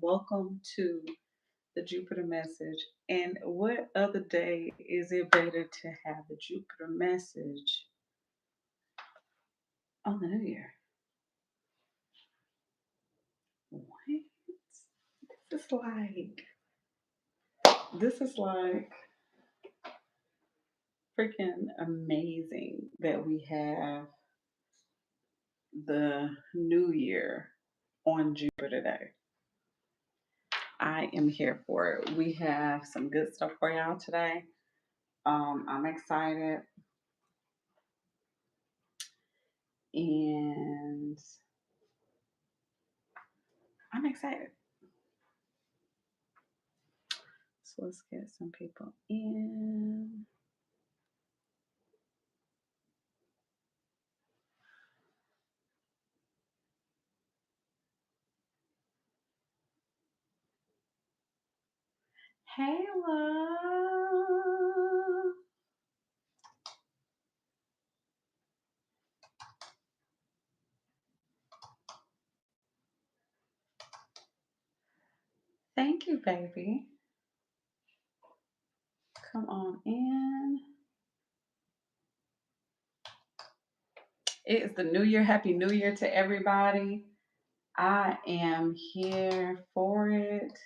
welcome to the Jupiter message. And what other day is it better to have the Jupiter message on the new year? What? This is like, this is like freaking amazing that we have the new year on Jupiter Day. I am here for it. We have some good stuff for y'all today. I'm excited and I'm excited. So let's get some people in. Hey, love. Thank you, baby. Come on in. It is the new year. Happy New Year to everybody. I am here for it.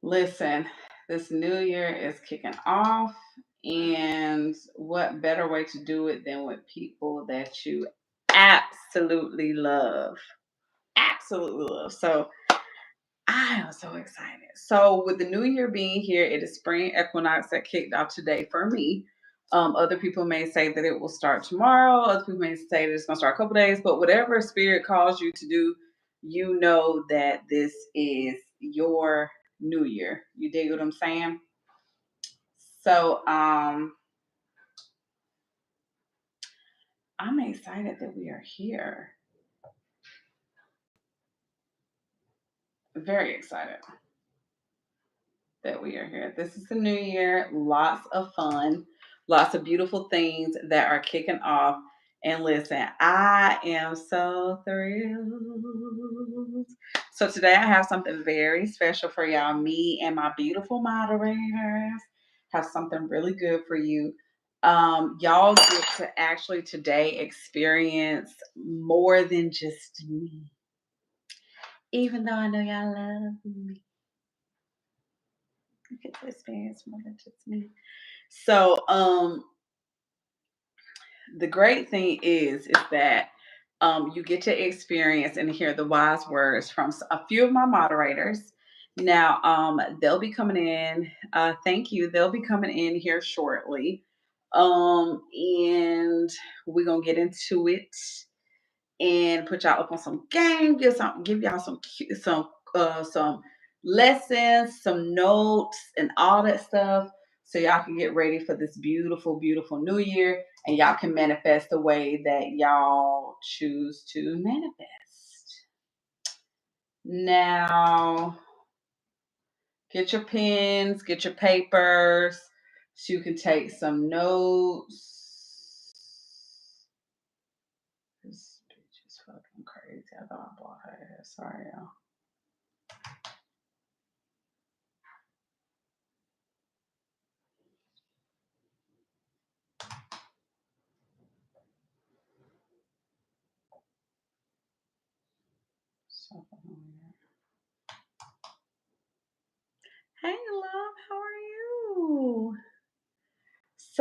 Listen, this new year is kicking off, and what better way to do it than with people that you absolutely love? Absolutely love. So, I am so excited. So, with the new year being here, it is spring equinox that kicked off today for me. Other people may say that it will start tomorrow. Other people may say that it's going to start a couple days. But whatever spirit calls you to do, you know that this is your new year. You dig what I'm saying? So, I'm excited that we are here. Very excited that we are here. This is the new year. Lots of fun, lots of beautiful things that are kicking off. And listen, I am so thrilled. So today I have something very special for y'all. Me and my beautiful moderators have something really good for you. Y'all get to actually today experience more than just me. Even though I know y'all love me, you get to experience more than just me. So, the great thing is that you get to experience and hear the wise words from a few of my moderators. Now, they'll be coming in. Thank you. They'll be coming in here shortly, and we're gonna get into it and put y'all up on some game. Give y'all some lessons, some notes, and all that stuff, so y'all can get ready for this beautiful, beautiful new year, and y'all can manifest the way that y'all choose to manifest. Now, get your pens, get your papers, so you can take some notes. This bitch is fucking crazy. I thought I bought her. Sorry, y'all. Hey, love, how are you? So,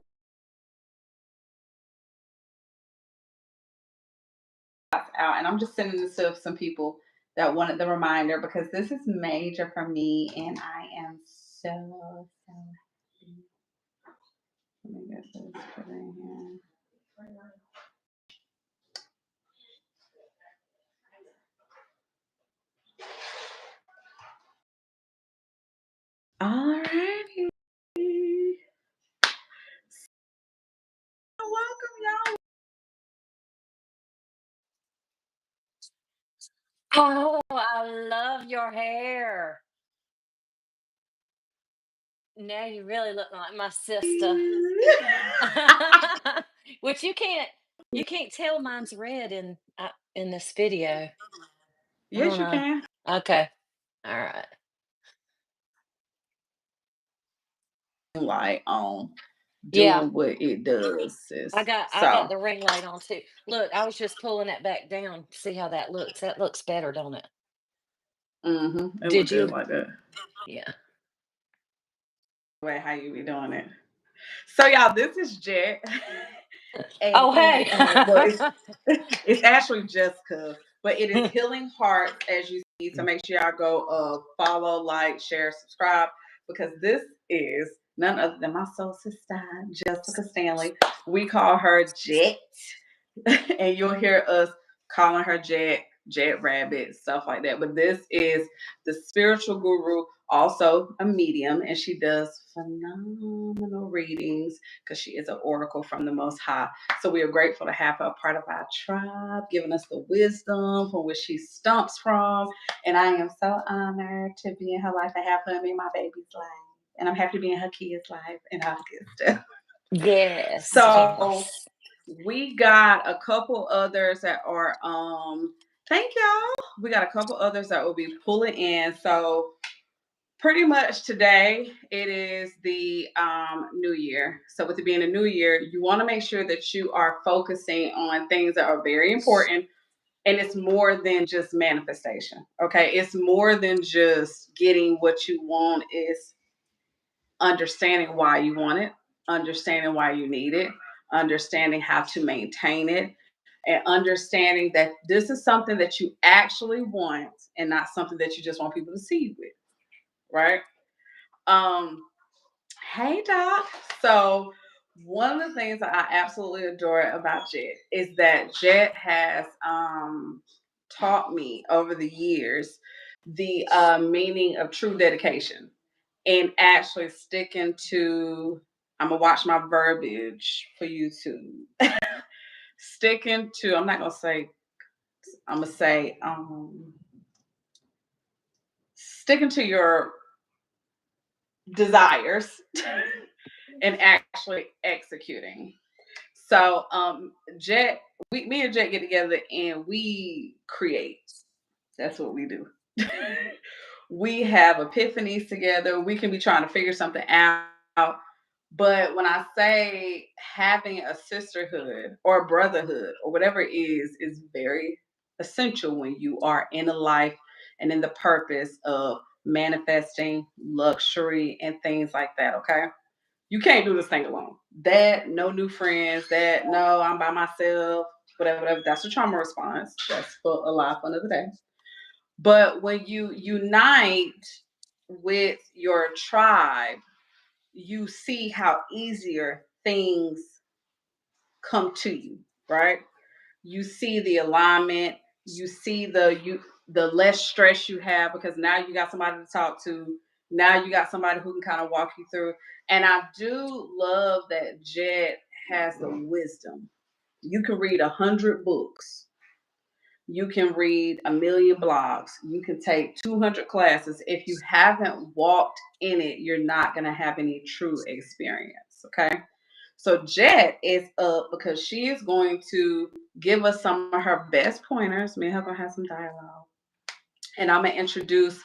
out, and I'm just sending this to some people that wanted the reminder because this is major for me, and I am so happy. Let me get this put in here. All righty. Welcome, y'all. Oh, I love your hair. Now you really look like my sister. Which you can't tell mine's red in this video. I Yes, don't you know. can. Okay. All right. Light on Yeah. doing what it does, sis. I got So, the ring light on too. Look, I was just pulling it back down. See how that looks. That looks better, don't it? it Did look good you? like that. Yeah. Way how you be doing it. So, y'all, this is Jet. And Oh, hey. well, it's actually Jessica, but it is Healing Hearts, as you see. So make sure y'all go follow, like, share, subscribe, because this is none other than my soul sister, Jessica Stanley. We call her Jet, and you'll hear us calling her Jet, Jet Rabbit, stuff like that. But this is the spiritual guru, also a medium, and she does phenomenal readings because she is an oracle from the Most High. So we are grateful to have her a part of our tribe, giving us the wisdom from which she stumps from. And I am so honored to be in her life and have her in my baby's life. And I'm happy to be in her kids' life and all the good stuff. Yes. So Yes. we got a couple others that are thank y'all. We got a couple others that will be pulling in. So pretty much today it is the new year. So with it being a new year, you want to make sure that you are focusing on things that are very important. And it's more than just manifestation. Okay. It's more than just getting what you want. It's understanding why you want it, understanding why you need it, understanding how to maintain it, and understanding that this is something that you actually want and not something that you just want people to see you with, right? Um, hey Doc. So one of the things that I absolutely adore about Jet is that Jet has taught me over the years the meaning of true dedication and actually sticking to. I'm gonna watch my verbiage for YouTube. Sticking to. I'm not gonna say. I'm gonna say sticking to your desires and actually executing. So Jet, me and Jet get together and we create. That's what we do. We have epiphanies together. We can be trying to figure something out. But when I say having a sisterhood or a brotherhood or whatever it is very essential when you are in a life and in the purpose of manifesting luxury and things like that. Okay. You can't do this thing alone. That, no new friends, that, no, I'm by myself, whatever, whatever. That's a trauma response. That's for a lot for another day. But when you unite with your tribe, you see how easier things come to you, right? You see the alignment, you see the less stress you have because now you got somebody to talk to. Now you got somebody who can kind of walk you through. And I do love that Jed has the wisdom. You can read 100 books. You can read a million blogs. You can take 200 classes. If you haven't walked in it, you're not going to have any true experience. Okay. So Jet is up because she is going to give us some of her best pointers. Me and her going to have some dialogue. And I'm gonna introduce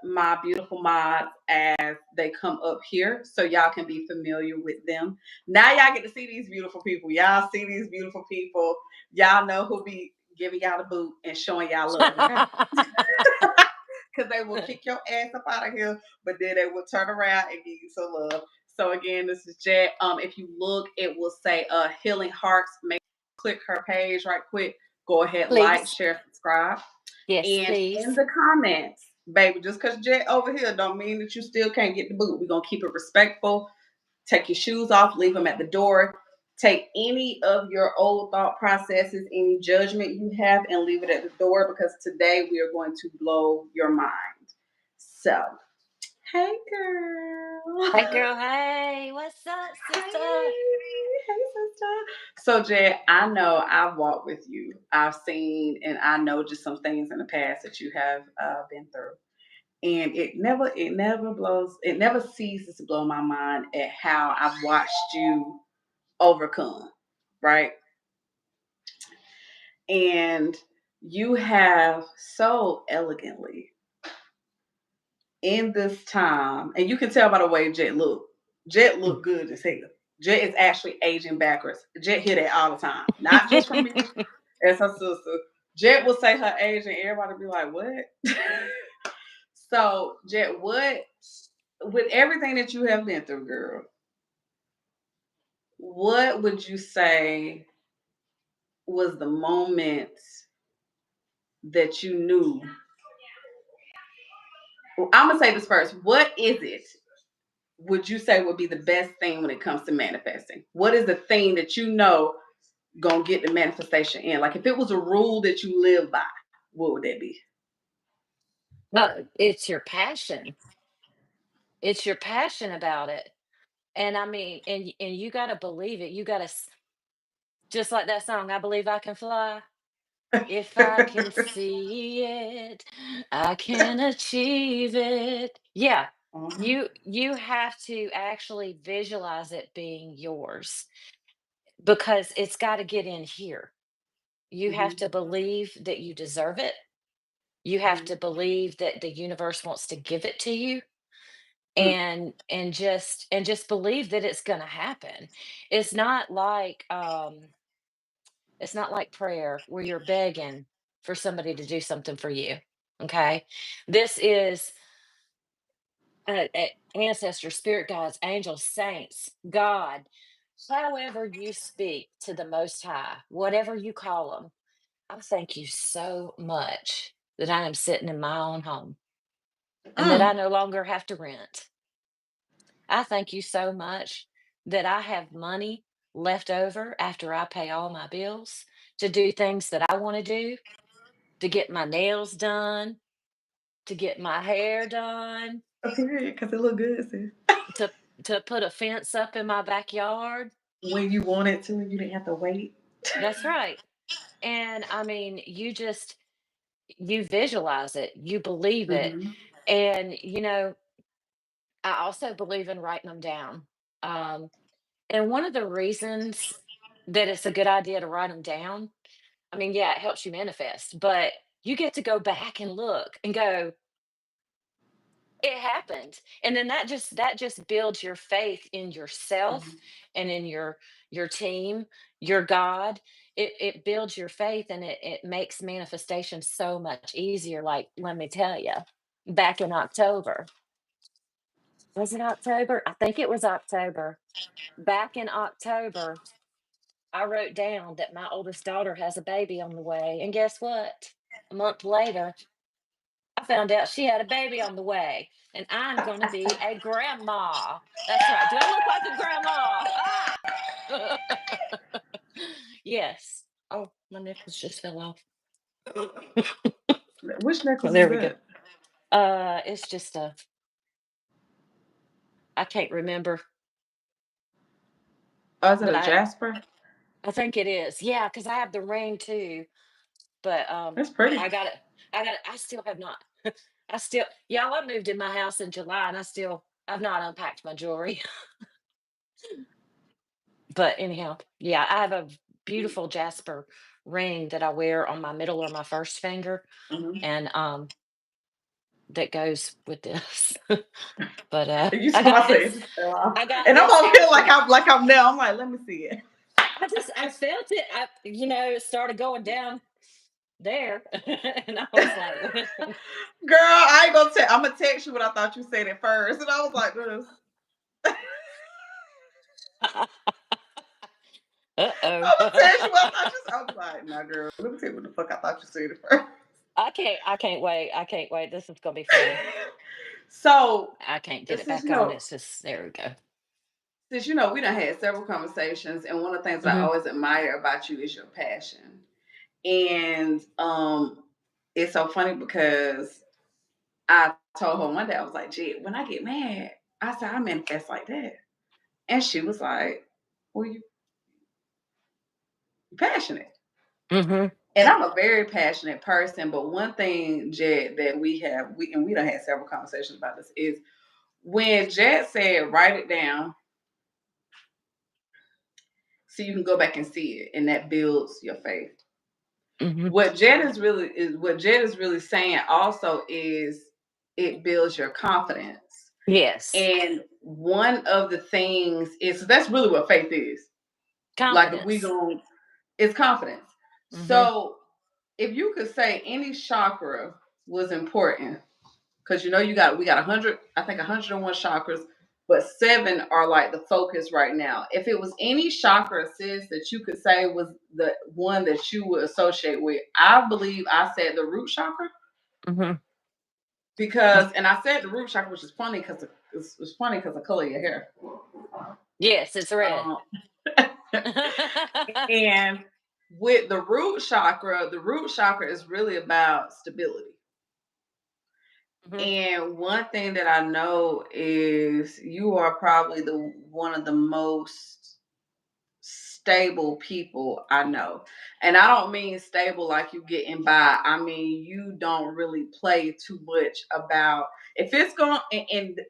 my beautiful mods as they come up here so y'all can be familiar with them. Now y'all get to see these beautiful people. Y'all see these beautiful people. Y'all know who'll be giving y'all the boot and showing y'all love, okay? Because they will kick your ass up out of here, but then they will turn around and give you some love. So again, this is Jet. If you look, it will say Healing Hearts. Make click her page right quick. Go ahead, like, Please. share, subscribe. Yes, And in please. the comments, baby, just because Jet over here don't mean that you still can't get the boot. We're going to keep it respectful. Take your shoes off, leave them at the door. Take any of your old thought processes, any judgment you have, and leave it at the door because today we are going to blow your mind. So, hey, girl. Hey, girl. Hey, what's up, sister? Hey, sister. So, Jay, I know I've walked with you. I've seen and I know just some things in the past that you have been through. And it never ceases to blow my mind at how I've watched you overcome, right? And you have so elegantly in this time, and you can tell by the way Jet look. Jet look good as hell. Jet is actually aging backwards. Jet hear that all the time, not just from me as her sister. Jet will say her age, and everybody be like, "What?" So, Jet, what with everything that you have been through, girl? What would you say was the moment that you knew? Well, I'm gonna say this first. What is it? Would you say would be the best thing when it comes to manifesting? What is the thing that you know gonna get the manifestation in? Like if it was a rule that you live by, what would that be? It's your passion. It's your passion about it. And I mean, and you got to believe it. You got to, just like that song, I believe I can fly. If I can see it, I can achieve it. Yeah. Mhm, You have to actually visualize it being yours because it's got to get in here. You have mhm, to believe that you deserve it. You have mhm, to believe that the universe wants to give it to you, mm, and just believe that it's going to happen. It's not like it's not like prayer where you're begging for somebody to do something for you. Okay? This is ancestors, spirit guides, angels, saints, God, however you speak to the most high, whatever you call them. I thank you so much that I am sitting in my own home and that I mm. no longer have to rent. I thank you so much that I have money left over after I pay all my bills to do things that I want to do, to get my nails done, to get my hair done, Period, because it look good, sis. to put a fence up in my backyard. When you wanted to, you didn't have to wait. That's right. And I mean, you visualize it, you believe it. Hmm. And I also believe in writing them down. Um, and one of the reasons that it's a good idea to write them down, I mean, yeah, it helps you manifest, but you get to go back and look and go, it happened. And then that just builds your faith in yourself and in your team, your God. It builds your faith, and it makes manifestation so much easier. Like, let me tell you, back in October, was it October? I think it was October. Back in October, I wrote down that my oldest daughter has a baby on the way. And guess what? A month later, I found out she had a baby on the way. And I'm going to be a grandma. That's right. Do I look like a grandma? Ah! Yes. Oh, my necklace just fell off. Which Well, necklace is there we go. that? It's just I can't remember, Oh, is it but a I Jasper? I think it is. Yeah, because I have the ring too. But That's pretty. I got it. I still have not. I still, y'all, I moved in my house in July and I've not unpacked my jewelry. But anyhow, yeah, I have a beautiful jasper ring that I wear on my middle or my first finger, Hmm. and that goes with this. But You I saw got my face, this off. I got And I'm this over here after like I'm there. I'm like, let me see it. I felt it. It started going down there. And I was like, Girl, I ain't gonna tell. I'm gonna text you what I thought you said at first, and I was like, this. uh-oh. I'm gonna text you what I thought you said. I was like, nah, girl, let me tell you what the fuck I thought you said at first. I can't wait. I can't wait. This is gonna be funny. So, I can't get it since you back on. know, It's just there we go. we done had several conversations, and one of the things I Hmm. always admire about you is your passion. And it's so funny because I told her one day, I was like, gee, when I get mad, I said I manifest like that. And she was like, well, you passionate. Hmm. And I'm a very passionate person, but one thing, Jed, that we done had several conversations about this, is when Jed said, write it down so you can go back and see it, and that builds your faith. Hmm. What Jed is really saying also is it builds your confidence. Yes. And one of the things is that's really what faith is. Like if we Confidence. go, it's confidence. Hmm. So if you could say any chakra was important, because we got 100, I think 101 chakras, but 7 are like the focus right now. If it was any chakra, sis, that you could say was the one that you would associate with, I believe I said the root chakra. Hmm. Because, and I said the root chakra, which is funny because it's funny because of color of your hair. Yes, it's red. Um, and with the root chakra is really about stability. Hmm. And one thing that I know is you are probably the one of the most stable people I know. And I don't mean stable like you getting by. I mean you don't really play too much about if it's going and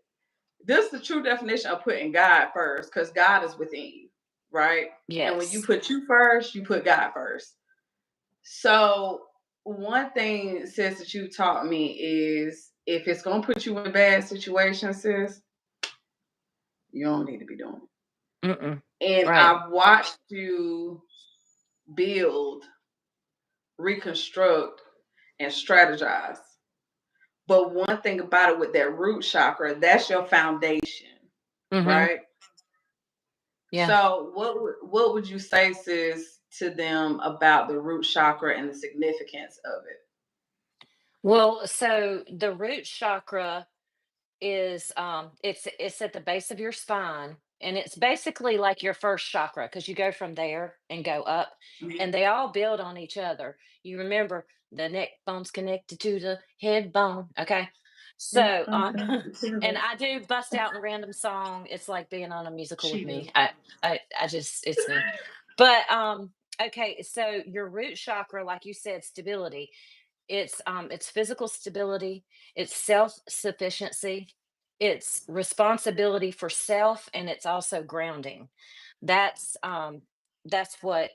this is the true definition of putting God first, because God is within you, right? And when you Yes. put you first, you put God first. So one thing, sis, that you taught me is if it's gonna put you in bad situations, sis, you don't need to be doing Mm-mm. it. And Right. I've watched you build, reconstruct, and strategize. But one thing about it with that root chakra, that's your foundation, Hmm. right? Yeah. So what would you say, sis, to them about the root chakra and the significance of it? Well, so the root chakra is it's at the base of your spine, and it's basically like your first chakra because you go from there and go up, and they all build on each other. You remember the neck bone's connected to the head bone, okay? So and I do bust out in a random song. It's like being on a musical with She me. do. I just it's me. But okay, so your root chakra, like you said, stability. It's physical stability, it's self-sufficiency, it's responsibility for self, and it's also grounding. That's what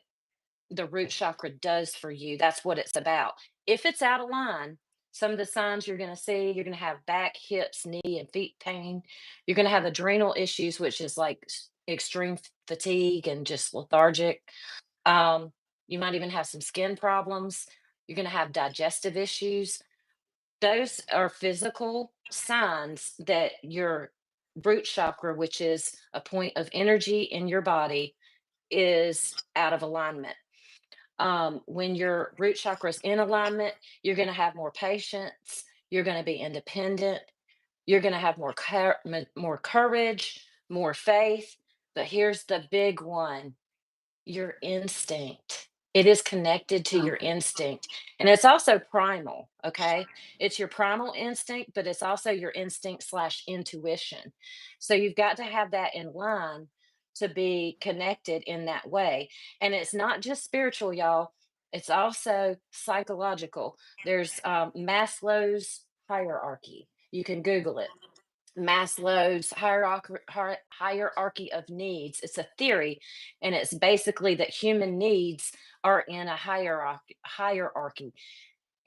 the root chakra does for you. That's what it's about. If it's out of line, some of the signs you're going to see, you're going to have back, hips, knee, and feet pain. You're going to have adrenal issues, which is like extreme fatigue and just lethargic. um, you might even have some skin problems. You're going to have digestive issues. Those are physical signs that your root chakra, which is a point of energy in your body, is out of alignment. When your root chakra is in alignment, you're going to have more patience. You're going to be independent. You're going to have more courage, more faith. But here's the big one: your instinct. It is connected to your Okay. instinct. And it's also primal, okay? It's your primal instinct, but it's also your instinct slash intuition. So you've got to have that in line to be connected in that way. And it's not just spiritual, y'all. It's also psychological. There's Maslow's hierarchy. You can Google it. Maslow's hierarchy of needs. It's a theory, and it's basically that human needs are in a hierarchy.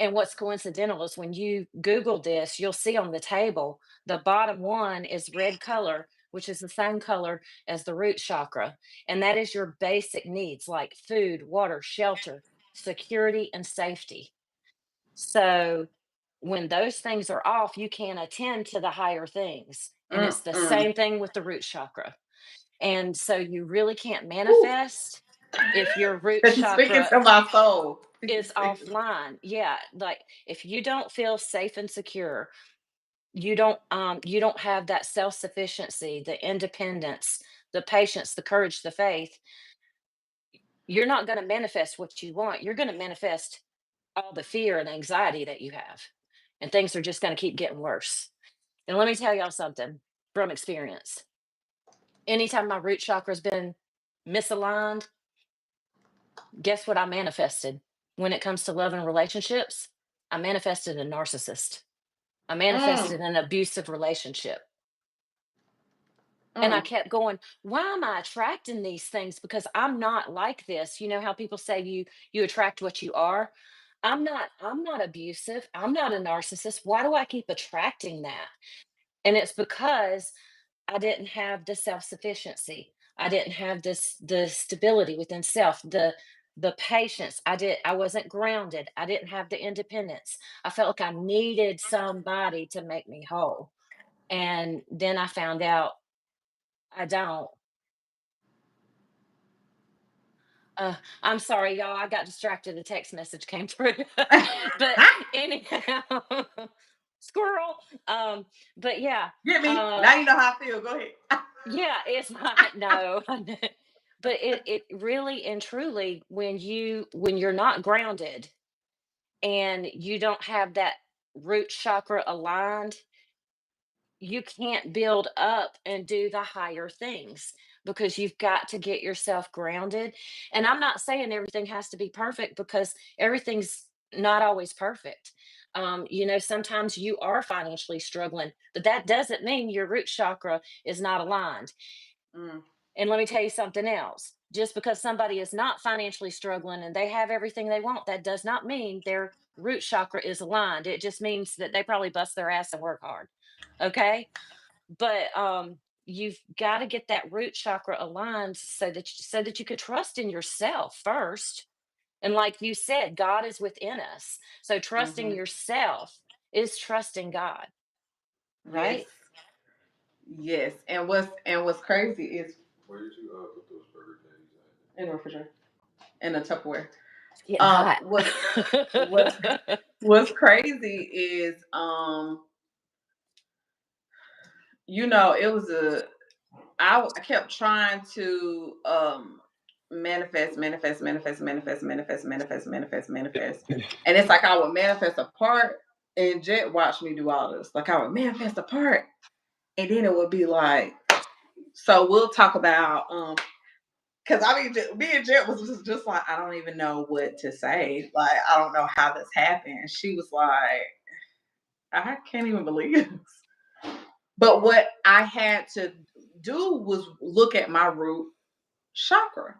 And what's coincidental is when you Google this, you'll see on the table the bottom one is red color, which is the same color as the root chakra, and that is your basic needs like food, water, shelter, security, and safety. So when those things are off, you can't attend to the higher things. And it's the Mm-mm. same thing with the root chakra. And so you really can't Woo. manifest if your root Because you're speaking chakra to my soul. is offline. Yeah, like if you don't feel safe and secure, you don't have that self-sufficiency, the independence, the patience, the courage, the faith, you're not going to manifest what you want. You're going to manifest all the fear and anxiety that you have. And things are just going to keep getting worse. And let me tell y'all something from experience. Anytime my root chakra's been misaligned, guess what I manifested? When it comes to love and relationships, I manifested a narcissist. I Mm. manifested an abusive relationship. And I Mm. kept going, why am I attracting these things? Because I'm not like this. You know how people say you attract what you are? I'm not abusive. I'm not a narcissist. Why do I keep attracting that? And it's because I didn't have the self-sufficiency. I didn't have this the stability within self, the patience. I wasn't grounded. I didn't have the independence. I felt like I needed somebody to make me whole. And then I found out I don't. I'm sorry, y'all. I got distracted. A text message came through. But anyhow, squirrel. Um, but yeah, Get me. uh, Now you know how I feel. Go ahead. yeah, it's not no. But it really and truly when you're not grounded and you don't have that root chakra aligned, you can't build up and do the higher things because you've got to get yourself grounded. And I'm not saying everything has to be perfect because everything's not always perfect. Sometimes you are financially struggling, but that doesn't mean your root chakra is not aligned. Mm. And let me tell you something else. Just because somebody is not financially struggling and they have everything they want, that does not mean their root chakra is aligned. It just means that they probably bust their ass and work hard. Okay, but you've got to get that root chakra aligned so that you could trust in yourself first. And like you said, God is within us, so trusting Mm-hmm. yourself is trusting God, Yes. right? Yes. And what's crazy is where did you put those burger patties at? In the refrigerator. In a Tupperware. It's getting hot. What's what's crazy is it was I kept trying to manifest, manifest, manifest, manifest, manifest, manifest, manifest, manifest. And it's like I would manifest a part and Jet watched me do all this. Like I would manifest a part and then it would be like, so we'll talk about because I mean, me and Jet was just like, I don't even know what to say. Like, I don't know how this happened. She was like, I can't even believe this. But what I had to do was look at my root chakra.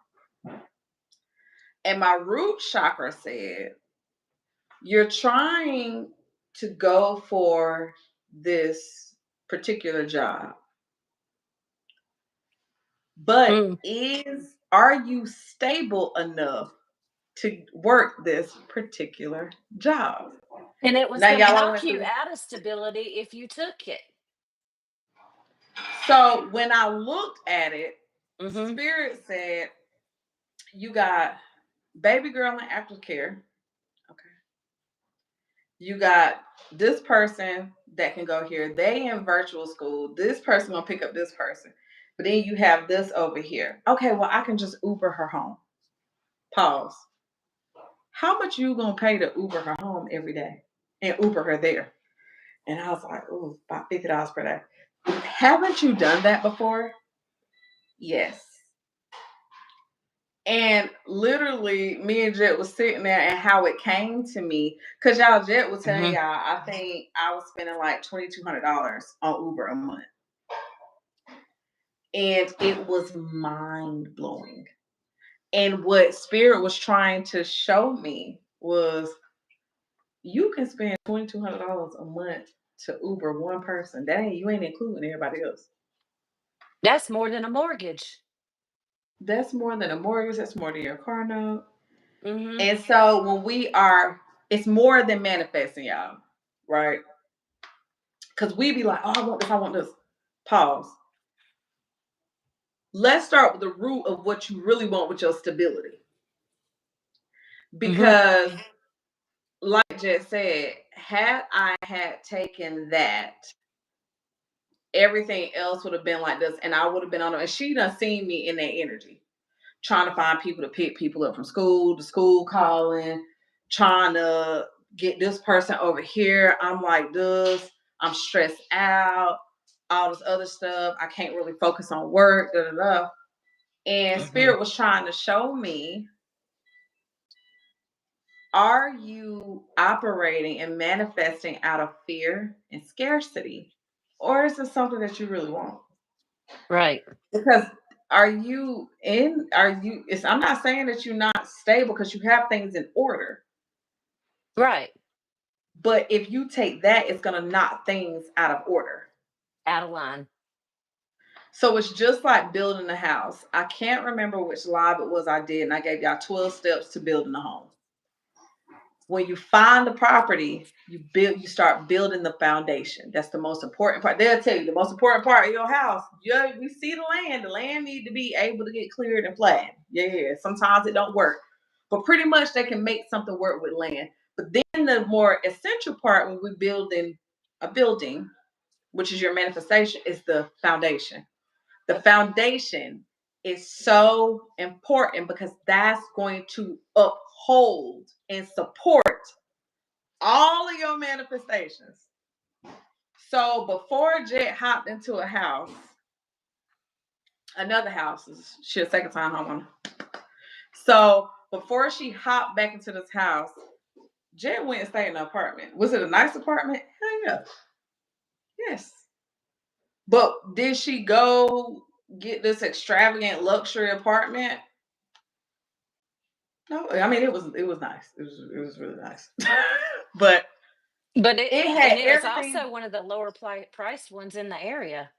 And my root chakra said, you're trying to go for this particular job, but Mm. are you stable enough to work this particular job? And it was Now, going to y'all, I knock went you through. out of stability if you took it. So when I looked at it, Hmm. Spirit said, you got baby girl in aftercare. Okay. You got this person that can go here. They in virtual school. This person gonna pick up this person. But then you have this over here. Okay, well, I can just Uber her home. Pause. How much you gonna pay to Uber her home every day and Uber her there? And I was like, oh, about $50 per day. Haven't you done that before? Yes. And literally, me and Jet was sitting there, and how it came to me, because y'all, Jet was telling Hmm. y'all, I think I was spending like $2,200 on Uber a month, and it was mind blowing. And what Spirit was trying to show me was you can spend $2,200 a month to Uber one person. That ain't you ain't including everybody else. That's more than a mortgage. That's more than a mortgage. That's more than your car note. Hmm. And so when it's more than manifesting, y'all, right? Because we be like, oh, I want this, I want this. Pause. Let's start with the root of what you really want with your stability. Hmm. Because, like Jet said, had I had taken that, everything else would have been like this, and I would have been on it. And she done seen me in that energy, trying to find people to pick people up from school, to school calling, trying to get this person over here. I'm like this. I'm stressed out. All this other stuff. I can't really focus on work. Da da da. And Hmm. Spirit was trying to show me: are you operating and manifesting out of fear and scarcity, or is it something that you really want? Right. Because I'm not saying that you're not stable because you have things in order. Right. But if you take that, it's gonna knock things out of order. Out of line. So it's just like building a house. I can't remember which live it was I did, and I gave y'all 12 steps to building a home. When you find the property, you start building the foundation. That's the most important part. They'll tell you the most important part of your house. Yeah, we see the land. The land need to be able to get cleared and flattened. Yeah. Sometimes it don't work. But pretty much they can make something work with land. But then the more essential part when we're building a building, which is your manifestation, is the foundation. The foundation is so important because that's going to uphold and support all of your manifestations. So before Jet hopped into a house, another house, she's a second time homeowner. So before she hopped back into this house, Jet went and stayed in an apartment. Was it a nice apartment? Hell yeah. Yes. But did she go get this extravagant luxury apartment? No, I mean it was nice. It was really nice. But But it had it was everything. also one of the lower priced ones in the area.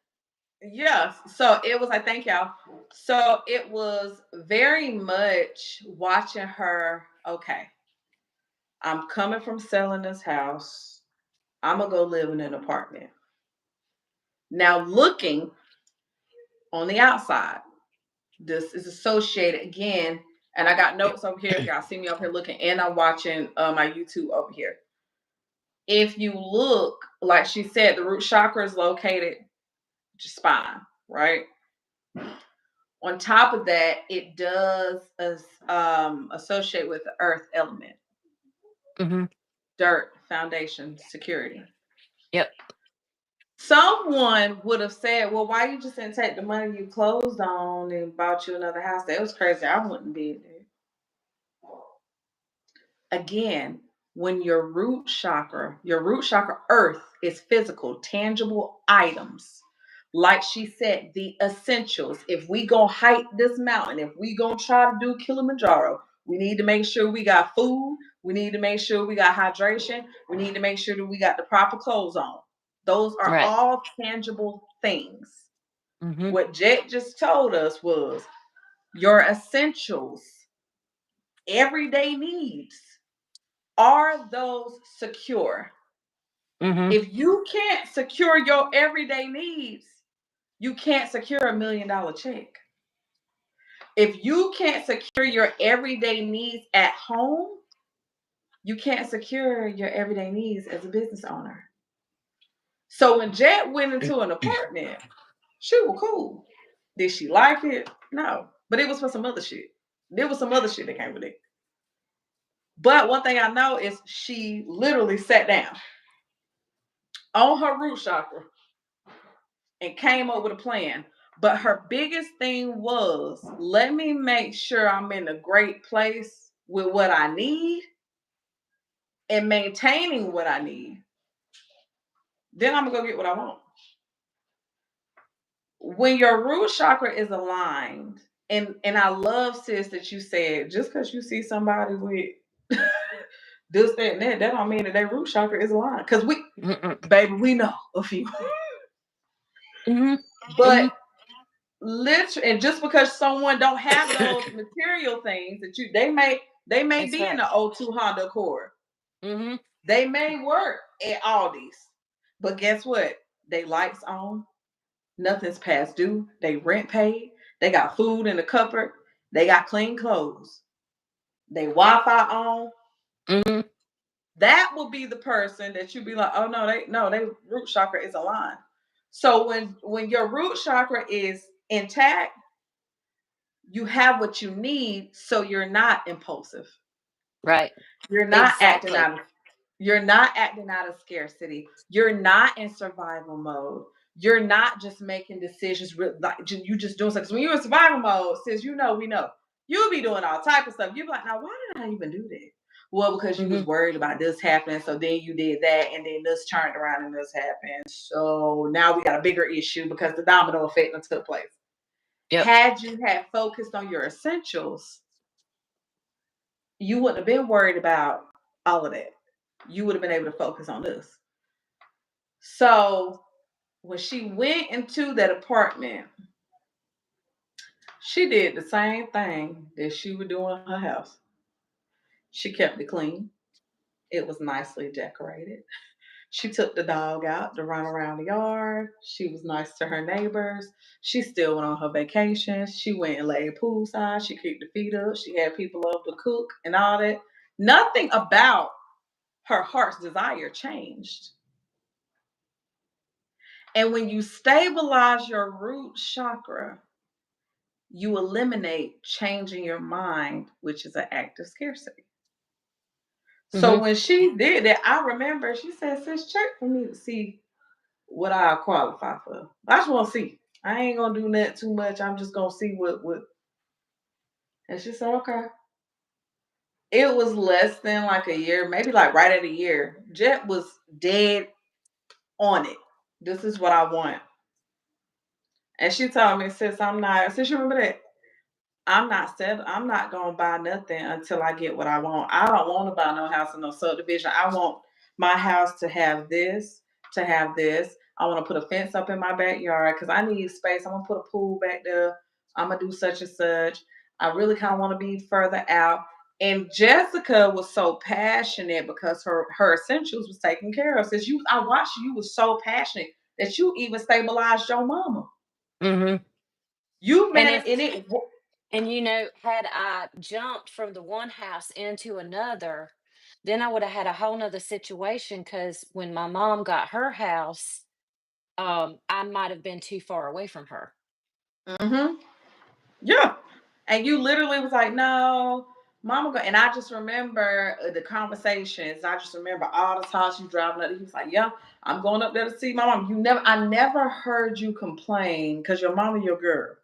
Yes. So it was like, thank y'all. So it was very much watching her. Okay, I'm coming from selling this house. I'm gonna go live in an apartment. Now looking on the outside, this is associated again. And I got notes over here. Y'all see me up here looking, and I'm watching my YouTube over here. If you look, like she said, the root chakra is located your spine, right? On top of that, it does associate with the earth element, Mm-hmm. dirt, foundation, security. Yep. Someone would have said, well, why you just didn't take the money you closed on and bought you another house? That was crazy. I wouldn't be there. Again, when your root chakra earth is physical, tangible items. Like she said, the essentials. If we gonna hike this mountain, if we gonna try to do Kilimanjaro, we need to make sure we got food. We need to make sure we got hydration. We need to make sure that we got the proper clothes on. Those are Right. all tangible things. Mm-hmm. What Jet just told us was your essentials, everyday needs. Are those secure? Mm-hmm. If you can't secure your everyday needs, you can't secure $1 million check. If you can't secure your everyday needs at home, you can't secure your everyday needs as a business owner. So when Jet went into an apartment, she was cool. Did she like it? No. But it was for some other shit. There was some other shit that came with it. But one thing I know is she literally sat down on her root chakra and came up with a plan. But her biggest thing was, let me make sure I'm in a great place with what I need and maintaining what I need. Then I'm gonna go get what I want. When your root chakra is aligned, and I love, sis, that you said just because you see somebody with this, that, and that don't mean that their root chakra is aligned. Because baby, we know a few. Mm-hmm. But Mm-hmm. literally, and just because someone don't have those material things that they may That's be in right. the O2 Honda Accord. Mm-hmm. They may work at Aldi's, but guess what? They lights on, nothing's past due. They rent paid. They got food in the cupboard. They got clean clothes. They Wi-Fi on. Mm-hmm. That will be the person that you be like, oh no, they root chakra is aligned. So when your root chakra is intact, you have what you need, so you're not impulsive. Right. You're not acting Exactly. out of you're not acting out of scarcity. You're not in survival mode. You're not just making decisions like you just doing something. 'Cause when you're in survival mode, sis, we know you'll be doing all type of stuff. You're like, now why did I even do that? Well, because you was Mhm. worried about this happening, so then you did that, and then this turned around and this happened. So now we got a bigger issue because the domino effect that took place. Yep. Had you had focused on your essentials, you wouldn't have been worried about all of that. You would have been able to focus on this. So when she went into that apartment, she did the same thing that she would do in her house. She kept it clean. It was nicely decorated. She took the dog out to run around the yard. She was nice to her neighbors. She still went on her vacations. She went and laid poolside. She kicked the feet up. She had people up to cook and all that. Nothing about her heart's desire changed. And when you stabilize your root chakra, you eliminate changing your mind, which is an act of scarcity. So Mhm. when she did that, I remember she said, "Sis, check for me to see what I qualify for. I just want to see. I ain't gonna do that too much. I'm just gonna see what." And she said, "Okay." It was less than like a year, maybe like right at a year. Jet was dead on it. This is what I want. And she told me, "Sis, I'm not." Sis, you remember that? I'm not settled. I'm not gonna buy nothing until I get what I want. I don't want to buy no house in no subdivision. I want my house to have this, to have this. I want to put a fence up in my backyard because I need space. I'm gonna put a pool back there. I'm gonna do such and such. I really kind of want to be further out. And Jessica was so passionate because her essentials was taken care of. Since you, I watched you, you was so passionate that you even stabilized your mama. Mhm. You And man, if and it. had I jumped from the one house into another, then I would have had a whole nother situation. Because when my mom got her house, I might have been too far away from her. Mhm. Yeah. And you literally was like, "No, mama." And I just remember the conversations. I just remember all the times you driving up. He was like, "Yeah, I'm going up there to see my mom." I never heard you complain because your mama, your girl.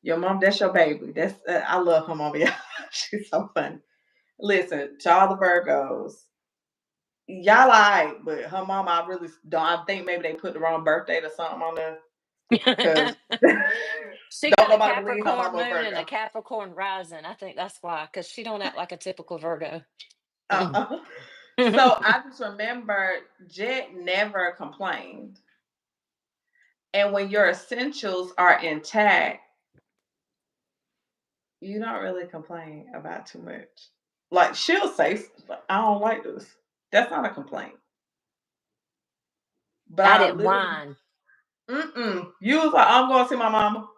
Your mom, that's your baby. I love her mama. Yeah. She's so funny. Listen, to all the Virgos, y'all like, but her mama, I really don't. I think maybe they put the wrong birthday or something on there because She don't got a nobody believe her Capricorn mama a moon and a Virgo. Capricorn rising. I think that's why, because she don't act like a typical Virgo. Uh-uh. So I just remember Jet never complained. And when your essentials are intact, you don't really complain about too much. Like she'll say, "I don't like this." That's not a complaint. But I I didn't literally, whine. You was like, "I'm going to see my mama.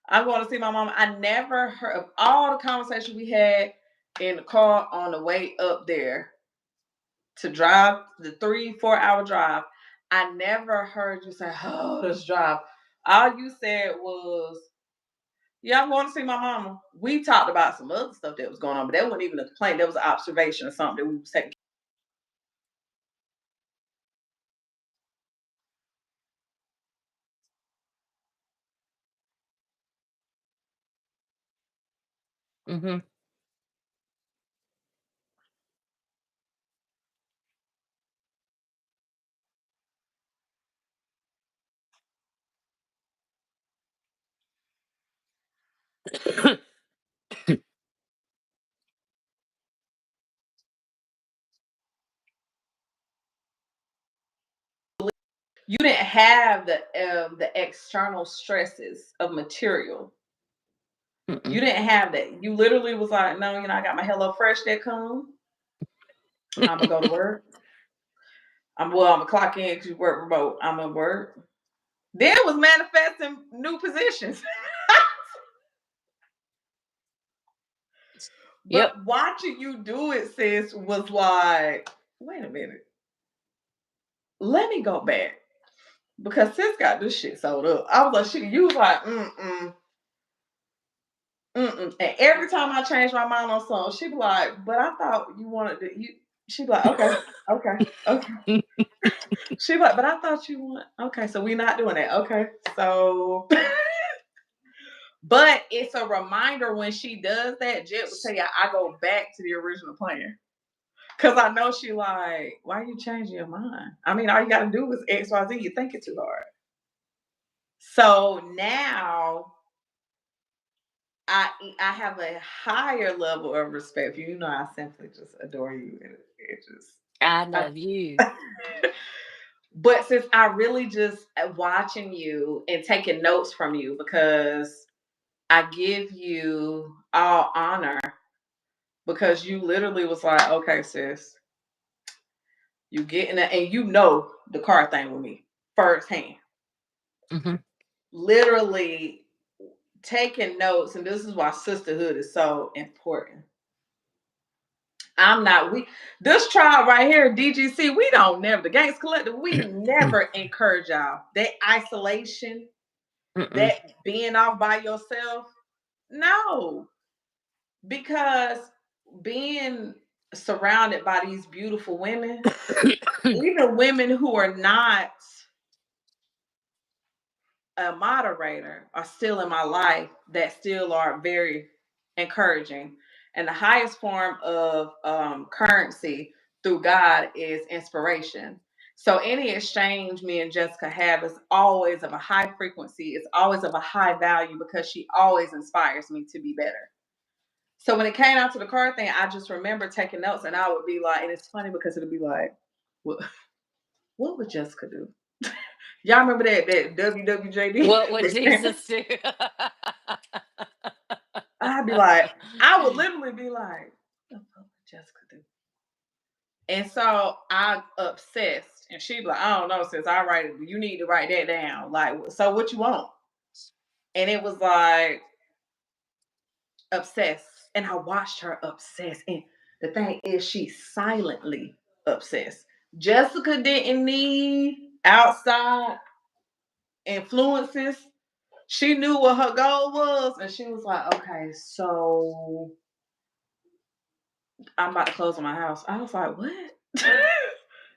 I'm going to see my mama." I never heard of all the conversations we had in the car on the way up there to drive the 3-4 hour drive. I never heard you say, "Oh, this drive." All you said was, "Yeah, I'm going to see my mama." We talked about some other stuff that was going on, but that wasn't even a complaint. That was an observation or something that we was taking. Hmm. You didn't have the external stresses of material. You Mm-mm. didn't have that. You literally was like, "No, I got my Hello Fresh that come. I'm gonna go to work. I'm gonna clock in because you work remote. I'm gonna work." Then was manifesting new positions. Yep. But watching you do it, sis, was like, "Wait a minute, let me go back." Because sis got this shit sold up. I was like, you was like, mm. And every time I change my mind on something, she be like, "But I thought you wanted to you." She be like, "Okay, okay, okay." She be like, "But I thought you want." Okay, so we not doing that. Okay, so But it's a reminder when she does that, Jet will tell you I go back to the original plan. Cause I know she like, why are you changing your mind? I mean, all you gotta do is XYZ, you think it too hard. So now I have a higher level of respect for you. You know, I simply just adore you. It just I I, love you. but since I really just watching you and taking notes from you because I give you all honor because you literally was like, okay, sis, you getting it, and you know the car thing with me firsthand. Hmm. Literally taking notes, and this is why sisterhood is so important. I'm not we this tribe right here, DGC, we don't never the Gangs Collective, we never encourage y'all. That isolation, Mm-mm. that being off by yourself. No, because being surrounded by these beautiful women, even women who are not a moderator, are still in my life that still are very encouraging. And the highest form of currency through God is inspiration. So any exchange me and Jessica have is always of a high frequency. It's always of a high value because she always inspires me to be better. So when it came out to the card thing, I just remember taking notes, and I would be like, and it's funny because it'd be like, what would Jessica do? Y'all remember that WWJD? What would Jesus do? I'd be like, I would literally be like, what the fuck would Jessica do? And so I obsessed, and she'd be like, I don't know, sis, I write it. You need to write that down. Like, so what you want? And it was like obsessed, and I watched her obsess. And the thing is, she's silently obsessed. Jessica didn't need outside influences. She knew what her goal was, and she was like, okay, so I'm about to close on my house. I was like, what?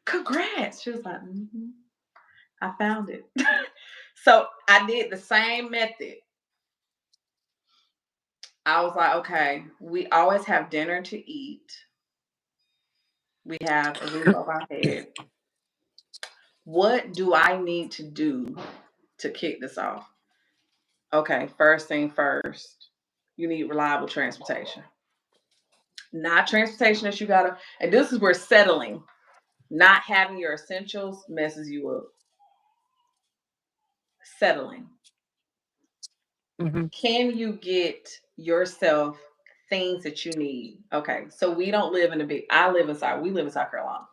Congrats. She was like, I found it. So I did the same method. I was like, okay, we always have dinner to eat. We have a roof over our head. What do I need to do to kick this off? Okay, first thing first, you need reliable transportation. Not transportation that you gotta, and this is where settling, not having your essentials messes you up. Settling. Hmm. Can you get yourself things that you need? Okay, so we don't live in a big, we live in South Carolina.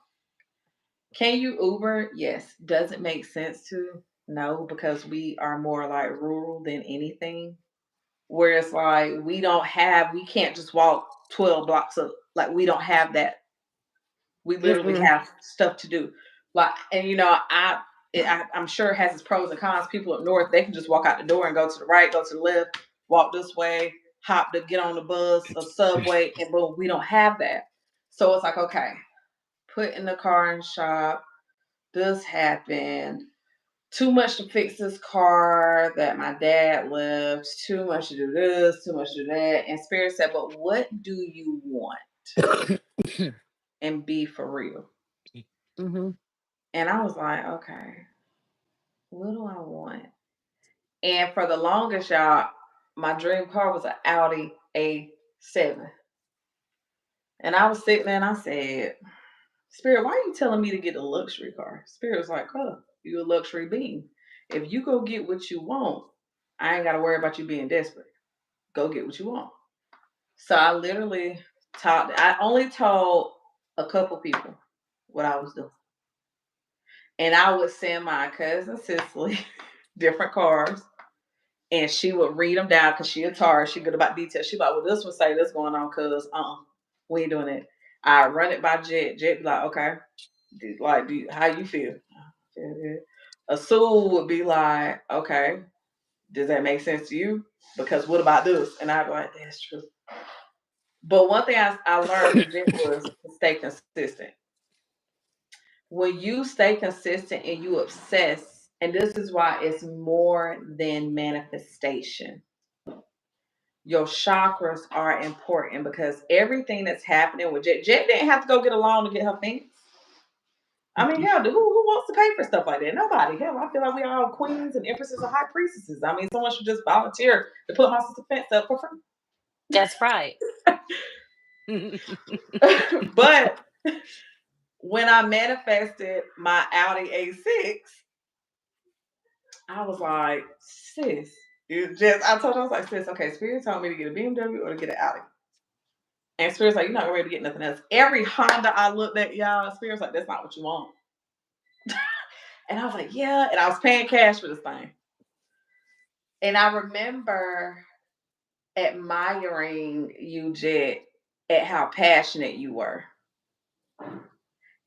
Can you Uber? Yes. Does it make sense to? No, because we are more like rural than anything. Where it's like we can't just walk 12 blocks up. Like we don't have that. We literally Mm-mm. have stuff to do. Like, and I'm sure it has its pros and cons. People up north, they can just walk out the door and go to the right, go to the left, walk this way, hop to get on the bus or subway, and boom, we don't have that. So it's like, okay, put in the car and shop. This happened. Too much to fix this car that my dad left. Too much to do this, too much to do that. And Spirit said, but what do you want? And be for real. Hmm. And I was like, okay, what do I want? And for the longest, y'all, my dream car was an Audi A7. And I was sitting there and I said, Spirit, why are you telling me to get a luxury car? Spirit was like, oh, you a luxury being. If you go get what you want, I ain't got to worry about you being desperate. Go get what you want. So I literally I only told a couple people what I was doing. And I would send my cousin Cicely different cars, and she would read them down because she a tar. She good about details. She like, well, this one say this going on, cause we ain't doing it. I run it by Jet. Jet be like, okay, how you feel? Asul would be like, okay, does that make sense to you? Because what about this? And I'd be like, that's true. But one thing I learned from Jet was to stay consistent. When you stay consistent and you obsess, and this is why it's more than manifestation. your chakras are important because everything that's happening with Jet didn't have to go get a loan to get her fence. I mean, hell, who wants to pay for stuff like that? Nobody. Hell, I feel like we are all queens and empresses and high priestesses. I mean, someone should just volunteer to put my sister fence up for free. That's right. But when I manifested my Audi A6, I was like, sis, I told her, I was like, sis, okay, Spirit told me to get a BMW or to get an Audi. And Spirit's like, you're not ready to get nothing else. Every Honda I looked at, y'all, Spirit's like, that's not what you want. And I was like, yeah. And I was paying cash for this thing. And I remember admiring you, Jet, at how passionate you were.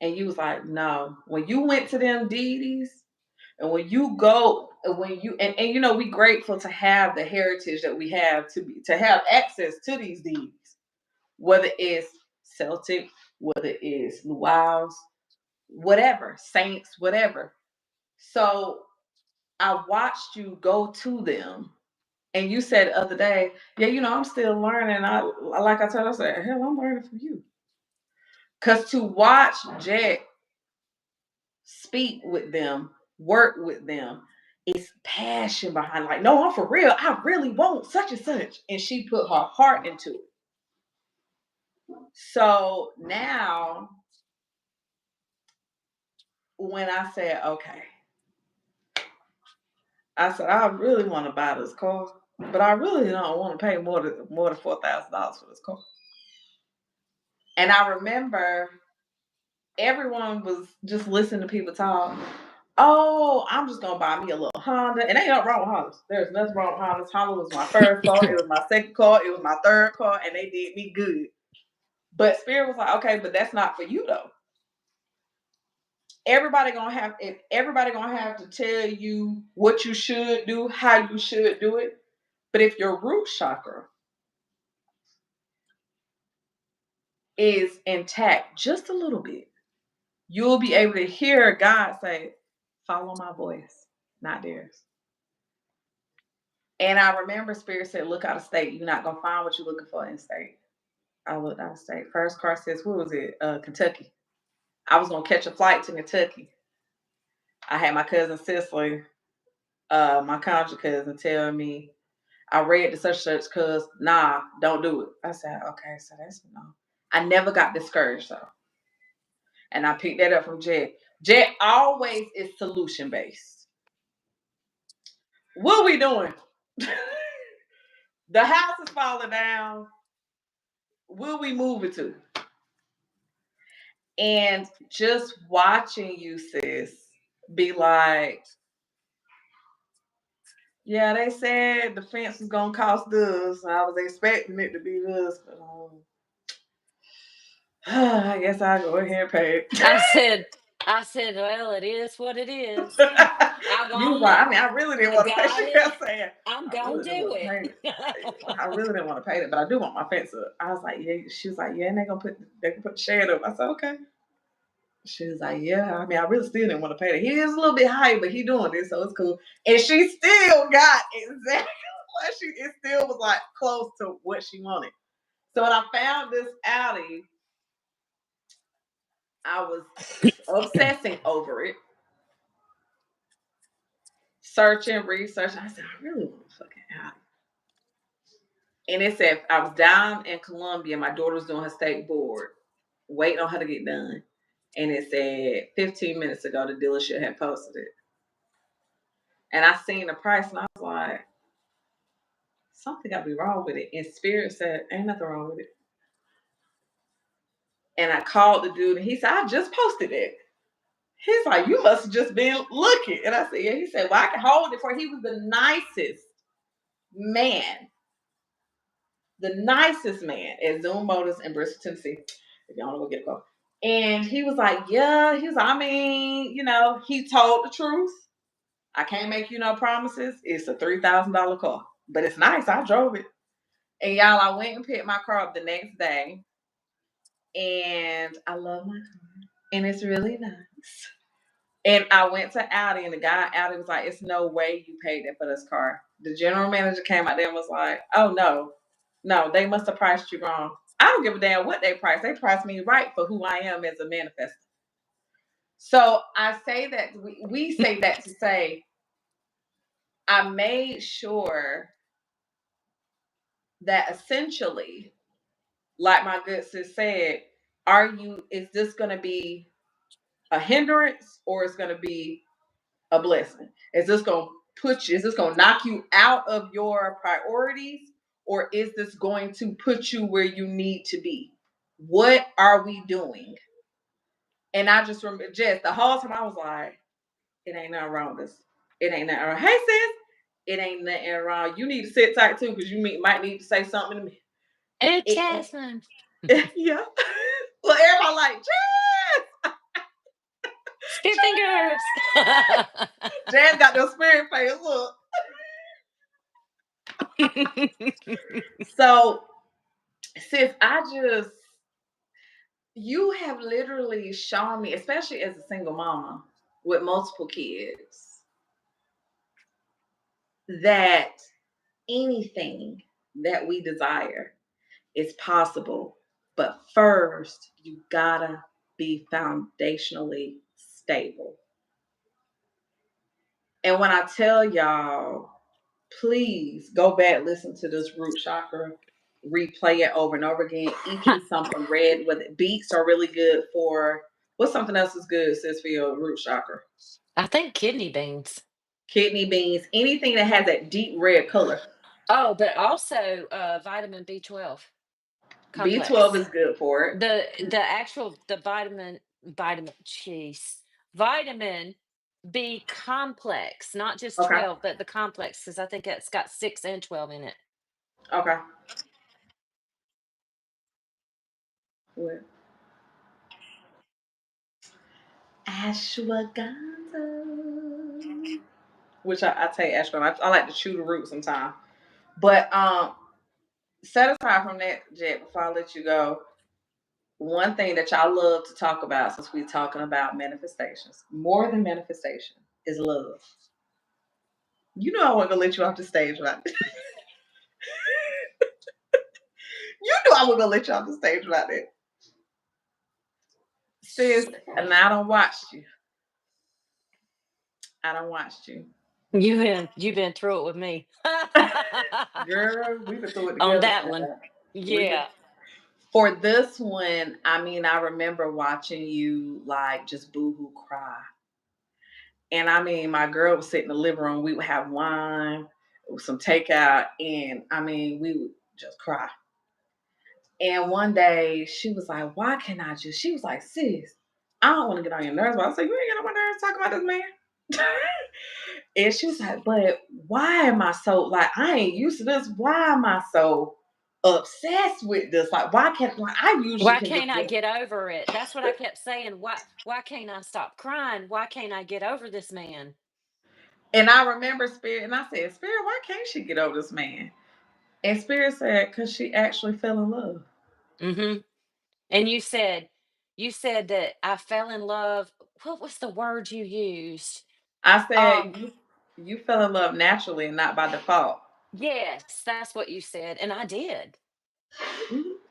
And you was like, no. When you went to them deities, and when you go, when you and you know, we grateful to have the heritage that we have to have access to these deities, whether it's Celtic, whether it's luau's, whatever, saints, whatever. So I watched you go to them. And you said the other day, yeah, you know, I'm still learning. I like I told you, I said, hell, I'm learning from you. Cause to watch Jet speak with them, work with them, it's passion behind. Like, no, I'm for real. I really want such and such, and she put her heart into it. So now, when I said, okay, I said I really want to buy this car, but I really don't want to pay more than $4,000 for this car. And I remember everyone was just listening to people talk. Oh, I'm just gonna buy me a little Honda. And ain't nothing wrong with Hondas. There's nothing wrong with Hondas. Honda was my first car, it was my second car, it was my third car, and they did me good. But Spirit was like, okay, but that's not for you though. Everybody gonna have to tell you what you should do, how you should do it. But if your root chakra is intact just a little bit, you'll be able to hear God say, follow my voice, not theirs. And I remember Spirit said, look out of state. You're not going to find what you're looking for in state. I looked out of state. First car says, what was it? Kentucky. I was going to catch a flight to Kentucky. I had my cousin Cicely, my conjure cousin, tell me, I read the such because, nah, don't do it. I said, okay, so that's no. I never got discouraged though. And I picked that up from Jet. Jet always is solution based. What are we doing? The house is falling down. Will we move it to? And just watching you, sis, be like, yeah, they said the fence was gonna cost us. I was expecting it to be this, but I guess I'll go ahead and pay it. I said, well, it is what it is. I You was want like, it. I mean, I really didn't I want to pay. got She it. kept saying, I'm I gonna really didn't do want to pay it. it. I really didn't want to pay it, but I do want my fence up. I was like, yeah. She was like, yeah, and they can put the shade up. I said, okay. She was like, yeah. I mean, I really still didn't want to pay it. He is a little bit high, but he doing this, so it's cool. And she still got exactly what it still was like close to what she wanted. So when I found this Audi, I was obsessing over it, searching, researching. I said, I really want a fucking Audi. And it said, I was down in Columbia. My daughter was doing her state board, waiting on her to get done. And it said 15 minutes ago, the dealership had posted it. And I seen the price and I was like, something got to be wrong with it. And Spirit said, ain't nothing wrong with it. And I called the dude and he said, I just posted it. He's like, you must have just been looking. And I said, yeah. He said, well, I can hold it for you. He was the nicest man. The nicest man at Zoom Motors in Bristol, Tennessee. If y'all want to go get a car. And he was like, yeah. He was like, I mean, you know, he told the truth. I can't make you no promises. It's a $3,000 car. But it's nice. I drove it. And y'all, I went and picked my car up the next day. And I love my car. And it's really nice. And I went to Audi, and the guy at Audi was like, it's no way you paid that for this car. The general manager came out there and was like, oh, no. No, they must have priced you wrong. I don't give a damn what they price. They price me right for who I am as a manifestor. So I say that we say that to say I made sure that essentially, like my good sis said, is this going to be a hindrance or is going to be a blessing? Is this going to is this going to knock you out of your priorities or is this going to put you where you need to be? What are we doing? And I just remember, Jess, the whole time I was like, it ain't nothing wrong with this. It ain't nothing wrong. Hey, sis, it ain't nothing wrong. You need to sit tight too because might need to say something to me. It's Jasmine. Yeah. Well, everybody like, Jess! Spit fingers. Jazz got those spirit face. Look. So, sis, you have literally shown me, especially as a single mama with multiple kids, that anything that we desire is possible. But first, you gotta be foundationally stable. And when I tell y'all, please go back, listen to this root chakra, replay it over and over again. Eating something red with it. Beets are really good for what's something else is good, sis, for your root chakra? I think kidney beans. Kidney beans, anything that has that deep red color. Oh, but also vitamin B12 B12 complex. is good for it. The actual the vitamin cheese vitamin B complex, not just Okay. 12, but the complex because I think it's got 6 and 12 in it. Okay. What? Ashwagandha. Which I take ashwagandha. I like to chew the root sometimes. But set aside from that, Jet, before I let you go, one thing that y'all love to talk about since we're talking about manifestations, more than manifestation, is love. You know I wasn't gonna let you off the stage, right? You knew I wasn't gonna let you off the stage about that. Sis, and I don't watch you. I don't watch you. You've been through it with me. Girl, we've been through it On together. that one. We've been Yeah. for this one, I mean, I remember watching you like just boohoo cry. And I mean, my girl would sit in the living room. We would have wine, some takeout, and I mean, we would just cry. And one day she was like, "Why can't I just?" She was like, "Sis, I don't want to get on your nerves." But I was like, "You ain't get on my nerves talking about this man." And she was like, "But why am I so like I ain't used to this? Why am I so obsessed with this? Like, why can't like I usually Why can just can't I get." get over it? That's what I kept saying. Why can't I stop crying? Why can't I get over this man? And I remember Spirit, and I said, "Spirit, why can't she get over this man?" And Spirit said, "Cause she actually fell in love." Mhm. And you said that I fell in love. What was the word you used? I said, Um, "You fell in love naturally and not by default." yes, that's what you said, and I did.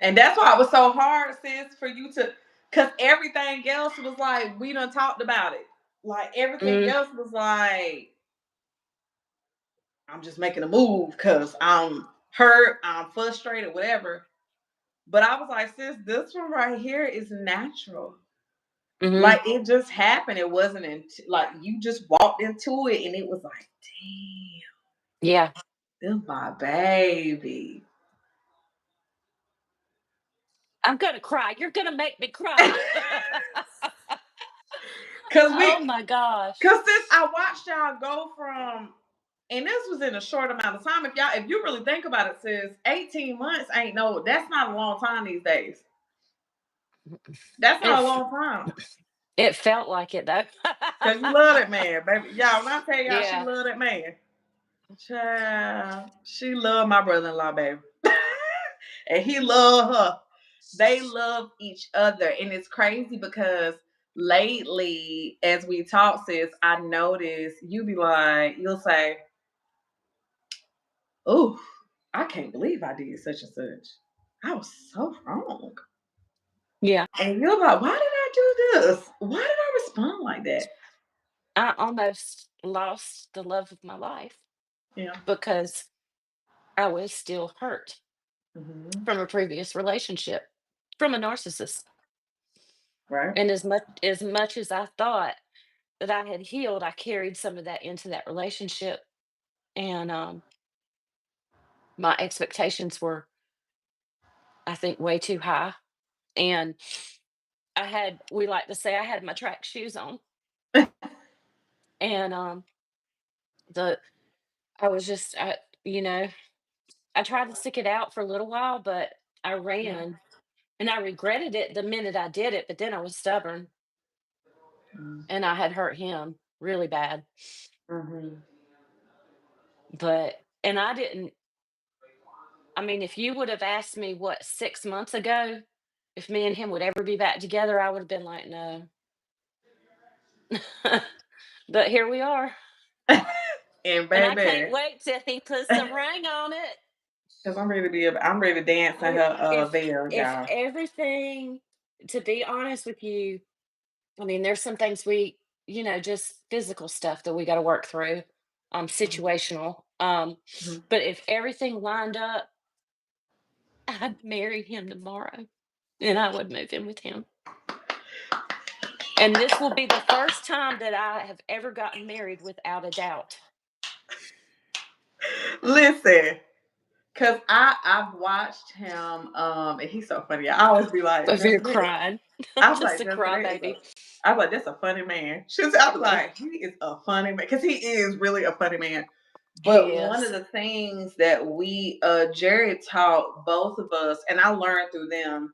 And that's why it was so hard, sis, for you to, because everything else was like, we done talked about it. Like, everything Mm, else was like, I'm just making a move because I'm hurt, I'm frustrated, whatever. But I was like, sis, this one right here is natural. mhm. Like, it just happened. It wasn't like you just walked into it and it was like, Yeah. damn, this is my baby. I'm gonna cry. You're gonna make me cry. Cause Oh my gosh. cause sis, I watched y'all go from, and this was in a short amount of time. If you really think about it, sis, 18 months ain't no, that's not a long time these days. That's It not a f- long time. it felt like it though. Cause you love that man, baby. Y'all, when I tell y'all she Yeah. love that man. Child, she love my brother-in-law, baby. And he love her. They love each other. And it's crazy because lately, as we talk, sis, I notice you'll say, "Ooh, I can't believe I did such and such. I was so wrong. Yeah. And you're like, why did I do this? Why did I respond like that? I almost lost the love of my life Yeah. because I was still hurt Hmm. from a previous relationship from a narcissist. Right. And as much as I thought that I had healed, I carried some of that into that relationship. And my expectations were, I think, way too high. And we like to say, I had my track shoes on. And the I was just, you know, I tried to stick it out for a little while, but I Yeah. ran and I regretted it the minute I did it. But then I was stubborn and I had hurt him really bad. Mm-hmm. But, and I didn't, I mean, if you would have asked me, what, 6 months ago, if me and him would ever be back together, I would have been like, no. But here we are. And And I can't baby, wait till he puts the ring on it. because I'm ready to dance in I- her If veil, if y'all. everything, to be honest with you, I mean, there's some things we, just physical stuff that we got to work through, situational. Mhm. But if everything lined up, I'd marry him tomorrow, and I would move in with him. And this will be the first time that I have ever gotten married without a doubt. Listen, cause I've watched him, and he's so funny. I always be like, If you're Justin, crying, I was just like, a Justin, crybaby. I was like, that's a funny man. I was Yeah, like, he is a funny man, because he is really a funny man. he But one of is. the things that Jerry taught both of us, and I learned through them,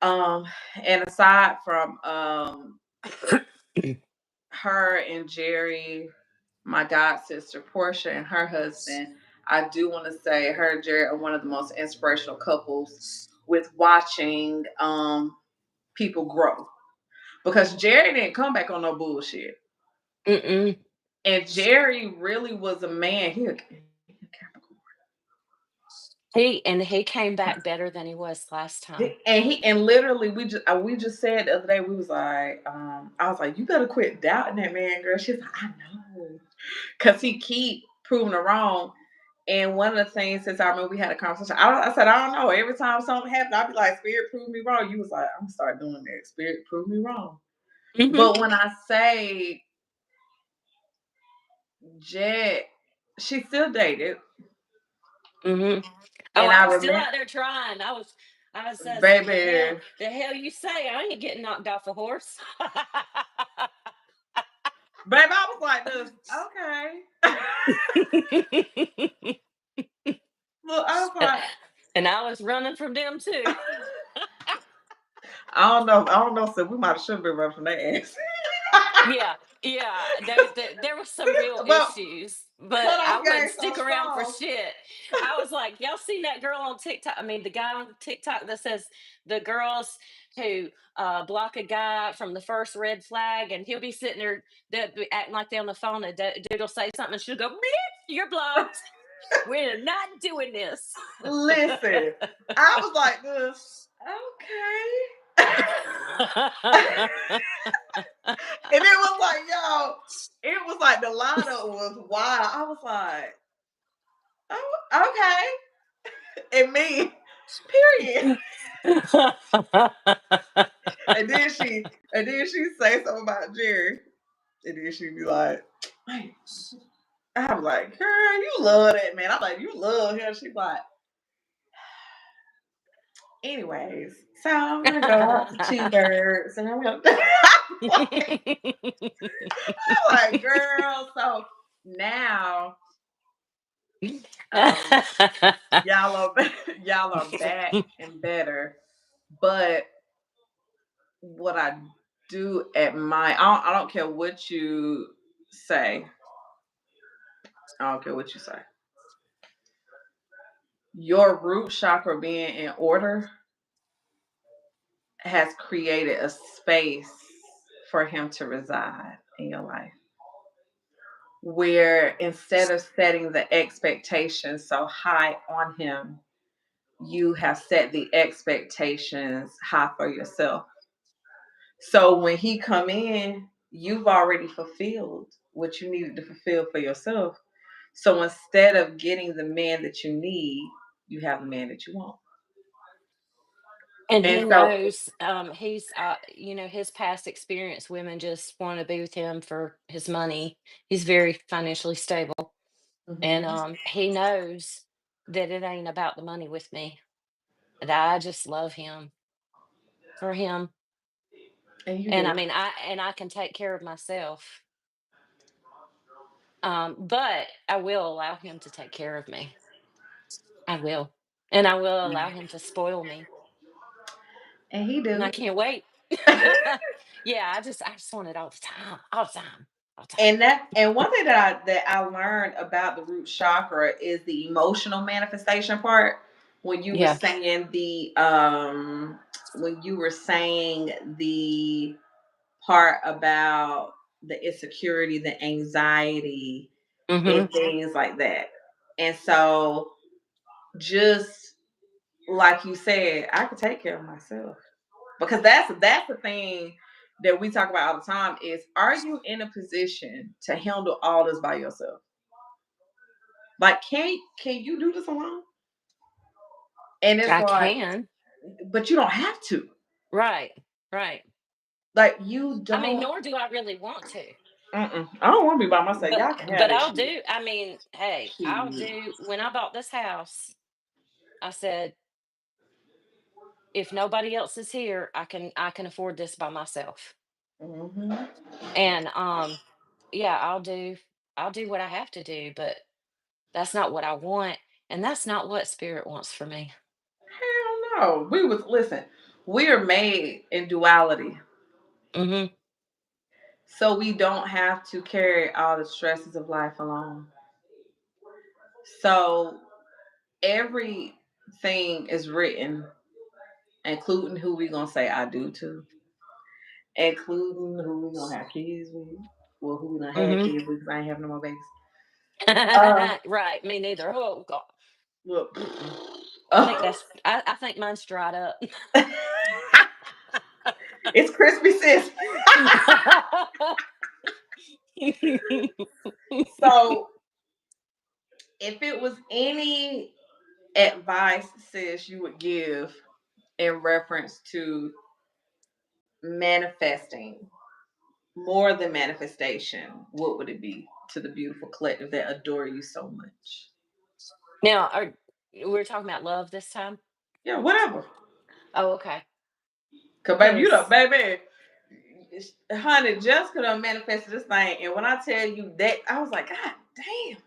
um, and aside from her and Jerry, my god sister Portia and her husband, I do want to say her and Jerry are one of the most inspirational couples with watching people grow. Because Jerry didn't come back on no bullshit. Mm-mm. And Jerry really was a man. He a Capricorn. He came back better than he was last time. And literally we just said the other day, we was like, I was like, you better quit doubting that man, girl. She's like, I know. Cause he keep proving her wrong. And one of the things, since I remember we had a conversation, I said, I don't know. Every time something happened, I'd be like, Spirit, prove me wrong. You was like, I'm gonna start doing that. Spirit, prove me wrong. Hmm. But when I say Jet, she still dated. Hmm. Oh, And I I was still remember, out there trying. I was saying, baby, the hell you say? I ain't getting knocked off a horse. I was like this, okay. Look, I was like, And I was running from them too. I don't know, so we might have should have been running from their ass. Yeah, yeah. There was some real But issues, but cutoff I wouldn't game stick so around for strong. shit. I was like, y'all seen that girl on TikTok? I mean, the guy on TikTok that says the girls who block a guy from the first red flag, and he'll be sitting there, they'll be acting like they're on the phone, and dude will say something, and she'll go, "Bleep, you're blocked. We're not doing this." Listen, I was like this, okay. And it was like, yo, it was like the lineup was wild. I was like, oh, okay. And me, period. And then she say something about Jerry. And then she be like, hey. I'm like, girl, you love that man. I'm like, you love him. She like, anyways, so I'm gonna go out to Two Birds and I'm gonna I'm like, girl, so now um y'all are y'all are back and better. But what I do admire, I don't care what you say. I don't care what you say. Your root chakra being in order has created a space for him to reside in your life. where instead of setting the expectations so high on him, you have set the expectations high for yourself. So when he come in, you've already fulfilled what you needed to fulfill for yourself. So instead of getting the man that you need, you have the man that you want. And And he so, knows, he's, his past experience, women just want to be with him for his money. He's very financially stable. And mhm, he knows that it ain't about the money with me. That I just love him for him. and you And do. I can take care of myself. But I will allow him to take care of me. I will. And I will allow him to spoil me. And he And I do. can't wait. Yeah, I just want it all the time. All the time. All the time. And one thing that I learned about the root chakra is the emotional manifestation part. When you were Yeah. saying the part about the insecurity, the anxiety, Mhm. and things like that. And so just like you said, I can take care of myself. Because that's the thing that we talk about all the time is, are you in a position to handle all this by yourself? Like, can you do this alone? And it's I like, can. but you don't have to. Right. Right. Like, you I mean, don't. nor do I really want to. I don't want to be by myself. But Y'all can have but this I'll shit. do. I mean, hey, I'll Shit. do. When I bought this house, I said, if nobody else is here, I can afford this by myself. Hmm. And yeah, I'll do what I have to do, but that's not what I want, and that's not what spirit wants for me. Hell no. Listen. We are made in duality, Mhm. so we don't have to carry all the stresses of life alone. So everything is written, including who we gonna say I do to, including who we gonna have kids with, well, who we gonna have Mhm. kids with, because I ain't having no more babies. Uh, Right, me neither. Oh god. look, I think mine's dried up. it's crispy, sis. So, if it was any advice, sis, you would give in reference to manifesting more than manifestation, what would it be to the beautiful collective that adore you so much? Now, we're talking about love this time? Yeah, whatever. Oh, okay. Cause baby, you know, Because baby, honey, Jessica done manifested this thing, and when I tell you that, I was like, God damn.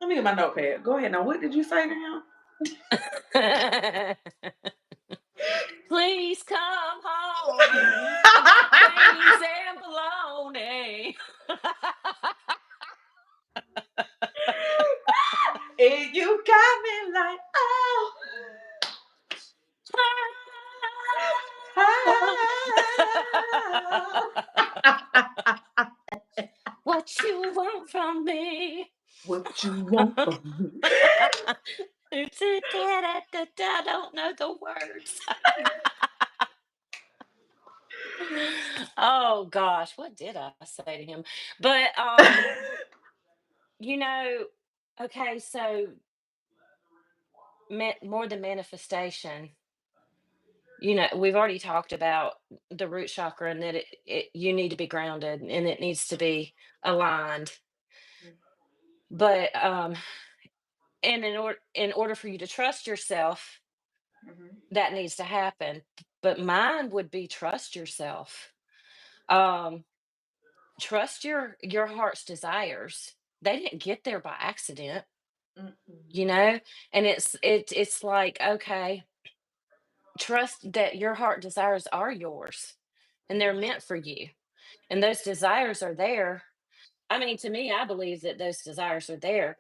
Let me get my notepad. Go ahead now. What did you say to him? please come home. I got beans and bologna. And you got me like, oh, oh. What you want from me? What you want from me? I don't know the words. Oh gosh, what did I say to him? But you know, okay, so more than manifestation. We've already talked about the root chakra and that you need to be grounded and it needs to be aligned. But and in order for you to trust yourself, Mhm. that needs to happen. But mine would be trust yourself. Um, trust your heart's desires. They didn't get there by accident, you Mm-mm. know? And it's like, okay, trust that your heart desires are yours and they're meant for you. And those desires are there. I mean, to me, I believe that those desires are there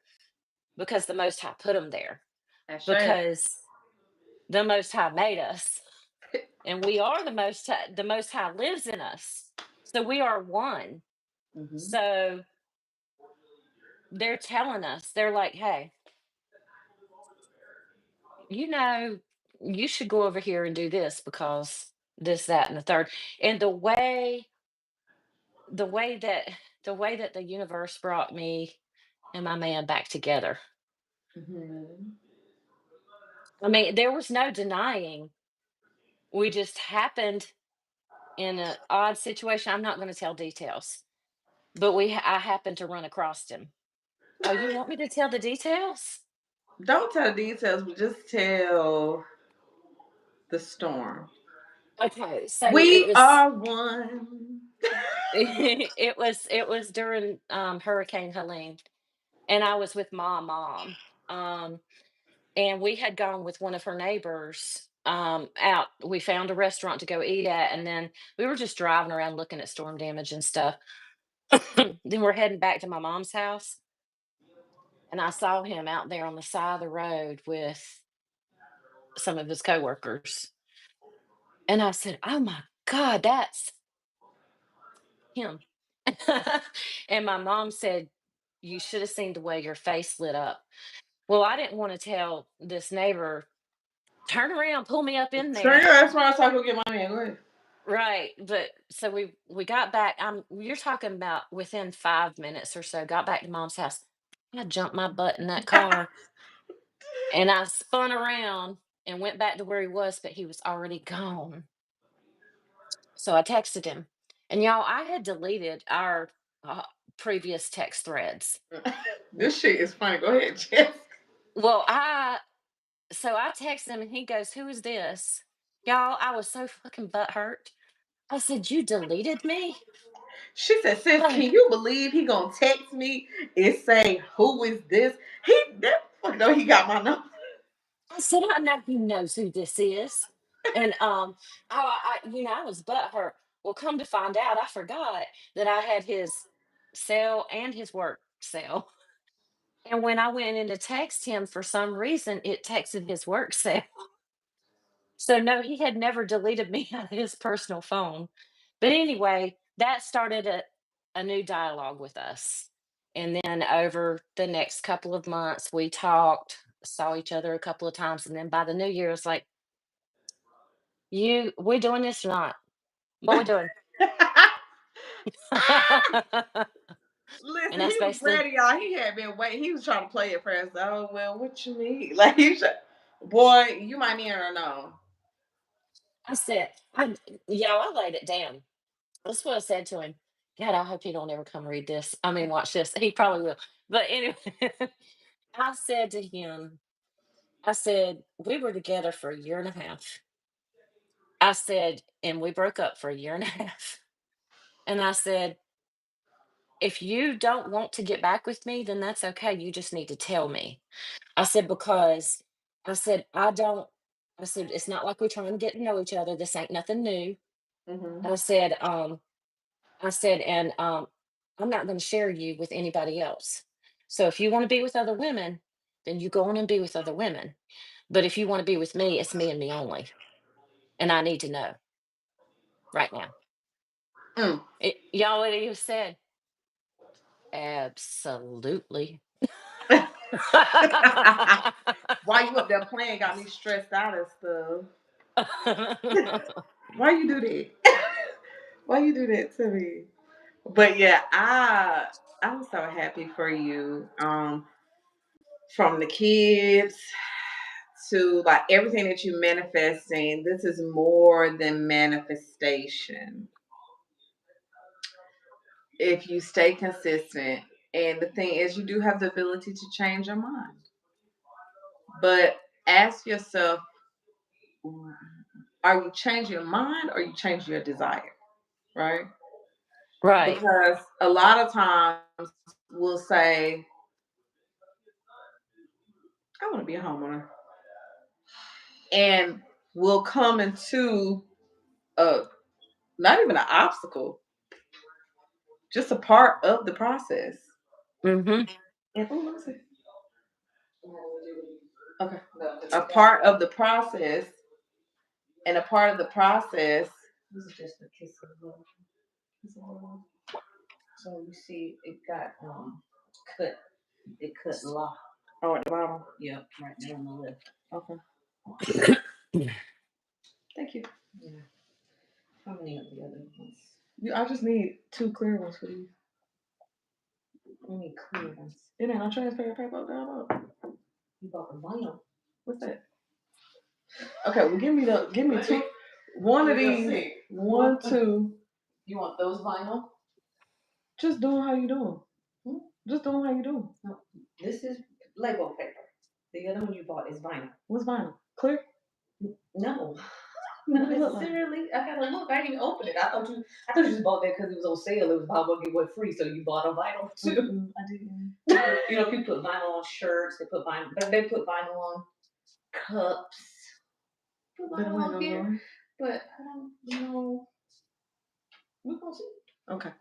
because the Most High put them there, That's right. because the Most High made us, and we are the Most High. The Most High lives in us, so we are one. Hmm. So they're telling us, they're like, hey, you know, you should go over here and do this because this, that, and the third. And the way that the way that the universe brought me and my man back together. Mhm. I mean, there was no denying. We just happened in an odd situation. I'm not going to tell details, but I happened to run across him. Oh, you want me to tell the details? Don't tell details, but just tell the storm. Okay, so it We was are one. it was during Hurricane Helene, and I was with my mom. Um, and we had gone with one of her neighbors out. We found a restaurant to go eat at, and then we were just driving around looking at storm damage and stuff. Then we're heading back to my mom's house, and I saw him out there on the side of the road with some of his coworkers. And I said, "Oh my God, that's him." And my mom said, "You should have seen the way your face lit up." Well, I didn't want to tell this neighbor, turn around, pull me up in Turn there. your ass around so I can get my man. Go ahead. Right. But so we got back. You're talking about within 5 minutes or so, got back to mom's house. I jumped my butt in that car and I spun around and went back to where he was, but he was already gone. So I texted him. And y'all, I had deleted our uh, previous text threads. This shit is funny. Go ahead, Jess. Well, I texted him and he goes, "Who is this?" Y'all, I was so fucking butthurt. I said, "You deleted me?" She said, "Sis, Oh, can you believe he gonna text me and say who is this? He that fuck know he got my number." I said, "I know he knows who this is." And I was butthurt. Well, come to find out, I forgot that I had his cell and his work cell. And when I went in to text him, for some reason, it texted his work cell. So no, he had never deleted me out of his personal phone. But anyway, that started a new dialogue with us. And then over the next couple of months, we talked, saw each other a couple of times. And then by the new year, it's like, we doing this or not? What we doing? And Listen, that's he was basically, ready, y'all. He had been waiting. He was trying to play it first. Oh well, what you mean? Like boy, you might mean or no. I said, I laid it down. That's what I said to him. God, I hope he don't ever come read this. I mean, watch this. He probably will. But anyway, I said to him, I said, we were together for a year and a half. I said, and we broke up for a year and a half. And I said, if you don't want to get back with me, then that's okay. You just need to tell me. I said, because I said, I said, it's not like we're trying to get to know each other. This ain't nothing new. Hmm. I said, and I'm not going to share you with anybody else. So if you want to be with other women, then you go on and be with other women. But if you want to be with me, it's me and me only. And I need to know right now. Mm. Y'all, what he said? Absolutely. Why you up there playing got me stressed out and stuff. Why you do that? Why you do that to me? But yeah, I'm so happy for you. From the kids to like everything that you manifesting, this is more than manifestation. If you stay consistent, and the thing is, you do have the ability to change your mind. But ask yourself, are you changing your mind or are you changing your desire? Right? Right. Because a lot of times we'll say, I want to be a homeowner. And we'll come into a not even an obstacle, just a part of the process. Hmm. And oh, let me see. Okay. A part of the process, and a part of the process. This is just a kiss of love. So you see, it got cut. It cut la. Oh, at the bottom? Yep, right there on the left. Okay. Thank you. Yeah. How many of the other ones? I just need 2 clear ones for these. Only clear ones. It ain't no transparent paper down. You bought the vinyl. What's that? Okay, well give me 2. One of these. 1, 2. You want those vinyl? Just doing how you doing. Just doing how you doing. No, this is Lego paper. The other one you bought is vinyl. What's vinyl? Clear? No. Not necessarily. I gotta look. I didn't even open it. I thought you just bought that because it was on sale. It was buy one get one free, so you bought a vinyl too. I didn't. You know, people put vinyl on shirts. They put vinyl on cups. Put vinyl on here, but I don't know. We're gonna see. Okay.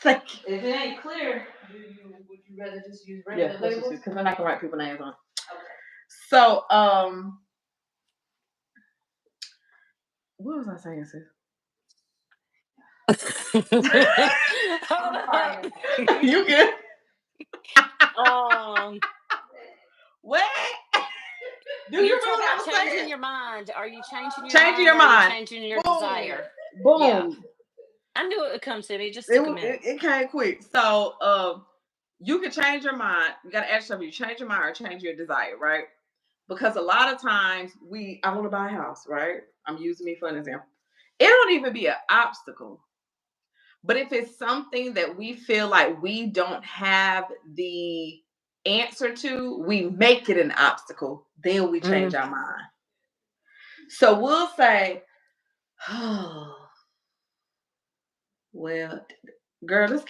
Thank you. If it ain't clear, would you rather just use regular labels? Because then I can write people's names on. Okay. So, what was I saying, sis? You good? What? You're talking about changing your mind. Are you changing your Changing mind? your Or are mind. you changing your Boom. desire? Boom. Yeah. I knew it would come to me. Just took a minute. It came quick. So, you can change your mind. You got to ask yourself, you change your mind or change your desire, right? Because a lot of times I want to buy a house, right? I'm using me for an example. It don't even be an obstacle. But if it's something that we feel like we don't have the answer to, we make it an obstacle. Then we change our mind. So we'll say, oh, well, girl, this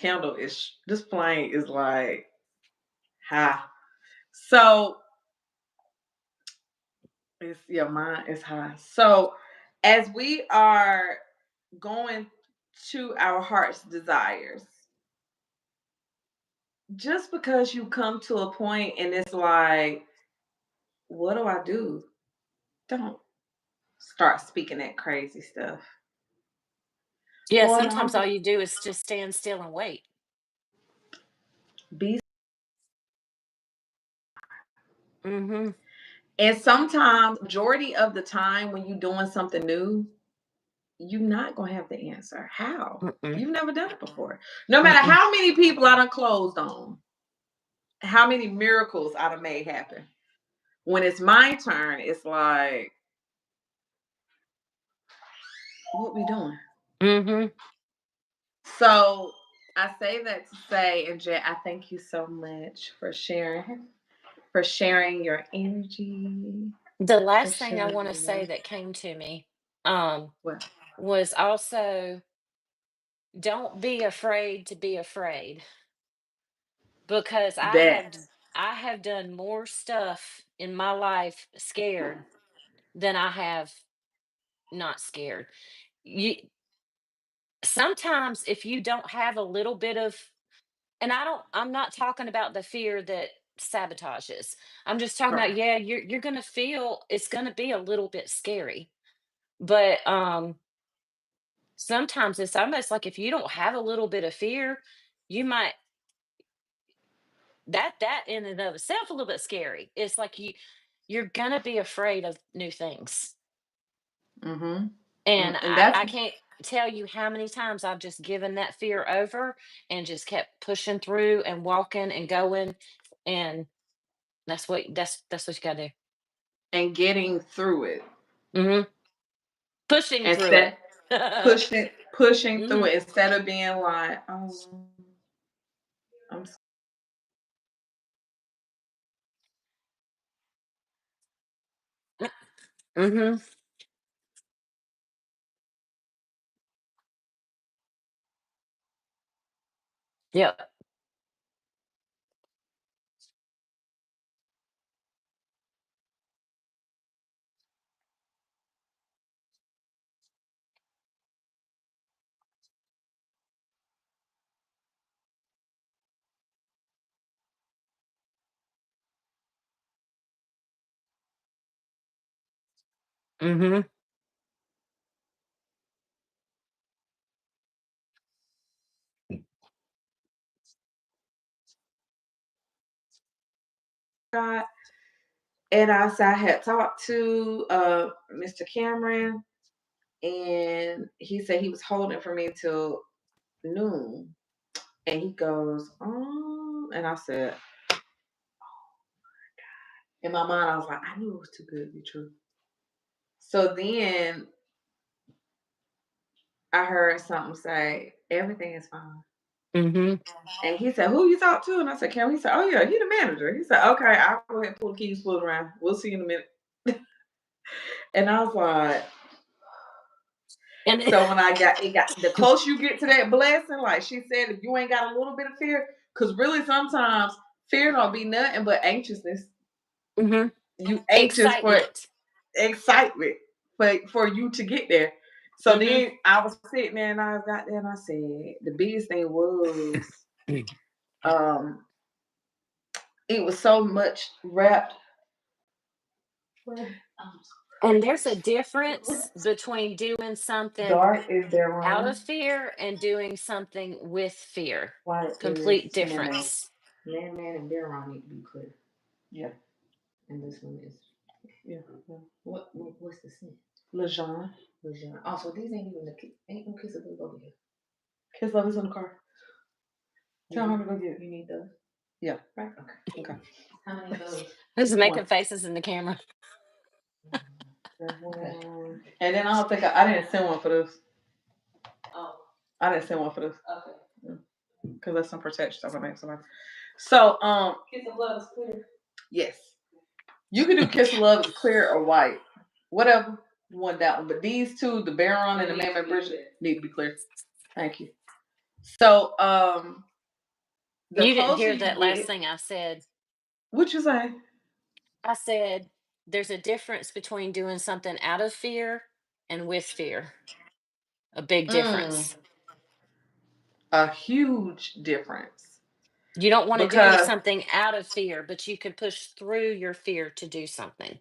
flame is like high. So your mind is high. So as we are going to our heart's desires, just because you come to a point and it's like, what do I do? Don't start speaking that crazy stuff. Yeah, sometimes all you do is just stand still and wait. Be. Mm-hmm. And sometimes, majority of the time when you're doing something new, you're not going to have the answer. How? You've never done it before. No matter how many people I done closed on, how many miracles I done made happen. When it's my turn, it's like, what we doing? Mm-hmm. So I say that to say, and Jet, I thank you so much for sharing your energy. The last thing I want to say that came to me was also, don't be afraid to be afraid, because I have done more stuff in my life scared than I have not scared. You Sometimes if you don't have a little bit of, and I'm not talking about the fear that sabotages. I'm just talking about, yeah, you're going to feel it's going to be a little bit scary. But sometimes it's almost like if you don't have a little bit of fear, you might, that in and of itself a little bit scary. It's like you're gonna be afraid of new things. Mm-hmm. And And I can't tell you how many times I've just given that fear over and just kept pushing through and walking and going. And that's what you gotta do. and getting through it. Mm-hmm. Pushing And through it. pushing through it instead of being like, oh, I'm. Mm-hmm. Yep. Mm-hmm. God. And I said I had talked to Mr. Cameron, and he said he was holding for me till noon. And he goes, and I said, in my mind, I was like, I knew it was too good to be true. So then I heard something say, everything is fine. Mm-hmm. And he said, who you talk to? And I said, Cameron. He said, oh, yeah, he the manager. He said, okay, I'll go ahead and pull the keys, pull it around. We'll see you in a minute. And I was like, And so when the closer you get to that blessing, like she said, if you ain't got a little bit of fear, because really sometimes fear don't be nothing but anxiousness. mm-hmm. You anxious for Excitement. excitement for you to get there. So Mm-hmm. then I was sitting there and I got there and I said the biggest thing was um it was so much wrapped. And there's a difference between doing something Dark is their out of room. fear and doing something with fear. White is Complete man man. difference. Man and their room need to be clear. Yeah. And this one is yeah. What's the scent? Lejeune. Lejeune. Also, these ain't even ain't no kiss of love over here. Kiss love is in the car. Tell her to go get it. You need those? Yeah. Right. Okay. Okay. How many of those? Who's One. making faces in the camera? Okay. And then I don't think I didn't send one for this. Oh. I didn't send one for this. Okay. Because that's some protection stuff I make somebody. So Kiss of love is clear. Yes. You can do kiss of love is clear or white. Whatever. You want that one. But these two, the Baron and the Man Bridget, need to be clear. Thank you. So the You didn't closer hear you that last get, thing I said. what you say? I said there's a difference between doing something out of fear and with fear. A big Mm, difference. a huge difference. You don't want to do Because something out of fear, but you can push through your fear to do something.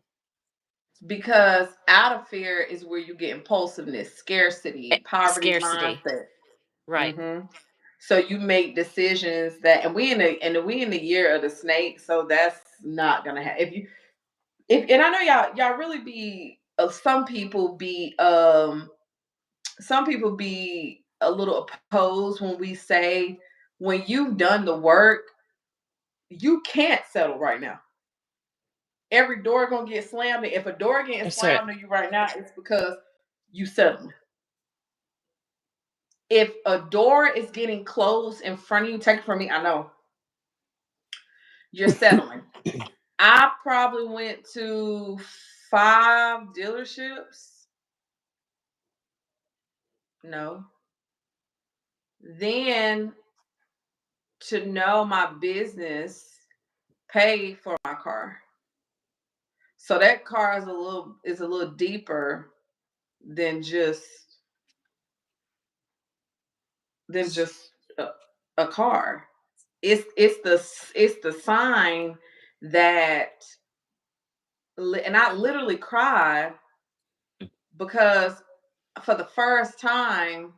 out of fear is where you get impulsiveness, scarcity, poverty Scarcity. mindset. Right. Mm-hmm. So you make decisions that, and we in the year of the snake, so that's not gonna happen. If and I know y'all really be some people be a little opposed when we say when you've done the work, you can't settle right now. Every door gonna get slammed. If a door getting That's right. slammed on you right now, it's because you settling. If a door is getting closed in front of you, take it from me. I know you're settling. I probably went to 5 dealerships. No. Then to know my business, pay for my car. So that car is a little deeper than just than just a, a car. It's the sign that and I literally cried because for the first time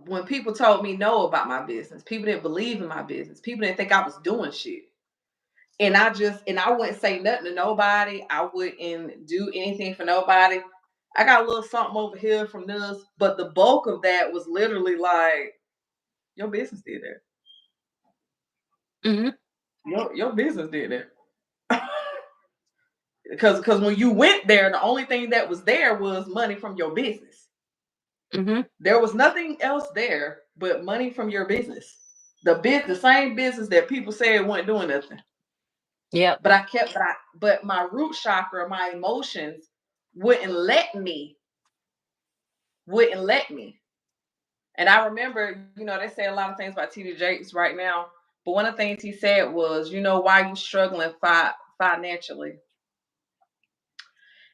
when people told me no about my business, people didn't believe in my business. People didn't think I was doing shit. And I wouldn't say nothing to nobody. I wouldn't do anything for nobody. I got a little something over here from this, but the bulk of that was literally like your business did that. Hmm. Your business did that. Because when you went there, the only thing that was there was money from your business. Hmm. There was nothing else there but money from your business. The same business that people said weren't doing nothing. Yep. But I kept but my root chakra, my emotions wouldn't let me, wouldn't let me. And I remember, they say a lot of things about TD Jakes right now, but one of the things he said was, why you struggling financially?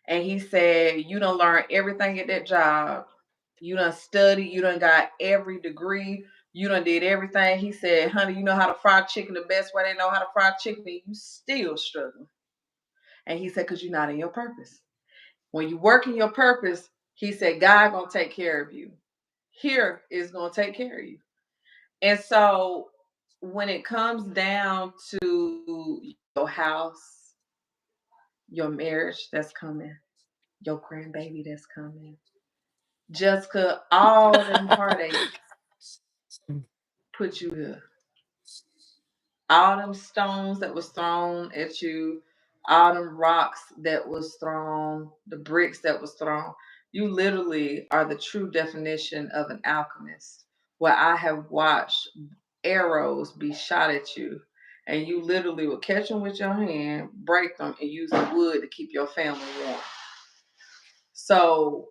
And he said, you done learn everything at that job. You done studied, you done got every degree, you done did everything. He said, honey, you know how to fry chicken the best way they know how to fry chicken, and you still struggling. And he said, because you're not in your purpose. When you work in your purpose, he said, God gonna take care of you. Here is gonna take care of you. And so when it comes down to your house, your marriage that's coming, your grandbaby that's coming, Jessica, all them heartaches put you here. All them stones that was thrown at you, all them rocks that was thrown, the bricks that was thrown. You literally are the true definition of an alchemist. Where I have watched arrows be shot at you, and you literally would catch them with your hand, break them, and use the wood to keep your family warm. So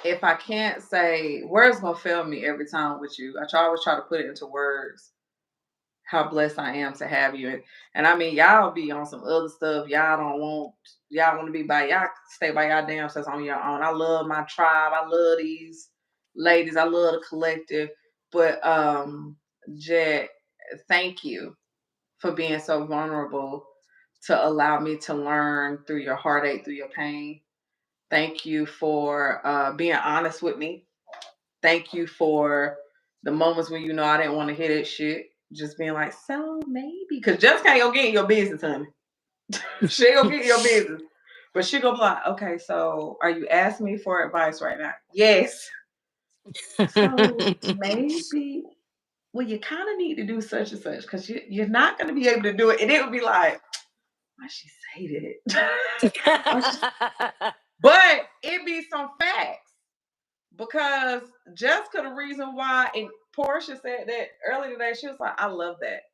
if I can't say words gonna fail me every time with you, always try to put it into words how blessed I am to have you. And I mean, y'all be on some other stuff. Y'all want to be by y'all stay by y'all damn selves on your own. I love my tribe. I love these ladies. I love the collective. But Jet, thank you for being so vulnerable to allow me to learn through your heartache, through your pain. Thank you for being honest with me. Thank you for the moments when you know I didn't want to hear that shit. Just being like, so maybe. Because Jessica ain't gonna get in your business, honey. She ain't gonna get in your business. But she gonna be like, okay, so are you asking me for advice right now? Yes. So maybe, well, you kind of need to do such and such because you're not gonna be able to do it. And it would be like, why she say that? But it be some facts. Because Jessica, the reason why, and Portia said that earlier today, she was like, I love that.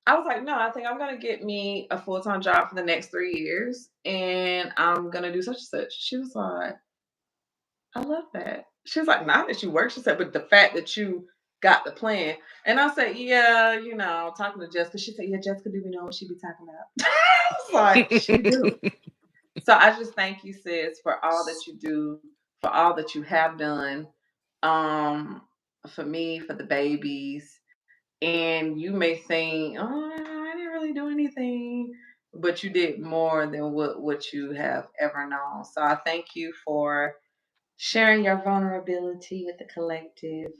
I was like, no, I think I'm gonna get me a full-time job for the next 3 years and I'm gonna do such and such. She was like, I love that. She was like, not that you work, she said, but the fact that you got the plan. And I said, yeah, talking to Jessica, she said, yeah, Jessica do we know what she be talking about? I was like, she do. So I just thank you, sis, for all that you do, for all that you have done, um, for me, for the babies. And you may think, oh, I didn't really do anything, but you did more than what you have ever known. So I thank you for sharing your vulnerability with the collective.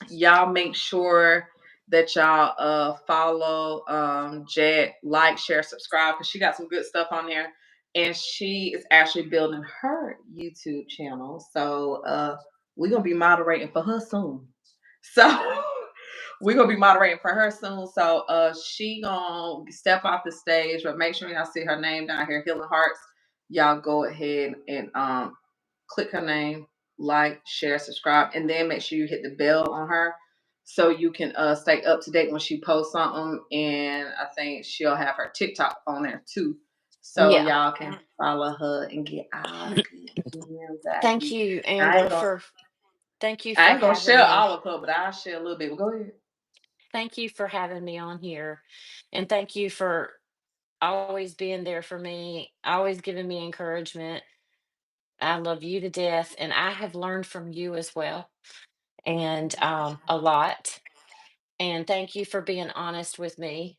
Y'all make sure that y'all follow Jet, like, share, subscribe, because she got some good stuff on there. And she is actually building her YouTube channel. So we're gonna be moderating for her soon. So we're gonna be moderating for her soon. So she gonna step off the stage, but make sure y'all see her name down here, Healing Hearts. Y'all go ahead and click her name, like, share, subscribe, and then make sure you hit the bell on her so you can stay up to date when she posts something. And I think she'll have her TikTok on there too. So Yeah. y'all can follow her and get all the good gems out Thank here. you, I Amber, ain't gonna for thank you I for ain't gonna having share me. all of her, but I'll share a little bit. But go ahead. Thank you for having me on here. And thank you for always being there for me, always giving me encouragement. I love you to death, and I have learned from you as well, and a lot. And thank you for being honest with me.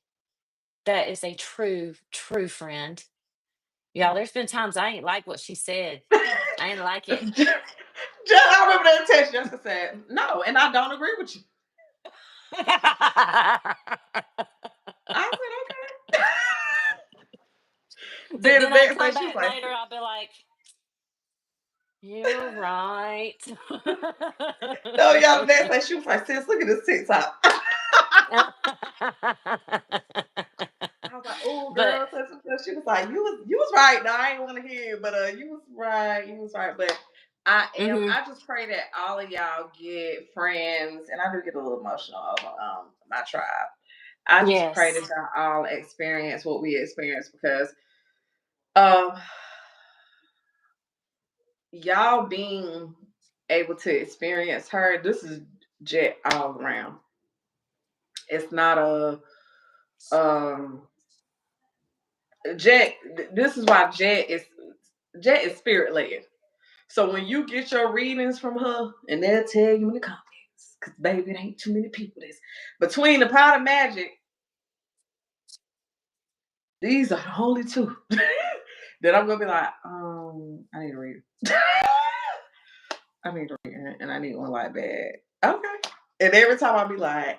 That is a true, true friend. Y'all, there's been times I ain't like what she said. I ain't like it. I remember that text Jessica said, no, and I don't agree with you. I said, okay. But Then the then I'd next day come she was back like, later, I'll be like, you're right. no, y'all, the next day she was like, sis, look at this TikTok. I was like, oh But girl, such and such. She was like, you was right. No, I ain't want to hear it, but you was right. You was right. But mhm, I just pray that all of y'all get friends, and I do get a little emotional over my tribe. I just pray that yes. y'all all experience what we experience because um y'all being able to experience her, this is Jet all around. It's not a Jet. This is why Jet is spirit led. So when you get your readings from her, and they'll tell you in the comments, because baby, it ain't too many people. This between the powder magic, these are the only two. Then I'm gonna be like, I need to read. I need to read, and I need one like bad. Okay. And every time I'll be like,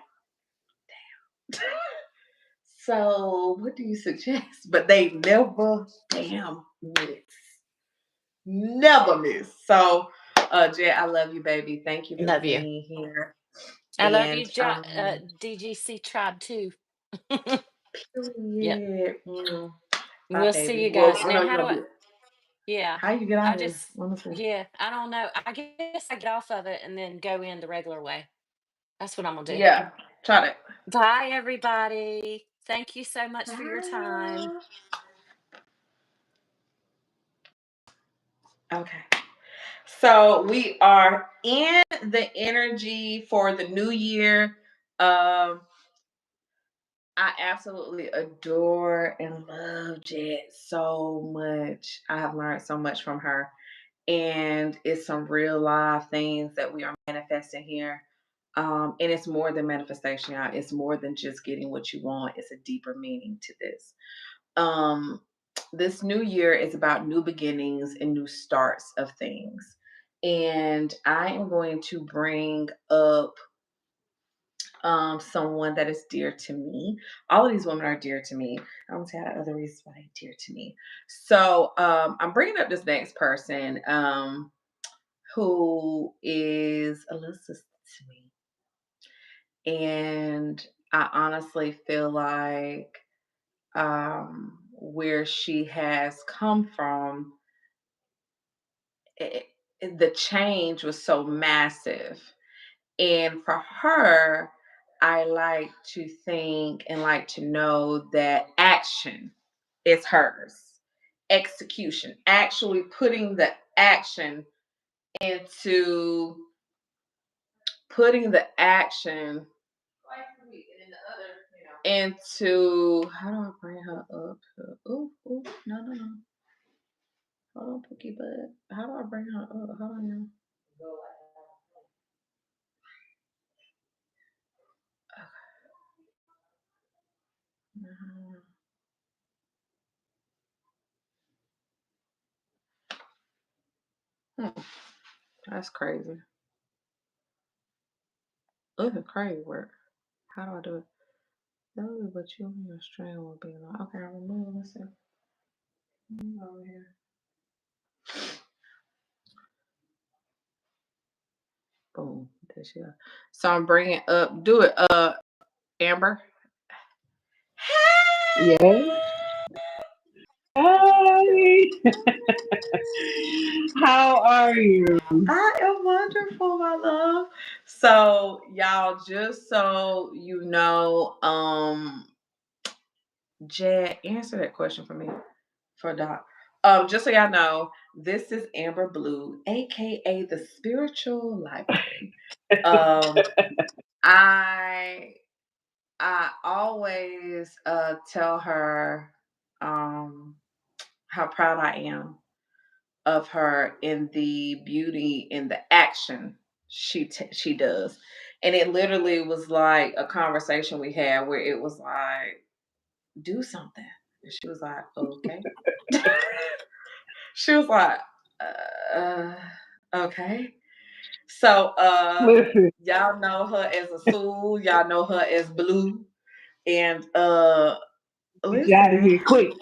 So, what do you suggest? But they never damn miss. Never miss. So, Jay, I love you, baby. Thank you for Love you. being here. I love you, And DGC Tribe too. Yep. period. Bye, We'll see baby. you Well, guys. I Now, know you're how do gonna I? be. Yeah, How you get out I of here? just, Honestly. yeah, I don't know. I guess I get off of it and then go in the regular way. That's what I'm gonna do. Yeah. Try that. Bye, everybody. Thank you so much for your time. Bye. Okay. So we are in the energy for the new year. Um, I absolutely adore and love Jet so much. I have learned so much from her. And it's some real live things that we are manifesting here. And it's more than manifestation, y'all. It's more than just getting what you want. It's a deeper meaning to this. Um, this new year is about new beginnings and new starts of things. And I am going to bring up someone that is dear to me. All of these women are dear to me. I don't tell other reasons why they're dear to me. So I'm bringing up this next person who is a little sister to me. And I honestly feel like where she has come from, it, the change was so massive. And for her, I like to think and like to know that action is hers. Execution, actually putting the action into putting the action into how do I bring her up? Oh, no, no, no. Hold on, Pookie Bud. How do I bring her up? Hold on now. Hmm, that's crazy. This is crazy work. How do I do it? No, but you and your stream will be like, okay, remove. Let's see. Over here. Boom. There she go. So I'm bringing up. Do it, Amber. Yeah. Hi. How are you? I am wonderful, my love. So, y'all, just so you know, Jed, answer that question for me, for Doc. Just so y'all know, this is Amber Blue, aka the Spiritual Library. Um, I I always tell her how proud I am of her in the beauty in the action she does. And it literally was like a conversation we had where it was like, do something. And she was like, okay. She was like, uh, okay. So Listen, y'all know her as a Soul, y'all know her as Blue. And get you out of listen, here quick.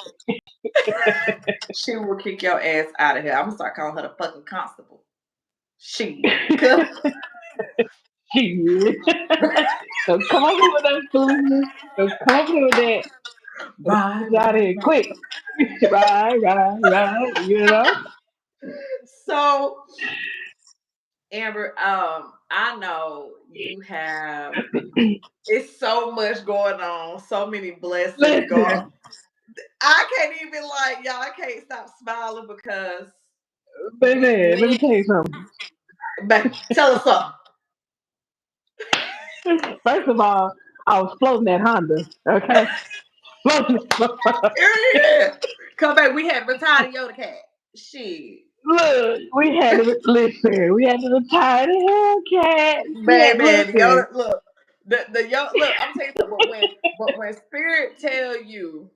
she will kick your ass out of here. I'm gonna start calling her the fucking constable. She could. Shit. Don't come over here with that foolishness. Don't come over here with that. Let's Right, get out of right, here right. quick. Right. You know? So, Amber, I know you have. It's so much going on, so many blessings going. Listen, I can't even like y'all. I can't stop smiling because baby, let me when. tell you something. But tell us something. First of all, I was floating that Honda. Okay? Floating. Yeah. Come back. We had retired Yoda cat. Shit. Look, we had to listen. We had to retire the Hellcat. We had Baby, the listen. Yoda, look, the Yoda, look. I'm telling you something. But when Spirit tell you,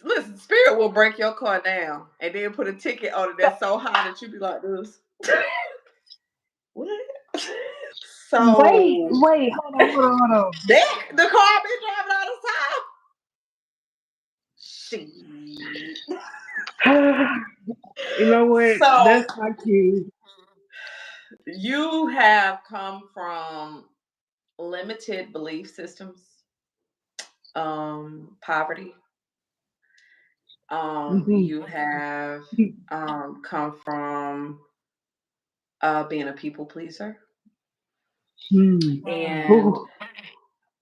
listen, Spirit will break your car down and then put a ticket on it that's so high that you be like this. What? So wait, hold on. that the car I've been driving all the time. Shit. You know what? So That's my cue. you have come from limited belief systems, poverty. Mm-hmm. You have come from being a people pleaser, Hmm. and Ooh.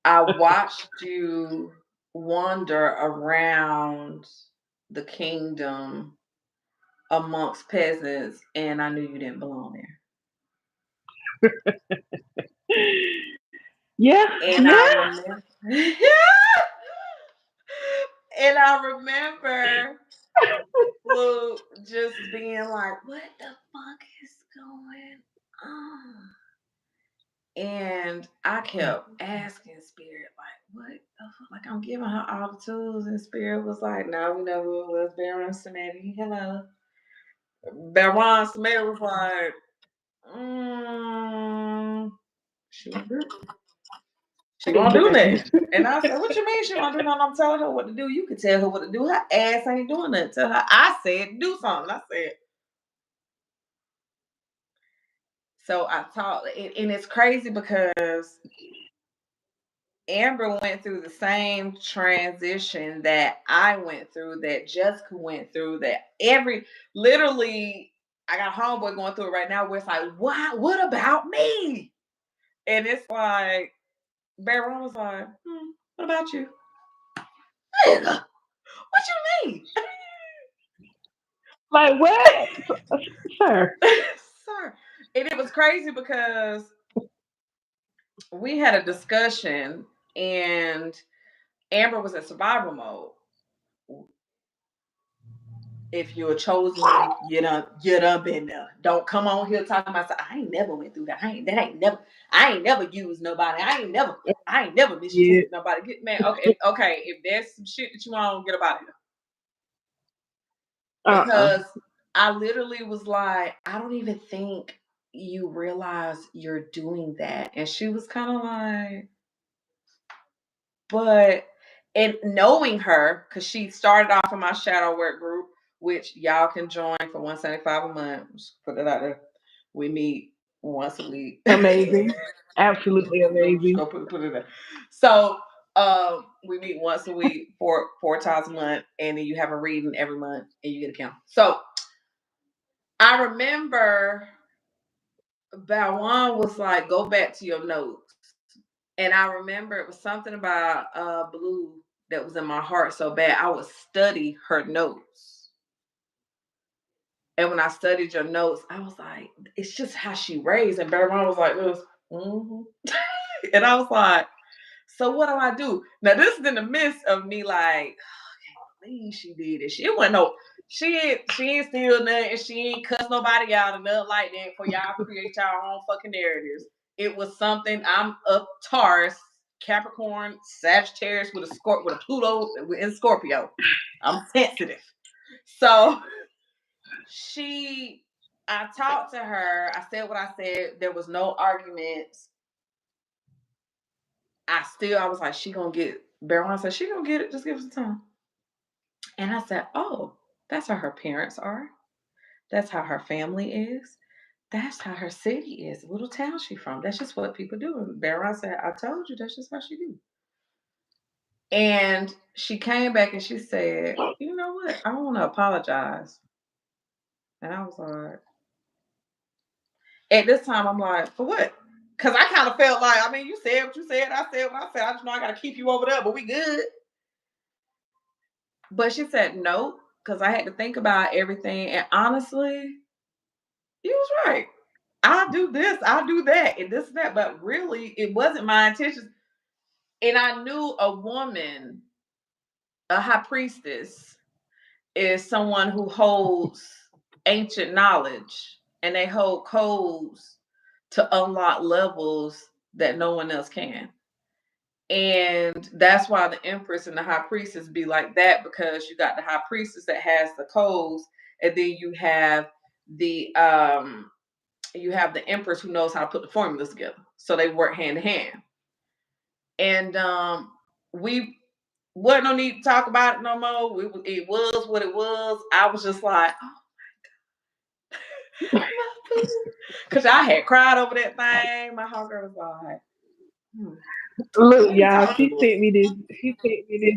I watched you wander around the kingdom amongst peasants, and I knew you didn't belong there. Yeah, And I yeah. remember, and I remember Blue just being like, "What the fuck is going on?" And I kept asking Spirit, like, "What the fuck?" Like, I'm giving her all the tools, and Spirit was like, "No, we know who it was, Baron Samedi. Hello." Baron Samedi was like, she won't do it. She won't do Exactly. that. And I said, "What you mean she won't do nothing? I'm telling her what to do. You can tell her what to do. Her ass ain't doing nothing. Tell her I said do something." I said, so I taught, and it's crazy because Amber went through the same transition that I went through, that Jessica went through, that literally, I got a homeboy going through it right now where it's like, what about me? And it's like, Baron was like, what about you? Nigga, what you mean? Like what, sir? Sir. And it was crazy because we had a discussion and Amber was in survival mode. If you're a chosen one, you done been there. Don't come on here talking about, I ain't never went through that. I ain't never used nobody. I ain't never Yeah. mistreated nobody. Get man, okay. If there's some shit that you want, get about it. Uh. Because I literally was like, I don't even think you realize you're doing that. And she was kind of like, but, and knowing her, because she started off in my shadow work group, which y'all can join for $175 a month. Just put it out there. We meet once a week. Amazing. Absolutely Just amazing. go put it there. So we meet once a week, four times a month, and then you have a reading every month and you get a count. So I remember Bawan was like, go back to your notes. And I remember it was something about Blue that was in my heart so bad. I would study her notes. And when I studied your notes, I was like, it's just how she raised. And Baron was like, this. Mm-hmm. And I was like, so what do I do? Now, this is in the midst of me like, believe she did it. She wasn't no, she ain't steal nothing. She ain't cuss nobody out or nothing like that for y'all create your own fucking narratives. It was something. I'm a Taurus, Capricorn, Sagittarius with a Pluto in Scorpio. I'm sensitive. So I talked to her. I said what I said. There was no arguments. I was like, she gonna get. Baron said she gonna get it. Just give us some time. And I said, oh, that's how her parents are. That's how her family is. That's how her city is. Little town she from. That's just what people do. And Baron said, I told you that's just how she do. And she came back and she said, you know what? I want to apologize. And I was like, at this time, I'm like, for what? Because I kind of felt like, I mean, you said what you said. I said what I said. I just know I got to keep you over there, but we good. But she said, no, because I had to think about everything. And honestly, he was right. I'll do this, I'll do that, and this and that. But really, it wasn't my intention. And I knew a woman, a high priestess, is someone who holds ancient knowledge and they hold codes to unlock levels that no one else can. And that's why the empress and the high priestess be like that, because you got the high priestess that has the codes, and then you have the you have the Empress who knows how to put the formulas together. So they work hand in hand. And we wasn't no need to talk about it no more. It was what it was. I was just like, because I had cried over that thing. My homegirl was like, Look, let me y'all, talk to her. she sent me this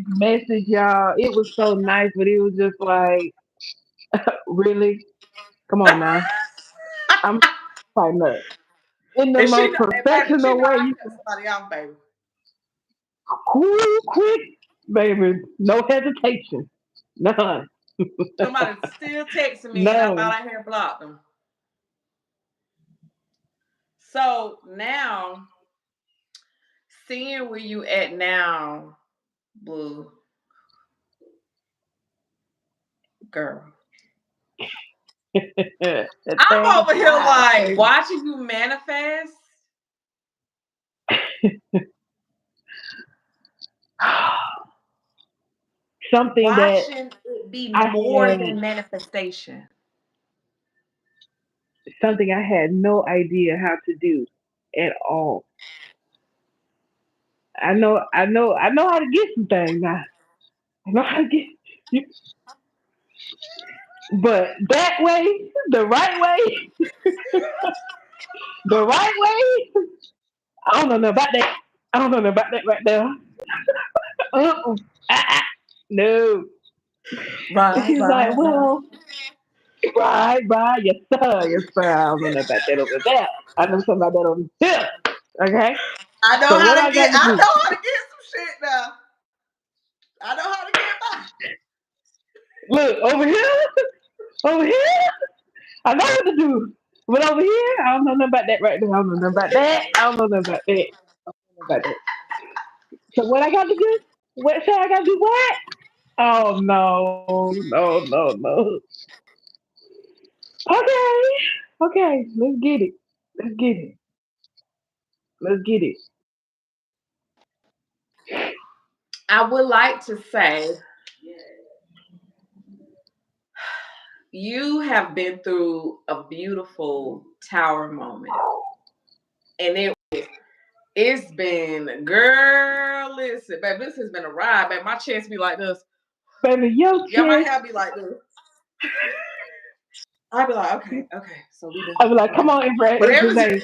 message, y'all. It was so nice, but it was just like, really? Come on now. I'm fighting up. In the And she most know, and baby, she professional know way I you cut somebody off, baby. cool, quick, baby. No hesitation. None. Somebody still texting me, and I thought None. I had blocked them. So now, seeing where you at now, Blue girl, The thing I'm over here applies, like baby. watching you manifest, Something that watching it be I more had than manifestation. something I had no idea how to do at all. I know how to get some things now. I know how to get you, but that way, the right way, I don't know nothing about that. I don't know nothing about that right there. Uh-uh. Ah, no. And Right, she's like, right, right. well, right, yes, sir. I don't know nothing about that over there. I know something about that over here. Okay? I know So what how to I got get. to I do? know how to get some shit now. I know how to get by. Look, over here, I know what to do. But over here, I don't know nothing about that right there. I don't know nothing about that. I don't know nothing about that. About that. So what I got to do? What say I got to do what? Oh no. Okay, okay, let's get it. Let's get it. Let's get it. I would like to say you have been through a beautiful tower moment, and it's been, girl, listen, baby, this has been a ride, baby. My chest be like this. Baby, your Yeah, my chest. hair be like this. I'd be like, okay, so we done, I'll be like, come okay. on, But Empress, every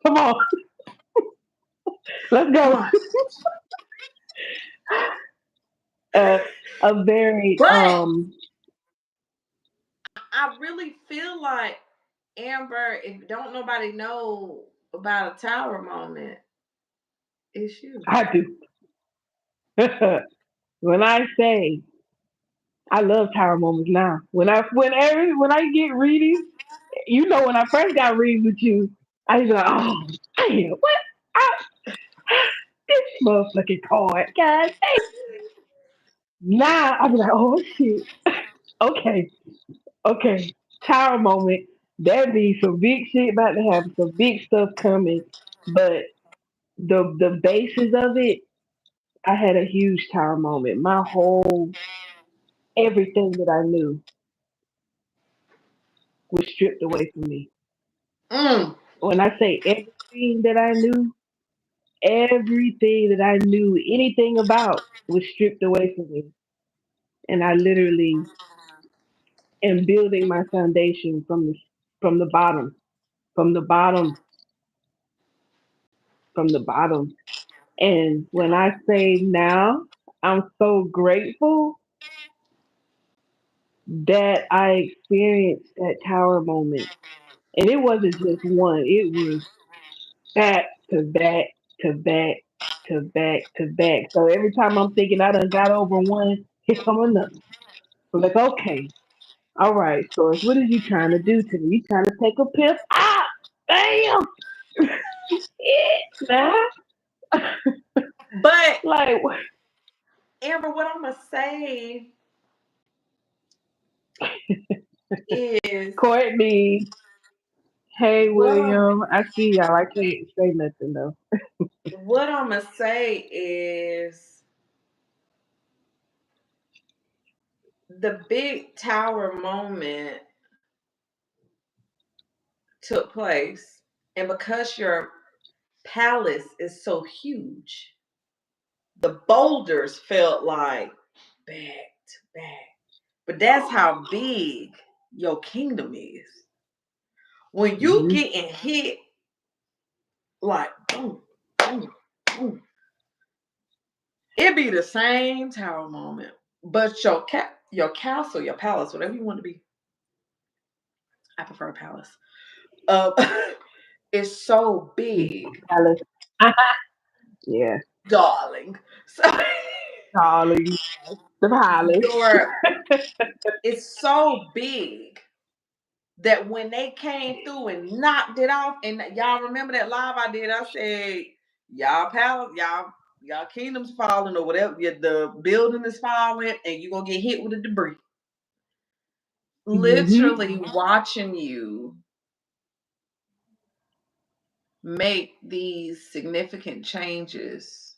come on, let's come go. on. Uh, a very But I really feel like Amber, if don't nobody know about a tower moment, it's you. I do. When I say I love tower moments now, when I get readings, you know, when I first got readings with you, I used to be like, oh, damn, what? I, this motherfucking card, guys. Now I be like, oh shit, okay, okay, tower moment. That be some big shit about to happen, some big stuff coming, but the basis of it, I had a huge tower moment. My whole everything that I knew was stripped away from me. Mm. When I say everything that I knew anything about was stripped away from me. And I literally am building my foundation from the bottom, from the bottom, from the bottom. And when I say now, I'm so grateful that I experienced that tower moment. And it wasn't just one, it was back to back to back to back to back. So every time I'm thinking I done got over one, here come another. I'm like, okay, all right, so what are you trying to do to me? You trying to take a piss? Ah, damn, yeah, nah. But Like, Amber, what I'm gonna say is Courtney, hey, what I'm William, I see y'all. I can't say nothing though. what I'm gonna say is the big tower moment took place, and because your palace is so huge, the boulders felt like back to back. But that's how big your kingdom is. When you Mm-hmm. getting hit like boom, boom, boom, it be the same tower moment, but your castle, your palace, whatever you want to be. I prefer palace. Uh, is so big, Palace. Yeah, darling. So darling. The palace. your it's so big that when they came through and knocked it off, and y'all remember that live I did, I said, y'all palace, y'all kingdom's falling or whatever, the building is falling, and you're gonna get hit with the debris. Mm-hmm. Literally watching you make these significant changes,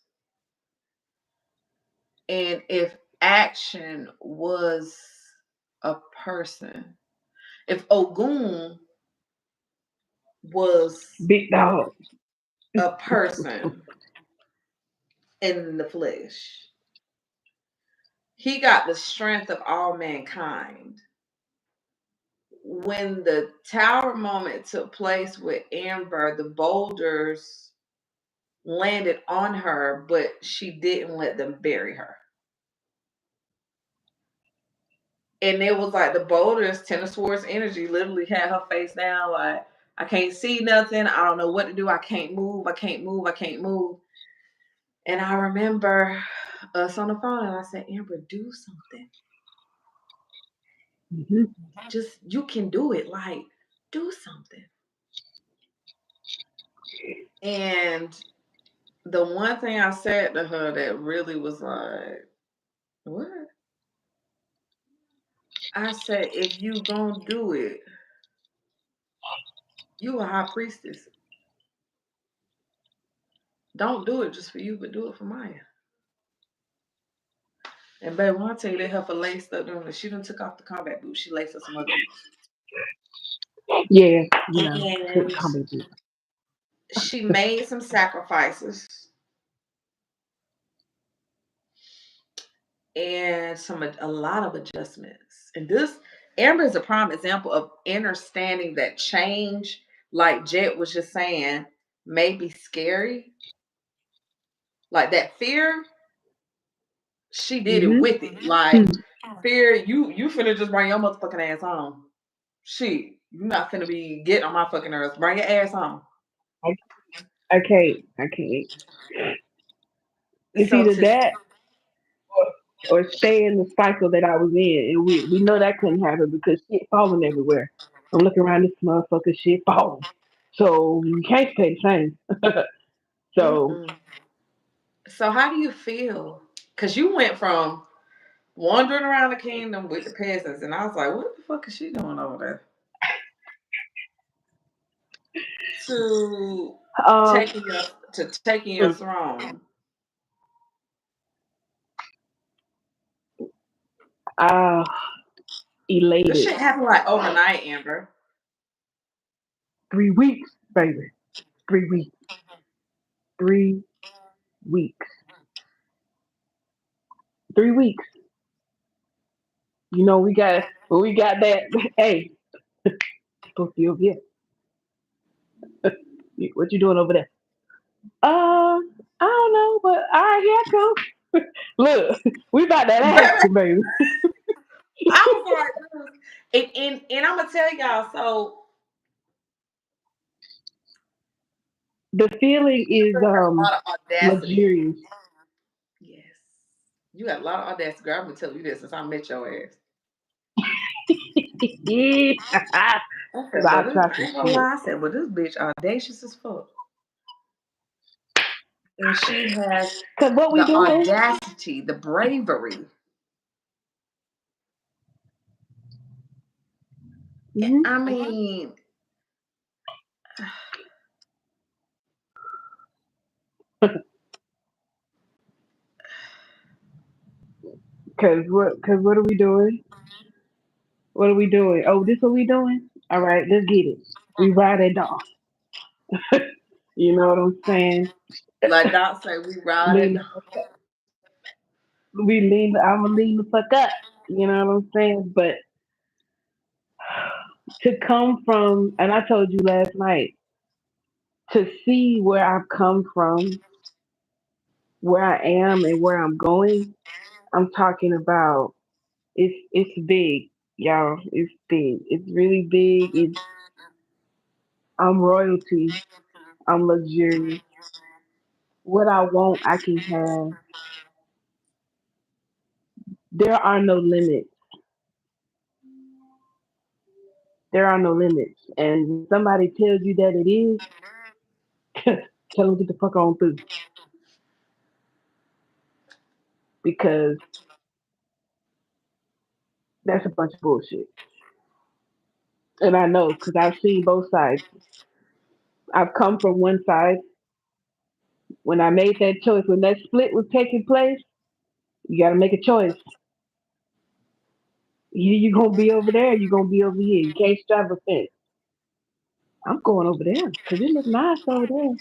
and if action was a person, if Ogun was Big dog. a person in the flesh, he got the strength of all mankind. When the tower moment took place with Amber, the boulders landed on her, but she didn't let them bury her. And it was like the boulders, Tennis Swords energy, literally had her face down, like, I can't see nothing. I don't know what to do. I can't move. I can't move. I can't move. And I remember us on the phone, and I said, Amber, do something. Mm-hmm. Just, you can do it. Like, do something. And the one thing I said to her that really was like, what? I said, if you gonna do it, you a high priestess. Don't do it just for you, but do it for Maya. And baby, when I tell you that heifer laced up them, she done took off the combat boots. She laced up some other boots. Yeah, good And comedy. she made some sacrifices and a lot of adjustments. And this Amber is a prime example of understanding that change, like Jet was just saying, may be scary. Like that fear, she did it with it. Like Mm-hmm. fear, you finna just bring your motherfucking ass home. Shit, you not finna be getting on my fucking nerves. Bring your ass home. I, I can't. I can't. It's So either to that or stay in the cycle that I was in. And we know that couldn't happen because shit falling everywhere. I'm looking around this motherfucker, shit falling. So you can't stay the same. So mm-mm. So how do you feel? Cause you went from wandering around the kingdom with the peasants, and I was like, what the fuck is she doing over there? To um taking your taking your throne. uh This elated. shit happened like overnight, Amber. 3 weeks, baby. 3 weeks. 3 weeks. 3 weeks. We got that. Hey, Tokyo, yeah. What you doing over there? I don't know, but all right, here I come. Look, we about that Baby, action, baby. I was like, and I'm gonna tell y'all. So The feeling is you got a lot of audacity. luxurious. Yes, you got a lot of audacity. Girl, I'm gonna tell you this since I met your ass. I Cause said, I but this, try I some ain't gonna shit. lie. I said, but this bitch audacious as fuck, and she has Cause what we the doing? audacity, the bravery. Mm-hmm. I mean, Cause what are we doing? What are we doing? Oh, this what we doing? All right, let's get it. We ride it off. You know what I'm saying? Like Doc say, we ride Lean it. the fuck up. We lean. I'ma lean the fuck up. You know what I'm saying? But to come from, and I told you last night, to see where I've come from, where I am, and where I'm going. I'm talking about it's big, y'all. It's big. It's really big. I'm royalty. I'm luxurious. What I want, I can have. There are no limits. There are no limits. And when somebody tells you that it is, tell them get the fuck on through. Because that's a bunch of bullshit. And I know because I've seen both sides. I've come from one side. When I made that choice, when that split was taking place, you got to make a choice. Either you're going to be over there or you're going to be over here. You can't straddle the fence. I'm going over there because it looks nice over there.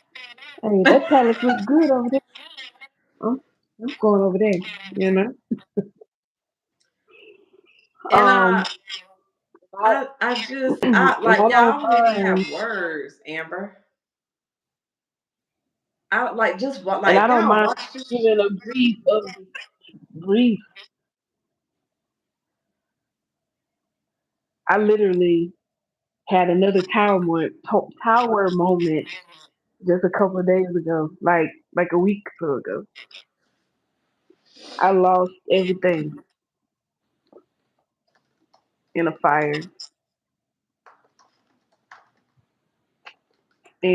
Hey, that palace looks good over there. I'm, I'm going over there, you know? And I, I and like I don't y'all don't even have mind, words, Amber. I like just what and like I if don't y'all mind watch this feeling a grief of grief. I literally had another tower moment just a couple of days ago, like a week or so ago. I lost everything in a fire,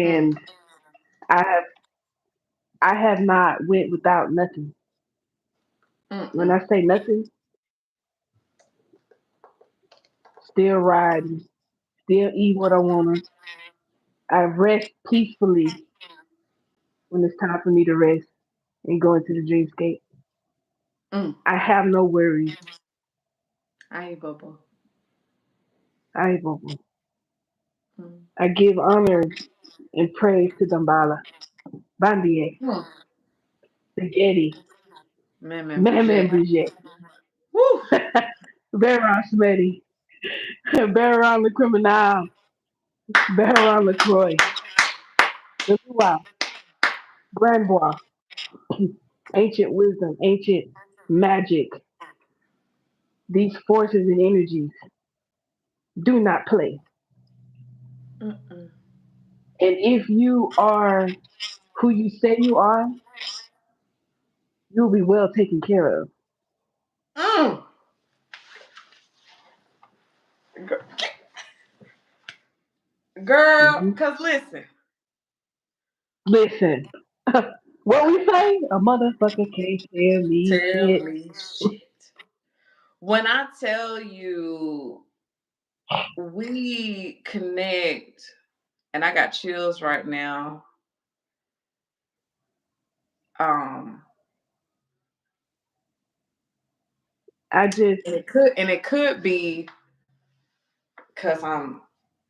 mm, and I have I have not went without nothing. When mm-mm, I say nothing, still riding, still eat what I wanna. I rest peacefully when it's time for me to rest and go into the dreamscape. mm. I have no worries. I ain't bubble. I bubble. Mm. I give honor and praise to Dambala, Bandie, Mm. Spaghetti, Man, Maman Bridget. Brigitte, Woo! Baron Smetty, Baron the Criminal, Baron LaCroix, the Luau, Grandbois, ancient wisdom, ancient magic. These forces and energies do not play. Mm-mm. And if you are who you say you are, you'll be well taken care of. Mm. Girl, Hmm. cause listen, Listen, what we say? A motherfucker can't tell me tell shit. me shit. When I tell you we connect, and I got chills right now. Um, I just, and it could be because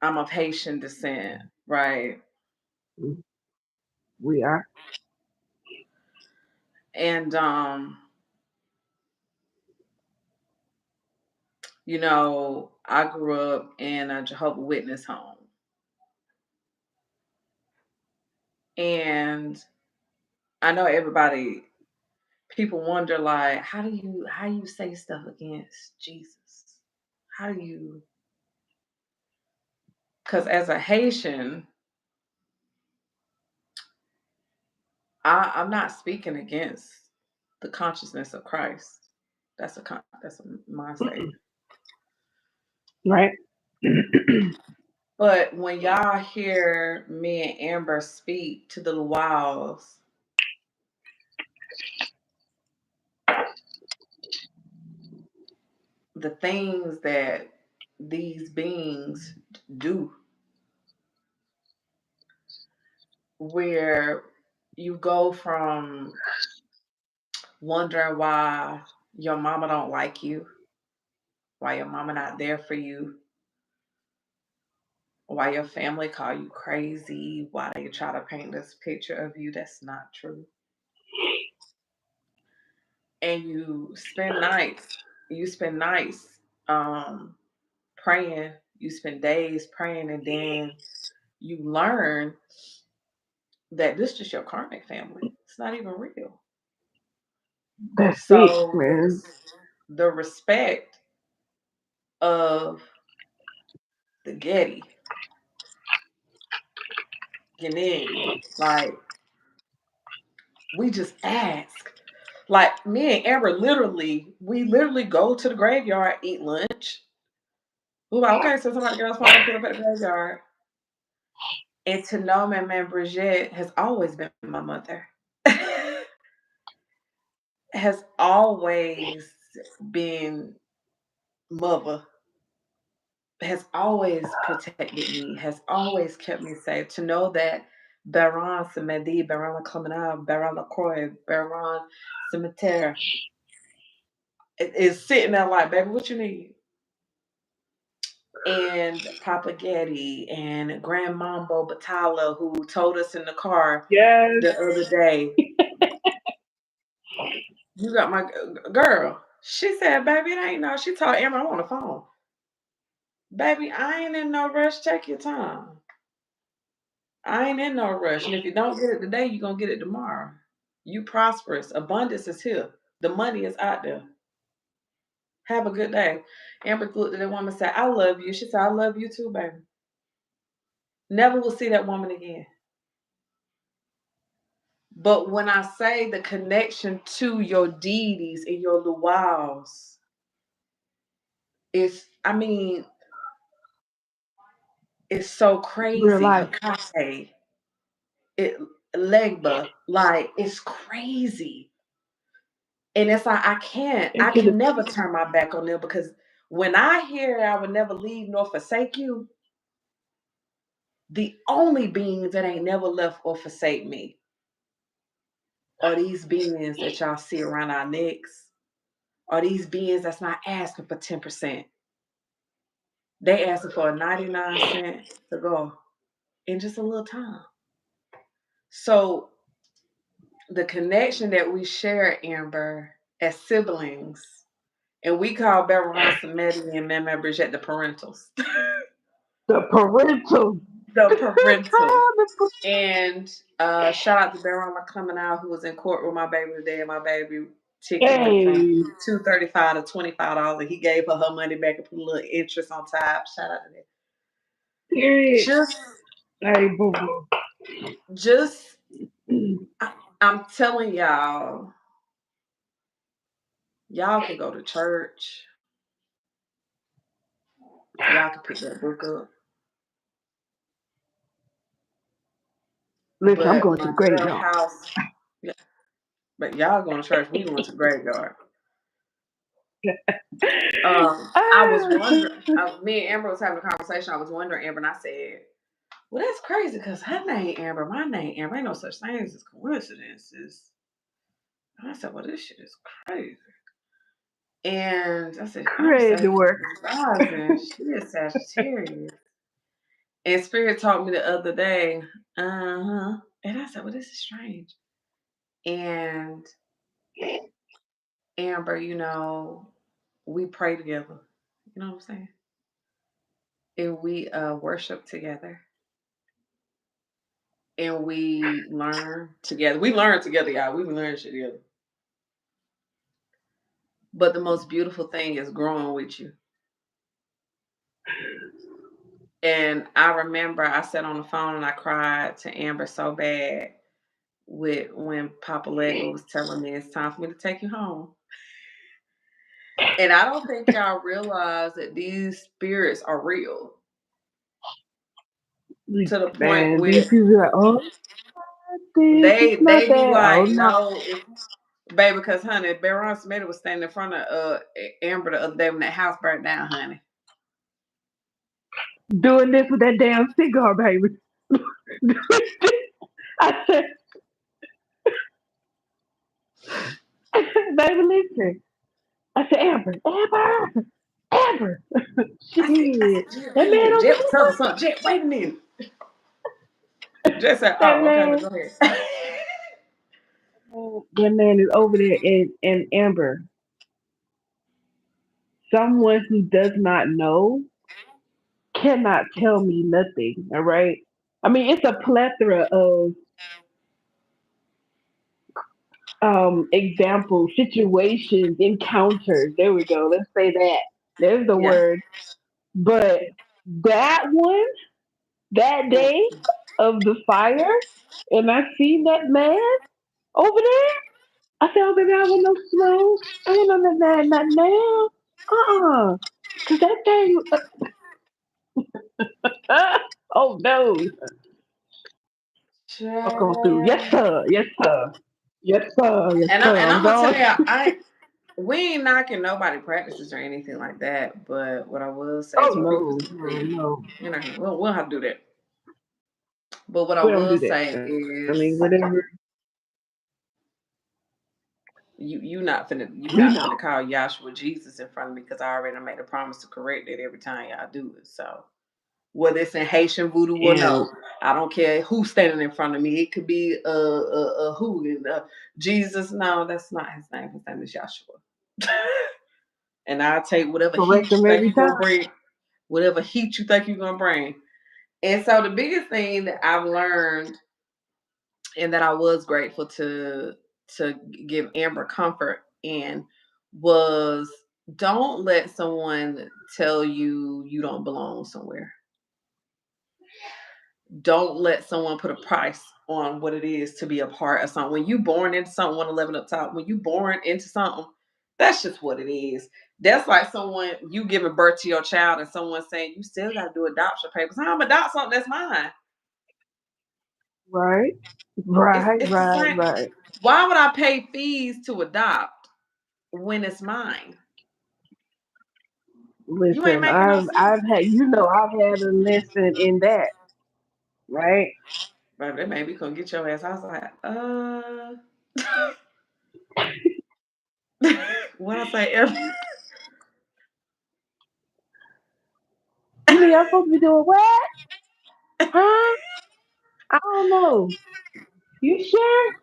I'm of Haitian descent, right? we are. And I grew up in a Jehovah Witness home, and I know everybody. People wonder like, how you say stuff against Jesus? How do you? Because as a Haitian, I'm not speaking against the consciousness of Christ. That's my Mm-mm. statement. Right? But when y'all hear me and Amber speak to the walls, the things that these beings do, where you go from wondering why your mama don't like you, why your mama not there for you, why your family call you crazy, why they try to paint this picture of you that's not true. And you spend nights um praying, you spend days praying, and then you learn that this is just your karmic family. It's not even real. That's it, So man. the respect of the Getty, Gennady, like we just ask. Like me and Amber we literally go to the graveyard, eat lunch. We're like, okay, so somebody girls want to pull up at the graveyard. And to know my man Bridget has always been my mother. Has always been mother, has always protected me, has always kept me safe. To know that Baron Samedi, Baron Clemenave, Baron LaCroix, Baron Cimetière is sitting there like, baby, what you need? And Papa Getty and Grand Mambo Batala, who told us in the car Yes. the other day, you got my girl. She said, baby, it ain't no. She told Amber, I'm on the phone. Baby, I ain't in no rush. Take your time. I ain't in no rush. And if you don't get it today, you're going to get it tomorrow. You prosperous. Abundance is here. The money is out there. Have a good day. Amber looked at that woman and said, I love you. She said, I love you too, baby. Never will see that woman again. But when I say the connection to your deities and your luau's, I mean, it's so Real crazy. life. Hecate, it, Legba, like, it's crazy. And it's like I Into the can never turn my back on them, because when I hear I would never leave nor forsake you, the only beings that ain't never left or forsake me are these beings that y'all see around our necks, are these beings that's not asking for 10%. They asking for a 99 cent to go in just a little time. So the connection that we share, Amber, as siblings, and we call Baron Samedi and Meme Bridget the parentals. the parental. The parentals. And shout out to Baron coming out, who was in court with my baby today, and my baby ticket went from Hey, $235 to $25. He gave her money back and put a little interest on top. Shout out to that. period. Just, Hey, boo boo. just, I'm telling y'all can go to church, y'all can pick that book up. Listen, I'm But going to my the girl graveyard. house, yeah, but y'all going to church, we going to the graveyard. I was Ah, wondering, me and Amber was having a conversation. I was wondering, Amber, and I said, well, that's crazy because her name Amber, my name Amber. Ain't no such things as coincidences. And I said, well, this shit is crazy. And I said, I'm crazy work. Sagittarius rising. She is Sagittarius. And Spirit taught me the other day, uh-huh. And I said, well, this is strange. And Amber, we pray together. You know what I'm saying? And we worship together. And we learn together. We learn together, y'all. We learn shit together. But the most beautiful thing is growing with you. And I remember I sat on the phone and I cried to Amber so bad with when Papa Lego was telling me it's time for me to take you home. And I don't think y'all realize that these spirits are real, to the point Man, these where people are like, oh, this is not they be that. Oh like, no. no, if baby, because honey, Baron Smith was standing in front of Amber the other day when that house burnt down, honey. Doing this with that damn cigar, baby. I said, baby, listen. I said, Amber, Amber, Amber. Amber. I Shit. said, Jet, That wait a man minute. over Jet was telling something. Jet, wait a minute. Jet said, there. That oh, okay, man. go ahead. That man is over there. And Amber, someone who does not know cannot tell me nothing. All right. I mean, it's a plethora of examples, situations, encounters. There we go. Let's say that. There's the Yeah. word. But that one, that Mm. day of the fire, and I seen that man over there. I said, oh, baby, I want no smoke. I want none of that, not now. Cause that thing, oh no, walk on through. Yes, Child. sir. Yes, sir. Yes, sir. Yes, sir. And I'm I'm gonna tell going. you, we ain't knocking nobody practices or anything like that. But what I will say Oh to people, no, no, no. we'll have to do that. But what I We don't will do that. say I mean, is, whatever. you We not know. finna call Yahshua Jesus in front of me because I already made a promise to correct it every time y'all do it. So whether it's in Haitian voodoo or And no, I don't care who's standing in front of me. It could be who Jesus. No, that's not his name. His name is Yahshua. And I'll take whatever correct heat you them think every you're gonna time. bring, whatever heat you think you're gonna bring. And so the biggest thing that I've learned and that I was grateful to give Amber comfort in was don't let someone tell you you don't belong somewhere. Don't let someone put a price on what it is to be a part of something. When you born into something, 111 up top, when you born into something, that's just what it is. That's like someone you giving birth to your child and someone saying you still got to do adoption papers. How I'm adopt something that's mine? Right. It's Right. it's the Right. same. Right. Why would I pay fees to adopt when it's mine? You ain't Listen, making no I've sense. had I've had a lesson in that, right? But they made me come get your ass. I was like, what I say every You mean I'm supposed to be doing what? Huh? I don't know. You sure?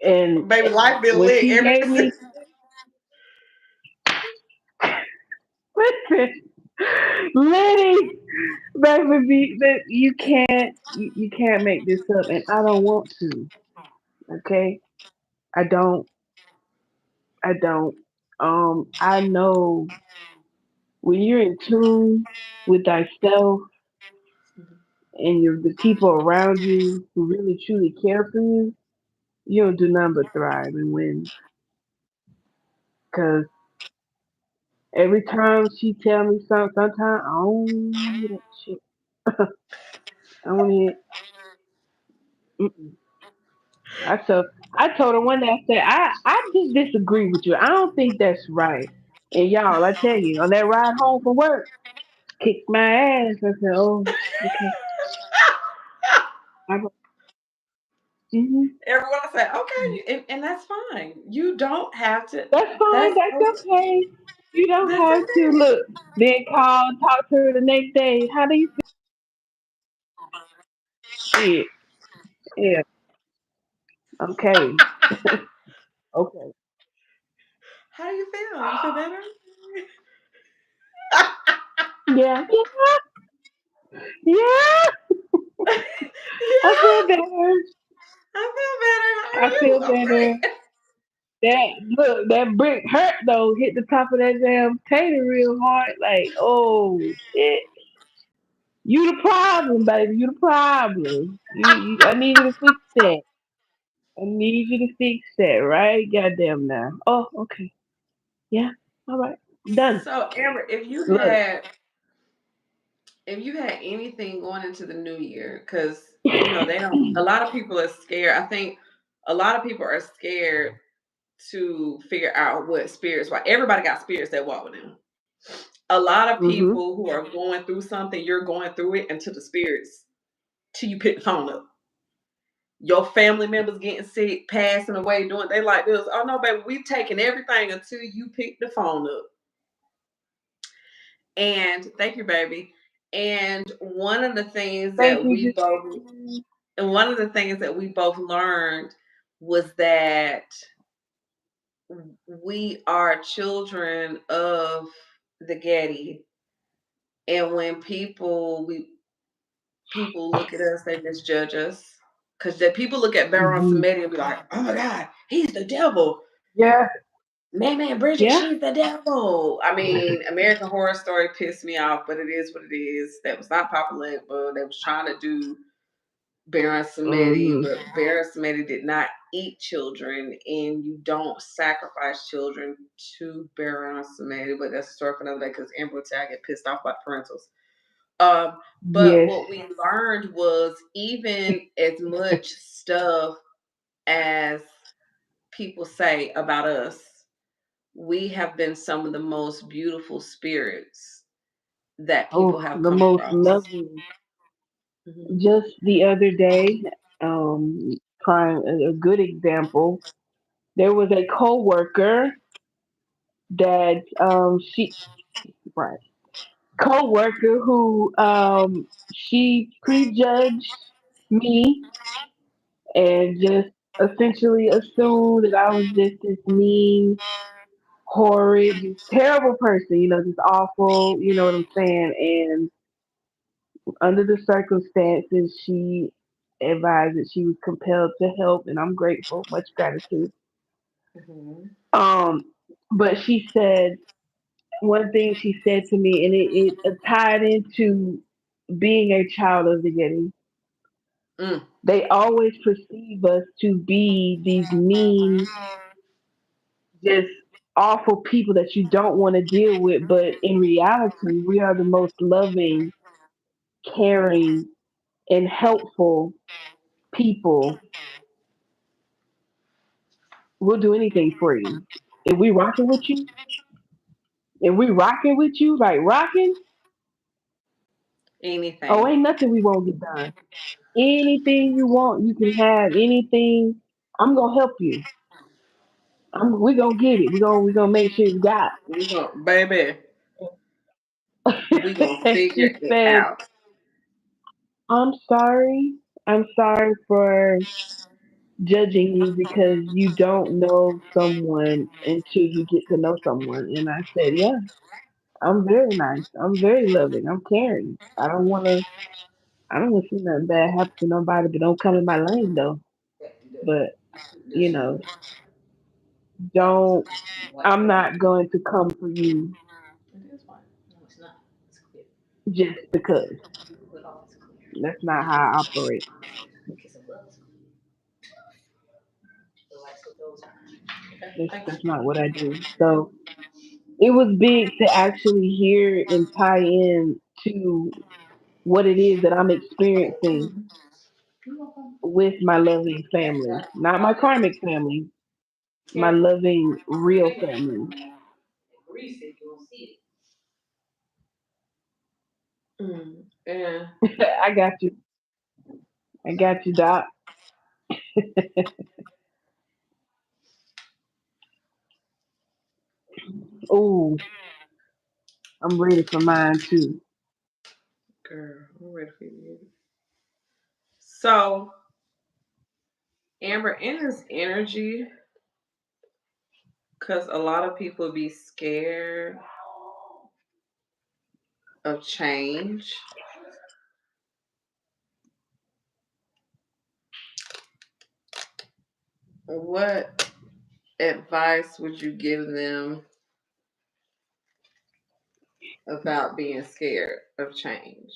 And baby life been when lit she every gave me, listen, Liddy, baby, you can't, you can't make this up, and I don't want to. Okay, I don't, I don't. I know when you're in tune with thyself and the people around you who really truly care for you, you don't do nothing but thrive and win. Cause every time she tell me something, sometimes I don't hear that shit. I don't hear. Mm-mm. I told I told her one day. I said I just disagree with you. I don't think that's right. And y'all, I tell you, on that ride home from work, kicked my ass. I said, oh, okay. I go, mm-hmm. everyone I say, okay, and that's fine. You don't have to. That's fine. That's That's okay. You don't that's have to okay. look. Then call, talk to her the next day. How do you feel? Yeah. Okay. Okay. How do you feel? You feel better? Yeah. Yeah. Yeah. I feel Yeah, better. I feel better. How are I you? feel I'm better. great. That look, that brick hurt though. Hit the top of that damn tater real hard. Like, oh shit. You the problem, baby. You the problem. I need you to fix that. I need you to fix that, right? Goddamn now. Oh, okay. Yeah. All right. Done. So, Amber, Look. if you had anything going into the new year, because they don't. A lot of people are scared. I think a lot of people are scared to figure out what spirits. Why everybody got spirits that walk with them. A lot of Mhm. people who are going through something, you're going through it until the spirits, till you pick the phone up. Your family members getting sick, passing away, doing they like this. Oh no, baby, we taking everything until you pick the phone up. And thank you, baby. And one of the things Thank that you, we just both and one of the things that we both learned was that we are children of the Getty. And when people look at us, they misjudge us. Because the people look at Baron hmm Samedi and be like, oh my God, he's the devil. yeah, Man, Bridget, yeah. she's the devil. I mean, American Horror Story pissed me off, but it is what it is. That was not popular, but they was trying to do Baron Samedi, hmm but Baron Samedi did not eat children, and you don't sacrifice children to Baron Samedi. But that's a story for another day because Amber will tell I get pissed off about parentals. But Yes. what we learned was even as much stuff as people say about us, we have been some of the most beautiful spirits that people Oh, have the come most across. loving. Mhm. Just the other day, prime a good example. There was a coworker that she right coworker who she prejudged me and just essentially assumed that I was just this mean, horrid, just terrible person, just awful, you know what I'm saying? And under the circumstances, she advised that she was compelled to help, and I'm grateful, much gratitude. Mhm. Um, but she said one thing she said to me, and it tied into being a child of the Getty. Mm. They always perceive us to be these mean, just awful people that you don't want to deal with, but in reality, we are the most loving, caring, and helpful people. We'll do anything for you. If we rocking with you, if we rocking with you, like rocking, oh, Anything. ain't nothing we won't get done. Anything you want, you can have. Anything, I'm gonna help you. We gonna get it. We gonna make sure it's got. We go, baby. We gonna figure She it said, out. "I'm sorry. I'm sorry for judging you because you don't know someone until you get to know someone." And I said, "Yeah, I'm very nice. I'm very loving. I'm caring. I don't want to see nothing bad happen to nobody, but don't come in my lane though. But you know, don't. I'm not going to come for you It is white. No, it's not. It's clear. just because. But all is clear. That's not how I operate. Kiss of love is clear. The lights with those are. Okay, That's thanks. that's not what I do." So it was big to actually hear and tie in to what it is that I'm experiencing You're welcome. with my loving family, not my karmic family, my Careful. loving real family. Grease it, you won't see it. Yeah. I got you. I got you, Doc. Oh, I'm ready for mine too. Girl, I'm ready for you. So, Amber, in this energy, because a lot of people be scared of change, what advice would you give them about being scared of change?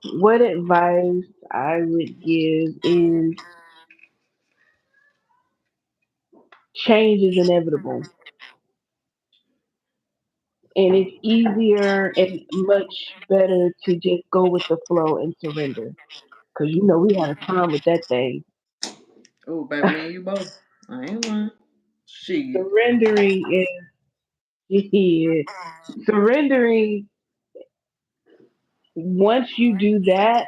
What advice I would give is change is inevitable. And it's easier and much better to just go with the flow and surrender. Because we had a time with that thing. Oh, baby, me and you both. I ain't lying. Shit. Surrendering is, yeah, surrendering, once you do that,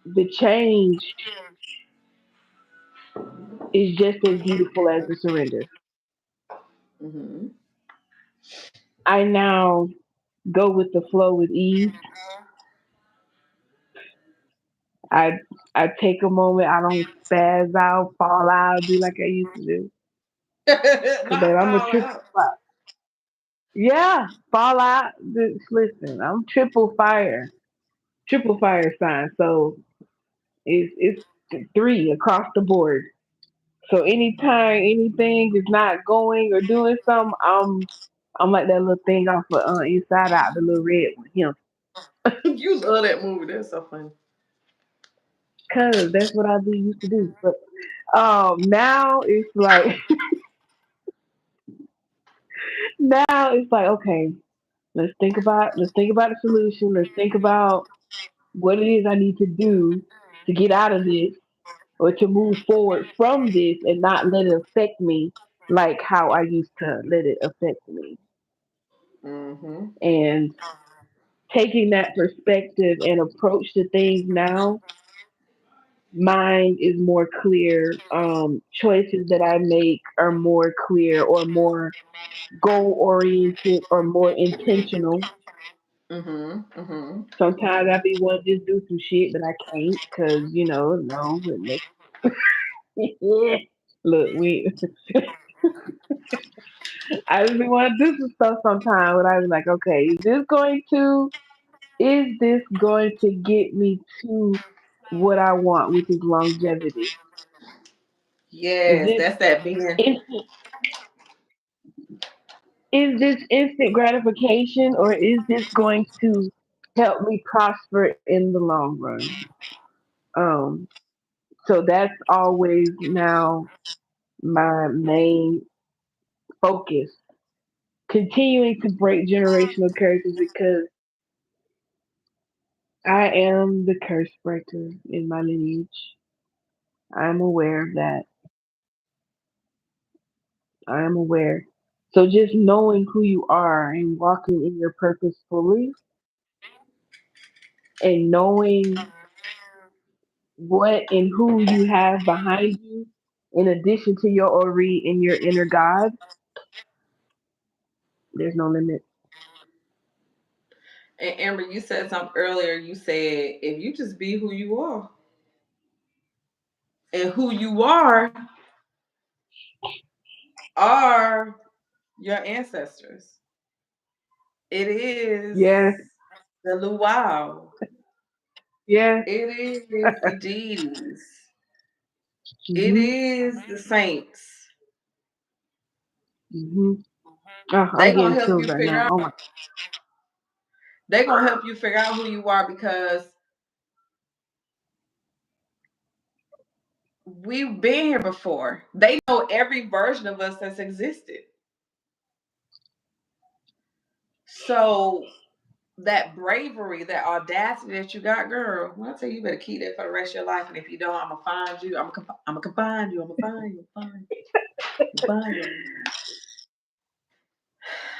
the change is just as beautiful as the surrender. Mhm. I now go with the flow with ease. I I take a moment. I don't spaz out, fall out, do like I used to do. Cause babe, Not I'm a fall triple. out. Yeah, fall out. Listen, I'm triple fire sign. So it's three across the board. So anytime anything is not going or doing something, I'm like that little thing off of Inside Out, the little red one. Him, You love that movie. That's so funny. cause that's what I be used to do. But now it's like now it's like okay, let's think about the solution. Let's think about what it is I need to do to get out of this or to move forward from this and not let it affect me like how I used to let it affect me. Mhm. And taking that perspective and approach to things now, mine is more clear. Choices that I make are more clear or more goal oriented or more intentional. Mhm. Mhm. Sometimes I be wanting to just do some shit, but I can't because no. But next, look, we. I just be want to do some stuff sometimes, but I was like, okay, is this going to get me to what I want, which is longevity? Is Yes, this that's that being. instant? Is this instant gratification, or is this going to help me prosper in the long run? Um, so that's always now my main focus. Continuing to break generational curses because I am the curse breaker in my lineage. I'm aware of that. I am aware. So just knowing who you are and walking in your purpose fully and knowing what and who you have behind you in addition to your Ori and your inner God, there's no limit. And Amber, you said something earlier. You said if you just be who you are, and who you are your ancestors. It is Yes, the luau. yes. It is the D's. It Mhm. is the saints. Mhm. Oh, I'm They gonna getting help chills you right figure now. Oh out. my. They gonna help you figure out who you are because we've been here before. They know every version of us that's existed. So that bravery, that audacity that you got, girl, when I tell you, you better keep that for the rest of your life. And if you don't, I'm gonna find you. I'm gonna find you. I'm gonna find you. I'm gonna find you.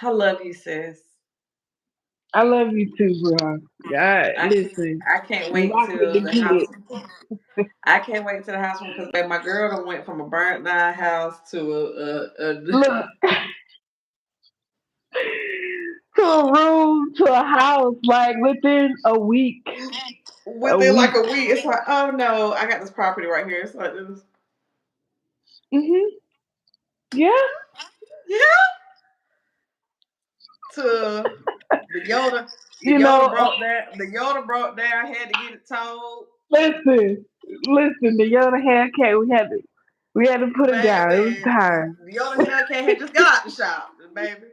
I love you, sis. I love you too, bro. God, I can't, listen, I can't you wait rock with the till the house. good. I can't wait till the house one because baby, my girl done went from a burnt down house to Look, to a room, to a house, like within a week. A within like week. a week. It's like, oh no, I got this property right here. It's like this. Mhm. Yeah. Yeah. To the Yoda, the You Yoda know, broke there. The Yoda broke there. I had to get it towed. listen, listen. The Yoda Hellcat, we had to put it down. It was Baby, time. the Yoda Hellcat had just got out the shop, baby.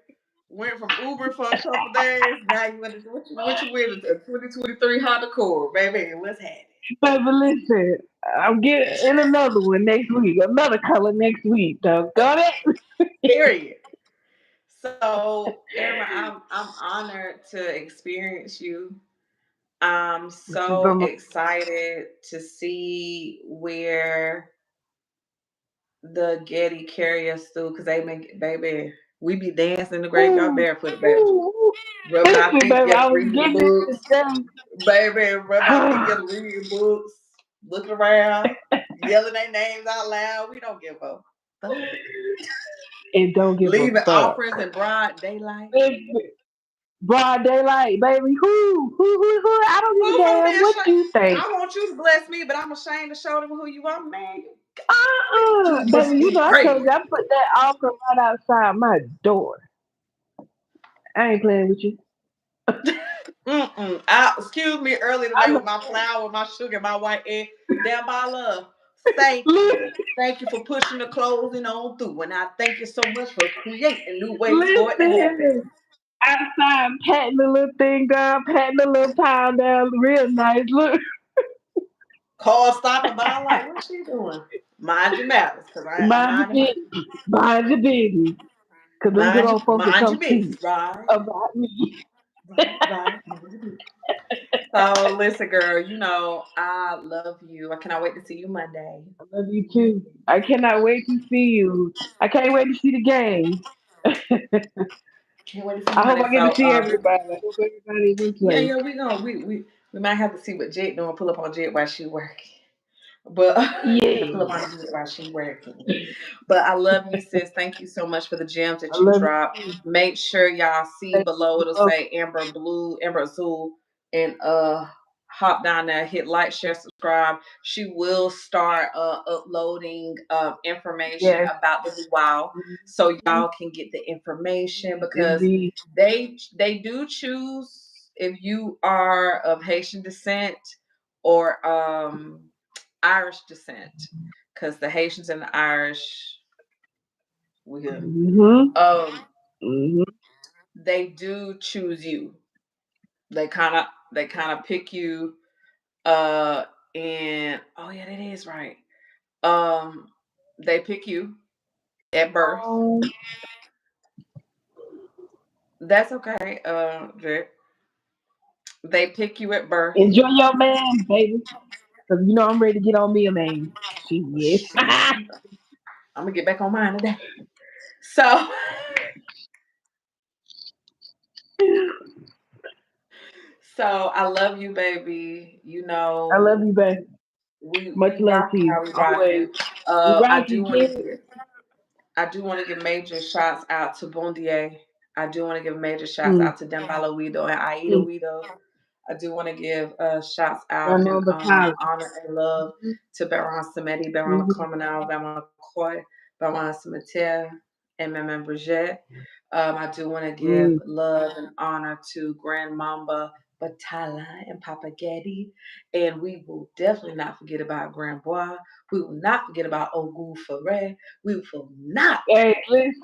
Went from Uber for a couple days. Now you went to what you with a 2023 Honda Accord, baby. What's happening? Baby, listen. I'm getting in another one next week. Another color next week. Got it. Period. So, Amber, I'm honored to experience you. I'm so But excited to see where the Getty carry us through because they make baby. We be dancing in the graveyard ooh, barefoot, baby. ooh. Rubbing our Listen, feet baby, I together, was reading the getting books. it Baby, rubbing our feet today. together, reading books, looking around, yelling their names out loud. We don't give a fuck. and don't give a Leaving fuck. offers in broad daylight. It's broad daylight, baby. Who? I don't give a Who gonna be damn what ashamed? you think. I want you to bless me, but I'm ashamed to show them who you are, man. You Baby, must you be know I told crazy. you I put that offer right outside my door. I ain't playing with you. Excuse me early today I'm with my flour, my sugar, my white egg. Damn my love. Thank you. listen, Thank you for pushing the closing on through. And I thank you so much for creating new ways for it to happen. listen. Outside patting the little thing up, patting the little pile down, real nice. Look, Call stopping by. I'm like, what's she doing? Mind your matters, because I'm mind your minding mine. business. Mind your business. Cause them good old folks will Mind your come see business, right? about me. Right. Mind your business. So listen, girl, I love you. I cannot wait to see you Monday. I love you too. I cannot wait to see you. I can't wait to see the game. Can't wait to see you I hope Monday. I get to So see everybody. I hope everybody's in yeah, place. yeah, we might have to see what Jet doing. Pull up on Jet while she working. But pull up Yeah. on Jet while she working. But I love you, sis. Thank you so much for the gems I that you love you dropped. too. Make sure y'all see Thank below. you. It'll Oh, say Amber Blue, Amber Azul, and hop down there, hit like, share, subscribe. She will start uploading information yes. about the wow, so Mhm. y'all can get the information because Indeed. they do choose if you are of Haitian descent or Irish descent, because the Haitians and the Irish we here. Mhm. Um, Mhm. they do choose you. They kind of pick you. Uh, and oh yeah, that is right. Um, they pick you at birth. Um, That's okay. Drip. They pick you at birth. enjoy your man, baby. Cause you know I'm ready to get on me a man. Shit. Shit, I'm gonna get back on mine today. So, so I love you, baby. I love you, baby. Much We love to rocking you. how we Always. rocking. We I rock do you, want to kid. give I do want to give major shouts out to Bundier. I do want to give major shouts Mm. out to Dembala Weedo and Aida Mm. Weedo. I do want to give shouts I out know and the pilot. honor and love to Baron Samedi, Baron Mm-hmm. Carmenal, Baron Coy, Baron Cimetière, and Maman Brigitte. I do want to give Mm. love and honor to Grand Mamba Batala and Papa Getty. And we will definitely not forget about Grand Bois. We will not forget about Ogu Ferret. We will not, Hey, listen.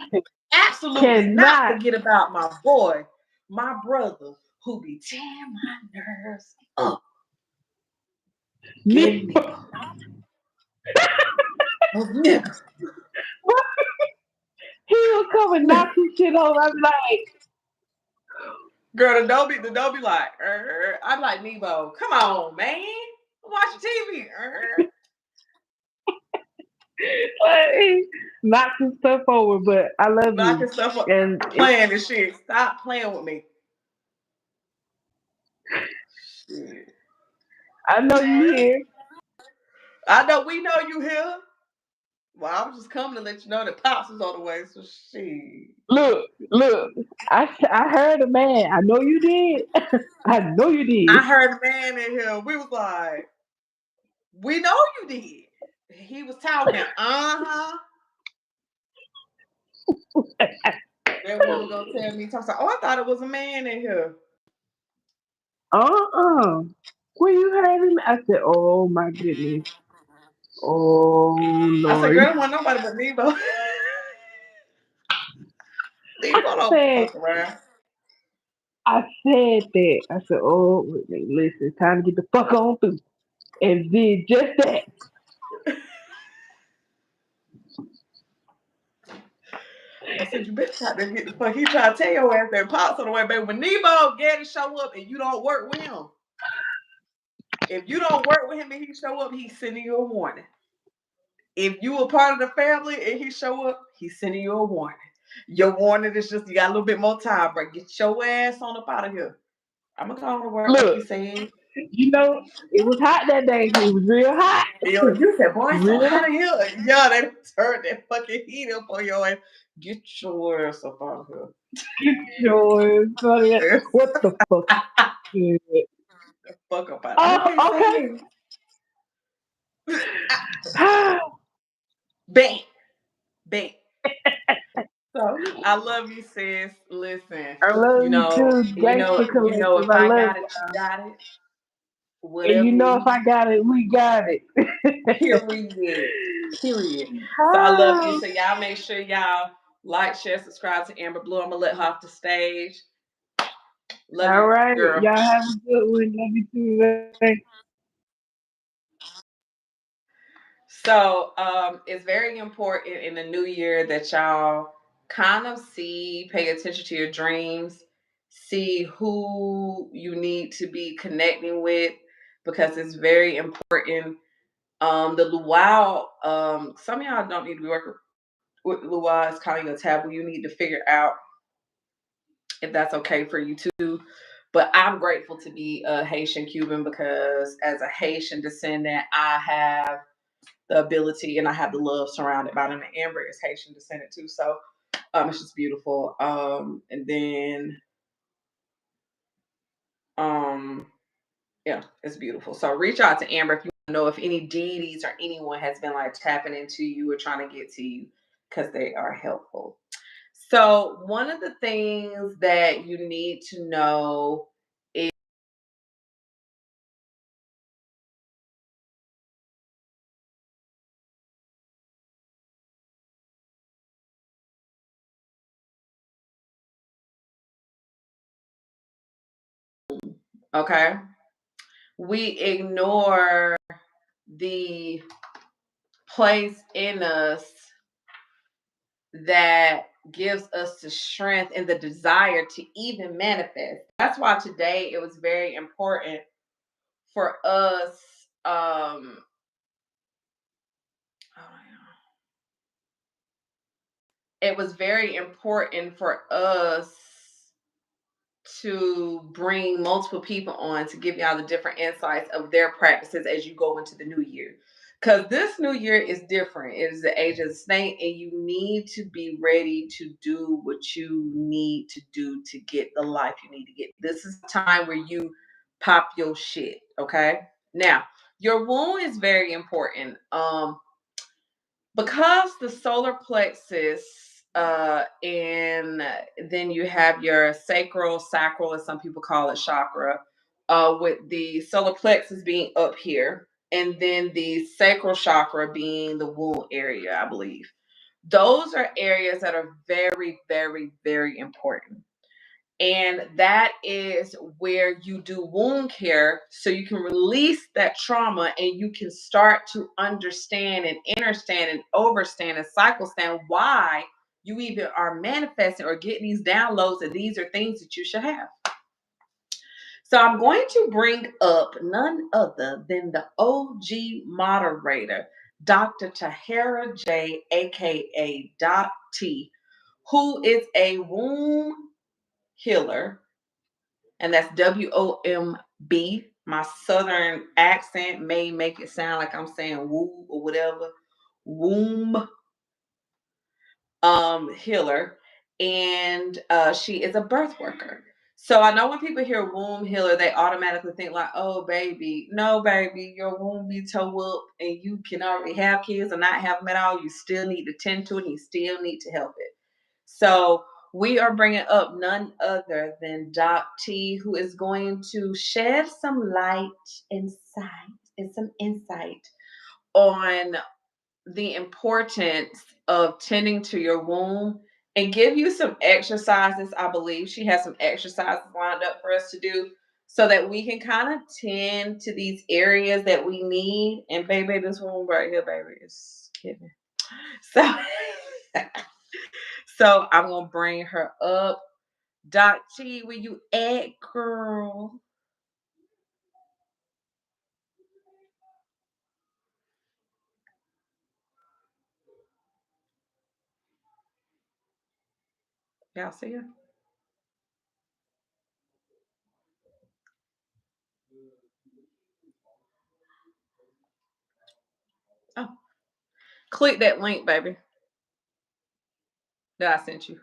absolutely not Cannot forget about my boy, my brother, who be tearing my nerves up. Getting me. nigga. Oh, nigga. He was coming knock his shit over. I'm like, Girl, the don't be like, I'm like, Nebo, come on, man. Watch TV. he knocked his stuff over, but I love you. Knocking stuff up. And it's, Playing this shit. Stop playing with me. Shit. I know you here. I know we know you here. Well, I was just coming to let you know that Pops is on the way, so shit. Look. I heard a man. I know you did. I know you I did. heard a man in here. We was like, we know you did. He was talking. Uh-huh. That woman gonna tell me, talk, oh, I thought it was a man in here. Uh-uh. Where you having me? I said, oh my goodness. Oh I said, Lord. girl, I don't want nobody but Nebo. I Nebo don't said, fuck around. I said that. I said, oh, listen, it's time to get the fuck on through. And did just that. I said, you better try to get the fuck. He trying to tell your ass that Pops on the way, baby. When Nebo get to show up and you don't work with him, if you don't work with him and he show up, he's sending you a warning. If you a part of the family and he show up, he's sending you a warning. Your warning is just you got a little bit more time, but get your ass on up out of here. I'm gonna go on to work like Look, you said. You know, it was hot that day. It was real hot. Yo, you said, boy, it's so Real. hot in here. Yeah, they turned that fucking heat up on your ass. Get your ass up out of Get yours. here. What the fuck? Is it? Fuck up out. Oh, Okay, say okay. it. Bang, bang. So I love you, sis. Listen, I love you too. Gangster if Collective. I I love got you. it, you got it. And you Whatever know, you if I need. got it, we got it. Period. Period. So I love you. Ah, So y'all make sure y'all like, share, subscribe to Amber Blue. I'm gonna let her off the stage. Love all you, right. girl. Y'all have a good one. Love you too. So it's very important in the new year that y'all kind of pay attention to your dreams, see who you need to be connecting with, because it's very important. The luau, some of y'all don't need to be working with luau. It's kind of your taboo. You need to figure out if that's okay for you too. But I'm grateful to be a Haitian Cuban because as a Haitian descendant, I have the ability and I have the love surrounded by them. And Amber is Haitian descendant too. So it's just beautiful. And then um yeah, it's beautiful. So reach out to Amber if you want to know if any deities or anyone has been like tapping into you or trying to get to you because they are helpful. So one of the things that you need to know is okay. We ignore the place in us that gives us the strength and the desire to even manifest. That's why today it was very important for us. It was very important for us to bring multiple people on to give y'all the different insights of their practices as you go into the new year. Because this new year is different. It is the age of the snake, and you need to be ready to do what you need to do to get the life you need to get. This is the time where you pop your shit. Okay. Now, your womb is very important. Because the solar plexus and then you have your sacral, as some people call it, chakra, with the solar plexus being up here and then the sacral chakra being the womb area, I believe. Those are areas that are very, very, very important. And that is where you do wound care so you can release that trauma and you can start to understand and understand and overstand and cycle stand why you even are manifesting or getting these downloads that these are things that you should have. So I'm going to bring up none other than the OG moderator, Dr. Tahara J, aka Doc T, who is a womb healer, and that's WOMB. My southern accent may make it sound like I'm saying woo or whatever. Womb healer. And she is a birth worker. So I know when people hear womb healer, they automatically think like, oh baby. No, baby, your womb be toe up and you can already have kids or not have them at all. You still need to tend to it and you still need to help it. So we are bringing up none other than Doc T, who is going to shed some light and some insight on the importance of tending to your womb and give you some exercises. I believe she has some exercises lined up for us to do so that we can kind of tend to these areas that we need. And baby, this womb right here, baby, is kidding. So So I'm gonna bring her up. Doc T, where you at, girl? Y'all see her? Click that link, baby, that I sent you.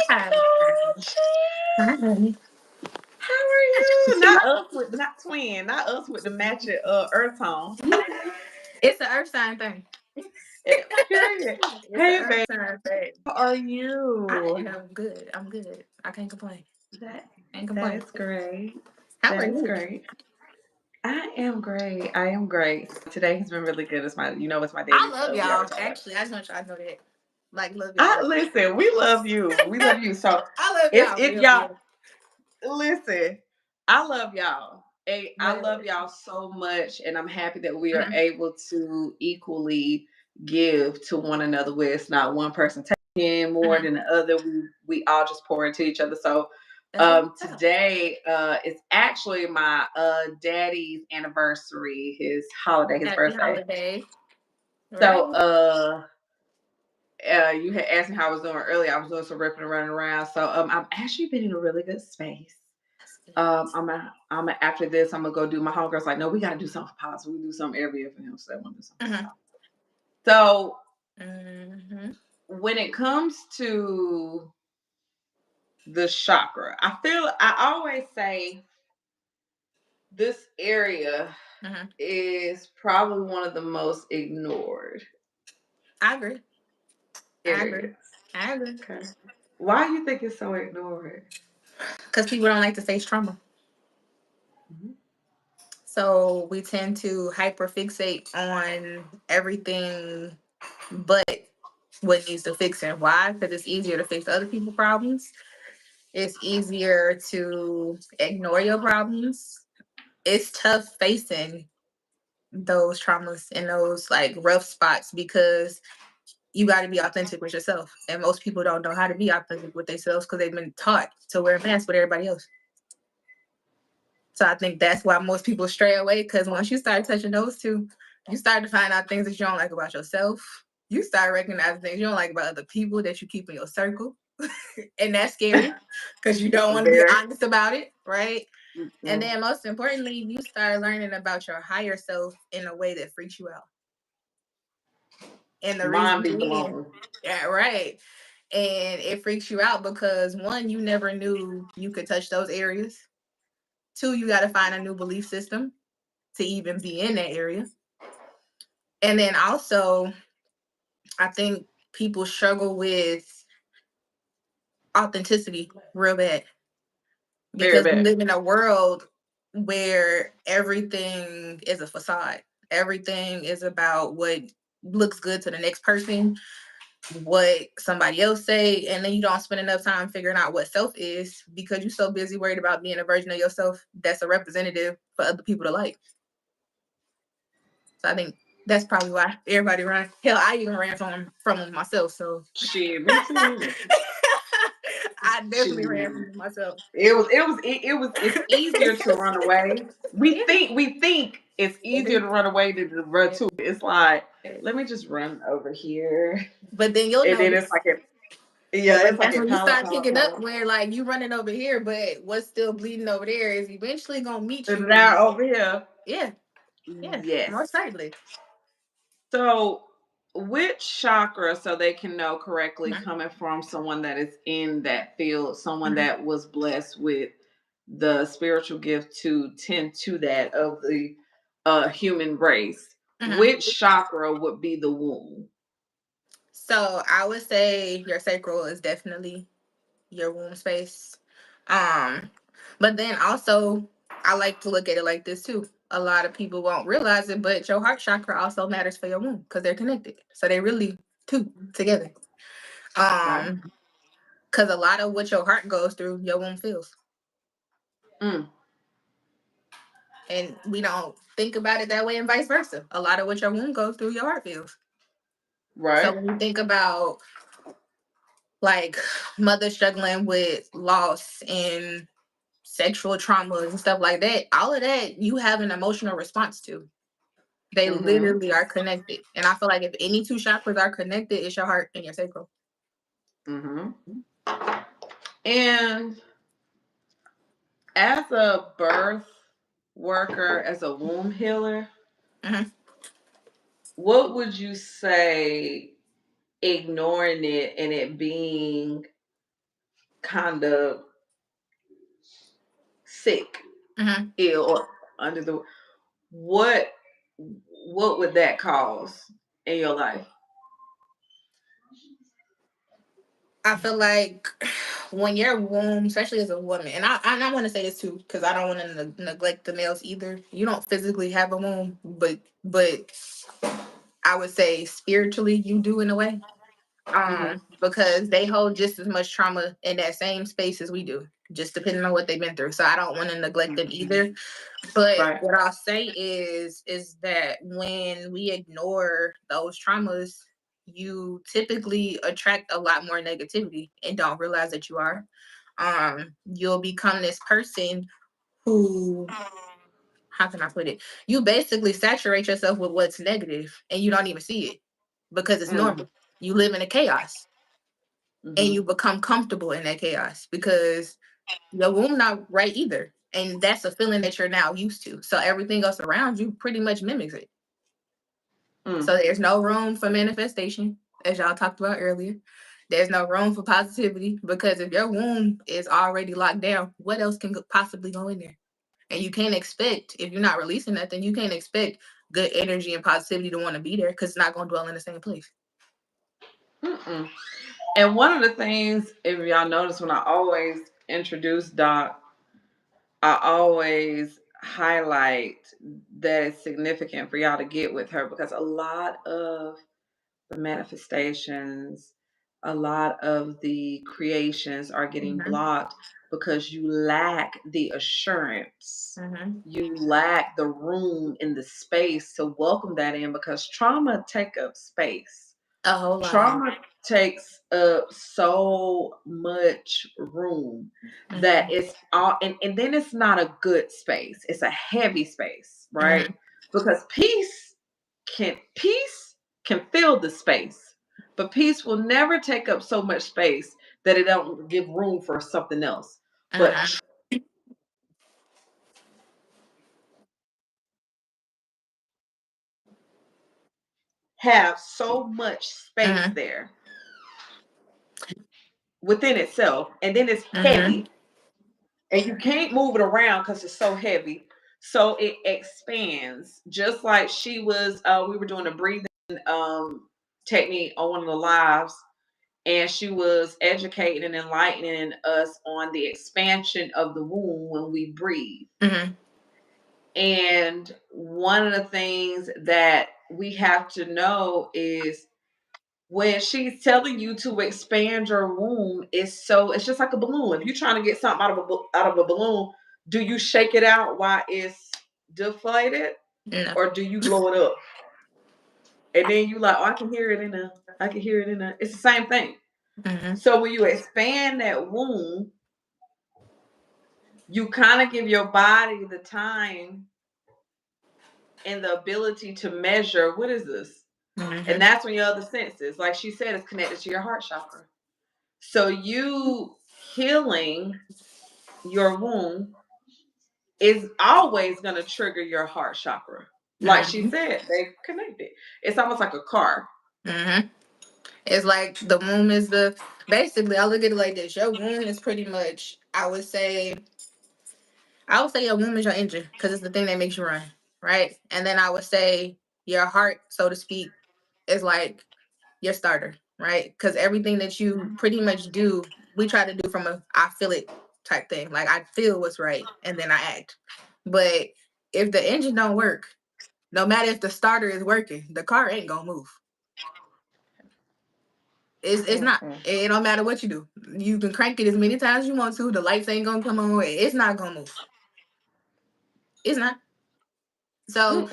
Hi. Hi, honey. How are you? Not us with not twin, not us with the matching earth tone. It's the earth sign thing. Period. It's the Hey, earth baby, sign thing. how are I you? am good. I'm good. I can't complain. That Can't that complain. is great. How That are is you? great. I am great. I am great. Today has been really good. It's my, it's my I daddy's. love We already y'all. talked about it. Actually, I just want y'all to know that. Like, love I y'all. listen. We love you. We love you. So I love if y'all if real y'all good. listen, I love y'all. I But, love y'all so much, and I'm happy that we are mhm, able to equally give to one another. Where it's not one person taking in more mhm. than the other. We all just pour into each other. So That's what's up. today it's actually my daddy's anniversary, his holiday, his Happy birthday. holiday. So Right? you had asked me how I was doing earlier. I was doing some ripping and running around. So I've actually been in a really good space. That's good. After this, I'm gonna go do my homegirls. Like, no, we gotta do something for Pops. We do something every year for him. So I want to do something for Mhm. Pops. So Mhm. when it comes to the chakra, I always say this area Mhm. is probably one of the most ignored I agree. I agree. areas. I agree. Okay. Why do you think it's so ignored? Because people don't like to face trauma. Mhm. So we tend to hyperfixate on everything but what needs to fix it. Why? Because it's easier to fix other people's problems. It's easier to ignore your problems. It's tough facing those traumas and those like rough spots because you got to be authentic with yourself. And most people don't know how to be authentic with themselves because they've been taught to wear a mask with everybody else. So I think that's why most people stray away, because once you start touching those two, you start to find out things that you don't like about yourself. You start recognizing things you don't like about other people that you keep in your circle. And that's scary because you don't want to be Very. honest about it, right? And Mm-mm. then most importantly, you start learning about your higher self in a way that freaks you out. And the Mind reason be being, blown. yeah, right. And it freaks you out because one, you never knew you could touch those areas. Two, you got to find a new belief system to even be in that area. And then also, I think people struggle with authenticity real bad Very because we bad. live in a world where everything is a facade. Everything is about what looks good to the next person, what somebody else say, and then you don't spend enough time figuring out what self is because you're so busy worried about being a version of yourself that's a representative for other people to like. So I think that's probably why everybody ran. Hell, I even ran from them myself. So Shit, me too. I definitely ran Shit. from them myself. It's easier to run away. We Yeah. think it's easier to run away than to run to it. It's like, let me just run over here. But then you'll And then it's notice. like it's like That's it when you pile up, start pile up, picking pile up up. where like you running over here, but what's still bleeding over there is eventually gonna meet And you. now over here. Yeah, yeah, Yes. most certainly. So which chakra, so they can know correctly, Mhm, coming from someone that is in that field, someone mhm, that was blessed with the spiritual gift to tend to that of the human race, mhm. which chakra would be the womb? So I would say your sacral is definitely your womb space. Um, but then also I like to look at it like this too. A lot of people won't realize it, but your heart chakra also matters for your womb because they're connected. So they really two together. Right. Because a lot of what your heart goes through, your womb feels. Mm, And we don't think about it that way and vice versa. A lot of what your womb goes through, your heart feels. So right. when you think about like mothers struggling with loss and sexual traumas and stuff like that, all of that you have an emotional response to. They literally are connected. And I feel like if any two chakras are connected, it's your heart and your sacral. And as a birth worker, as a womb healer, what would you say ignoring it and it being kind of sick, ill, or under the what would that cause in your life? I feel like when your womb, especially as a woman, and I want to say this too because I don't want to neglect the males either. You don't physically have a womb, but I would say spiritually you do in a way. Because they hold just as much trauma in that same space as we do, just depending on what they've been through. So I don't want to neglect them either. But what I'll say is that when we ignore those traumas, you typically attract a lot more negativity and don't realize that you are. You'll become this person who, how can I put it? You basically saturate yourself with what's negative and you don't even see it because it's normal. You live in a chaos. And you become comfortable in that chaos because your womb not right either. And that's a feeling that you're now used to. So everything else around you pretty much mimics it. So there's no room for manifestation, as y'all talked about earlier. There's no room for positivity because if your womb is already locked down, what else can possibly go in there? And you can't expect, if you're not releasing that, then you can't expect good energy and positivity to want to be there because it's not going to dwell in the same place. And one of the things, if y'all notice, when I always introduce Doc, I always highlight that it's significant for y'all to get with her because a lot of the manifestations, a lot of the creations are getting blocked because you lack the assurance. You lack the room in the space to welcome that in because trauma take up space. A whole lot. Trauma takes up so much room that it's all and then it's not a good space. It's a heavy space, right? Because peace can fill the space, but peace will never take up so much space that it don't give room for something else. But have so much space there within itself, and then it's heavy, and you can't move it around because it's so heavy. So it expands, just like she was. We were doing a breathing technique on one of the lives, and she was educating and enlightening us on the expansion of the womb when we breathe. And one of the things that we have to know is when she's telling you to expand your womb, it's just like a balloon. If you're trying to get something out of a balloon, do you shake it out while it's deflated, or do you blow it up? And then you like, oh, I can hear it in there. I can hear it in there. It's the same thing. So when you expand that womb, you kind of give your body the time and the ability to measure, what is this? And that's when your other senses, like she said, is connected to your heart chakra. So you healing your womb is always going to trigger your heart chakra. Like she said, they connected. It's almost like a car. It's like the womb is basically I look at it like this. Your womb is pretty much, I would say your womb is your engine because it's the thing that makes you run, right? And then I would say your heart, so to speak, is like your starter, right? Because everything that you pretty much do, we try to do from a I feel it type thing. Like I feel what's right and then I act. But if the engine don't work, no matter if the starter is working, the car ain't gonna move. It's not. It don't matter what you do. You can crank it as many times as you want to. The lights ain't gonna come on. It's not gonna move. It's not. So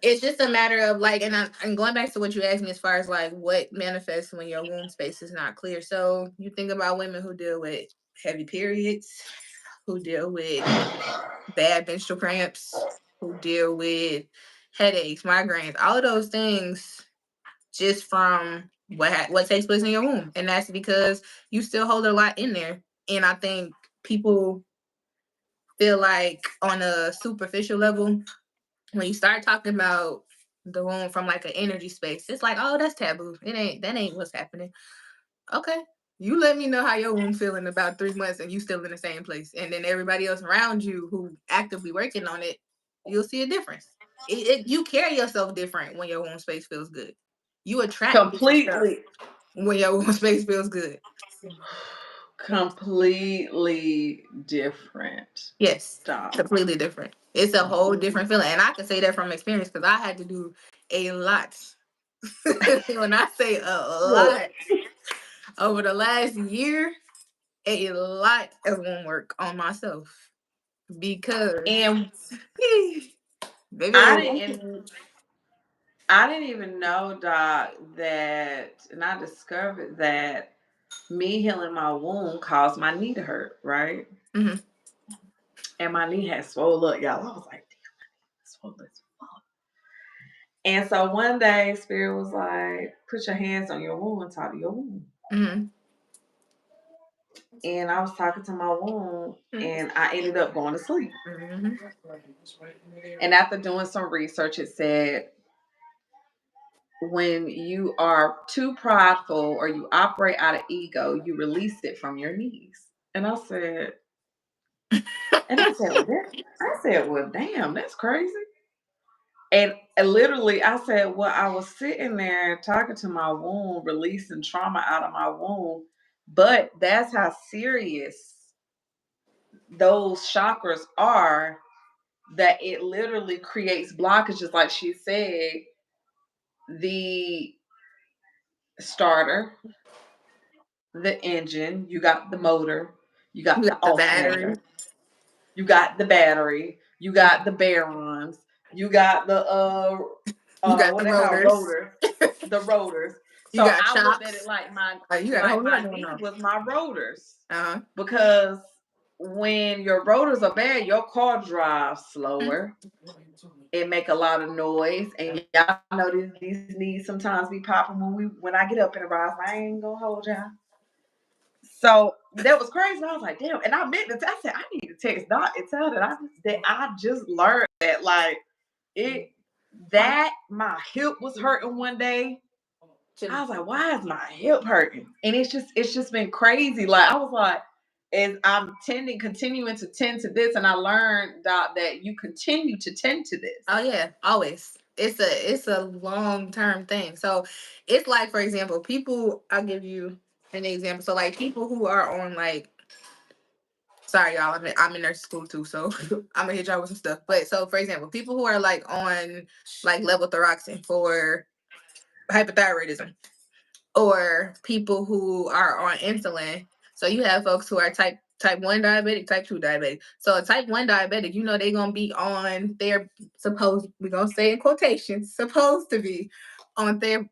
it's just a matter of like, and going back to what you asked me as far as like what manifests when your womb space is not clear. So you think about women who deal with heavy periods, who deal with bad menstrual cramps, who deal with headaches, migraines, all of those things just from what takes place in your womb. And that's because you still hold a lot in there. And I think people feel like on a superficial level, when you start talking about the womb from like an energy space, it's like, oh, that's taboo. That ain't what's happening. Okay. You let me know how your womb feel in about 3 months and you still in the same place. And then everybody else around you who actively working on it, you'll see a difference. You carry yourself different when your womb space feels good. You attract different stuff Completely, when your womb space feels good. completely different. Yes, Stop. completely different. It's a whole different feeling. And I can say that from experience because I had to do a lot. When I say a Look, lot, over the last year, a lot of homework on myself because and I baby, didn't I didn't even know, Doc, that, and I discovered that me healing my wound caused my knee to hurt, right? mm-hmm. And my knee had swollen up, y'all. I was like, damn, my knee is swollen as fuck. And so one day, Spirit was like, put your hands on your wound and talk to your wound. Mm-hmm. And I was talking to my wound, and I ended up going to sleep. Mm-hmm. And after doing some research, it said when you are too prideful or you operate out of ego, you release it from your knees. And I said, well, damn, that's crazy. And literally, I said, well, I was sitting there talking to my wound, releasing trauma out of my wound, but that's how serious those chakras are, that it literally creates blockages, like she said, the starter, the engine, you got the motor, you You got the got the battery. alternator, you got the battery, you got the bearings, you got the You got what the they call rotors. rotors, the rotors. You So got I looked at it shocks. like You got a whole lot my going knee on. was my rotors, Uh-huh. because when your rotors are bad, your car drives slower. It make a lot of noise, and y'all know these knees sometimes be popping when I get up in the rise. I ain't gonna hold y'all. So that was crazy. I was like, damn. And I meant to. I said, I need to text Doc and tell that I just learned that, like, it that my hip was hurting one day. I was like, why is my hip hurting? And it's just been crazy. Like, I was like, as I'm continuing to tend to this, and I learned, Doc, that you continue to tend to this. Oh yeah, always. It's a long term thing. So it's like, for example, people. I'll give you an example. So like people who are on like, sorry y'all, I'm in nursing school too, so I'm gonna hit y'all with some stuff. But so for example, people who are like on like levothyroxine for hypothyroidism, or people who are on insulin. So you have folks who are type 1 diabetic, type 2 diabetic. So a type 1 diabetic, you know, they're gonna be on their we're gonna say in quotations, supposed to be on their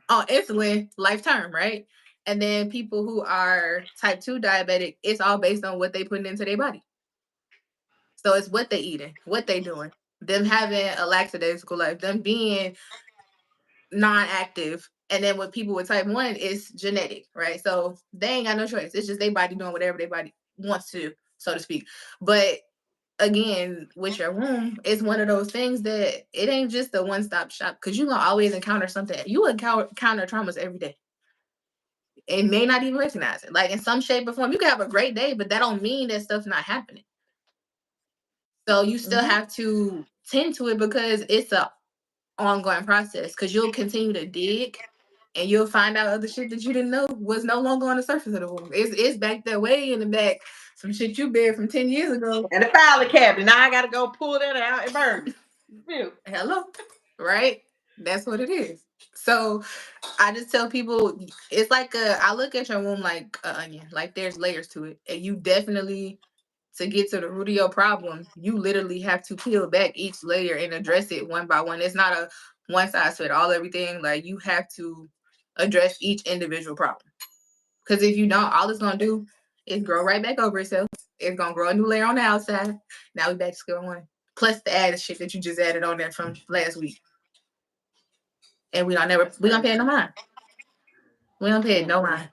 on insulin lifetime, right? And then people who are type 2 diabetic, it's all based on what they put into their body. So it's what they eating, what they doing, them having a lackadaisical life, them being non-active. And then with people with type 1, it's genetic, right? So they ain't got no choice. It's just their body doing whatever their body wants to, so to speak. But again, with your womb, it's one of those things that it ain't just a one-stop shop, because you're gonna always encounter something. You encounter traumas every day. It may not even recognize it. Like in some shape or form, you can have a great day, but that don't mean that stuff's not happening. So you still have to tend to it, because it's a ongoing process, because you'll continue to dig and you'll find out other shit that you didn't know was no longer on the surface of the womb. It's back that way in the back. Some shit you buried from 10 years ago. And the filing cabinet. Now I gotta go pull that out and burn it. Hello. Right? That's what it is. So I just tell people, it's like I look at your womb like an onion. Like there's layers to it. And you definitely to get to the root of your problem, you literally have to peel back each layer and address it one by one. It's not a one size fit all everything. Like, you have to address each individual problem. Because if you don't, all it's gonna do is grow right back over itself. It's gonna grow a new layer on the outside. Now we back to square one. Plus the added shit that you just added on there from last week. And we don't pay no mind. We don't pay no mind.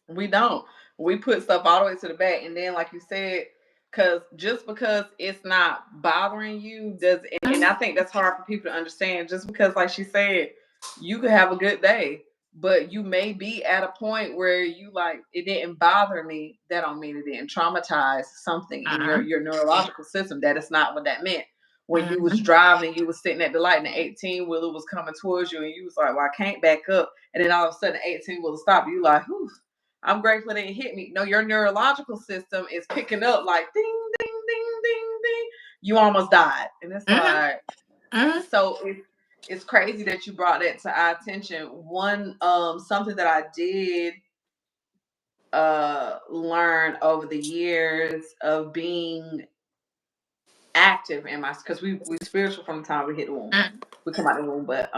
We don't. We put stuff all the way to the back, and then, like you said, because it's not bothering you, and I think that's hard for people to understand. Just because, like she said, you could have a good day, but you may be at a point where you like it didn't bother me. That don't mean it didn't traumatize something in your neurological system. That is not what that meant. When you was driving, you was sitting at the light, and the 18-wheeler was coming towards you, and you was like, "Well, I can't back up." And then all of a sudden, the 18-wheeler stopped. You like, "Whew, I'm grateful it didn't hit me." No, your neurological system is picking up like ding, ding, ding, ding, ding. You almost died. And it's like, so it's crazy that you brought that to our attention. One, something that I did learn over the years of being active in my, because we spiritual from the time we hit the womb. We come out the womb, but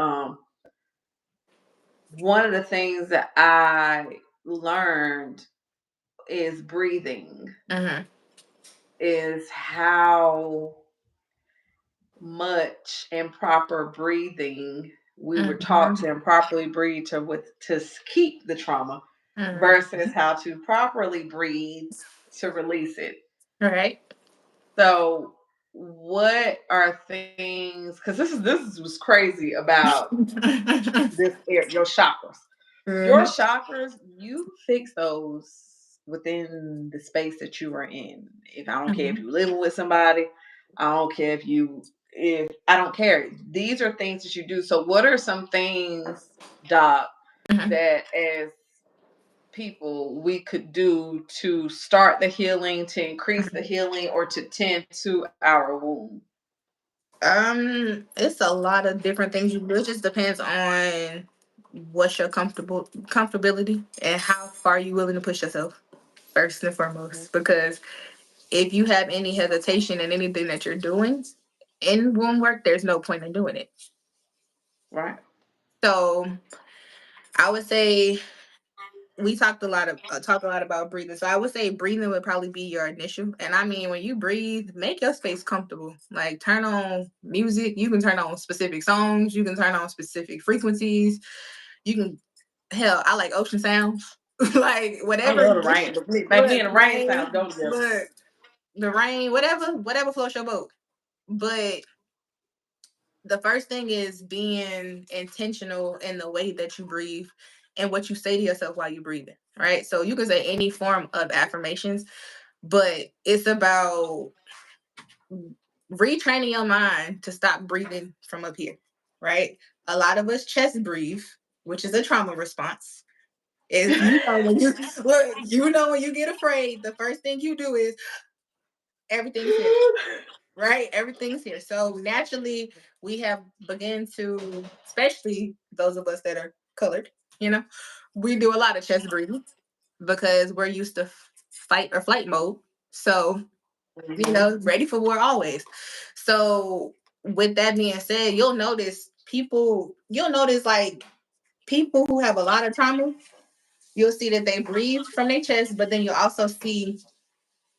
one of the things that I learned is breathing. Is how much improper breathing we were taught to improperly breathe to keep the trauma versus how to properly breathe to release it. Right. So what are things, because this was crazy about your chakras. Your chakras, you fix those within the space that you are in. If I don't care if you're living with somebody, I don't care if I don't care. These are things that you do. So what are some things, Doc, that as people we could do to start the healing, to increase the healing, or to tend to our womb? It's a lot of different things you do. It just depends on what's your comfortability and how far you willing to push yourself first and foremost. Because if you have any hesitation in anything that you're doing in womb work, there's no point in doing it. Right. So I would say we talk a lot about breathing. So I would say breathing would probably be your initial. And I mean, when you breathe, make your space comfortable. Like, turn on music. You can turn on specific songs. You can turn on specific frequencies. You can, hell, I like ocean sounds. Like, whatever. I love the rain. Baby, the rain sounds don't just look, the rain, whatever floats your boat. But the first thing is being intentional in the way that you breathe and what you say to yourself while you're breathing, right? So you can say any form of affirmations, but it's about retraining your mind to stop breathing from up here, right? A lot of us chest breathe, which is a trauma response. If you know when you look, you know when you get afraid, the first thing you do is everything's here. Right? Everything's here. So naturally, we have begun to, especially those of us that are colored, we do a lot of chest breathing because we're used to fight or flight mode. So, ready for war always. So, with that being said, you'll notice like people who have a lot of trauma, you'll see that they breathe from their chest, but then you'll also see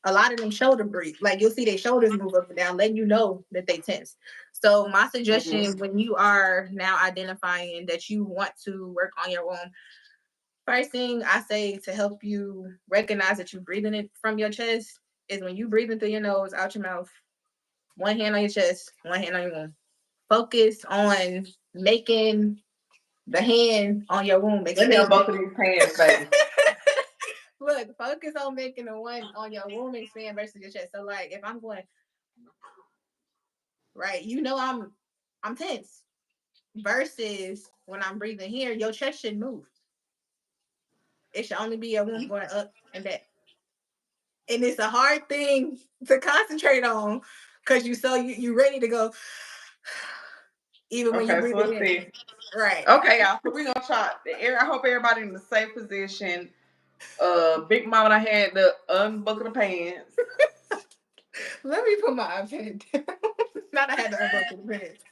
a lot of them shoulder breathe. Like, you'll see their shoulders move up and down, letting you know that they tense. So my suggestion when you are now identifying that you want to work on your womb, first thing I say to help you recognize that you're breathing it from your chest is when you breathing through your nose, out your mouth, one hand on your chest, one hand on your womb. Focus on making the hand on your womb expand. Let me on both of these hands, baby. Look, focus on making the one on your womb expand versus your chest. So, like, if I'm going right, I'm tense. Versus when I'm breathing here, your chest shouldn't move. It should only be your womb going up and back. And it's a hard thing to concentrate on because you ready to go. Even when you breathe in. See. Right. Okay, y'all. So we're gonna try. I hope everybody in the safe position. Big Mama, I had to unbuckle the pants. Let me put my iPad down. Not I had to unbuckle the pants.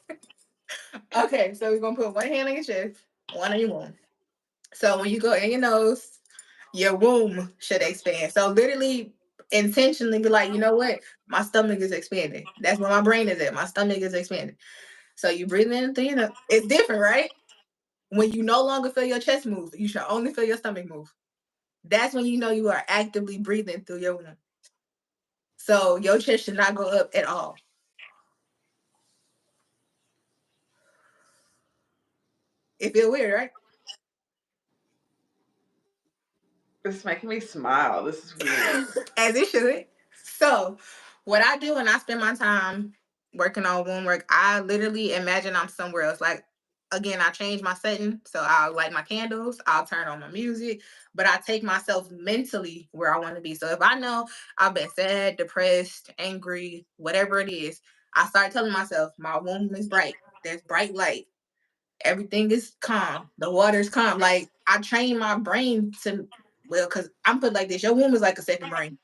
Okay, so we're gonna put one hand on your chest, one on your womb. So when you go in your nose, your womb should expand. So literally intentionally be like, you know what? My stomach is expanding. That's where my brain is at. My stomach is expanding. So you breathe in through your nose. It's different, right? When you no longer feel your chest move, you should only feel your stomach move. That's when you know you are actively breathing through your womb. So your chest should not go up at all. It feel weird, right? It's making me smile. This is weird. As it should. So, what I do when I spend my time working on womb work, I literally imagine I'm somewhere else. Like, again, I change my setting. So, I'll light my candles, I'll turn on my music, but I take myself mentally where I want to be. So, if I know I've been sad, depressed, angry, whatever it is, I start telling myself, my womb is bright. There's bright light. Everything is calm. The water's calm. Like I train my brain to because I'm put like this. Your womb is like a second brain.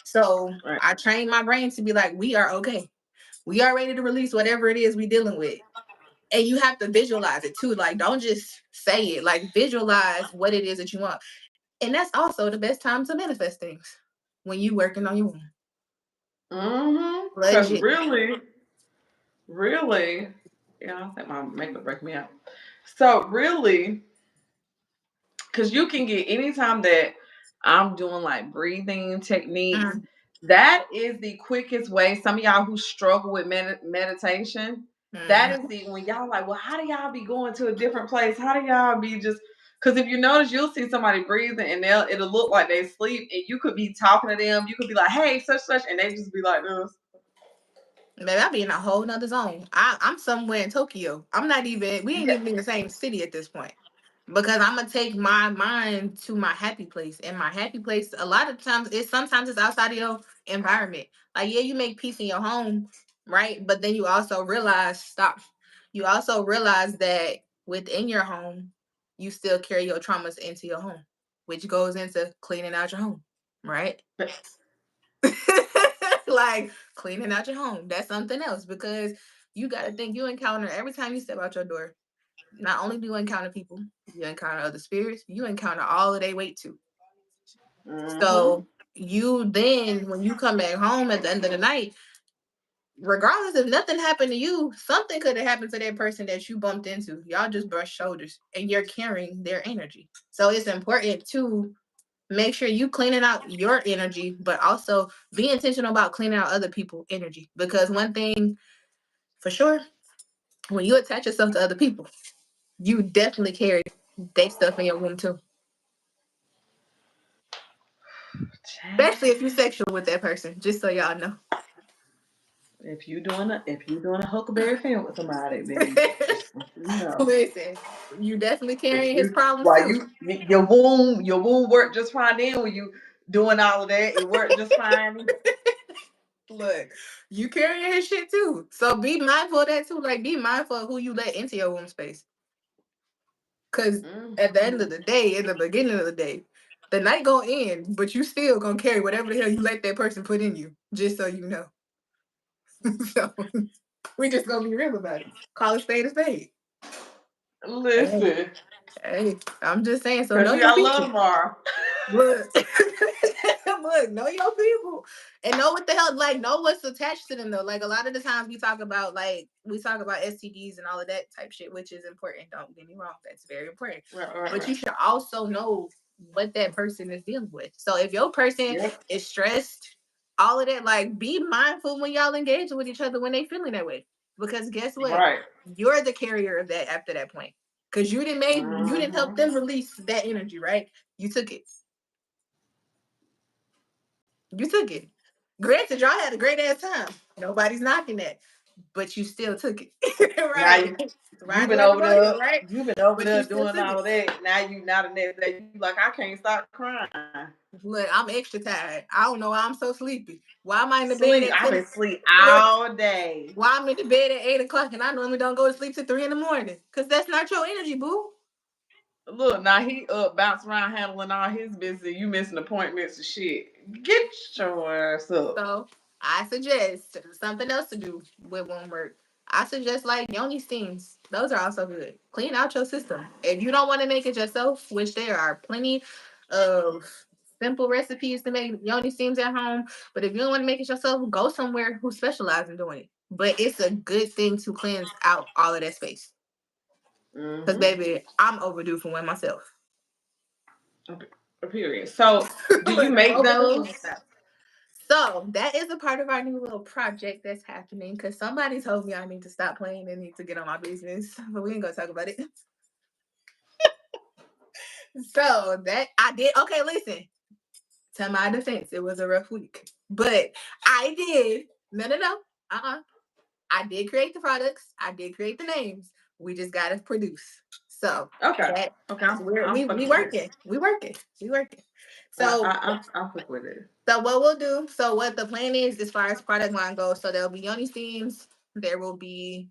So Right. I train my brain to be like, we are okay. We are ready to release whatever it is we dealing with. And you have to visualize it too. Like, don't just say it. Like, visualize what it is that you want. And that's also the best time to manifest things when you working on your womb. Because Legit. really, yeah, I think my makeup break me out. So really, because you can get anytime that I'm doing like breathing techniques, Mm, that is the quickest way. Some of y'all who struggle with meditation, that is mhm. the when y'all like, well, how do y'all be going to a different place? How do y'all be just because if you notice, you'll see somebody breathing and it'll look like they sleep, and you could be talking to them. You could be like, hey, such, and they just be like this. Maybe I be in a whole nother zone. I'm somewhere in Tokyo. I'm not even, we ain't Yeah. even in the same city at this point. Because I'm gonna take my mind to my happy place. And my happy place, a lot of times, sometimes it's outside of your environment. Like, yeah, you make peace in your home, right? But then you also realize, stop. You also realize that within your home, you still carry your traumas into your home, which goes into cleaning out your home, right? Like cleaning out your home. That's something else because you got to think you encounter every time you step out your door. Not only do you encounter people, you encounter other spirits, you encounter all of their weight too. Mm-hmm. So you then, when you come back home at the end of the night, regardless if nothing happened to you, something could have happened to that person that you bumped into. Y'all just brushed shoulders and you're carrying their energy. So it's important to make sure you cleaning out your energy, but also be intentional about cleaning out other people's energy. Because one thing for sure, when you attach yourself to other people, you definitely carry their stuff in your room too. Especially if you're sexual with that person, just so y'all know. If you doing a Huckleberry Finn with somebody, then just want you to know. Listen, you definitely If carrying his you problems while too. your womb worked just fine then when you doing all of that, it worked just fine. Look, you carrying his shit too. So be mindful of that too. Like be mindful of who you let into your womb space. Cause at the end of Mm-hmm. the day, in the beginning of the day, the night gonna end, but you still gonna carry whatever the hell you let that person put in you. Just so you know. So we just gonna be real about it. Call it spade a spade. Hey, Listen, hey, I'm just saying. So because know we your got love people. tomorrow. Look, look, know your people and know what the hell, like, know what's attached to them though. Like a lot of the times we talk about STDs and all of that type shit, which is important. Don't get me wrong, that's very important. Right, right, But right. you should also know what that person is dealing with. So if your person Yep. is stressed, all of that, like, be mindful when y'all engage with each other when they feeling that way. Because guess what? Right. You're the carrier of that after that point. Because you didn't help Mm-hmm. them release that energy, right? You took it. You took it. Granted, y'all had a great ass time. Nobody's knocking that, but you still took it. Now Right? you've Riding been like a over there. rodeo, right? You've been over But you there still doing took all it. of that. Now the next day you like I can't stop crying. Look, I'm extra tired. I don't know why I'm so sleepy. Why am I in the bed Sleep. at I've 10? been asleep Look, all day. why I'm in the bed at 8 o'clock and I normally don't go to sleep till 3 in the morning? Because that's not your energy, boo. Look, now he up bouncing around handling all his business. You missing appointments and shit. Get your ass up. So I suggest something else to do with womb work. I suggest like yoni steams. Those are also good. Clean out your system. If you don't want to make it yourself, which there are plenty of simple recipes to make yoni steams at home, but if you don't want to make it yourself, go somewhere who specializes in doing it. But it's a good thing to cleanse out all of that space. Because baby, I'm overdue for one myself. Period. So, do you make those? So that is a part of our new little project that's happening because somebody told me I need to stop playing and need to get on my business, but we ain't gonna talk about it. So that I did. Okay, listen. To my defense, it was a rough week, but I did. No. I did create the products. I did create the names. We just gotta produce. So okay, we working. We working. So I'll fuck with it. So what we'll do, so what the plan is as far as product line goes, so there'll be yoni steams, there will be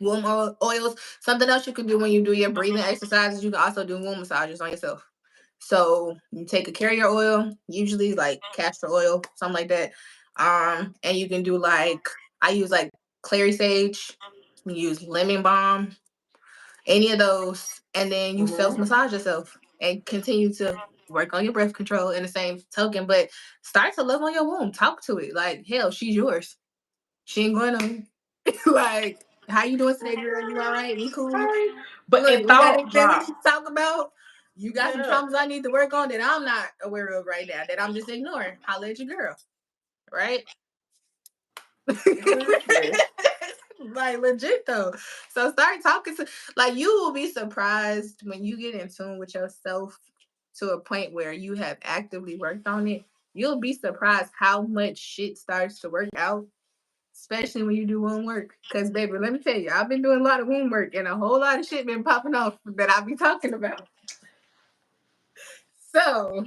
womb oils. Something else you can do when you do your breathing exercises, you can also do womb massages on yourself. So you take a carrier oil, usually like castor oil, something like that. And you can do like I use like clary sage, you use lemon balm, any of those, and then you self massage yourself and continue to work on your breath control in the same token, but start to love on your womb. Talk to it. Like, hell, she's yours. She ain't going to like, how you doing today, girl? You all right? We cool? Sorry. But Look, it we got thought anything we need drop. to talk about? You got some traumas I need to work on that I'm not aware of right now, that I'm just ignoring. Holla at your girl. Right? Like legit though. So start talking to, like, you will be surprised when you get in tune with yourself to a point where you have actively worked on it. You'll be surprised how much shit starts to work out, especially when you do womb work. Cause baby, let me tell you, I've been doing a lot of womb work and a whole lot of shit been popping off that I'll be talking about. So,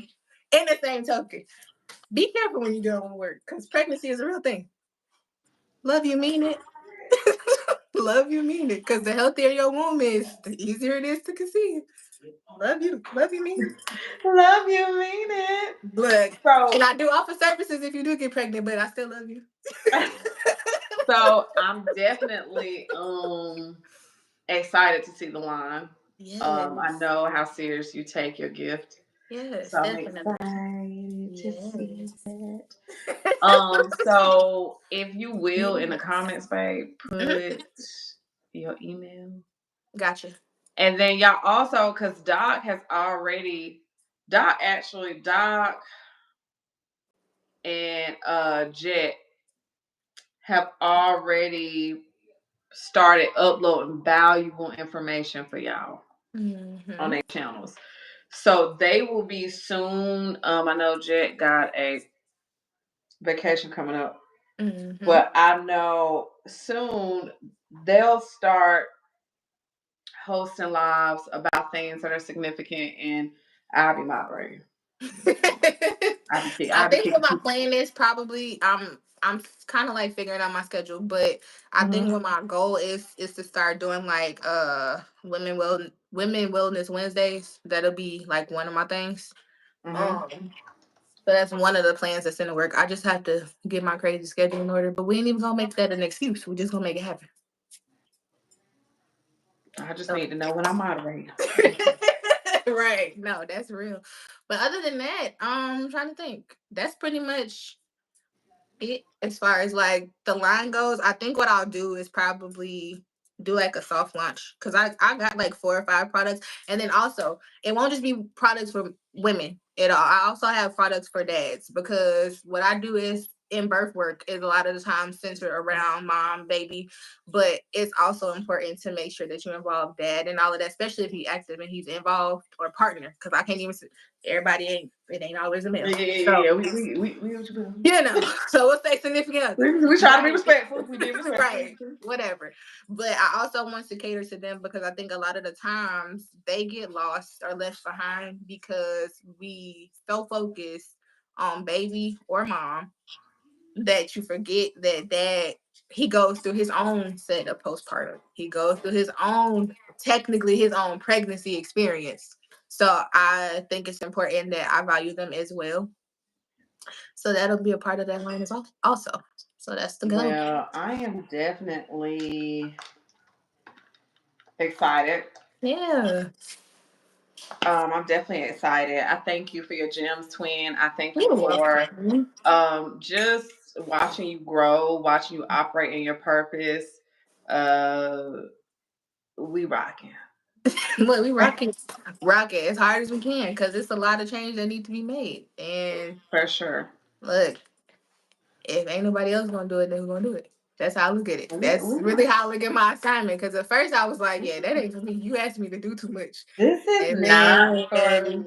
in the same token, be careful when you're doing womb work, because pregnancy is a real thing. Love you, mean it. Love you, mean it. Because the healthier your womb is, the easier it is to conceive. Love you, mean it. Love you, mean it. Look, So, and I do offer services if you do get pregnant, but I still love you. so I'm definitely excited to see the line. Yes. I know how serious you take your gift. Yes, So I'm definitely. excited to see Yes. that. So if you will, in the comments, babe, put your email. Gotcha. And then y'all also, because Doc and Jet have already started uploading valuable information for y'all on their channels. So they will be soon. I know Jet got a vacation coming up, but I know soon they'll start hosting lives about things that are significant, and I'll be moderating. I think what my plan is probably I'm kind of like figuring out my schedule, but I think what my goal is to start doing like women wellness Wednesdays. That'll be like one of my things. So that's one of the plans that's in the work. I just have to get my crazy schedule in order, but we ain't even gonna make that an excuse. We just gonna make it happen. I just need to know when I'm moderating. Right. No, that's real. But other than that, I'm trying to think. That's pretty much it as far as like the line goes. I think what I'll do is probably do like a soft launch because I got like 4 or 5 products, and then also it won't just be products for women at all. I also have products for dads because what I do is in birth work is a lot of the time centered around mom, baby, but it's also important to make sure that you involve dad and all of that, especially if he's active and he's involved, or partner, because I can't even everybody ain't always a male. Yeah. You know, so we'll say significant other. We try to be respectful. We be respectful. Right, whatever. But I also want to cater to them because I think a lot of the times they get lost or left behind because we so focused on baby or mom that you forget that dad, he goes through his own set of postpartum. He goes through technically his own pregnancy experience. So I think it's important that I value them as well. So that'll be a part of that line as well also. So that's the goal. Well, I am definitely excited. Yeah. I'm definitely excited. I thank you for your gems, twin. I thank you You're for welcome. just watching you grow, watching you operate in your purpose. Uh, we rocking. Look, we rock it as hard as we can because it's a lot of change that need to be made. And For sure. look, if ain't nobody else gonna do it, then we're gonna do it. That's how I look at it. That's We really how I look at my assignment. Because at first I was like, yeah, that ain't for me. You asked me to do too much. This is And not then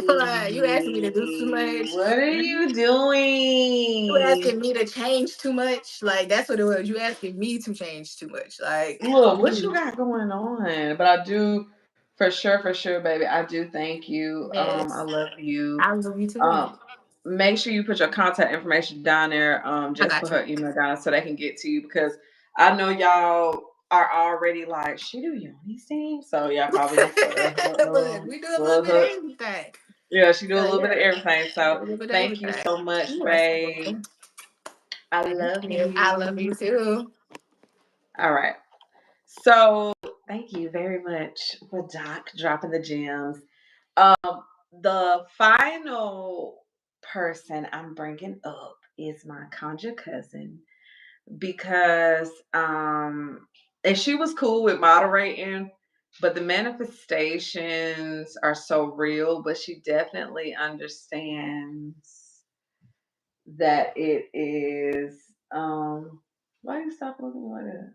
for like, you asking me to do too me. much. What are you You doing? asking me to change too much. Like that's what it was. You asking me to change too much. Like Look, what you got going on? But I do, for sure, baby. I do thank you. I yes. love you. I love you too. Um, make sure you put your contact information down there. I Just got put you. her email down so they can get to you because I know y'all are already like, she do Yoni's thing, so y'all probably gonna Look, we do a little plug bit of her. everything. Yeah, she do a So little bit of yeah, everything. do So a little bit of thank you everything. so much, You are so babe. welcome. I Thank love you. I love you you. too. All right. So thank you very much for Doc dropping the gems. The final person I'm bringing up is my conjure cousin because and she was cool with moderating, but the manifestations are so real, but she definitely understands that it is why you stop looking like that?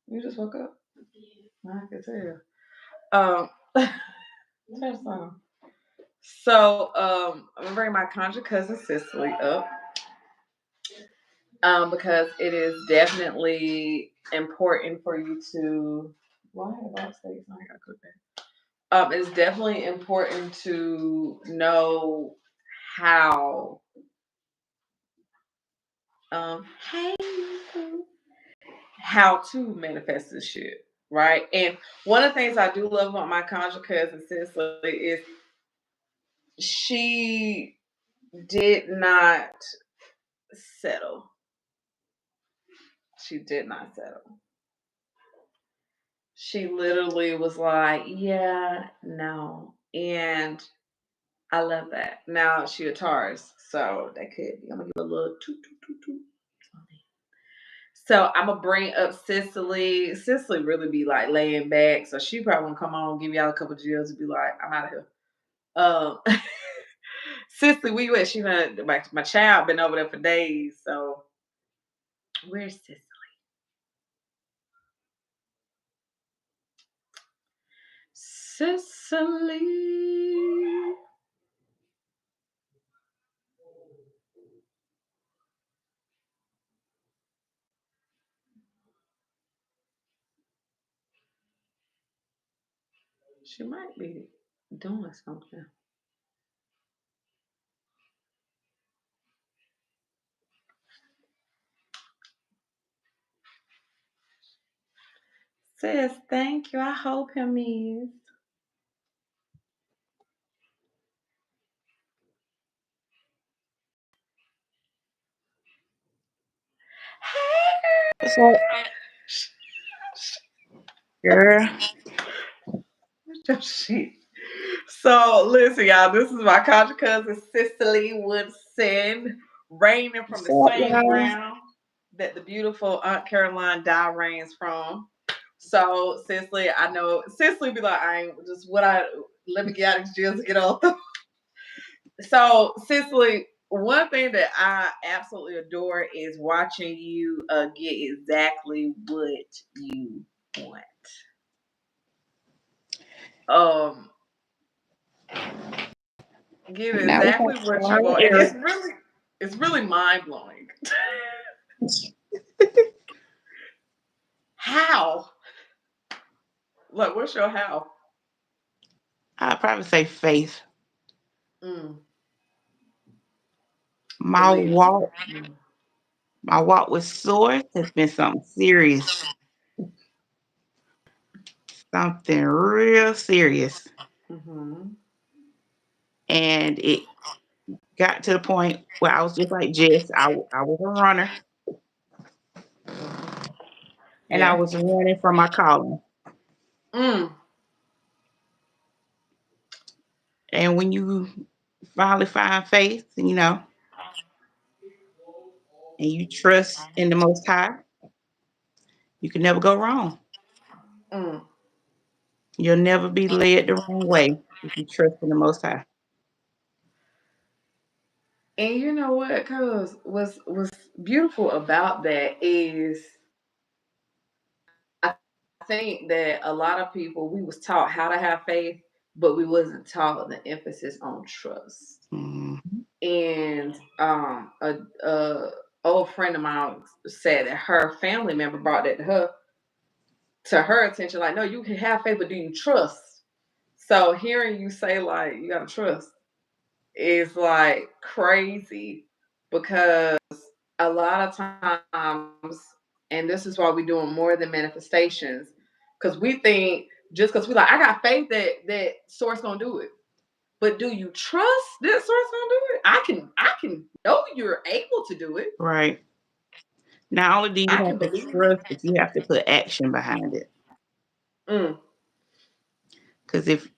You just woke up? I can tell. Turn this on. So I'm gonna bring my conjure cousin Cicely up because it is definitely important for you to. Why have I say I gotta cook that? It's definitely important to know how. Hey, how to manifest this shit, right? And one of the things I do love about my conjure cousin Cicely is she did not settle. She did not settle. She literally was like, yeah, no. And I love that. Now she a Taurus, so that could be. I'm gonna give a little toot toot toot toot. So I'm gonna bring up Cicely. Cicely really be like laying back, so she probably gonna come on, give y'all a couple of drills, and be like, I'm out of here. Um, Cicely, we went. She done, my child been over there for days. So where's Cicely? Cicely. She might be doing something. Sis, thank you. I hope him is. Hey, What's up, girl? girl. Shit. So listen, y'all. This is my conjure cousin Cicely Woodson, reigning from What's the up, same y'all? ground that the beautiful Aunt Caroline Dow reigns from. So Cicely, I know Cicely be like, I ain't just what I let me get out of jail to get on. So, Cicely, one thing that I absolutely adore is watching you get exactly what you want. Um, get Now we exactly got what you Star want, and Eric. it's really mind blowing. How? Like, what's your how? I'd probably say faith. Mm, My belief. walk, Mm, my walk with Source has been something serious, something real serious, mm-hmm. and it got to the point where I was just like Jess. I was a runner, and I Yeah. was running from my calling. Mm. And when you finally find faith, and you trust in the Most High, you can never go wrong. Mm. You'll never be led the wrong way if you trust in the Most High. And you know what, cuz was beautiful about that is I think that a lot of people we was taught how to have faith, but we wasn't taught the emphasis on trust. Mhm. And a old friend of mine said that her family member brought that to her attention, like, no, you can have faith, but do you trust? So hearing you say like you gotta trust is like crazy because a lot of times, and this is why we're doing more than manifestations, because we think just because we like, I got faith that source gonna do it. But do you trust that source gonna do it? I can know you're able to do it. Right. Not only do I you can have to believe it. trust, but you have to put action behind it. Mm. Because if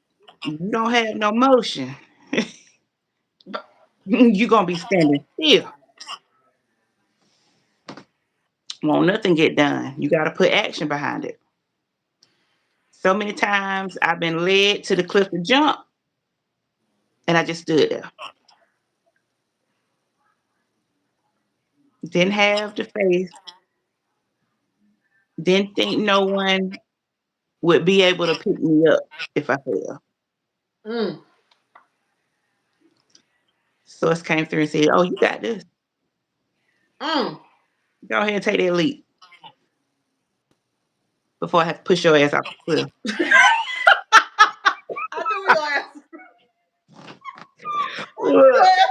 you don't have no motion, But, you're gonna be standing still. Won't nothing get done. You got to put action behind it. So many times I've been led to the cliff to jump, and I just stood there. Didn't have the faith. Didn't think no one would be able to pick me up if I fell. mm, Source came through and said, "Oh, you got this. mm. Go ahead and take that leap before I have to push your ass off the cliff." I knew we gonna ask. I knew we Look, gonna ask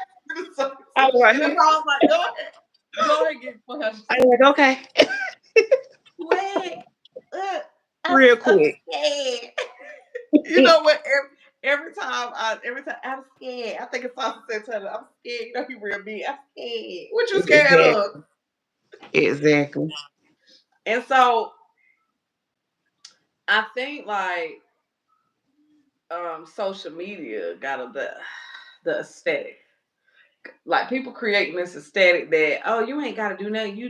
I some was like, shit. That's why I was like, go ahead. Go ahead, get I was like, okay, Wait. Uh, real I'm quick. scared. You know what? Every time I'm scared. I think it's Sasha said to her, I'm scared. You know he real big. I'm scared. What you scared of? Exactly. Exactly. And so I think like social media got the aesthetic. Like people creating this aesthetic that, oh, you ain't gotta do nothing. You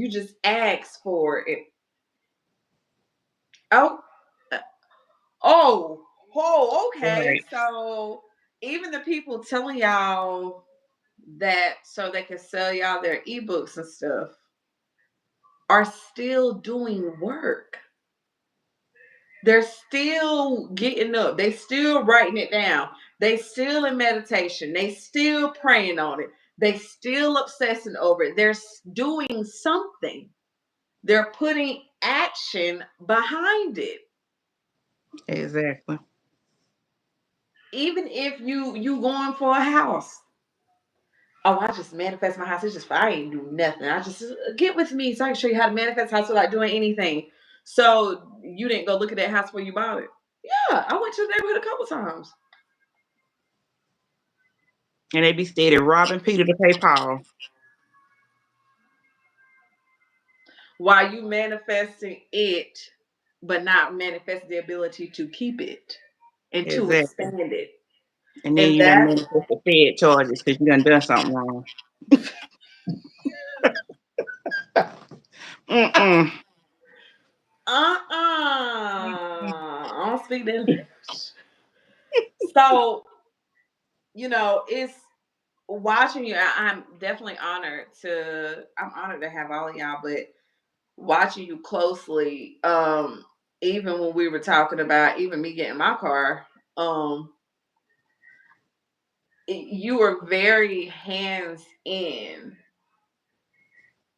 just ask for it. Oh, uh, okay. Right. So even the people telling y'all that so they can sell y'all their ebooks and stuff are still doing work. They're still getting up. They still writing it down. They still in meditation. They still praying on it. They still obsessing over it. They're doing something. They're putting action behind it. Exactly. Even if you going for a house. Oh, I just manifest my house. It's just I ain't do nothing. I just get with me so I can show you how to manifest house without doing anything. So you didn't go look at that house before you bought it. Yeah, I went to the neighborhood a couple times. And they be steady robbing Peter to pay Paul. While you manifesting it, but not manifest the ability to keep it and to Exactly. expand it. And then And you done that's manifest the Fed charges because you done something wrong. Mm-mm. I don't speak that language. So, it's watching you. I'm honored to have all of y'all, but watching you closely, even when we were talking about even me getting my car, um, you were very hands in.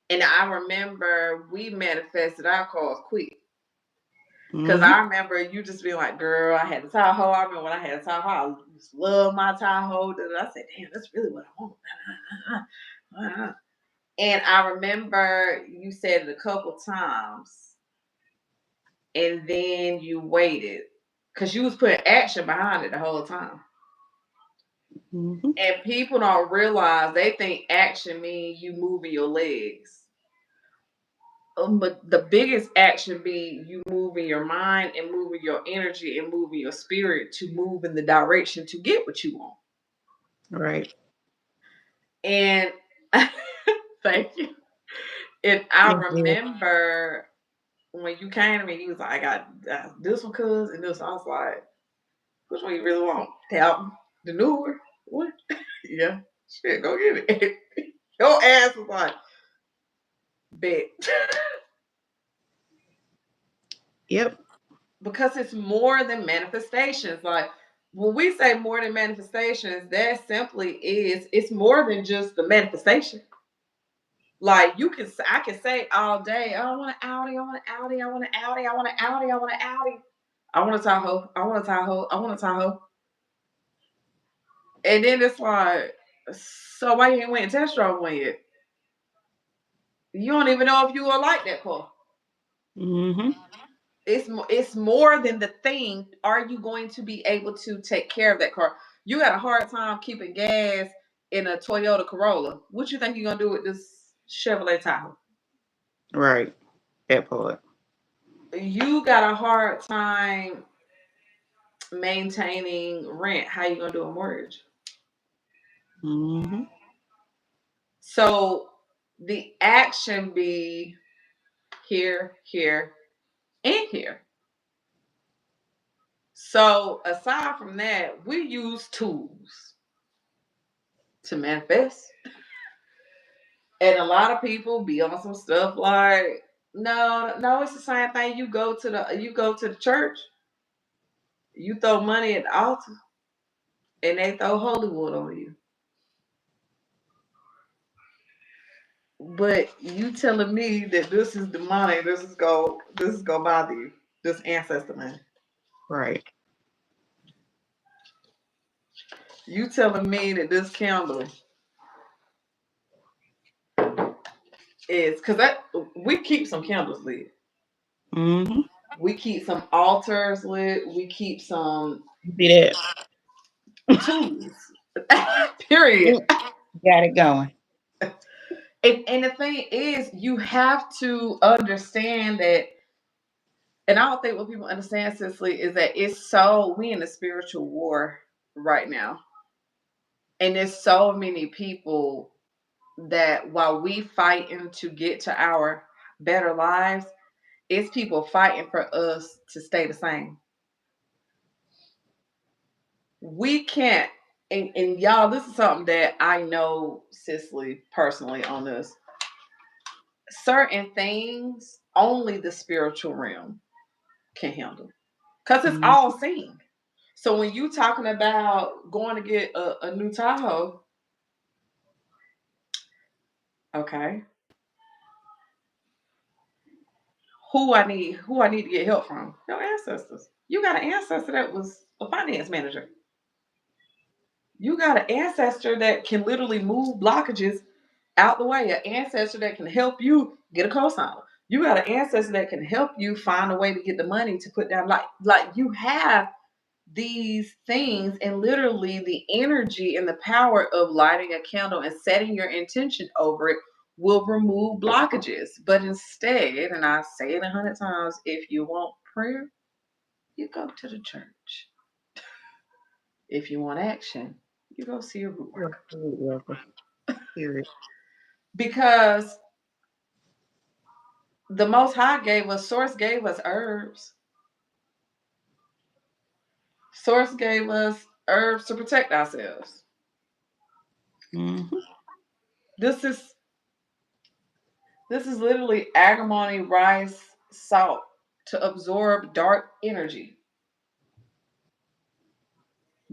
And I remember we manifested our cars quick. Cause Mm-hmm. I remember you just being like, girl, I had a Tahoe. I remember when I had a Tahoe, I just love my Tahoe. And I said, damn, that's really what I want. And I remember you said it a couple times, and then you waited. Cause you was putting action behind it the whole time. Mm-hmm. And people don't realize, they think action means you moving your legs. But the biggest action be you moving your mind and moving your energy and moving your spirit to move in the direction to get what you want. Right. And thank you. And I Thank you. remember when you came to me, he was like, I got this one, cuz, and this one. I was like, which one you really want? The album? The newer? What? Yeah. Shit, go get it. Your ass was like, bet. Yep. Because it's more than manifestations. Like, when we say more than manifestations, that simply is, it's more than just the manifestation. Like, I can say all day, oh, I want an Audi, I want an Audi, I want an Audi, I want an Audi, I want an Audi. I want a Tahoe, I want a Tahoe, I want a Tahoe. And then it's like, so why you ain't went and test drove one yet? You don't even know if you will like that car. Mm-hmm. It's more than the thing. Are you going to be able to take care of that car? You got a hard time keeping gas in a Toyota Corolla. What you think you're gonna do with this Chevrolet Tahoe? Right. That part. You got a hard time maintaining rent. How you gonna do a mortgage? Mm-hmm. So the action be here, here, and here. So aside from that, we use tools to manifest. And a lot of people be on some stuff like, no, no, it's the same thing. You go to the church, you throw money at the altar, and they throw holy water on you. But you telling me that this is demonic, this is go bother you, this ancestor money. Right. You telling me that this candle is, because that we keep some candles lit. Mm-hmm. We keep some altars lit. We keep some You see tools. that? Period. Got it going. And the thing is, you have to understand that, and I don't think what people understand, Cicely, is that we in a spiritual war right now. And there's so many people that while we fighting to get to our better lives, it's people fighting for us to stay the same. We can't, and y'all, this is something that I know Cicely personally on this. Certain things only the spiritual realm can handle because it's Mm-hmm. all seen. So when you talking about going to get a new Tahoe, okay, who I need to get help from? Your ancestors. You got an ancestor that was a finance manager. You got an ancestor that can literally move blockages out the way. An ancestor that can help you get a cosigner. You got an ancestor that can help you find a way to get the money to put down. Like you have these things, and literally the energy and the power of lighting a candle and setting your intention over it will remove blockages. But instead, and I say it 100 times, if you want prayer, you go to the church. If you want action, you go see a root You're a worker. spirit worker. Period. Because the Most High gave us, Source gave us herbs. Source gave us herbs to protect ourselves. Mm-hmm. This is This is literally agrimony, rice, salt to absorb dark energy.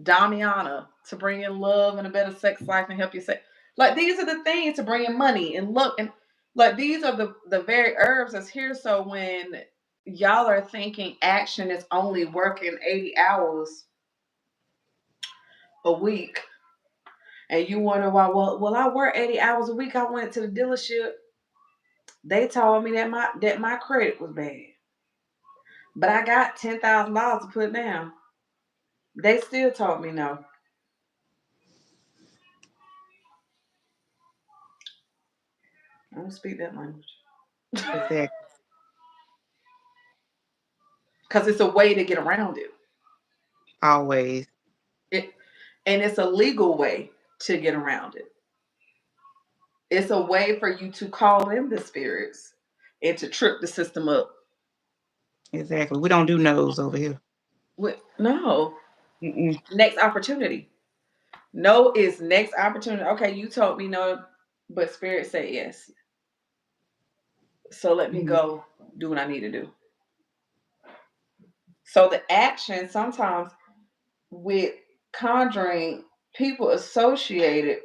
Damiana to bring in love and a better sex life and help you say. Like, these are the things to bring in money and look, and like these are the very herbs that's here. So when y'all are thinking action is only working 80 hours a week, and you wonder why, well I work 80 hours a week. I went to the dealership. They told me that my credit was bad. But I got $10,000 to put down. They still told me no. I don't speak that language. Exactly. Because it's a way to get around it. Always. It and it's a legal way to get around it. It's a way for you to call in the spirits and to trip the system up. Exactly. We don't do no's over here. No. Mm-mm. Next opportunity. No is next opportunity. Okay, you told me no, but spirit said yes. So let me Mm. go do what I need to do. So the action sometimes with conjuring, people associate it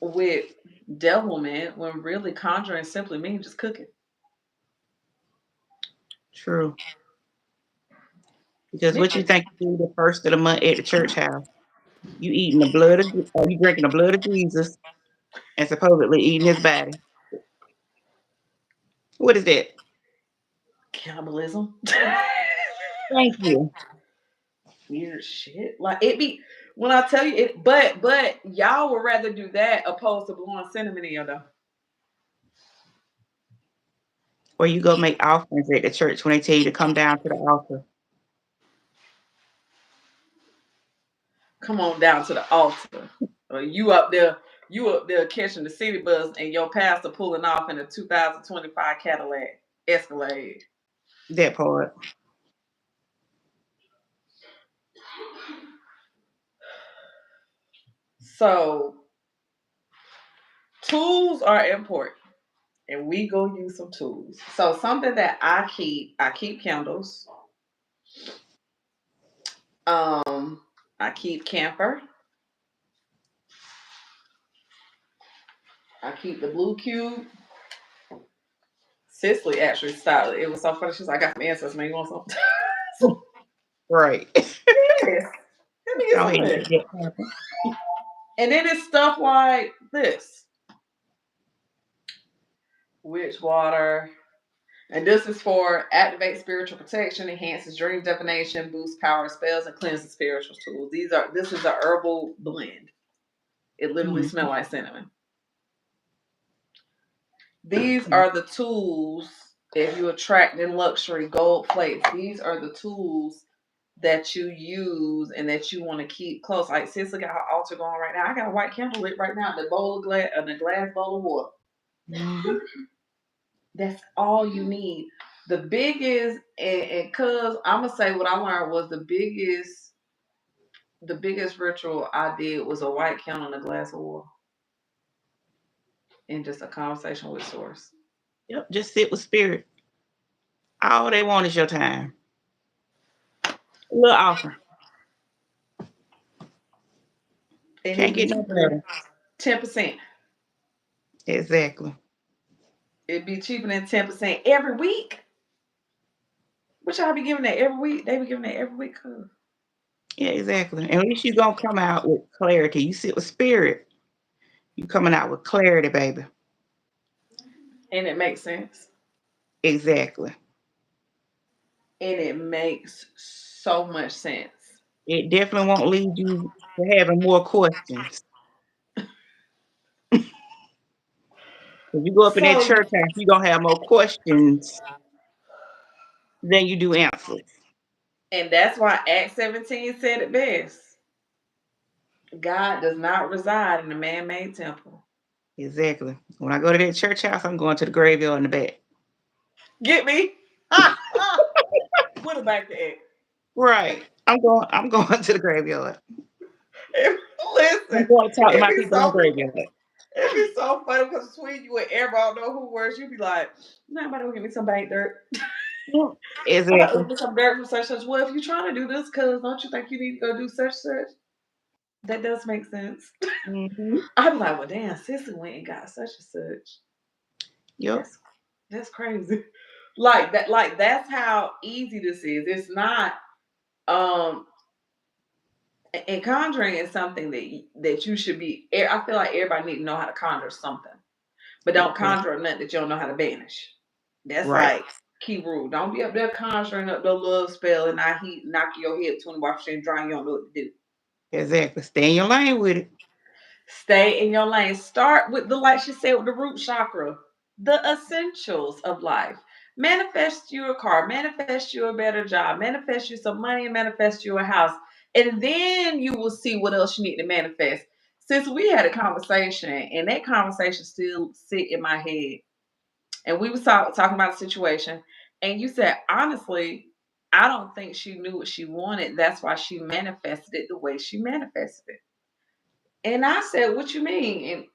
with devilment when really conjuring simply means just cooking. True. Because what you think you do the first of the month at the church house, you eating the blood of, you drinking the blood of Jesus and supposedly eating his body. What is that? Cannibalism. Thank you. Weird shit. Like it be when I tell you it, but y'all would rather do that opposed to blowing cinnamon in your dough. Or you go make offerings at the church when they tell you to come down to the altar. Come on down to the altar. Or you up there catching the city bus and your pastor pulling off in a 2025 Cadillac Escalade. That part. So tools are important. And we go use some tools. So something that I keep candles. I keep camphor. I keep the blue cube. Cicely actually started. It was so funny. She's like, I got some answers, man. You want some? Right. Yes. Let me get Go some ahead of and this. get that happen. And then it's stuff like this. Witch water. And this is for activate spiritual protection, enhances dream divination, boosts power spells, and cleanses spiritual tools. This is a herbal blend. It literally Mhm. smells like cinnamon. These Mhm. are the tools if you attract in luxury gold plates. These are the tools that you use and that you want to keep close. Like Sister got her altar going right now. I got a white candle lit right now, the bowl of glass, the glass bowl of water. Mhm. That's all you need. The biggest, and cause I'm gonna say what I learned was the biggest ritual I did was a white candle and a glass of water, and just a conversation with Source. Yep. Just sit with spirit. All they want is your time. A little offering. And Can't it'd be get no cheaper than better. 10%. Exactly. It'd be cheaper than 10% every week. Which y'all be giving that every week? They be giving that every week. Cause Yeah, exactly. And at least you gonna come out with clarity. You sit with spirit. You coming out with clarity, baby. and it makes sense. Exactly. And it makes so much sense. It definitely won't lead you to having more questions. If you go up in that So church house, you're gonna have more questions than you do answers. and that's why Acts 17 said it best. God does not reside in a man-made temple. Exactly. When I go to that church house, I'm going to the graveyard in the back. Get me? Put it back to Acts. Right. I'm going to the graveyard. I'm Listen, going to talk to it'd my be people in the so graveyard. it'd be so funny because between you and everybody don't know who works, you be like, "No, nobody will give me some bank dirt. Yeah. I'm about to Exactly. give me some dirt from such such. Well, if you're trying to do this, cause don't you think you need to go do such such? That does make sense. Hmm. I'd be like, well, damn, Sissy went and got such and such. Yep. That's that's crazy. Like that, like that's how easy this is. It's not um and conjuring is something that you should be I feel like everybody need to know how to conjure something. But don't Exactly. conjure nothing that you don't know how to banish. That's Right. like key rule. Don't be up there conjuring up the love spell and I heat knock your head 20 watt and dry. You don't know what to do. Exactly. Stay in your lane with it. Stay in your lane. Start with the, like she said, with the root chakra, the essentials of life. Manifest you a car, manifest you a better job, manifest you some money, and manifest you a house. And then you will see what else you need to manifest. Since we had a conversation, and that conversation still sit in my head, and we was talking about a situation, and you said, honestly, I don't think she knew what she wanted. That's why she manifested it the way she manifested it. And I said, what you mean?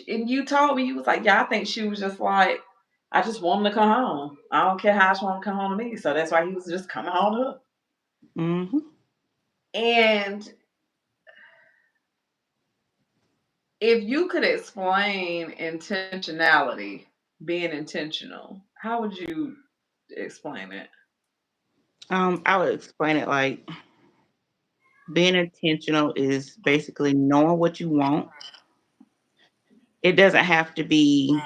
And you told me, you was like, yeah, I think she was just like, I just want him to come home. I don't care how she want to come home to me. So that's why he was just coming home to her. Mm-hmm. And if you could explain intentionality, being intentional, how would you explain it? I would explain it like being intentional is basically knowing what you want. It doesn't have to be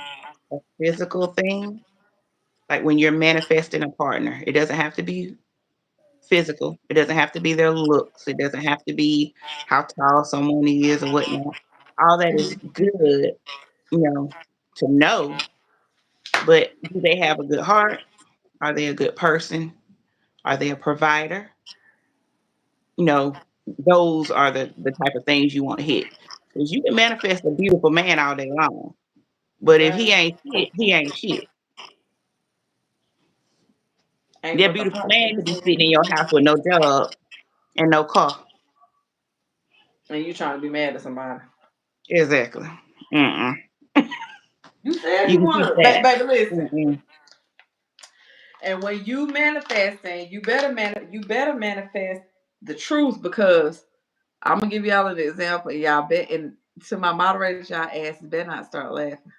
a physical thing. Like when you're manifesting a partner, it doesn't have to be physical. It doesn't have to be their looks. It doesn't have to be how tall someone is or whatnot. All that is good, to know. But do they have a good heart? Are they a good person? Are they a provider? You know, those are the type of things you want to hit. Because you can manifest a beautiful man all day long. But if he Right. ain't shit, he ain't shit. Ain't That but the beautiful heart man can could be say. sitting in your house with no job and no car. And you trying to be mad at somebody. Exactly. Mm-mm. You said You you can keep were. that. Baby, listen. Mm-mm. And when you manifesting, you better manifest the truth, because I'm gonna give y'all an example. Y'all bet, and to my moderators, y'all asses better not start laughing.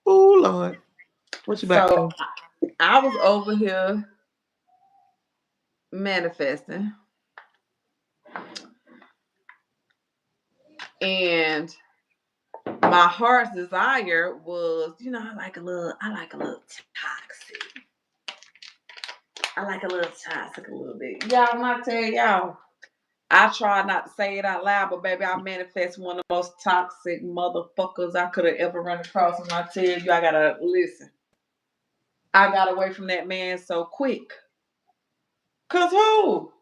Oh Lord. What you about to So say? I was over here manifesting, and my heart's desire was, I like a little toxic. I like a little toxic a little bit. Y'all, I'm not telling y'all. I try not to say it out loud, but baby, I manifest one of the most toxic motherfuckers I could have ever run across. And I tell you, I gotta listen. I got away from that man so quick. Cause who?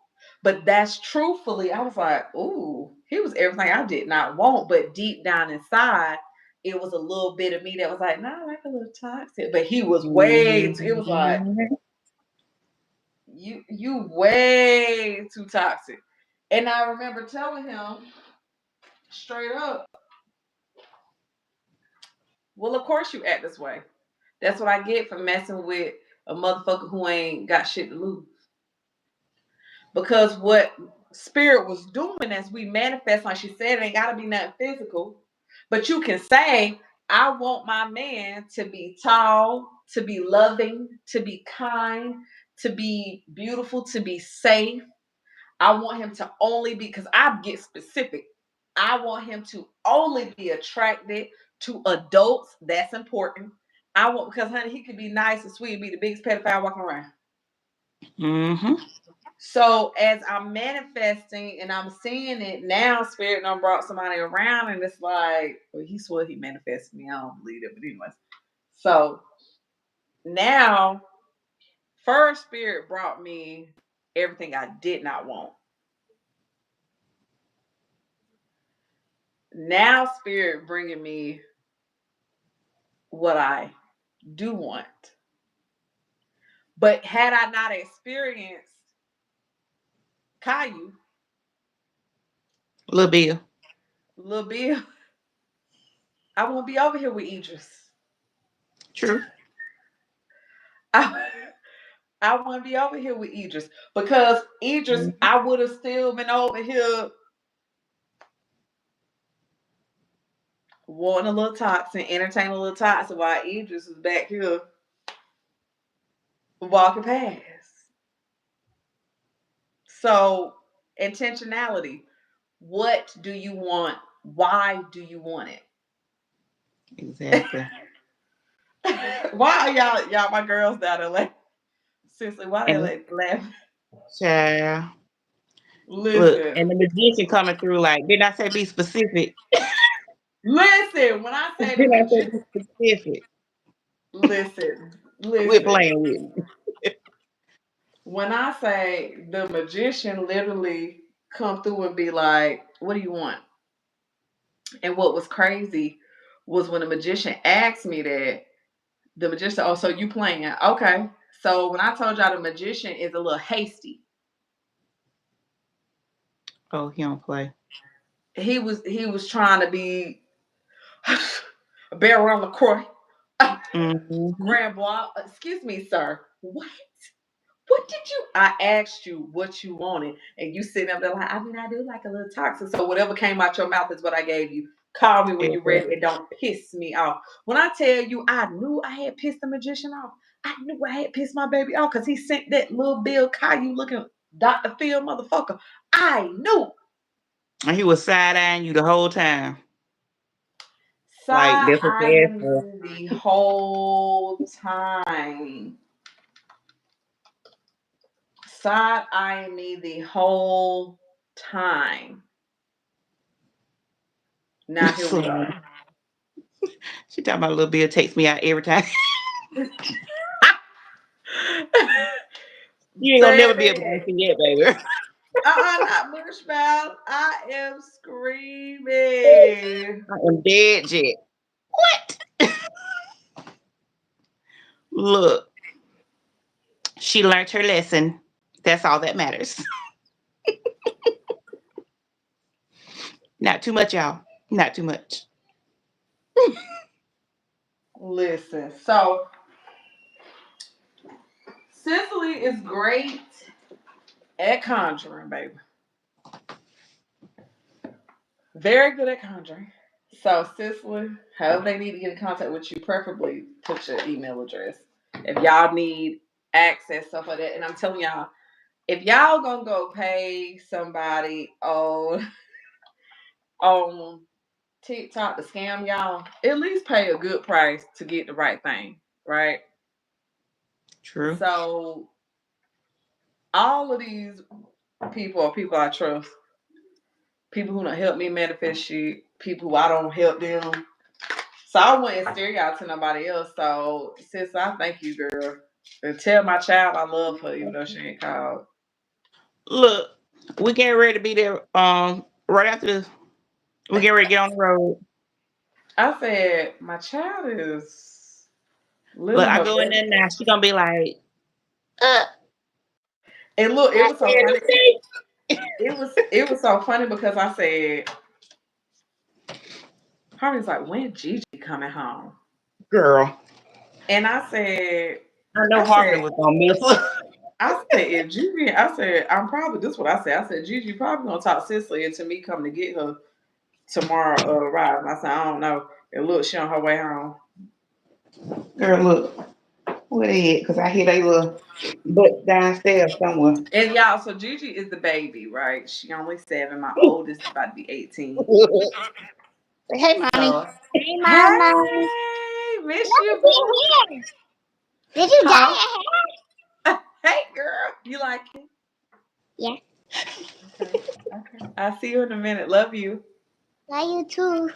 But that's truthfully, I was like, ooh, he was everything I did not want. But deep down inside, it was a little bit of me that was like, nah, I like a little toxic. But he was way too, it was like, Mhm. you way too toxic. And I remember telling him straight up, well, of course you act this way. That's what I get for messing with a motherfucker who ain't got shit to lose. Because what spirit was doing as we manifest, like she said, it ain't gotta be nothing physical. But you can say, I want my man to be tall, to be loving, to be kind, to be beautiful, to be safe. I want him to only be, because I get specific. I want him to only be attracted to adults. That's important. I want, because honey, he could be nice and sweet and be the biggest pedophile walking around. Mhm. So as I'm manifesting and I'm seeing it now, spirit done brought somebody around, and it's like, well, he swore he manifested me. I don't believe it, but anyways. So now, first spirit brought me everything I did not want. Now spirit bringing me what I do want. But had I not experienced Caillou, Little Bill. Lil Bill, I won't be over here with Idris. True. I, I wouldn't be over here with Idris, because Idris, Mhm. I would have still been over here wanting a little toxic, entertaining a little toxic, while Idris is back here walking past. So, intentionality. What do you want? Why do you want it? Exactly. Why are y'all my girls down there laughing? Seriously, why they And like laughing? child, look, Listen, and the magician coming through like, didn't I say be specific? Listen, when I say the Then I said magician, be specific. listen, Quit listen. playing with me. When I say the magician literally come through and be like, "What do you want?" And what was crazy was when the magician asked me that, the magician said, "Oh, so you playing?" Okay. So when I told y'all the magician is a little hasty, Oh, he don't play. he was trying to be a bear around the court. Mm-hmm. Grand Bois, excuse me, sir. What did you? I asked you what you wanted, and you sitting up there like, I mean, I do like a little toxic. So whatever came out your mouth is what I gave you. Call me when you're ready. It don't piss me off. When I tell you, I knew I had pissed the magician off. I knew I had pissed my baby off because he sent that little Bill Caillou looking Dr. Phil motherfucker. I knew. And he was side eyeing you the whole time. Like Side that's what they asked for. eyeing the whole time. Side eyeing me the whole time. Now here we So, are. she talking about little Bill takes me out every time. You ain't gonna never be able to Baby, see that, baby. not Bushmouth. I am screaming. I am dead, Jet. What? Look, she learned her lesson. That's all that matters. Not too much, y'all. Not too much. Listen, so Cicely is great at conjuring, baby. Very good at conjuring. So, Cicely, however they need to get in contact with you, preferably put your email address. If y'all need access, stuff like that. And I'm telling y'all, if y'all gonna go pay somebody on TikTok to scam y'all, at least pay a good price to get the right thing, right? True. So all of these people are people I trust. People who don't help me manifest shit, people who I don't help them. So I wouldn't steer y'all to nobody else. So sis, I thank you, girl. And tell my child I love her, even though she ain't called. Look, we getting ready to be there. Right after this, we getting ready to get on the road. I said, my child is Look, living I her go in best. there now. She gonna be like, uh, And look, it I was so said funny. today. It was so funny because I said, Harvey's like, when Gigi coming home? Girl, And I said, I know I Harmony said, was gonna miss her. I said, if Gigi, I said, I'm probably, this is what I said. I said, Gigi probably gonna talk Cicely into me coming to get her tomorrow arrive. And I said, I don't know. And look, she on her way home. Girl, look, where they at? Cause I hear they little butt downstairs somewhere. And y'all, so Gigi is the baby, right? She only 7. My oldest is about to be 18. Say, hey, mommy. So, Hey, Mama. hey, miss Look you, at boo. your hair. Did you dye Huh? your Hey, girl. You like it? hair? Yeah. Okay. Okay. I'll see you in a minute. Love you. Love you too.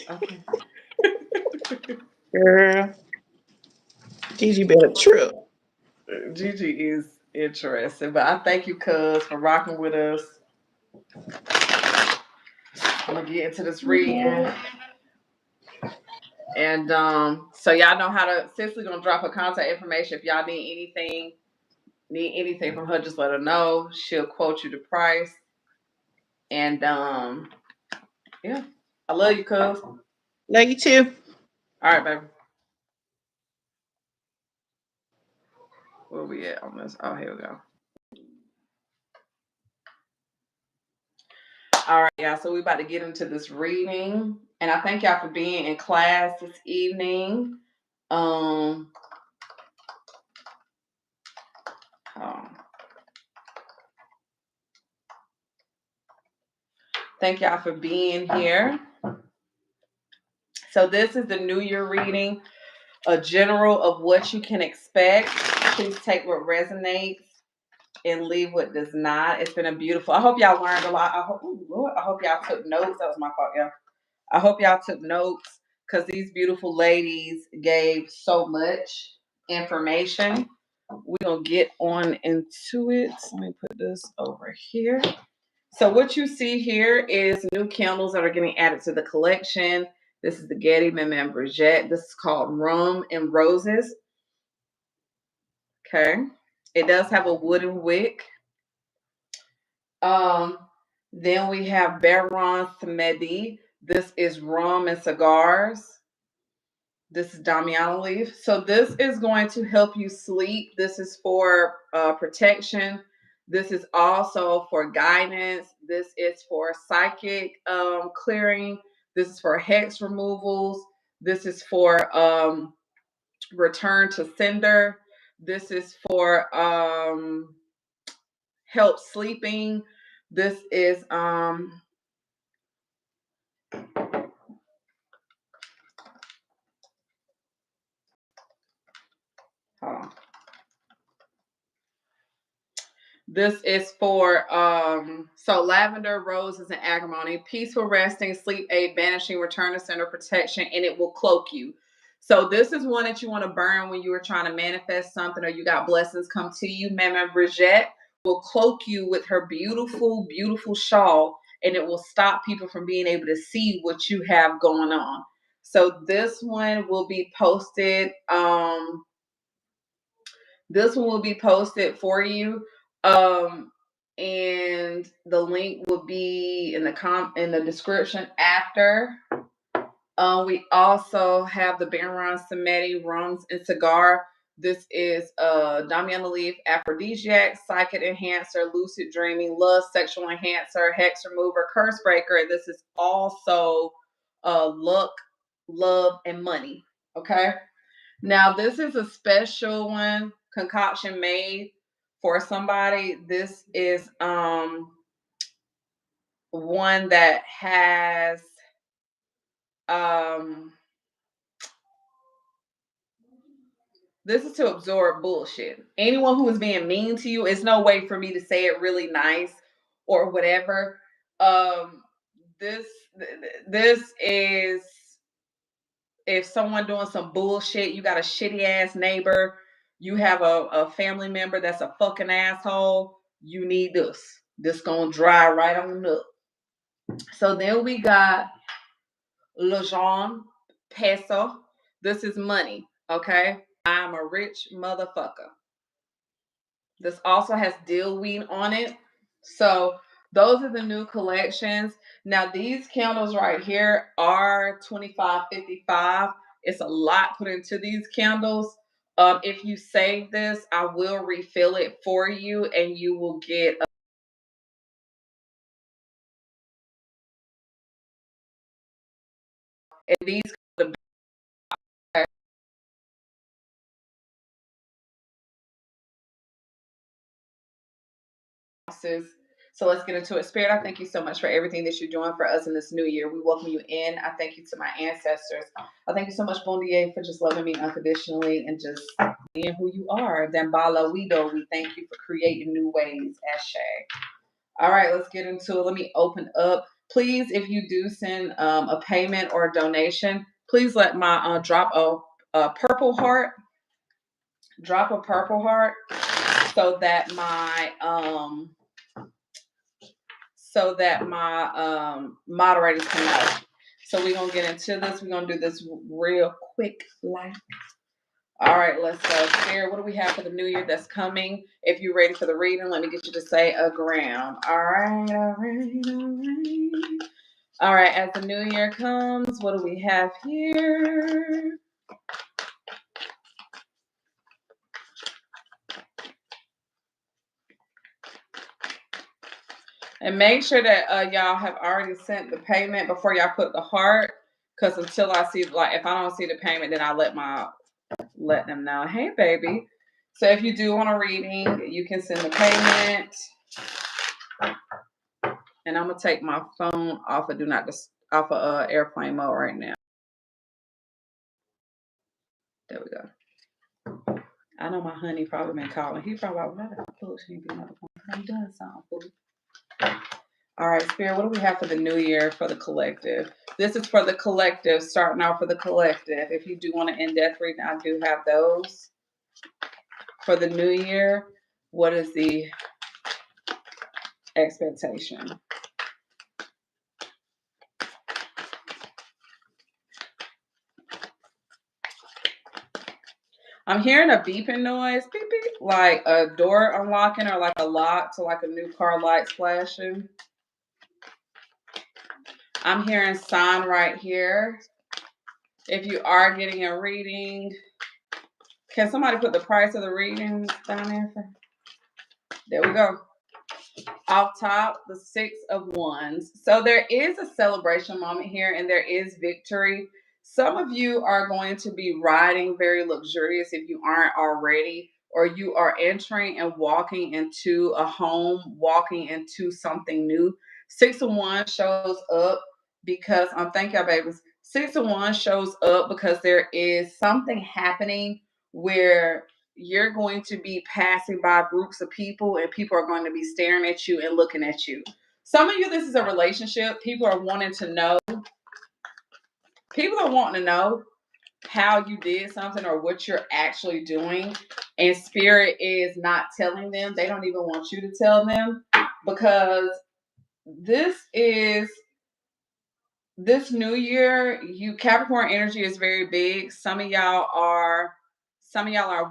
Okay. Girl, Gigi better trip. Gigi is interesting, but I thank you, cuz, for rocking with us. I'm gonna get into this reading, and so y'all know how to. Cicely gonna drop her contact information. If y'all need anything from her, just let her know. She'll quote you the price, and yeah, I love you, cuz. All Love you too. right, baby. Where we at on this? Oh, here we go. All right, y'all. So we about to get into this reading, and I thank y'all for being in class this evening. Um, oh, thank y'all for being here. So this is the New Year reading, a general of what you can expect. Please take what resonates and leave what does not. It's been a beautiful. I hope y'all learned a lot. I hope, ooh, Lord, I hope y'all took notes. That was my fault, y'all. I hope y'all took notes because these beautiful ladies gave so much information. We're going to get on into it. Let me put this over here. So what you see here is new candles that are getting added to the collection. This is the Getty Meme Brigitte. This is called Rum and Roses. Okay. It does have a wooden wick. Then we have Baron Samedi. This is rum and cigars. This is Damiana leaf. So this is going to help you sleep. This is for protection. This is also for guidance. This is for psychic clearing. This is for hex removals. This is for return to sender. This is for help sleeping. This is hold on. This is for so lavender, roses, and agrimony, peaceful resting, sleep aid, banishing, return to center, protection, and it will cloak you. So this is one that you want to burn when you are trying to manifest something or you got blessings come to you. Mama Brigitte will cloak you with her beautiful, beautiful shawl, and it will stop people from being able to see what you have going on. So this one will be posted. This one will be posted for you. And the link will be in the description after. We also have the Baron Samedi Rums and Cigar. This is Damiana leaf, aphrodisiac, psychic enhancer, lucid dreaming, love, sexual enhancer, hex remover, curse breaker. This is also luck, love, and money. Okay. Now this is a special one concoction made for somebody. This is one that has this is to absorb bullshit. Anyone who is being mean to you, it's no way for me to say it really nice or whatever. This is if someone doing some bullshit, you got a shitty ass neighbor, you have a family member that's a fucking asshole, you need this. This gonna dry right on up. So then we got Lejeune Peso. This is money, okay? I'm a rich motherfucker. This also has dill weed on it. So those are the new collections. Now these candles right here are $25.55. It's a lot put into these candles. If you save this, I will refill it for you, and you will get and these So let's get into it. Spirit, I thank you so much for everything that you're doing for us in this new year. We welcome you in. I thank you to my ancestors. I thank you so much, Bondier, for just loving me unconditionally and just being who you are. Dambala Wido, we thank you for creating new ways. Ashe. All right, let's get into it. Let me open up. Please, if you do send a payment or a donation, please let my drop a purple heart. Drop a purple heart so that my moderators can know. So we're gonna get into this. We're gonna do this real quick, like. All right, let's go. Spirit, what do we have for the new year that's coming? If you're ready for the reading, let me get you to say a gram. All right, all right, all right. All right, as the new year comes, what do we have here? And make sure that y'all have already sent the payment before y'all put the heart. Because until I see, like, if I don't see the payment, then I let them know. Hey, baby. So if you do want a reading, you can send the payment. And I'm gonna take my phone off of airplane mode right now. There we go. I know my honey probably been calling. He probably like, why the fuck she ain't getting on the phone? I'm doing something, fool. All right, Spirit, what do we have for the new year for the collective? This is for the collective, starting out for the collective. If you do want an in-depth reading, I do have those. For the new year, what is the expectation? I'm hearing a beeping noise, beep beep, like a door unlocking or like a lock to like a new car lights flashing. I'm hearing sign right here. If you are getting a reading, can somebody put the price of the reading down there? There we go. Off top, the 6 of Wands. So there is a celebration moment here and there is victory. Some of you are going to be riding very luxurious if you aren't already, or you are entering and walking into a home, walking into something new. 6 of Wands shows up because, thank y'all, babies. 6 of Wands shows up because there is something happening where you're going to be passing by groups of people and people are going to be staring at you and looking at you. Some of you, this is a relationship. People are wanting to know. People are wanting to know how you did something or what you're actually doing. And spirit is not telling them. They don't even want you to tell them, because this new year, Capricorn energy is very big. Some of y'all are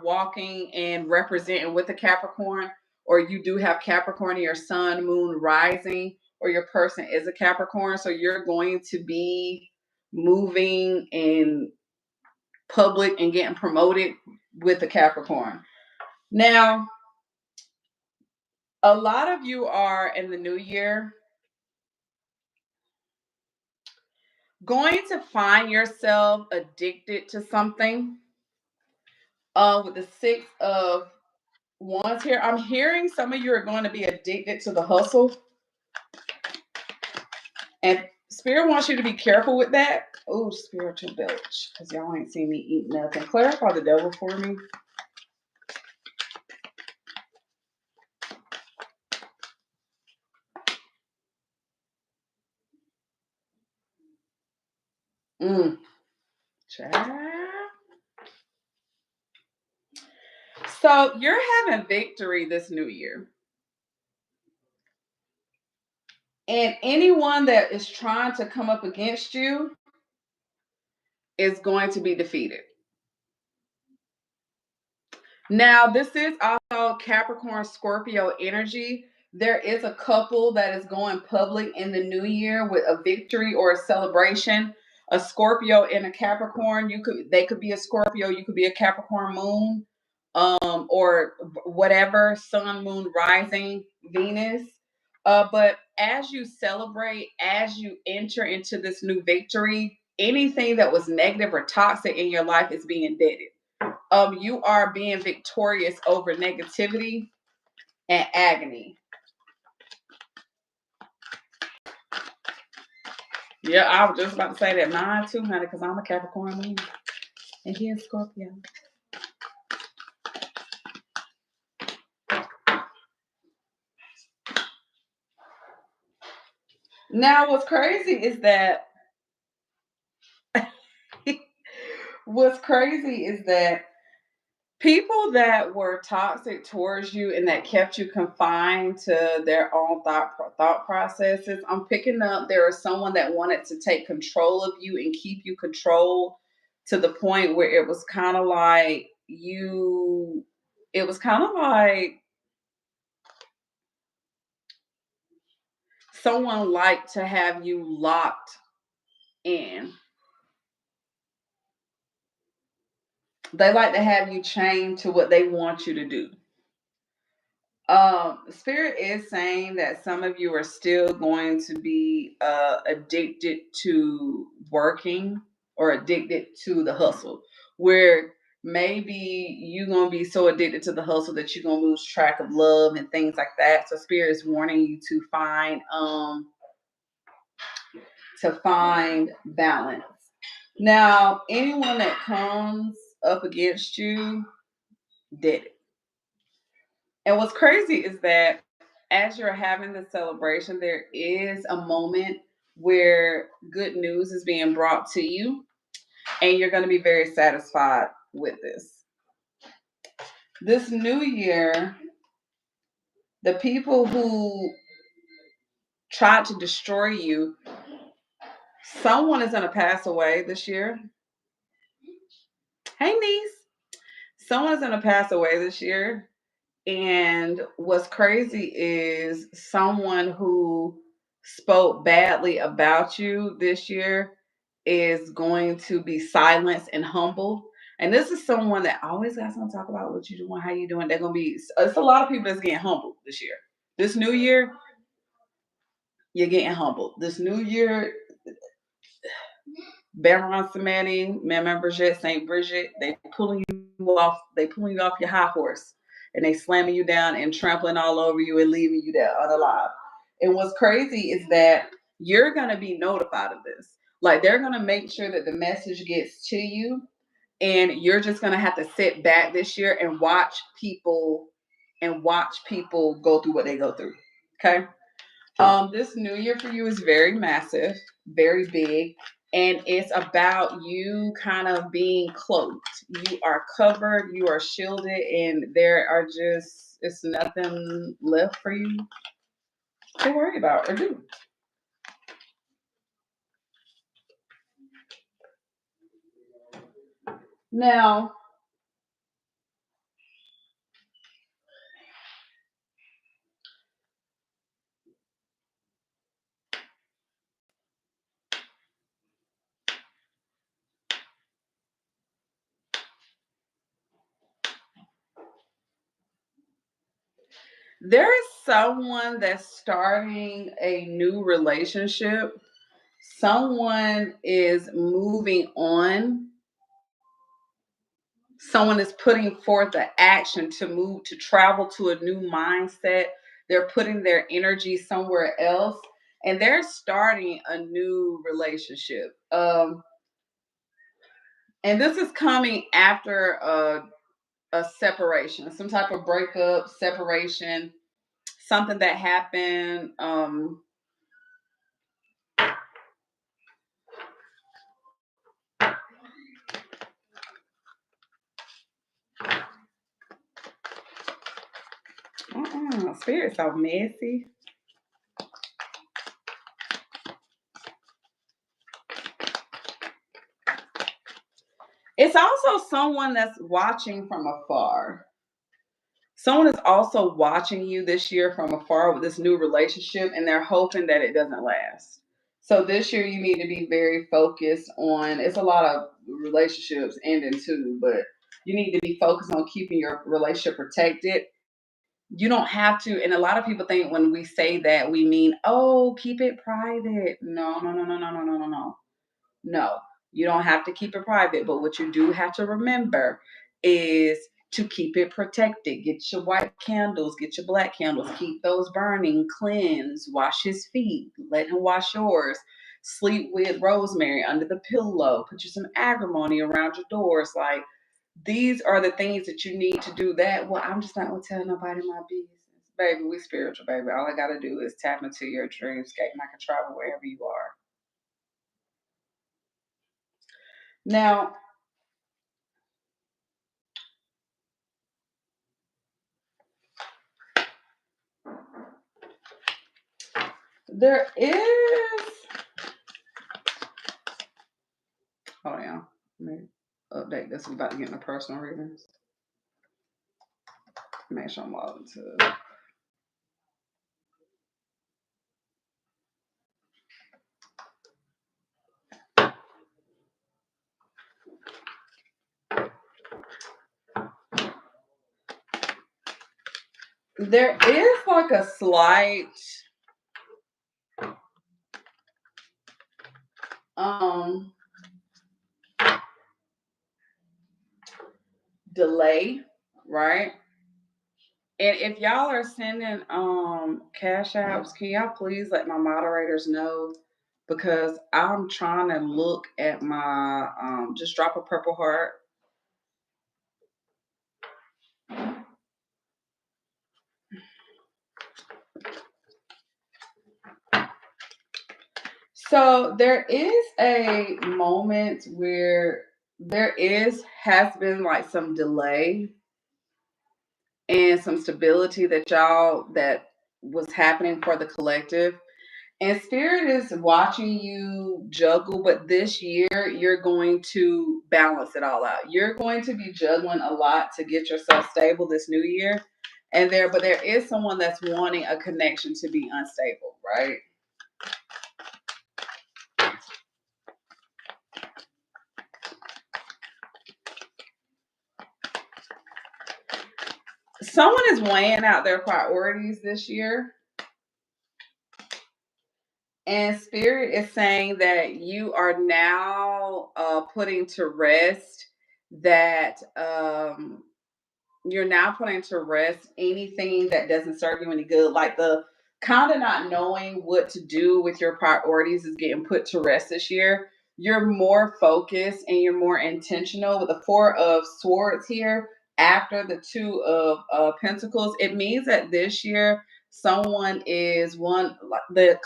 walking and representing with a Capricorn, or you do have Capricorn in your sun, moon, rising, or your person is a Capricorn. So you're going to be moving in public and getting promoted with a Capricorn. Now, a lot of you are in the new year going to find yourself addicted to something. With the 6 of Wands here, I'm hearing some of you are going to be addicted to the hustle. And Spirit wants you to be careful with that. Oh, spiritual belch, because y'all ain't seen me eat nothing. Clarify the devil for me. Child. So you're having victory this new year. And anyone that is trying to come up against you is going to be defeated. Now, this is also Capricorn Scorpio energy. There is a couple that is going public in the new year with a victory or a celebration. A Scorpio and a Capricorn. They could be a Scorpio, you could be a Capricorn moon, or whatever, sun, moon, rising, Venus. But as you celebrate, as you enter into this new victory, anything that was negative or toxic in your life is being deaded. You are being victorious over negativity and agony. Yeah, I was just about to say that. Mine too, honey, because I'm a Capricorn moon. And he is Scorpio. Now, what's crazy is that people that were toxic towards you and that kept you confined to their own thought processes, I'm picking up there was someone that wanted to take control of you and keep you controlled to the point where it was kind of like someone liked to have you locked in. They like to have you chained to what they want you to do. Spirit is saying that some of you are still going to be addicted to working or addicted to the hustle, where maybe you're going to be so addicted to the hustle that you're going to lose track of love and things like that. So Spirit is warning you to find balance. Now, anyone that comes up against you did it. And what's crazy is that as you're having the celebration, there is a moment where good news is being brought to you, and you're going to be very satisfied with this. This new year, the people who tried to destroy you, someone is going to pass away this year. Hey, niece. Someone is going to pass away this year. And what's crazy is someone who spoke badly about you this year is going to be silenced and humbled. And this is someone that always got something to talk about what you doing, how you doing. They're gonna be. It's a lot of people that's getting humbled this year. This new year, you're getting humbled. This new year, Baron Samedi, Maman Brigitte, Saint Bridget, they pulling you off. They pulling you off your high horse, and they slamming you down and trampling all over you and leaving you there unalive. And what's crazy is that you're gonna be notified of this. Like they're gonna make sure that the message gets to you, and you're just gonna have to sit back this year and watch people go through what they go through. Okay. This new year for you is very massive, very big, and it's about you kind of being cloaked. You are covered, you are shielded, and it's nothing left for you to worry about or do. Now, there is someone that's starting a new relationship. Someone is moving on. Someone is putting forth the action to move, to travel to a new mindset. They're putting their energy somewhere else, and they're starting a new relationship. And this is coming after a separation, some type of breakup, separation, something that happened. Spirit's so messy. It's also someone that's watching from afar. Someone is also watching you this year from afar with this new relationship, and they're hoping that it doesn't last. So this year you need to be very focused on. It's a lot of relationships ending too, but you need to be focused on keeping your relationship protected. You don't have to, and a lot of people think when we say that we mean, oh, keep it private. No, no, no, no, no, no, no, no, no. No, you don't have to keep it private, but what you do have to remember is to keep it protected. Get your white candles, get your black candles, keep those burning, cleanse, wash his feet, let him wash yours. Sleep with rosemary under the pillow, put you some agrimony around your doors. Like these are the things that you need to do that. Well, I'm just not gonna tell nobody my business. Baby, we spiritual, baby. All I gotta do is tap into your dreamscape and I can travel wherever you are. Now, there is. Hold on. Let me update this. I'm about to get into personal readings. Make sure I'm logged into. There is like a slight delay, right? And if y'all are sending cash apps, can y'all please let my moderators know? Because I'm trying to look at my just drop a purple heart. So there is a moment where has been like some delay and some stability that was happening for the collective. And Spirit is watching you juggle, but this year you're going to balance it all out. You're going to be juggling a lot to get yourself stable this new year. But there is someone that's wanting a connection to be unstable, right? Someone is weighing out their priorities this year. And Spirit is saying that you are now putting to rest that you're now putting to rest anything that doesn't serve you any good. Like the kind of not knowing what to do with your priorities is getting put to rest this year. You're more focused and you're more intentional with the Four of Swords here after the Two of Pentacles. It means that this year the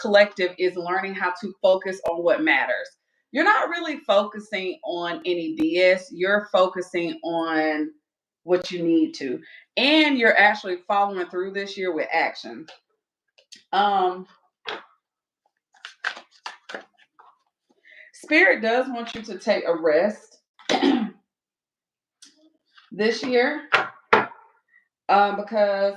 collective is learning how to focus on what matters. You're not really focusing on any BS. You're focusing on what you need to, and you're actually following through this year with action. Spirit does want you to take a rest this year, because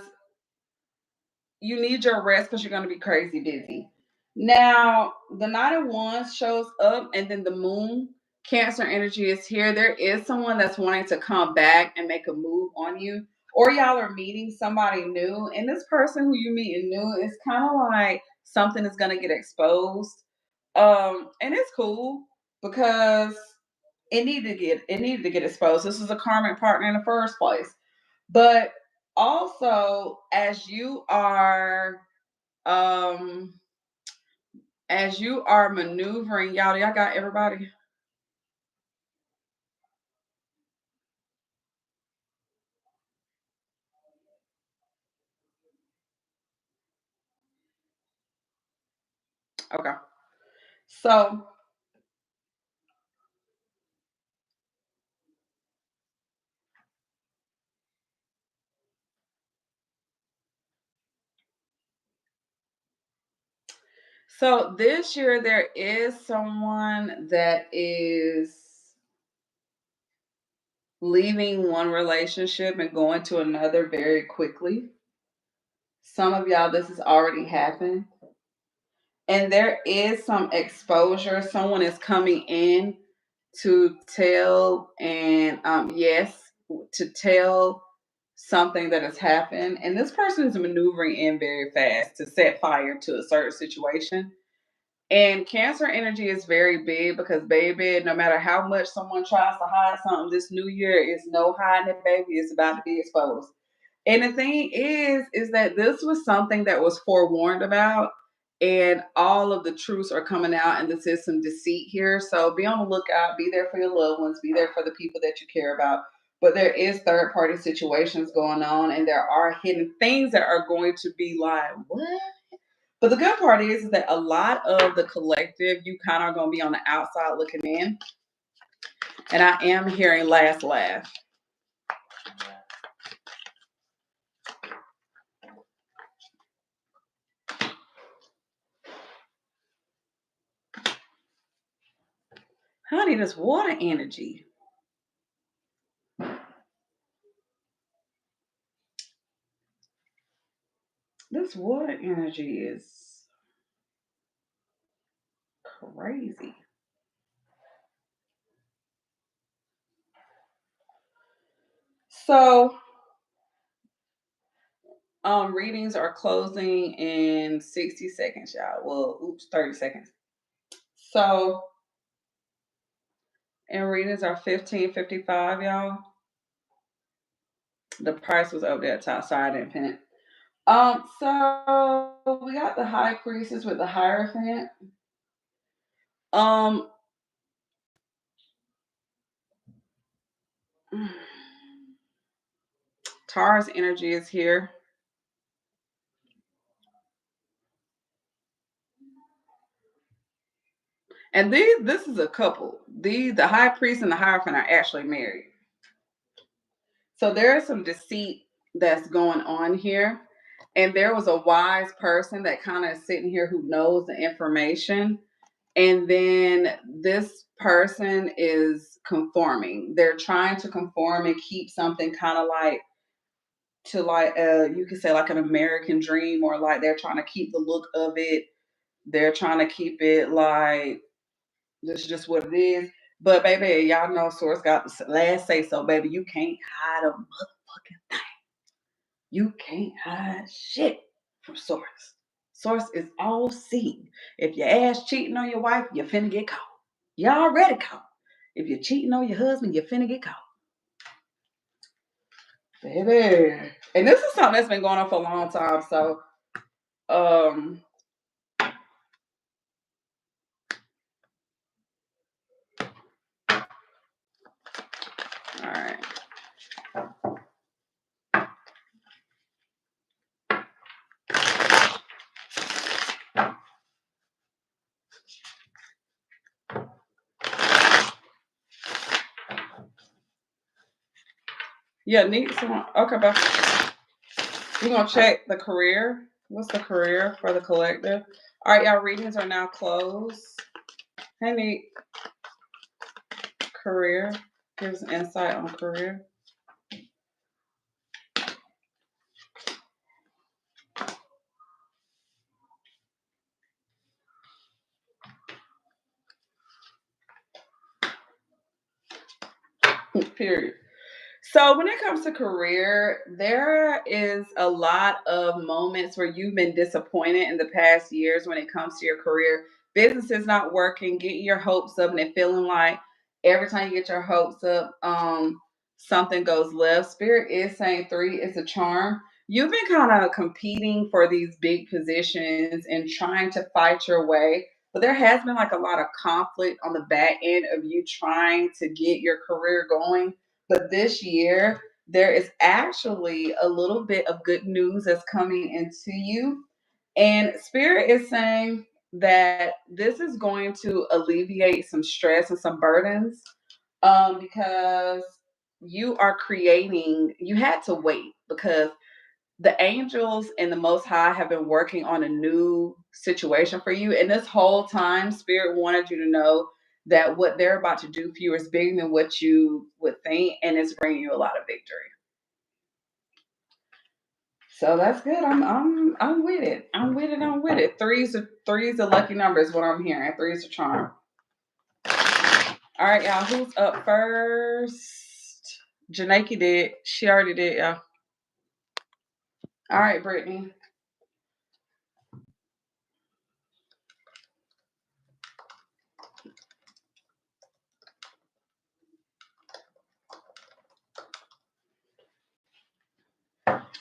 you need your rest because you're going to be crazy busy. Now, the Knight of Wands shows up, and then the Moon, Cancer energy is here. There is someone that's wanting to come back and make a move on you, or y'all are meeting somebody new, and this person who you meet new is kind of like something is going to get exposed. And it's cool because it needed to get exposed. This is a karmic partner in the first place. But also, um as you are maneuvering, y'all got everybody. Okay. So this year there is someone that is leaving one relationship and going to another very quickly. Some of y'all, this has already happened. And there is some exposure. Someone is coming in to tell, and to tell something that has happened. And this person is maneuvering in very fast to set fire to a certain situation. And Cancer energy is very big because, baby, no matter how much someone tries to hide something, this new year is no hiding it, baby. It's about to be exposed. And the thing is that this was something that was forewarned about, and all of the truths are coming out, and this is some deceit here. So be on the lookout, be there for your loved ones, be there for the people that you care about. But there is third party situations going on, and there are hidden things that are going to be like, what? But the good part is that a lot of the collective, you kind of are going to be on the outside looking in. And I am hearing last laugh. Honey, this water energy. This water energy is crazy. So, readings are closing in 60 seconds, y'all. Well, 30 seconds. So, and readings are 15.55, y'all. The price was over there top, so I didn't pin it. So we got the High Priestess with the Hierophant. Um, Taurus energy is here. And this is a couple. The high priest and the hierophant are actually married. So there is some deceit that's going on here. And there was a wise person that kind of sitting here who knows the information. And then this person is conforming. They're trying to conform and keep something kind of like to like you could say like an American dream, or like they're trying to keep the look of it. They're trying to keep it like this is just what it is. But baby, y'all know Source got the last say so, baby. You can't hide a motherfucking thing. You can't hide shit from Source. Source is all seen. If your ass cheating on your wife, you're finna get caught. You already caught. If you're cheating on your husband, you're finna get caught. Baby. And this is something that's been going on for a long time. So all right. Yeah, need someone. Okay, bye. We're gonna check the career. What's the career for the collective? All right, y'all readings are now closed. Hey, Neat. Career. Gives insight on career. Period. So when it comes to career, there is a lot of moments where you've been disappointed in the past years when it comes to your career. Business is not working, getting your hopes up, and it feeling like every time you get your hopes up, something goes left. Spirit is saying 3 is a charm. You've been kind of competing for these big positions and trying to fight your way. But there has been like a lot of conflict on the back end of you trying to get your career going. But this year, there is actually a little bit of good news that's coming into you. And Spirit is saying that this is going to alleviate some stress and some burdens, because you are creating, you had to wait because the angels and the Most High have been working on a new situation for you. And this whole time, Spirit wanted you to know that what they're about to do for you is bigger than what you would think, and it's bringing you a lot of victory. So that's good. I'm with it. I'm with it. I'm with it. Three's a lucky number is what I'm hearing. Three's a charm. All right, y'all. Who's up first? Janaki did. She already did, y'all. All right, Brittany.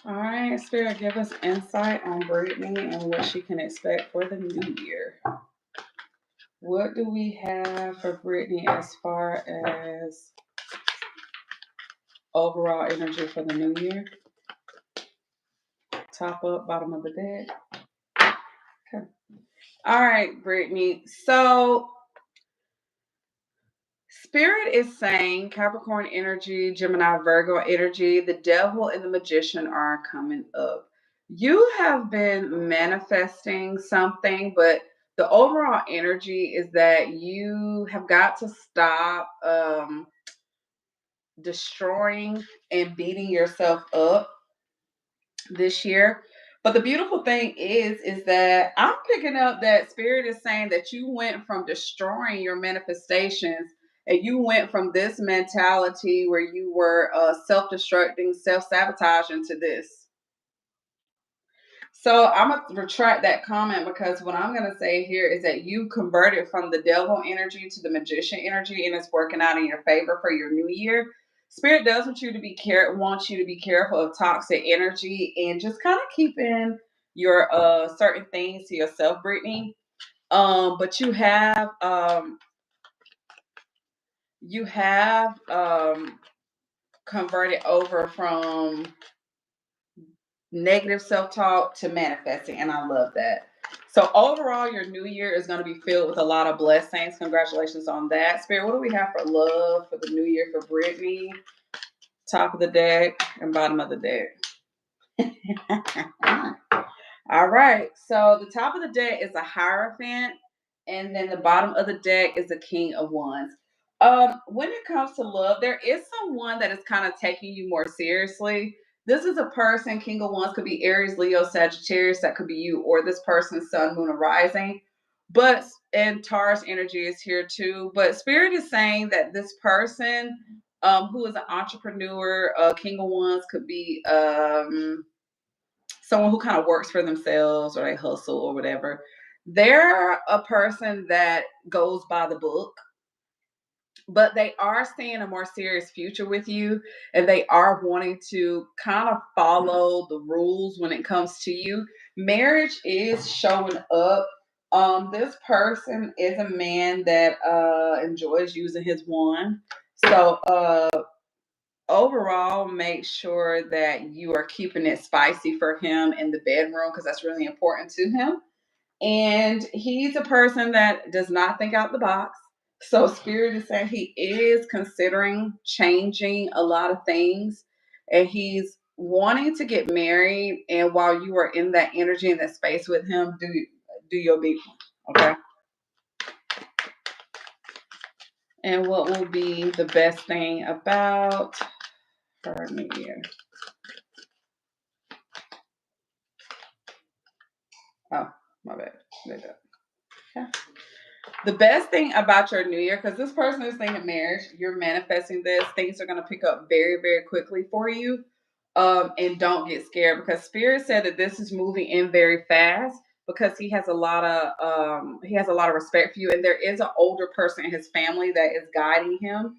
All right, Spirit, give us insight on Brittany and what she can expect for the new year. What do we have for Brittany as far as overall energy for the new year? Top up, bottom of the deck. Okay. All right, Brittany. So Spirit is saying Capricorn energy, Gemini, Virgo energy, the devil and the magician are coming up. You have been manifesting something, but the overall energy is that you have got to stop destroying and beating yourself up this year. But the beautiful thing is that I'm picking up that Spirit is saying that you went from destroying your manifestations and you went from this mentality where you were self-destructing, self-sabotaging to this. So I'm going to retract that comment because what I'm going to say here is that you converted from the devil energy to the magician energy, and it's working out in your favor for your new year. Spirit does want you to be wants you to be careful of toxic energy and just kind of keeping your certain things to yourself, Brittany. But you have converted over from negative self-talk to manifesting, and I love that. So overall, your new year is going to be filled with a lot of blessings. Congratulations on that. Spirit, what do we have for love for the new year for Brittany? Top of the deck and bottom of the deck. All right. So the top of the deck is a Hierophant, and then the bottom of the deck is the King of Wands. When it comes to love, there is someone that is kind of taking you more seriously. This is a person, King of Wands could be Aries, Leo, Sagittarius, that could be you, or this person's sun, moon, or rising. But and Taurus energy is here too. But Spirit is saying that this person, who is an entrepreneur, King of Wands could be someone who kind of works for themselves or they hustle or whatever. They're a person that goes by the book, but they are seeing a more serious future with you, and they are wanting to kind of follow the rules when it comes to you. Marriage is showing up. This person is a man that enjoys using his wand. So overall, make sure that you are keeping it spicy for him in the bedroom because that's really important to him. And he's a person that does not think out the box. So Spirit is saying he is considering changing a lot of things, and he's wanting to get married. And while you are in that energy and that space with him, do your big one, okay? And what will be the best thing about her new year? Oh, my bad. Okay. The best thing about your new year, because this person is thinking marriage, you're manifesting this, things are going to pick up very, very quickly for you. And don't get scared because Spirit said that this is moving in very fast because he has a lot of respect for you, and there is an older person in his family that is guiding him.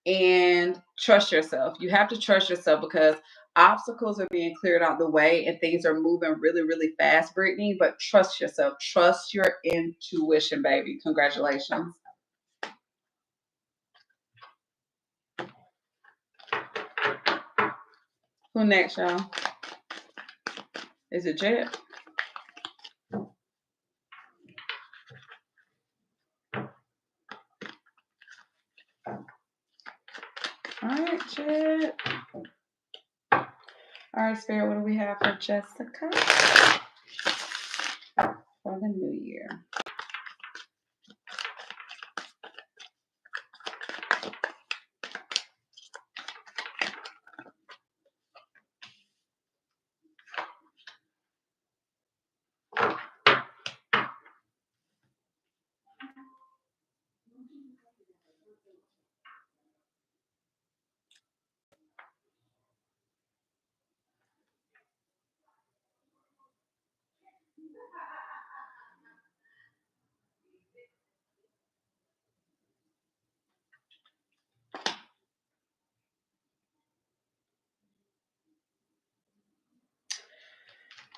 And trust yourself. You have to trust yourself because obstacles are being cleared out the way and things are moving really, really fast, Brittany. But trust yourself. Trust your intuition, baby. Congratulations. Who next, y'all? Is it Jet? All right, Jet. All right, Spirit, what do we have for Jessica for the new year?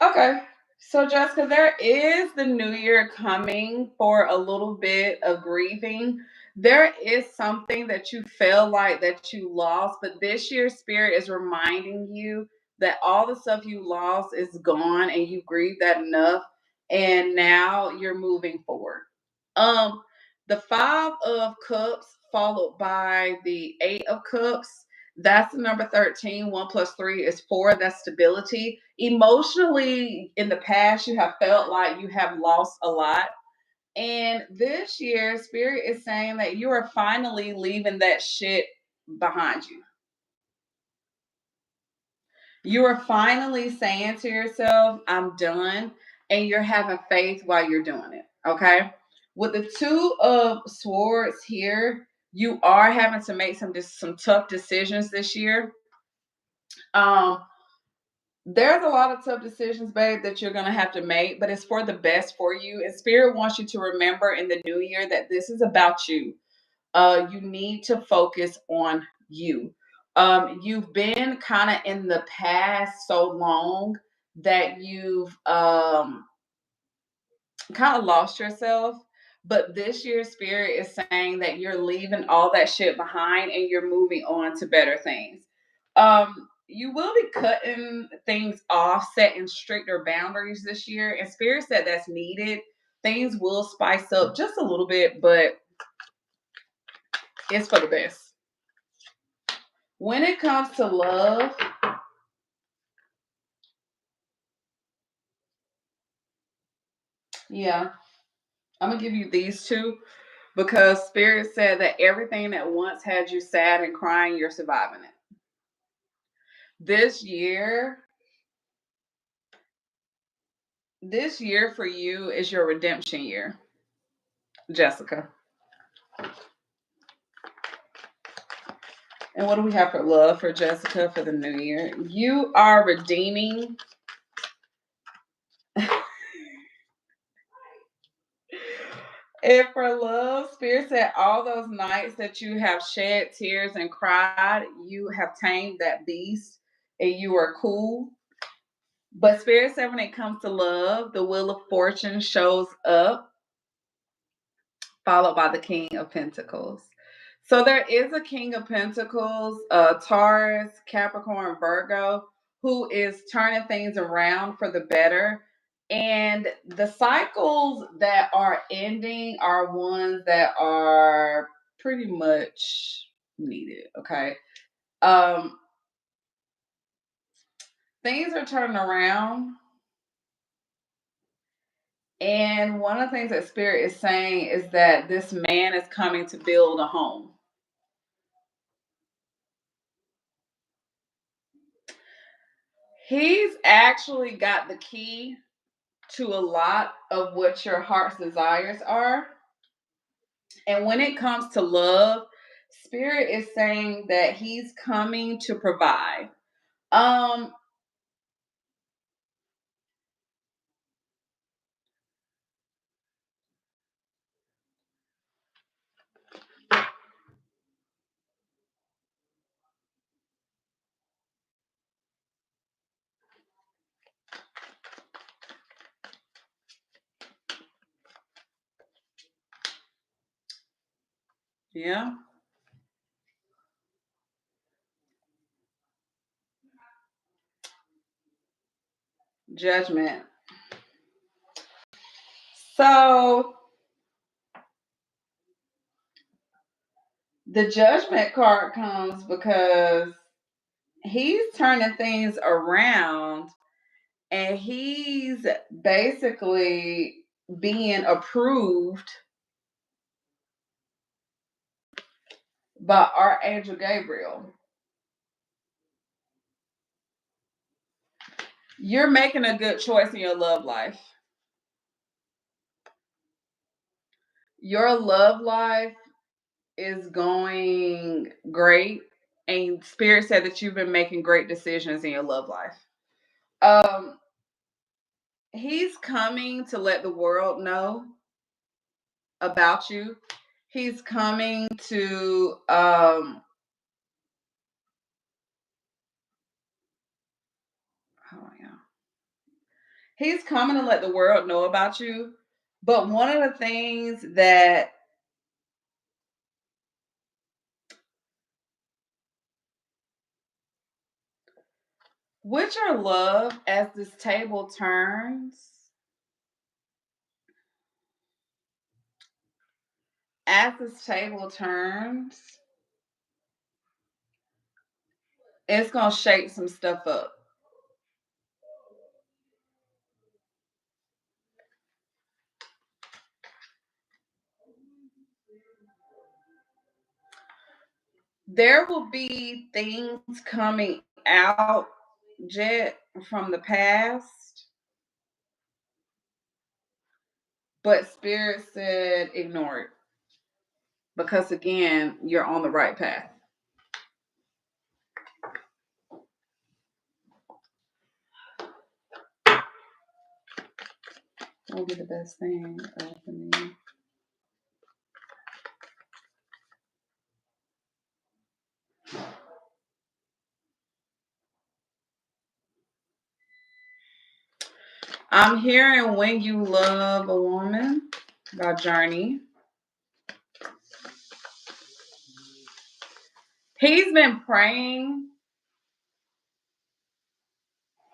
Okay. So, Jessica, there is the new year coming for a little bit of grieving. There is something that you feel like that you lost, but this year, Spirit is reminding you that all the stuff you lost is gone and you grieved that enough, and now you're moving forward. Um, the Five of Cups followed by the Eight of Cups. That's the number 13. 1 + 3 is 4. That's stability. Emotionally, in the past, you have felt like you have lost a lot. And this year, Spirit is saying that you are finally leaving that shit behind you. You are finally saying to yourself, I'm done. And you're having faith while you're doing it. Okay. With the Two of Swords here, you are having to make some tough decisions this year. Um, there's a lot of tough decisions, babe, that you're going to have to make, but it's for the best for you. And Spirit wants you to remember in the new year that this is about you. You need to focus on you. You've been kind of in the past so long that you've kind of lost yourself. But this year, Spirit is saying that you're leaving all that shit behind and you're moving on to better things. you will be cutting things off, setting stricter boundaries this year. And Spirit said that's needed. Things will spice up just a little bit, but it's for the best. When it comes to love, yeah, I'm going to give you these two because Spirit said that everything that once had you sad and crying, you're surviving it. This year for you is your redemption year, Jessica. And what do we have for love for Jessica for the new year? You are redeeming. And for love, Spirit said all those nights that you have shed tears and cried, you have tamed that beast and you are cool. But Spirit said when it comes to love, the wheel of fortune shows up, followed by the King of Pentacles. So there is a King of Pentacles, Taurus, Capricorn, Virgo, who is turning things around for the better. And the cycles that are ending are ones that are pretty much needed. Okay. Things are turning around. And one of the things that Spirit is saying is that this man is coming to build a home. He's actually got the key to a lot of what your heart's desires are. And when it comes to love, Spirit is saying that he's coming to provide. Yeah. Judgment. So the judgment card comes because he's turning things around and he's basically being approved by Archangel Gabriel. You're making a good choice in your love life. Your love life is going great, and Spirit said that you've been making great decisions in your love life. He's coming to let the world know about you. He's coming to oh yeah. He's coming to let the world know about you. But one of the things that with your love, as this table turns, it's gonna shake some stuff up. There will be things coming out, Jet, from the past, but Spirit said ignore it. Because again, you're on the right path. What will be the best thing for me? I'm hearing When You Love a Woman by Journey. He's been praying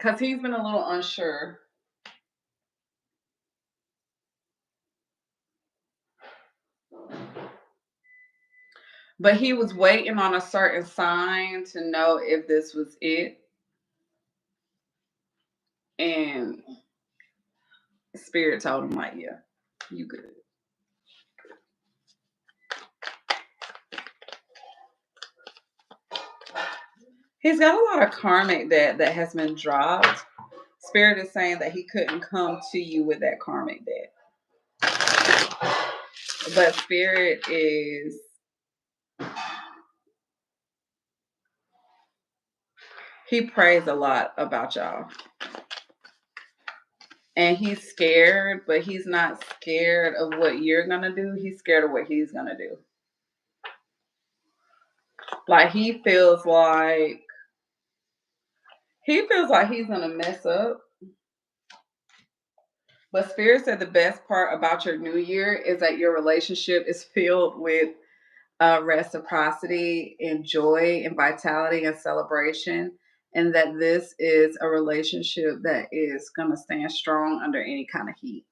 Because he's been a little unsure. But he was waiting on a certain sign to know if this was it. And Spirit told him, like, yeah, you good. He's got a lot of karmic debt that has been dropped. Spirit is saying that he couldn't come to you with that karmic debt. But Spirit is, he prays a lot about y'all. And he's scared, but he's not scared of what you're going to do. He's scared of what he's going to do. Like, he feels like he's going to mess up. But Spirit said the best part about your new year is that your relationship is filled with reciprocity and joy and vitality and celebration. And that this is a relationship that is going to stand strong under any kind of heat.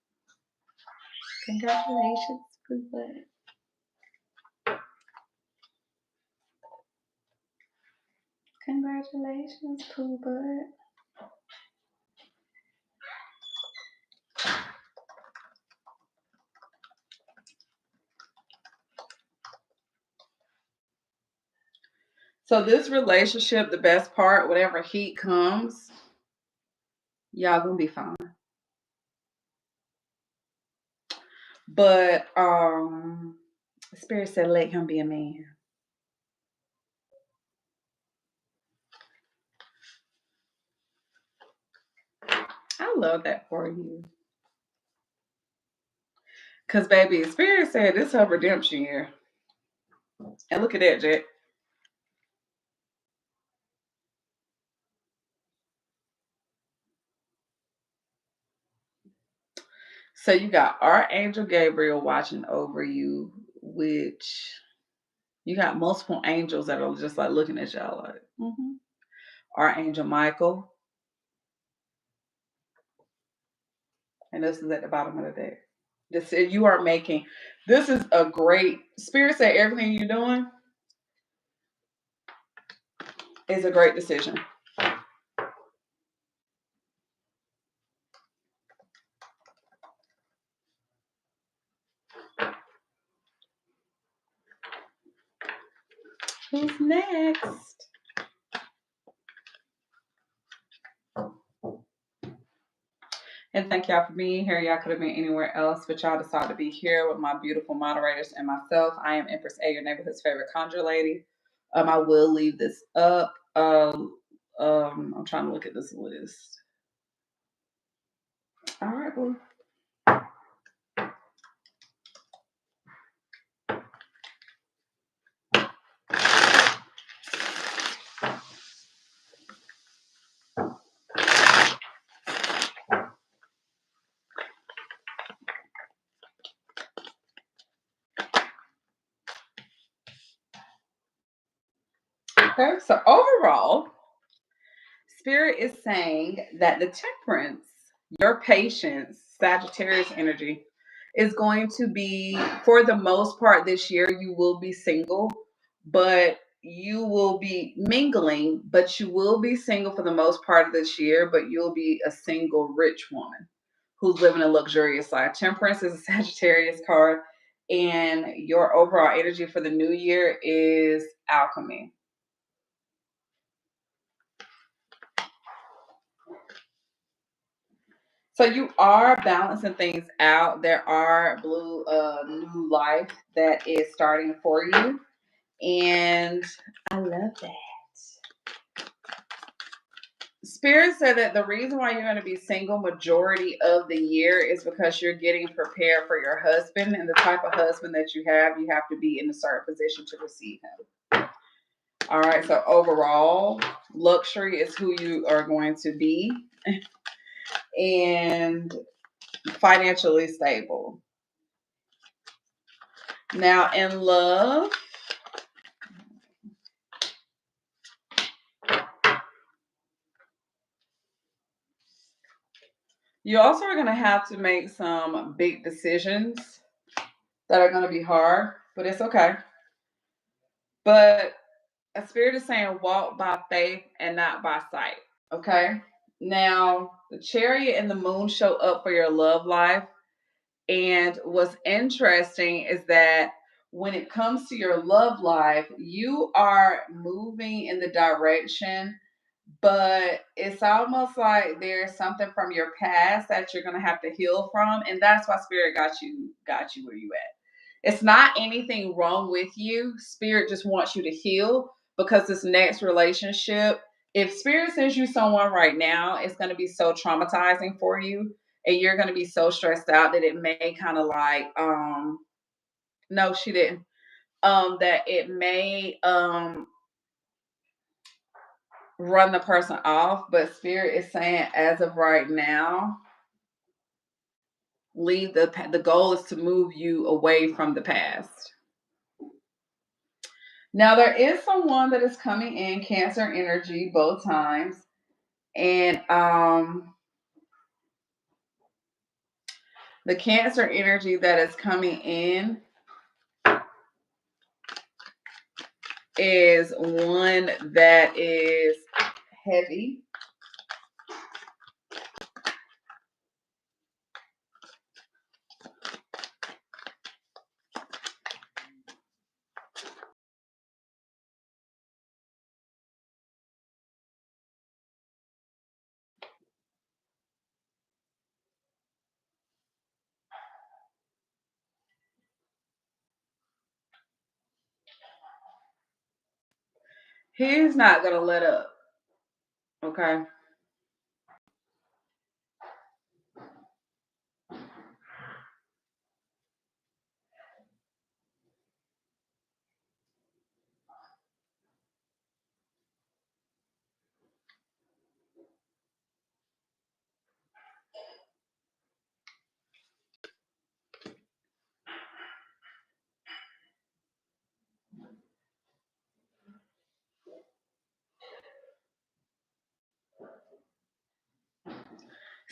Congratulations, Poopa. Congratulations, Poopa. So this relationship, the best part, whatever heat comes, y'all gonna be fine. But Spirit said let him be a man. I love that for you. Cause baby, Spirit said this is her redemption year. And look at that, Jack. So you got Archangel Gabriel watching over you, which you got multiple angels that are just like looking at y'all like, Archangel Michael. And this is at the bottom of the deck. This is, you are making, this is a great, Spirit say everything you're doing is a great decision. Who's next? And thank y'all for being here. Y'all could have been anywhere else, but y'all decided to be here with my beautiful moderators and myself. I am Empress A, your neighborhood's favorite conjure lady. I will leave this up. I'm trying to look at this list. All right, boo. Okay, so overall, Spirit is saying that the temperance, your patience, Sagittarius energy, is going to be, for the most part this year, you will be single, but you will be mingling, but you will be single for the most part of this year, but you'll be a single rich woman who's living a luxurious life. Temperance is a Sagittarius card, and your overall energy for the new year is alchemy. So you are balancing things out. There are new life that is starting for you. And I love that. Spirit said that the reason why you're going to be single majority of the year is because you're getting prepared for your husband, and the type of husband that you have to be in a certain position to receive him. All right. So overall, luxury is who you are going to be. And financially stable. Now, in love, You also are going to have to make some big decisions that are going to be hard, but it's okay. But a spirit is saying walk by faith and not by sight. Okay. Now, the chariot and the moon show up for your love life. And what's interesting is that when it comes to your love life, you are moving in the direction, but it's almost like there's something from your past that you're gonna have to heal from, and that's why spirit got you where you at. It's not anything wrong with you. Spirit just wants you to heal because this next relationship, if spirit sends you someone right now, it's going to be so traumatizing for you and you're going to be so stressed out that it may kind of like no, she didn't. That it may run the person off, but spirit is saying as of right now, leave the goal is to move you away from the past. Now, there is someone that is coming in, Cancer energy, both times. And the Cancer energy that is coming in is one that is heavy. He's not going to let up. Okay.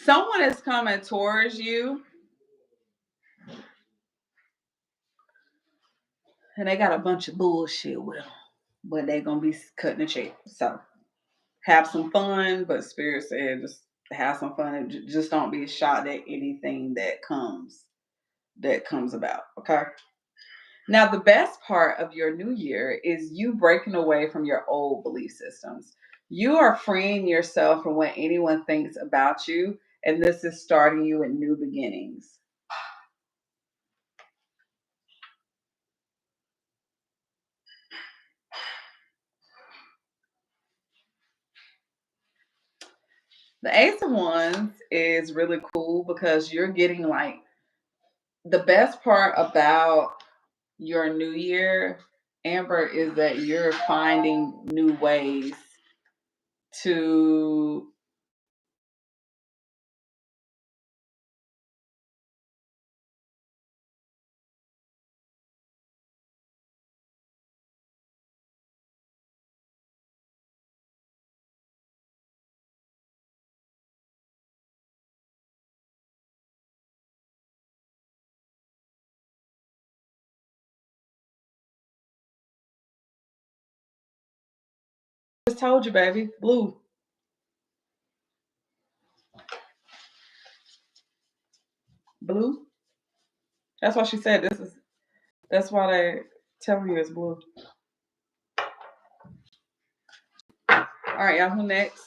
Someone is coming towards you and they got a bunch of bullshit with them, but they're going to be cutting the check. So have some fun, but spirit said just have some fun and just don't be shocked at anything that comes about. Okay. Now, the best part of your new year is you breaking away from your old belief systems. You are freeing yourself from what anyone thinks about you, and this is starting you at new beginnings. The Ace of Wands is really cool because you're getting like the best part about your new year, Amber, is that you're finding new ways to just told you, baby, blue. Blue. That's why she said this is that's why they tell you it's blue. All right, y'all, who next?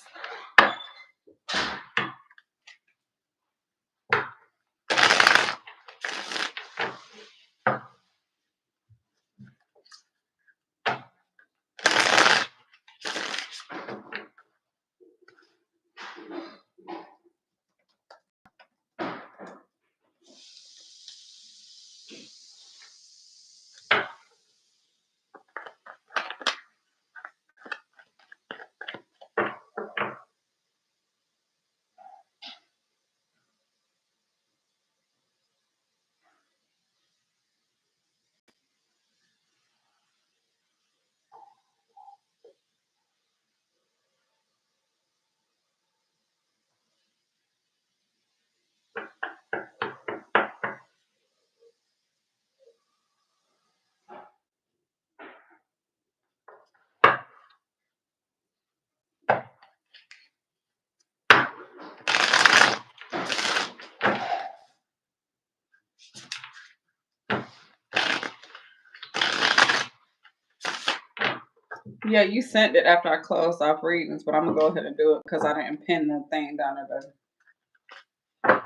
Yeah, you sent it after I closed off readings, but I'm gonna go ahead and do it because I didn't pin the thing down there, baby.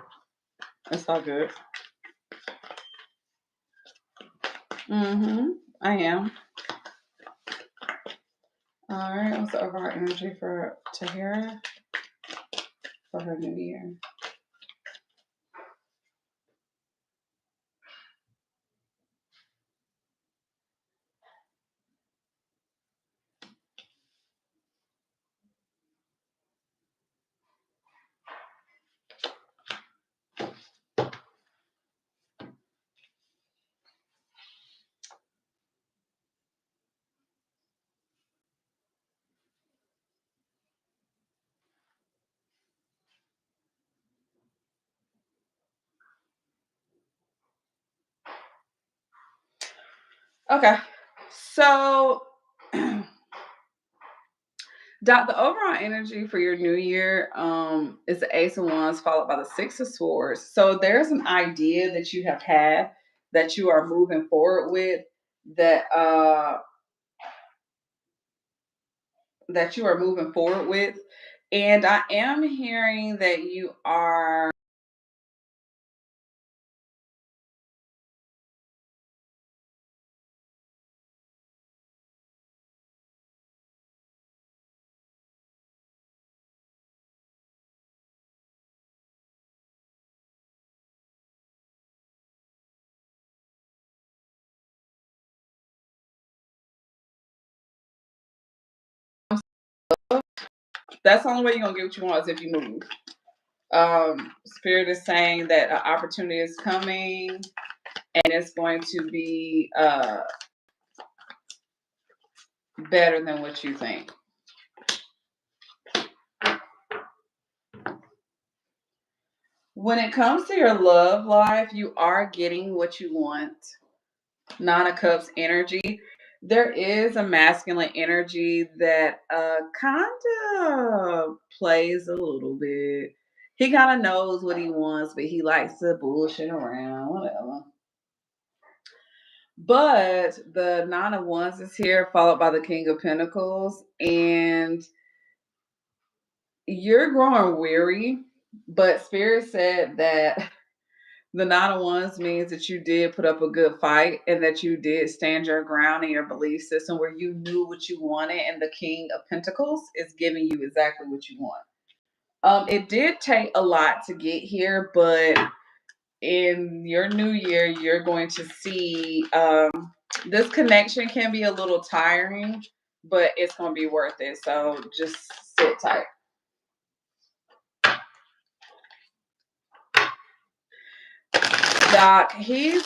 It's all good. I am. All right. What's the overall energy for Tahira for her new year? Okay. So Dot, the overall energy for your new year is the Ace of Wands followed by the Six of Swords. So there's an idea that you have had that you are moving forward with that that you are moving forward with. And I am hearing that you are that's the only way you're gonna get what you want is if you move. Spirit is saying that an opportunity is coming and it's going to be better than what you think. When it comes to your love life, you are getting what you want. Nine of Cups energy. There is a masculine energy that kind of plays a little bit. He kind of knows what he wants, but he likes to bullshit around, whatever. But the Nine of Wands is here, followed by the King of Pentacles, and you're growing weary. But Spirit said that the Nine of Wands means that you did put up a good fight and that you did stand your ground in your belief system where you knew what you wanted, and the King of Pentacles is giving you exactly what you want. It did take a lot to get here, but in your new year, you're going to see this connection can be a little tiring, but it's going to be worth it. So just sit tight. Doc, he's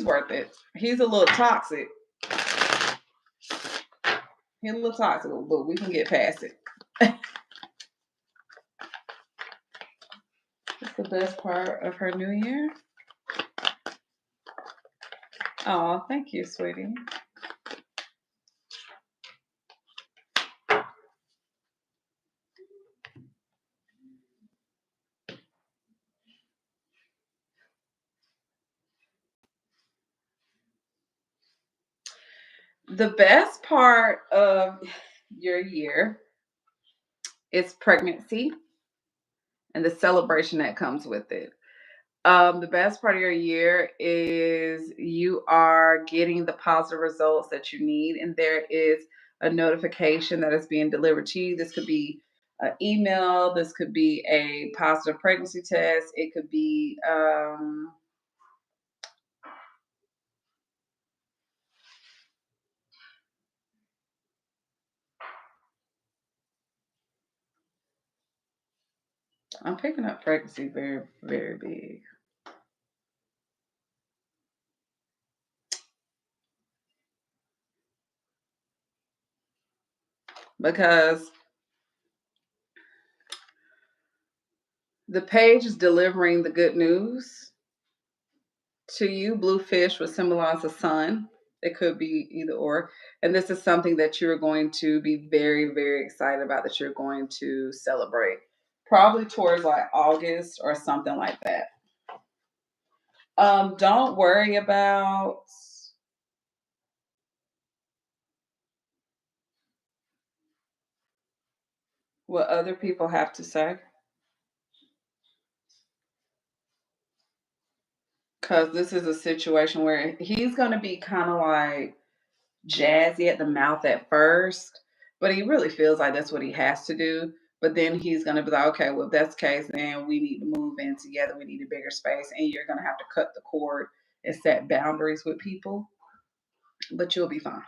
worth it. He's a little toxic. He's a little toxic, but we can get past it. It's the best part of her new year. Oh, thank you, sweetie. The best part of your year is pregnancy and the celebration that comes with it. The best part of your year is you are getting the positive results that you need, and there is a notification that is being delivered to you. This could be an email, this could be a positive pregnancy test, it could be I'm picking up pregnancy very, very big. Because the page is delivering the good news to you. Blue fish would symbolize the sun. It could be either or. And this is something that you're going to be very, very excited about, that you're going to celebrate. Probably towards like August or something like that. Don't worry about what other people have to say. Because this is a situation where he's going to be kind of like jazzy at the mouth at first, but he really feels like that's what he has to do. But then he's going to be like, okay, well, if that's the case, then we need to move in together. We need a bigger space. And you're going to have to cut the cord and set boundaries with people. But you'll be fine.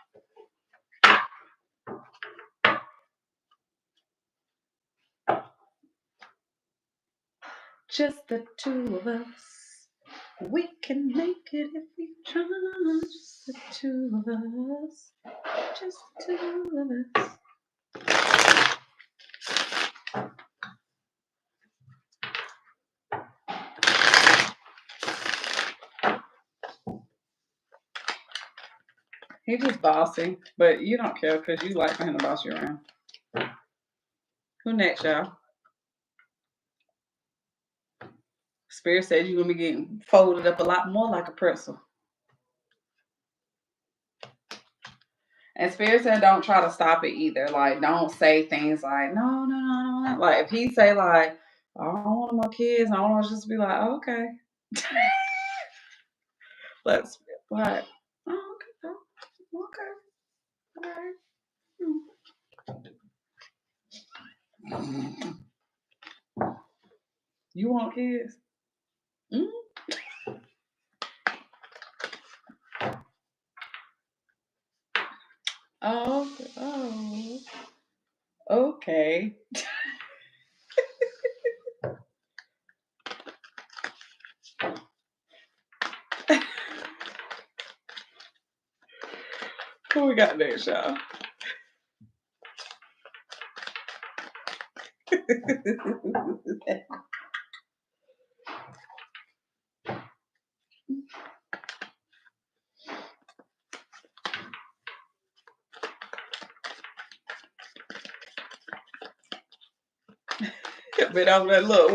Just the two of us. We can make it if we try. Just the two of us. Just the two of us. He's just bossy, but you don't care because you like for him to boss you around. Who next, y'all? Spirit says you're gonna be getting folded up a lot more like a pretzel. And Spirit said don't try to stop it either. Like, don't say things like, no. Like, if he say like, I don't want more kids, I don't want to just be like, okay. Let's like, oh, okay. All right. You want kids? Oh, okay. Who we got next, y'all? But I was like, look,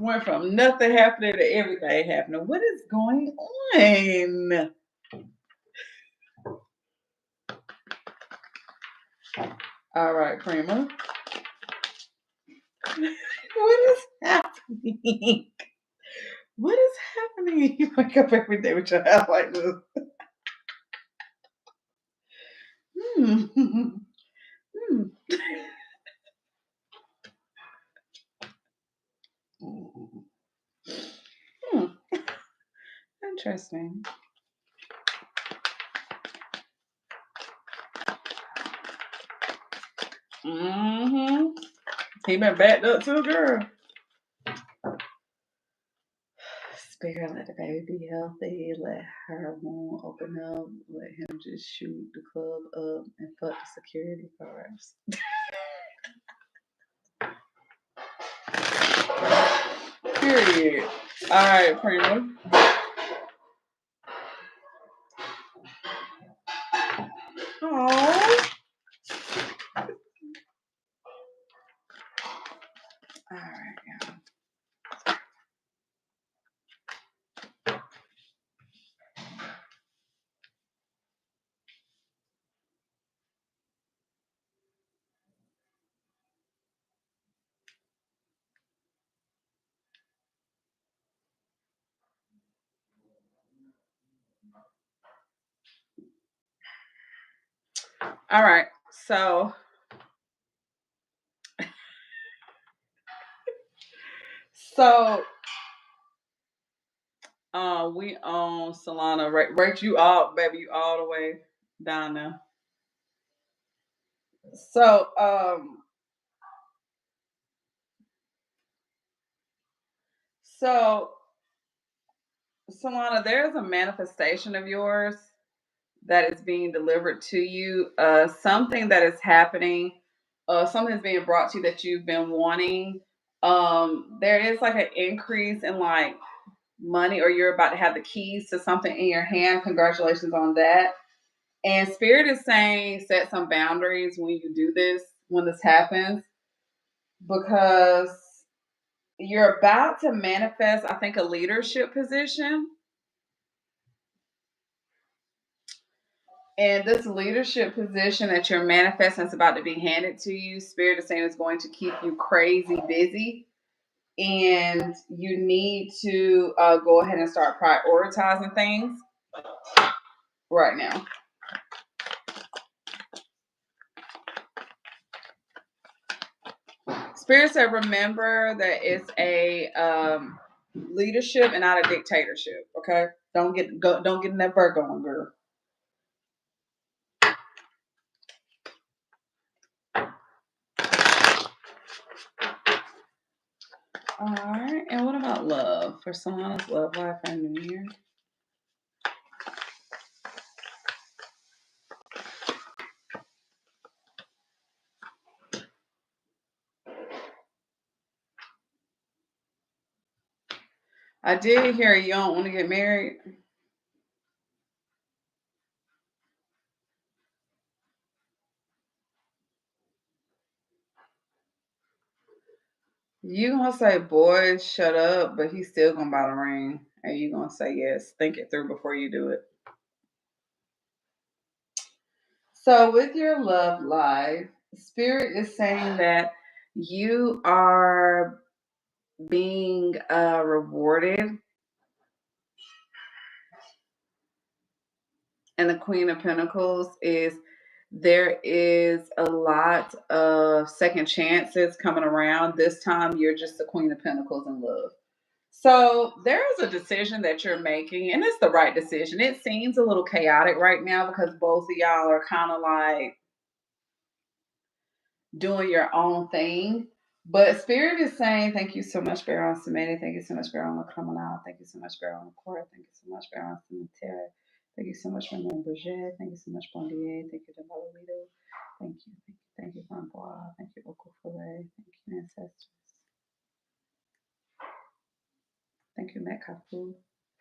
went from nothing happening to everything happening. What is going on? All right, Prima. What is happening? What is happening? You wake up every day with your house like this. Interesting. He been backed up too, girl. Spirit, let the baby be healthy. Let her womb open up. Let him just shoot the club up and fuck the security guards. Period. All right, Prima. Aww. All right, y'all. All right, so we on Solana. Rate you all, baby, you all the way down there. So Solana, there's a manifestation of yours that is being delivered to you. Something that is happening. Something is being brought to you that you've been wanting. There is like an increase in like money, or you're about to have the keys to something in your hand. Congratulations on that. And Spirit is saying set some boundaries when you do this, when this happens, because you're about to manifest, I think, a leadership position. And this leadership position that you're manifesting is about to be handed to you. Spirit is saying it's going to keep you crazy busy. And you need to go ahead and start prioritizing things right now. Spirit said, remember that it's a leadership and not a dictatorship. Okay, don't get in that Virgo on, girl. All right, and what about love? For someone's love life for New Year. I did hear you don't want to get married. You gonna say, boy, shut up, but he's still gonna buy the ring. And you gonna say yes. Think it through before you do it. So with your love life, Spirit is saying that you are being rewarded. And the Queen of Pentacles is there is a lot of second chances coming around. This time you're just the Queen of Pentacles in love. So there is a decision that you're making, and it's the right decision. It seems a little chaotic right now because both of y'all are kind of like doing your own thing. But Spirit is saying, thank you so much, Baron Samedi. Thank you so much, Baron Lacriminal. Thank you so much, Baron Lacour. Thank you so much, Baron Cemetery. Thank you so much, Ramon Berger. Thank you so much, Bondier. Thank you, Devalito. Thank you, thank you, Francois. Thank you, Okofole. Thank you, Ancestors. Thank you, Metcalfu,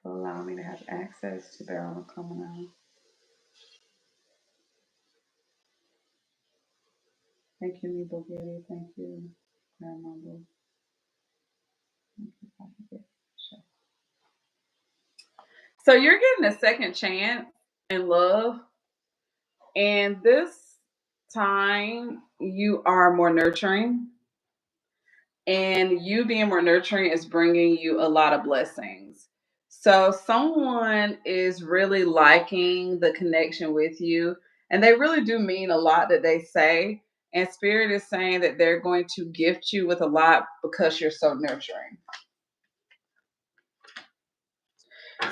for allowing me to have access to Baron Lacriminal. Thank you, Nebo Gary. Thank you, Grandmother. Thank you, Father. So you're getting a second chance in love. And this time you are more nurturing. And you being more nurturing is bringing you a lot of blessings. So someone is really liking the connection with you. And they really do mean a lot that they say. And Spirit is saying that they're going to gift you with a lot because you're so nurturing.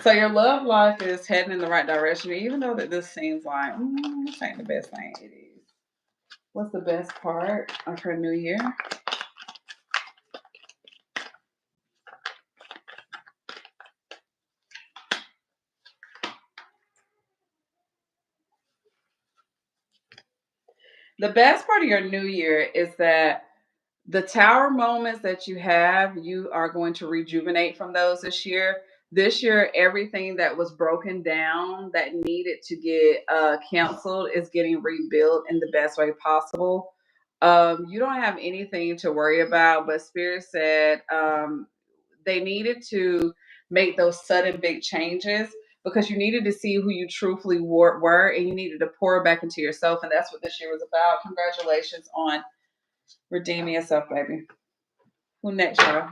So your love life is heading in the right direction, even though that this seems like this ain't the best thing. It is. What's the best part of her new year? The best part of your new year is that the tower moments that you have, you are going to rejuvenate from those this year. This year, everything that was broken down that needed to get canceled is getting rebuilt in the best way possible. You don't have anything to worry about, but Spirit said they needed to make those sudden big changes because you needed to see who you truthfully were and you needed to pour back into yourself. And that's what this year was about. Congratulations on redeeming yourself, baby. Who next, y'all?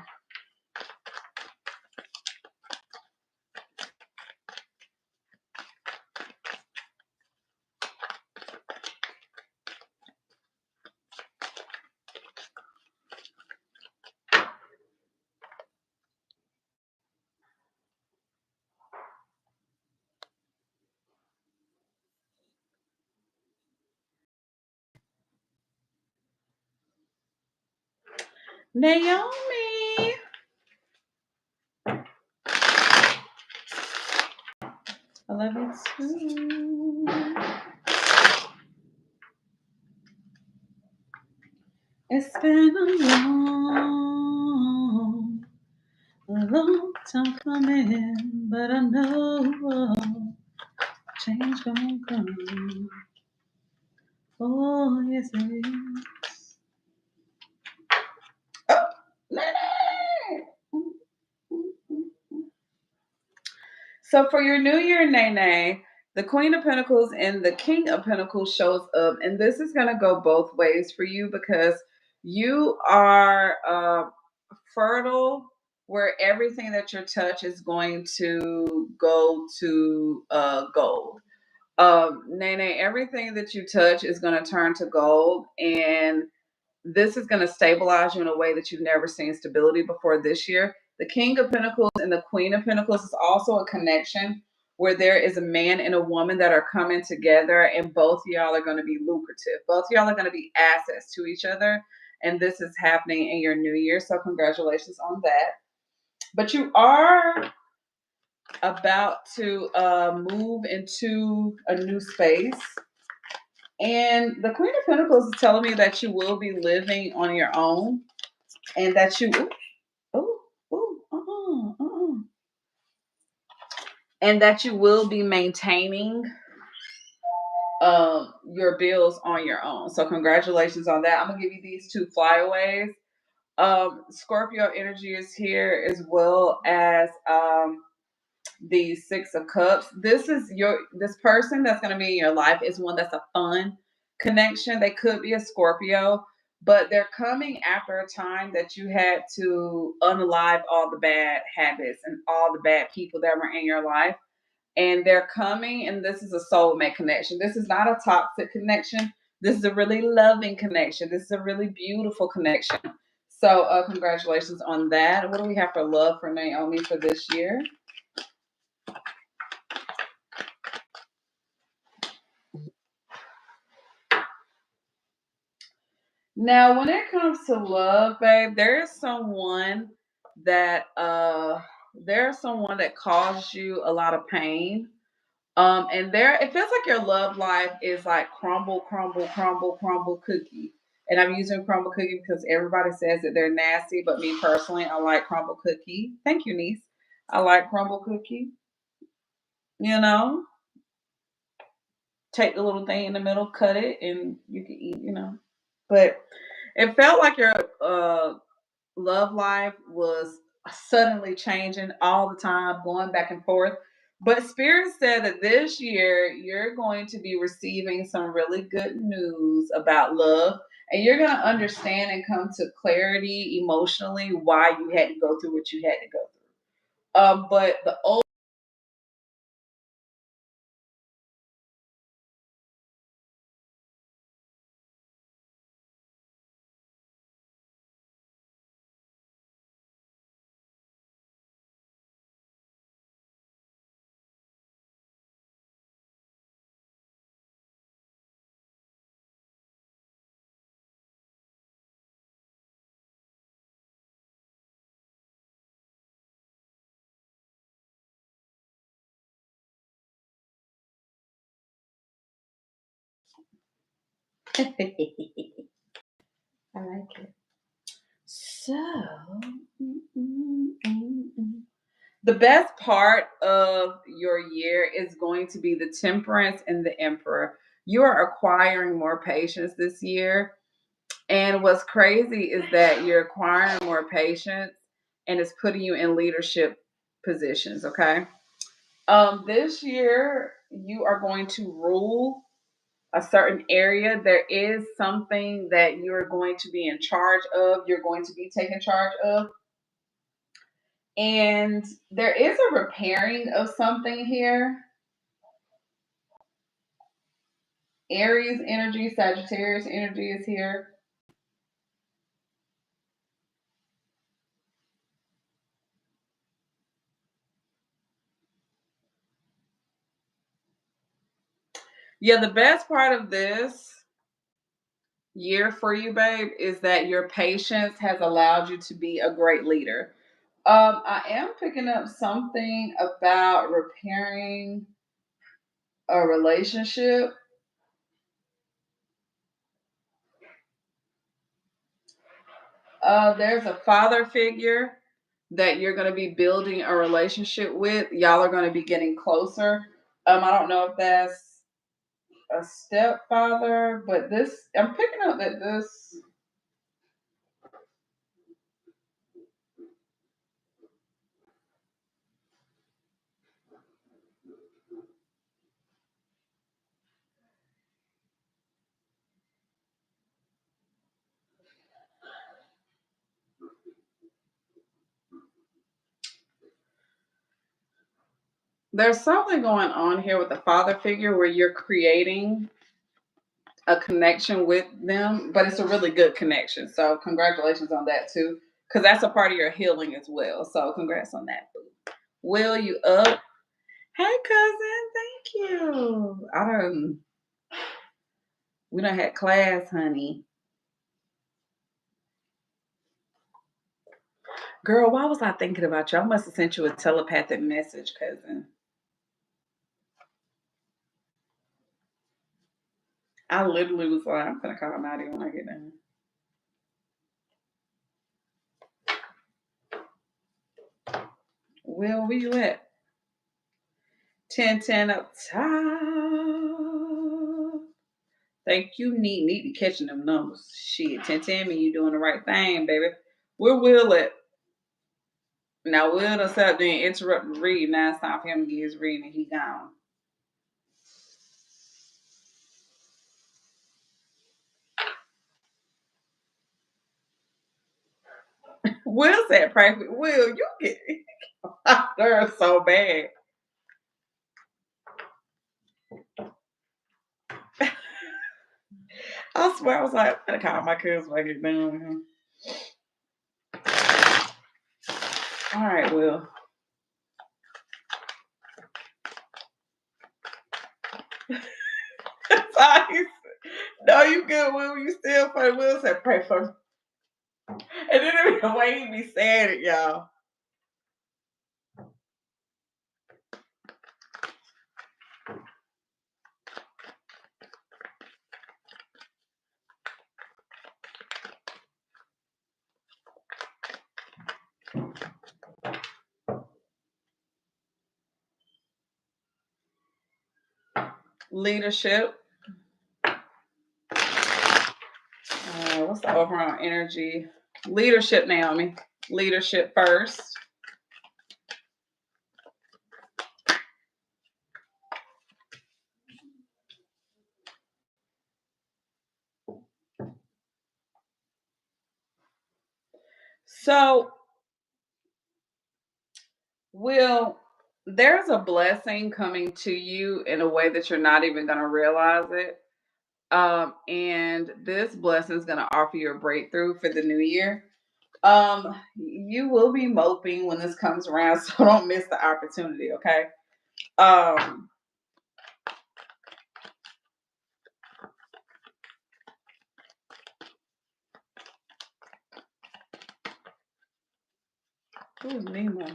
Naomi. I love you too. It's been a long time coming, but I know change gonna come. Oh, yes it is. Oh, Nene. So for your new year, Nene, The Queen of Pentacles and the King of Pentacles shows up, and this is going to go both ways for you because you are fertile, where everything that you touch is going to go to gold. Nene, everything that you touch is going to turn to gold, and this is going to stabilize you in a way that you've never seen stability before this year. The King of Pentacles and the Queen of Pentacles is also a connection where there is a man and a woman that are coming together, and both of y'all are going to be lucrative. Both of y'all are going to be assets to each other, and this is happening in your new year. So congratulations on that. But you are about to move into a new space. And the Queen of Pentacles is telling me that you will be living on your own, and that you, and that you will be maintaining your bills on your own. So congratulations on that. I'm gonna give you these two flyaways. Scorpio energy is here, as well as the Six of Cups. This person that's going to be in your life is one that's a fun connection. They could be a Scorpio, but they're coming after a time that you had to unalive all the bad habits and all the bad people that were in your life. And they're coming, and this is a soulmate connection. This is not a toxic connection. This is a really loving connection. This is a really beautiful connection. So congratulations on that. What do we have for love for Naomi for this year? Now, when it comes to love, babe, there's someone that caused you a lot of pain. And it feels like your love life is like crumble, crumble, crumble, crumble cookie. And I'm using crumble cookie because everybody says that they're nasty, but me personally, I like crumble cookie. Thank you, niece. I like crumble cookie. You know, take the little thing in the middle, cut it, and you can eat. But it felt like your love life was suddenly changing all the time, going back and forth. But Spirit said that this year you're going to be receiving some really good news about love, and you're going to understand and come to clarity emotionally why you had to go through what you had to go through. But the old I like it. So, the best part of your year is going to be the Temperance and the Emperor. You are acquiring more patience this year. And what's crazy is that you're acquiring more patience, and it's putting you in leadership positions, okay? This year, you are going to rule a certain area. There is something that you're going to be in charge of, you're going to be taking charge of. And there is a repairing of something here. Aries energy, Sagittarius energy is here. Yeah, the best part of this year for you, babe, is that your patience has allowed you to be a great leader. I am picking up something about repairing a relationship. There's a father figure that you're going to be building a relationship with. Y'all are going to be getting closer. I don't know if that's a stepfather, but I'm picking up that this. There's something going on here with the father figure where you're creating a connection with them, but it's a really good connection. So congratulations on that too, because that's a part of your healing as well. So congrats on that. Will, you up? Hey cousin, thank you. We done had class, honey. Girl, why was I thinking about you? I must have sent you a telepathic message, cousin. I literally was like, I'm gonna call Maddie when I get done. Will, where you at? 10-10 up top. Thank you, Neat to catching them numbers. Shit, 10-10 mean you doing the right thing, baby. Where Will at? Now Will done sat there and interrupted the read. Now it's time for him to get his reading and he gone. Will said practically, Will, you get they're so bad. I swear I was like, I'm gonna call my cousin when I get done with him. All right, Will. No, you good, Will. You still funny. Will said, pray for me. And then the way he be saying it, y'all. Leadership. What's the overall energy? Leadership, Naomi. Leadership first. So, Will, there's a blessing coming to you in a way that you're not even going to realize it. And this blessing is going to offer you a breakthrough for the new year. You will be moping when this comes around, so don't miss the opportunity, okay? Who's Nemo?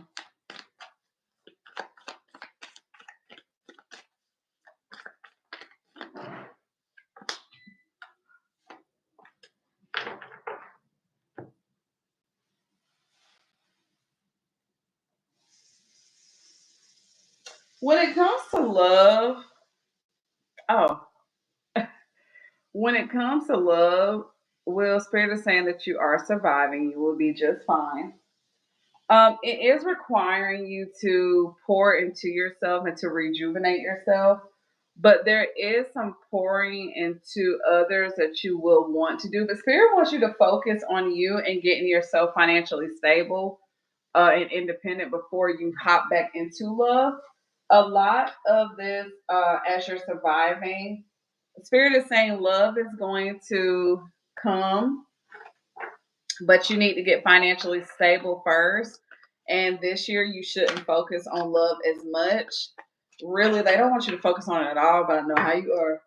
When it comes to love, when it comes to love, Will, Spirit is saying that you are surviving. You will be just fine. It is requiring you to pour into yourself and to rejuvenate yourself, but there is some pouring into others that you will want to do. But Spirit wants you to focus on you and getting yourself financially stable and independent before you hop back into love. A lot of this, as you're surviving, Spirit is saying love is going to come, but you need to get financially stable first. And this year, you shouldn't focus on love as much. Really, they don't want you to focus on it at all, but I know how you are.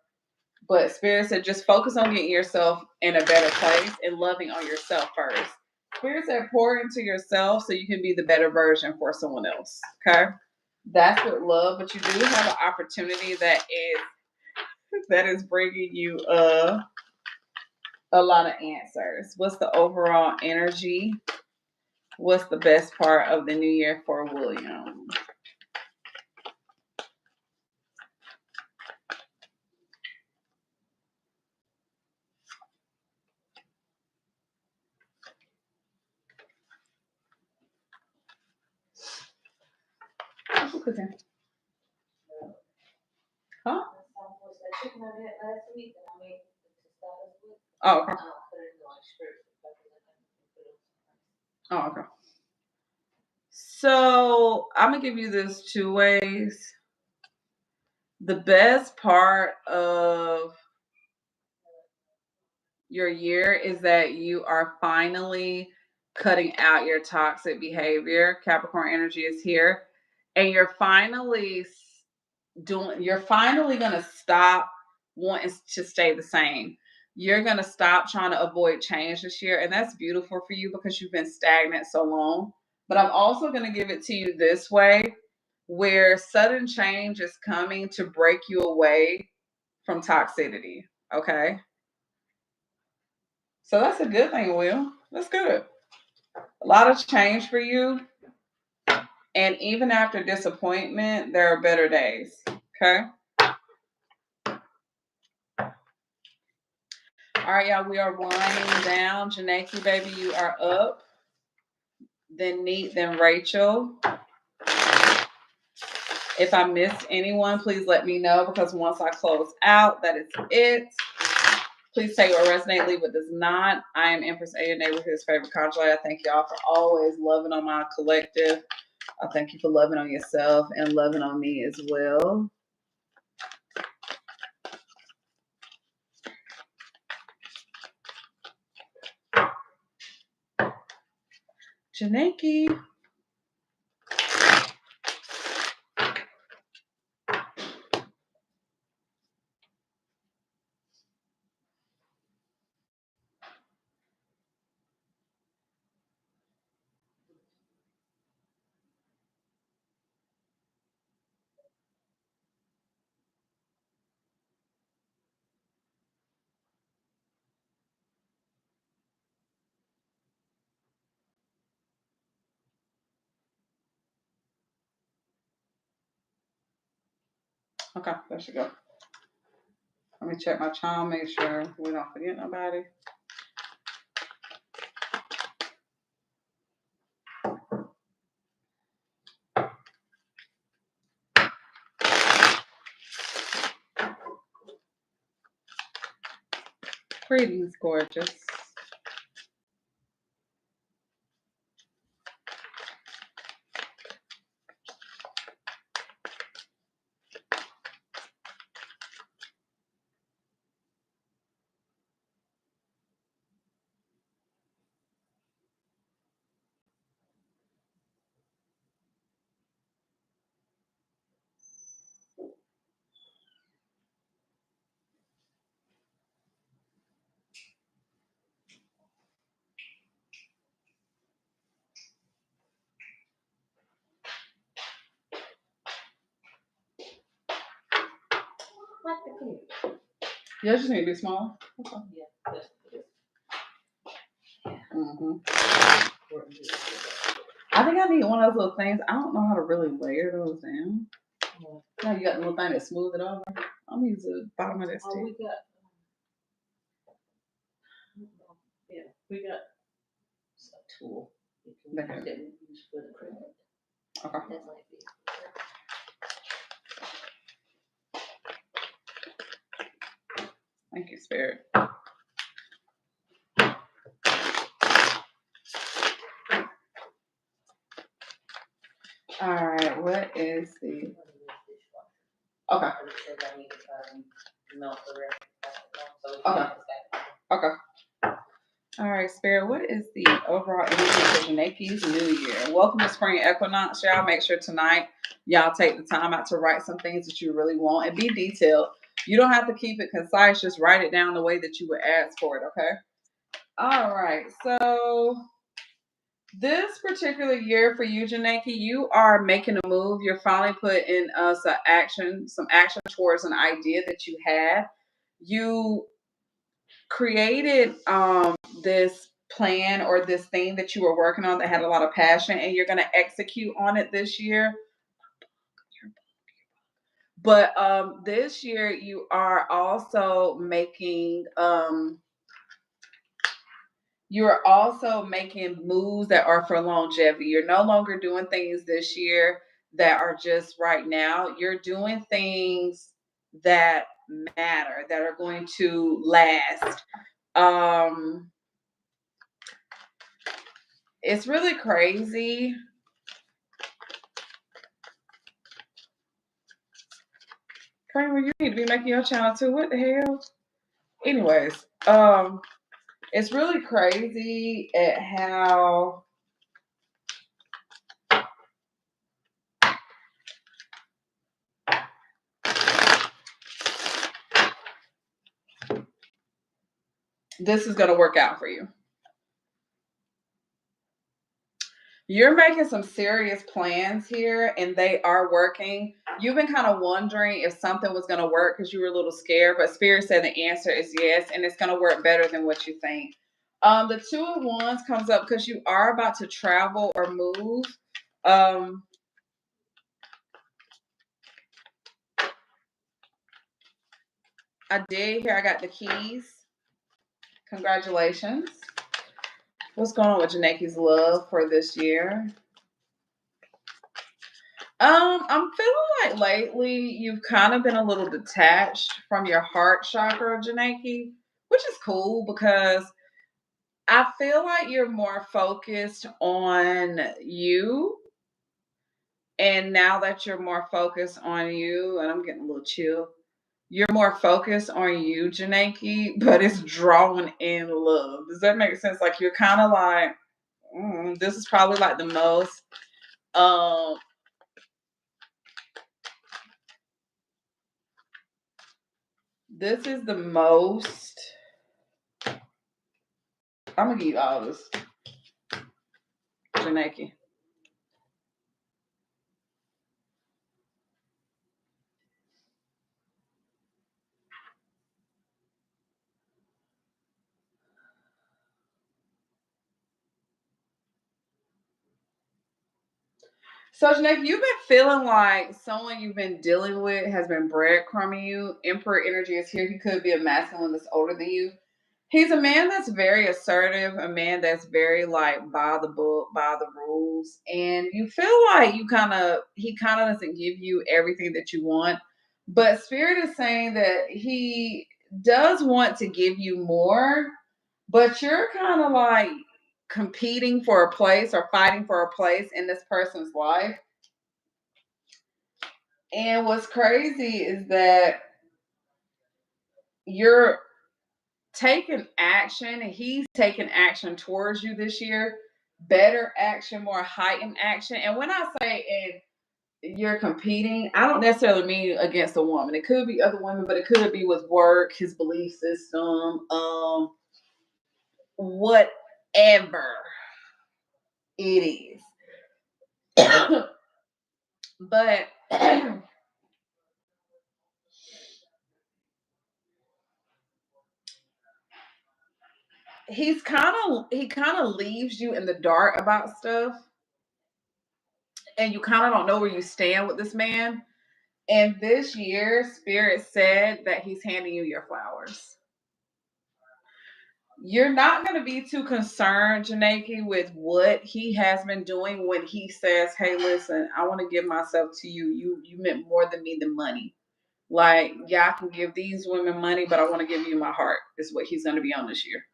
But Spirit said just focus on getting yourself in a better place and loving on yourself first. Spirit said pour into yourself so you can be the better version for someone else. Okay? That's with love, but you do have an opportunity that is bringing you a lot of answers. What's the overall energy? What's the best part of the new year for William? What's you cooking? Huh? Oh, okay. Oh, okay. So I'm gonna give you this 2 ways. The best part of your year is that you are finally cutting out your toxic behavior. Capricorn energy is here, and you're finally going to stop wanting to stay the same. You're going to stop trying to avoid change this year, and that's beautiful for you because you've been stagnant so long. But I'm also going to give it to you this way, where sudden change is coming to break you away from toxicity. Okay, so that's a good thing, Will. That's good. A lot of change for you. And even after disappointment, there are better days. Okay. All right, y'all. We are winding down. Janeki, baby, you are up. Then Neat, then Rachel. If I missed anyone, please let me know because once I close out, that is it. Please take what resonates, leave what does not. I am Empress A, your neighborhood's favorite conjurer. I thank y'all for always loving on my collective. I thank you for loving on yourself and loving on me as well. Janeki. Okay, there she go. Let me check my charm, make sure we don't forget nobody. Greetings, gorgeous. Yeah, just need to be small. Okay. Mm-hmm. I think I need one of those little things. I don't know how to really layer those down. Now you got the little thing that smooth it over. I'm gonna use the bottom of this too. We got a tool you can use that we use for the credit. Okay. Thank you, Spirit. All right, what is the... Okay. Okay. Okay. All right, Spirit, what is the overall energy for Janeki's new year? Welcome to spring equinox, y'all. Make sure tonight y'all take the time out to write some things that you really want and be detailed. You don't have to keep it concise. Just write it down the way that you would ask for it, okay? All right, so this particular year for you, Janeki, you are making a move. You're finally putting some action towards an idea that you had. You created this plan or this thing that you were working on that had a lot of passion, and you're going to execute on it this year. But this year you are also making moves that are for longevity. You're no longer doing things this year that are just right now. You're doing things that matter, that are going to last. It's really crazy Kramer, you need to be making your channel too. What the hell? Anyways, it's really crazy at how this is going to work out for you. You're making some serious plans here and they are working. You've been kind of wondering if something was going to work because you were a little scared, but Spirit said the answer is yes, and it's going to work better than what you think. The Two of Wands comes up because you are about to travel or move. I did hear I got the keys. Congratulations. What's going on with Janeki's love for this year? I'm feeling like lately you've kind of been a little detached from your heart chakra, Janeki, which is cool because I feel like you're more focused on you. And now that you're more focused on you, and I'm getting a little chill, you're more focused on you, Janeki, but it's drawn in love. Does that make sense? Like you're kind of like, this is probably like the most this is the most. I'm gonna give you all this, Janeki. So, Janeki, you've been feeling like someone you've been dealing with has been breadcrumbing you. Emperor energy is here. He could be a masculine that's older than you. He's a man that's very assertive, a man that's very like by the book, by the rules. And you feel like he kind of doesn't give you everything that you want. But Spirit is saying that he does want to give you more, but you're kind of like competing for a place or fighting for a place in this person's life. And what's crazy is that you're taking action and he's taking action towards you this year. Better action, more heightened action. And when I say you're competing, I don't necessarily mean against a woman. It could be other women, but it could be with work, his belief system, whatever it is. But he kind of leaves you in the dark about stuff, and you kind of don't know where you stand with this man. And this year, Spirit said that he's handing you your flowers. You're not going to be too concerned, Janeki, with what he has been doing when he says, hey, listen, I want to give myself to you. You meant more than me than money. Like, yeah, I can give these women money, but I want to give you my heart, is what he's going to be on this year.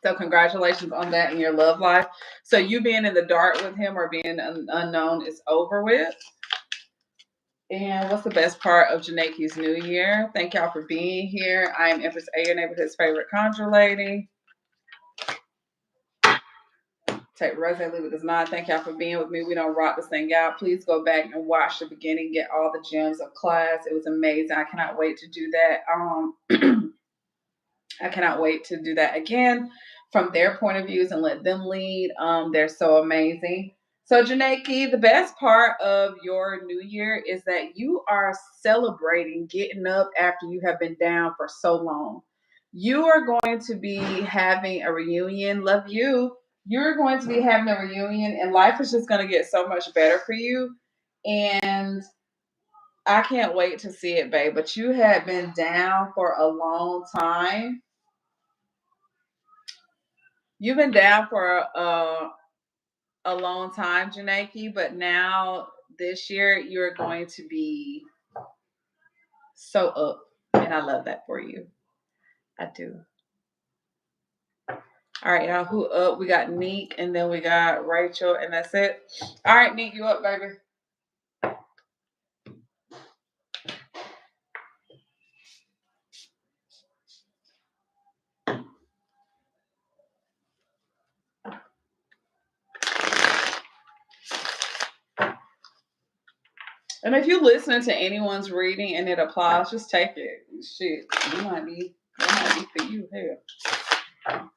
So congratulations on that in your love life. So you being in the dark with him or being unknown is over with. And what's the best part of Janeki's new year? Thank y'all for being here. I am Empress A, your neighborhood's favorite conjure lady. Take Rose, leave it does not. Thank y'all for being with me. We don't rock this thing out. Please go back and watch the beginning, get all the gems of class. It was amazing. I cannot wait to do that. I cannot wait to do that again from their point of views and let them lead. They're so amazing. So, Janeki, the best part of your new year is that you are celebrating getting up after you have been down for so long. You are going to be having a reunion. Love you. You're going to be having a reunion, and life is just going to get so much better for you. And I can't wait to see it, babe. But you have been down for a long time. You've been down for a long time, Janeki, but now this year you're going to be so up. And I love that for you. I do. All right, y'all, who up? We got Neek and then we got Rachel, and that's it. All right, Neek, you up, baby. And if you listen to anyone's reading and it applies, just take it. Shit, it might be for you. Hell.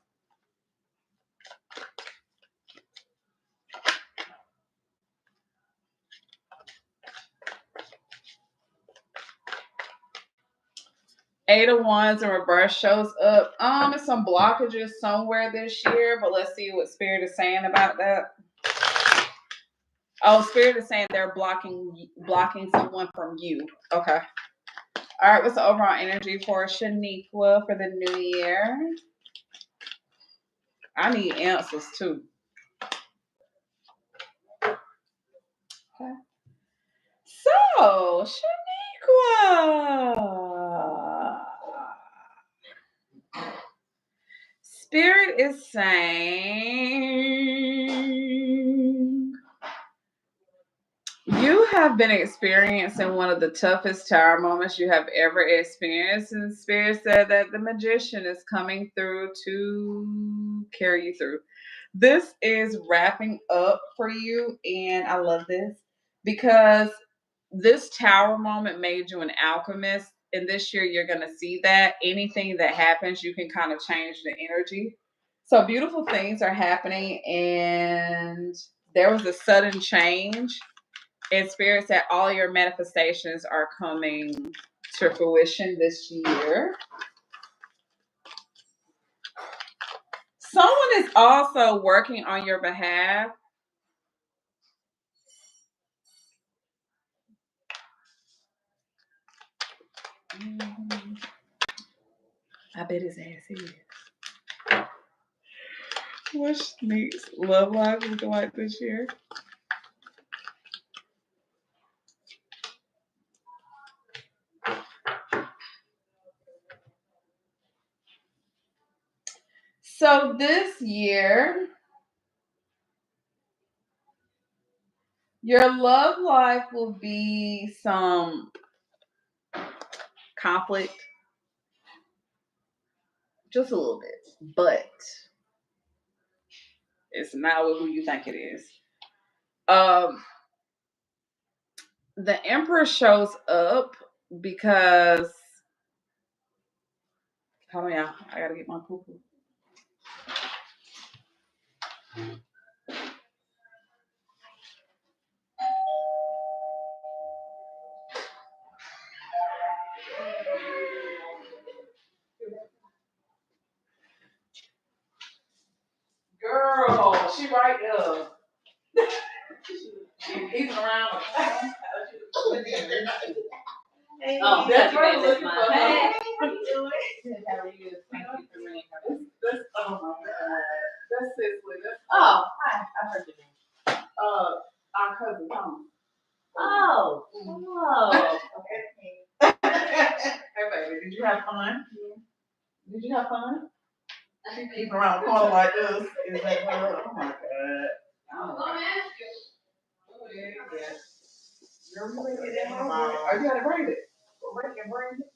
Eight of Wands in reverse shows up. It's some blockages somewhere this year, but let's see what Spirit is saying about that. Oh, Spirit is saying they're blocking someone from you. Okay. All right, what's the overall energy for Shaniqua for the new year? I need answers too. Okay. So, Shaniqua. Spirit is saying you have been experiencing one of the toughest tower moments you have ever experienced, and Spirit said that the Magician is coming through to carry you through. This is wrapping up for you, and I love this because this tower moment made you an alchemist, and this year you're going to see that anything that happens, you can kind of change the energy. So beautiful things are happening, and there was a sudden change. And Spirit said all your manifestations are coming to fruition this year. Someone is also working on your behalf. I bet his ass is. What's Nick's love life looking like this year? So this year, your love life will be some conflict, just a little bit, but it's not who you think it is. The Emperor shows up because, hold on, y'all, I gotta get my poo poo. Girl, she right there. She's peeping around. Oh, that's right. Looking for her. Hey, how you doing? How are you? Thank you for being here. That's oh my god. That's Cicely. Oh, hi. I heard your name. Our cousin Tom. Oh. Oh. Okay. Hey baby, did you have fun? Yeah. Did you have fun? She keeping around the corner like this. Is that her? Oh my god. I'm gonna ask you. Oh yeah. Girl, you ready to get that? Oh, you gotta braid it. Braid it.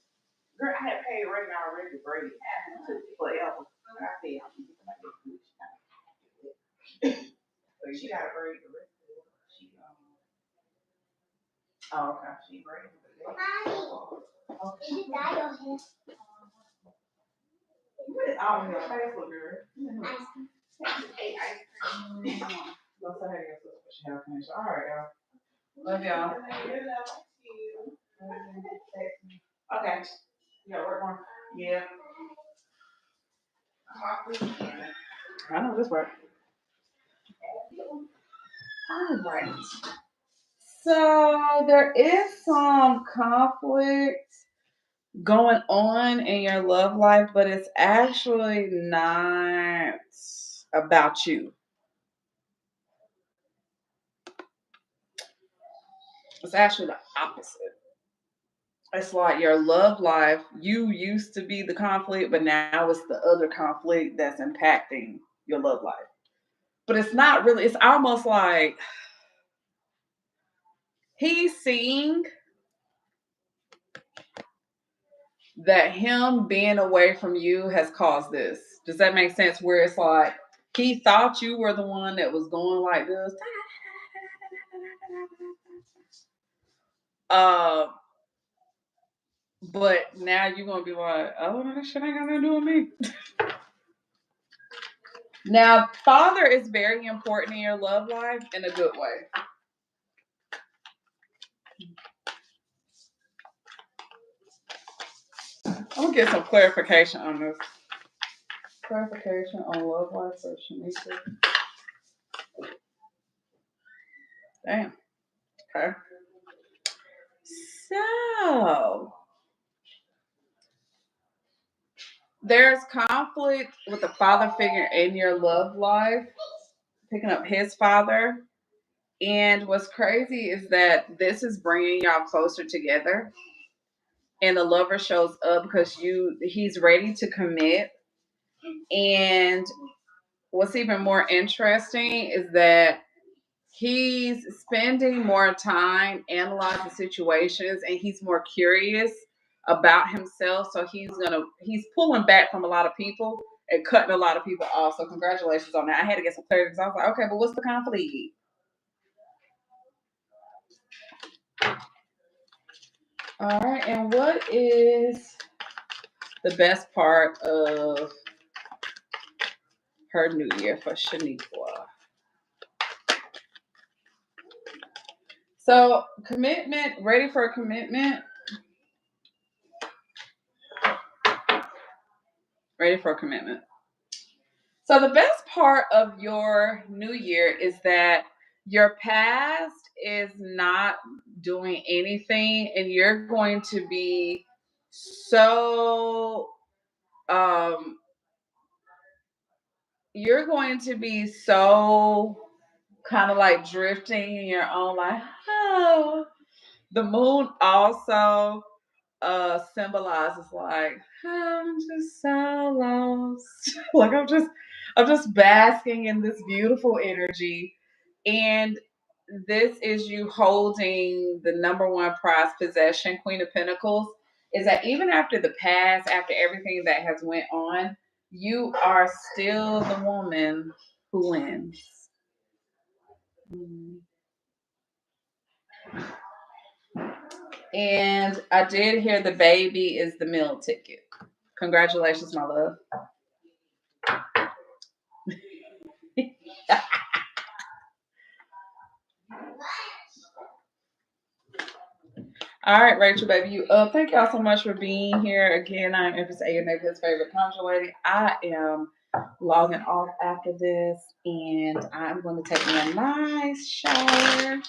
Girl, I had paid right now already to braid it. It took forever. I said, I'm gonna get somebody to do it. So she got to braid the rest of it. Oh, okay. She braided it. Okay. She dyed your hair. What is all in your face, little girl? Ice cream. Hey, ice cream. Let's say hey, she have finished. All right, y'all. Love y'all. Okay. You gotta work more? Yeah. I know this work. All right. So there is some conflict going on in your love life, but it's actually not about you. It's actually the opposite. It's like your love life, you used to be the conflict, but now it's the other conflict that's impacting your love life. But it's not really, it's almost like he's seeing that him being away from you has caused this. Does that make sense? Where it's like he thought you were the one that was going like this. But now you're gonna be like, oh no, that shit ain't got nothing to do with me. Now, father is very important in your love life in a good way. I'm gonna get some clarification on this. Clarification on love life for Shanika. Damn. Okay. So there's conflict with the father figure in your love life, picking up his father. And what's crazy is that this is bringing y'all closer together. And the lover shows up because he's ready to commit. And what's even more interesting is that he's spending more time analyzing situations and he's more curious about himself. So he's pulling back from a lot of people and cutting a lot of people off. So congratulations on that. I had to get some clarity because I was like, okay, but what's the conflict? All right, and what is the best part of her new year for Shaniqua? So commitment, ready for a commitment. Ready for a commitment. So the best part of your new year is that your past is not doing anything and you're going to be so kind of like drifting in your own like, oh. The moon also symbolizes like I'm just so lost. Like I'm just basking in this beautiful energy. And this is you holding the number one prized possession, Queen of Pentacles, is that even after the past, after everything that has went on, you are still the woman who wins. And I did hear the baby is the meal ticket. Congratulations, my love. All right, Rachel, baby, you up. Thank y'all so much for being here. Again, I'm Empress A, your neighborhood's favorite conjure lady. I am logging off after this, and I'm going to take me a nice shower.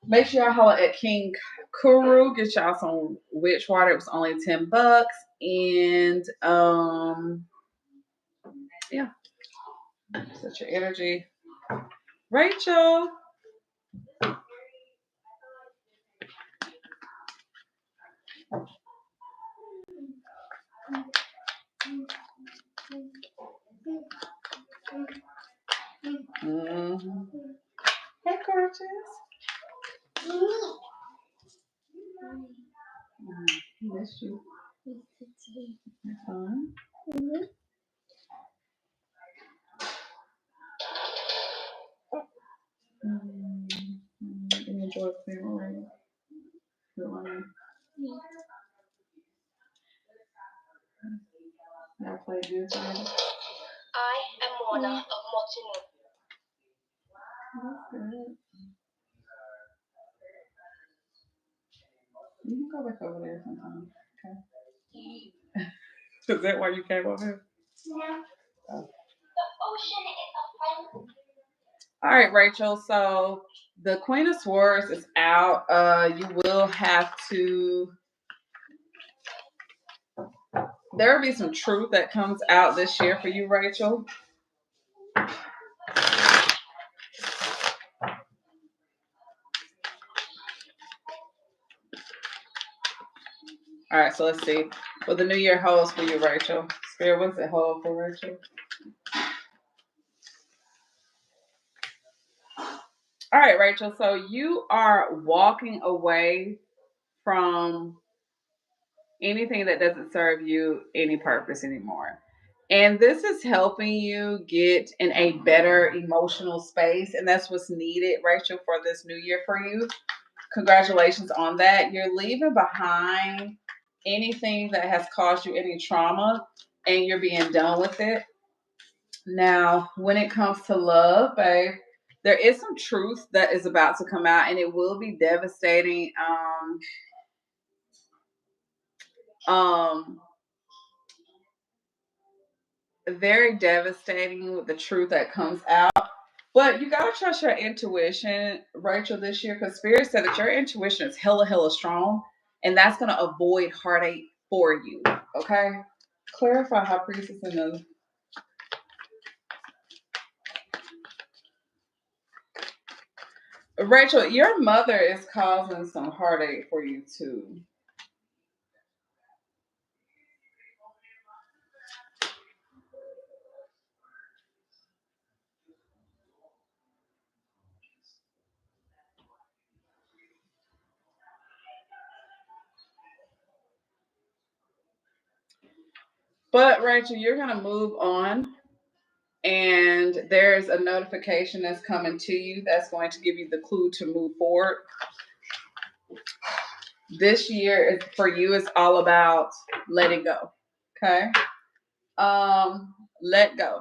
Make sure y'all holler at King Kuru. Get y'all some witch water. It was only $10. And yeah. Set your energy. Rachel. Mm-hmm. Hey, gorgeous. Miss you. You're fine. You enjoy playing around. Y'all play good together. I am Mona of Montino. That's good. You can go back over there sometime. Okay. Is that why you came over here? Yeah. Oh. The ocean is a friend. All right, Rachel. So the Queen of Swords is out. You will have to. There will be some truth that comes out this year for you, Rachel. All right, so let's see what the new year holds for you, Rachel. Spirit, what's it hold for Rachel? All right, Rachel. So you are walking away from anything that doesn't serve you any purpose anymore. And this is helping you get in a better emotional space. And that's what's needed, Rachel, for this new year for you. congratulations on that. You're leaving behind anything that has caused you any trauma, and you're being done with it. Now, when it comes to love, babe, there is some truth that is about to come out, and it will be devastating. Um, very devastating with the truth that comes out. But you gotta trust your intuition, Rachel, this year, because Spirit said that your intuition is hella, hella strong, and that's gonna avoid heartache for you. Okay? Clarify how priestess and the Rachel, your mother is causing some heartache for you too. But Rachel, you're gonna move on, and there's a notification that's coming to you that's going to give you the clue to move forward. This year is for you is all about letting go. Okay? Let go.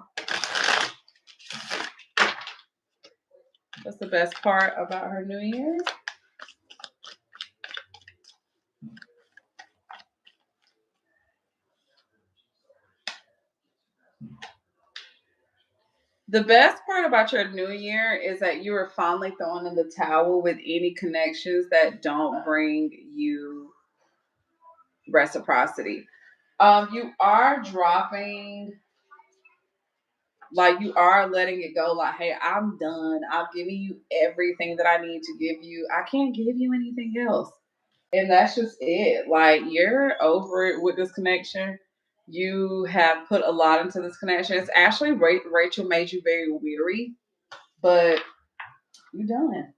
What's the best part about her New Year's? The best part about your new year is that you are finally throwing in the towel with any connections that don't bring you reciprocity. You are dropping, like you are letting it go, like, hey, I'm done. I've given you everything that I need to give you. I can't give you anything else. And that's just it. Like you're over it with this connection. You have put a lot into this connection. It's actually Rachel made you very weary, but you're done.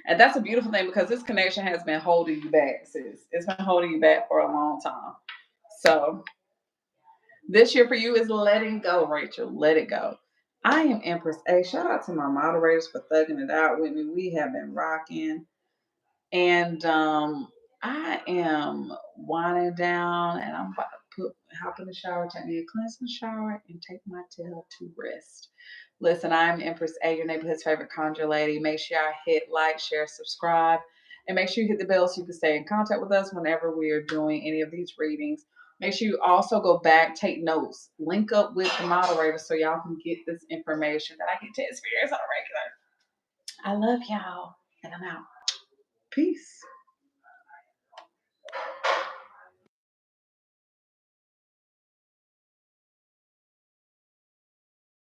And that's a beautiful thing because this connection has been holding you back, sis. It's been holding you back for a long time. So this year for you is letting go, Rachel. Let it go. I am Empress A. Shout out to my moderators for thugging it out with me. We have been rocking. And I am winding down and I'm about to hop in the shower, take me a cleansing shower, and take my tail to rest. Listen, I'm Empress A, your neighborhood's favorite conjure lady. Make sure I hit like, share, subscribe, and make sure you hit the bell so you can stay in contact with us whenever we are doing any of these readings. Make sure you also go back, take notes, link up with the moderator so y'all can get this information that I get to experience on a regular. I love y'all, and I'm out. Peace.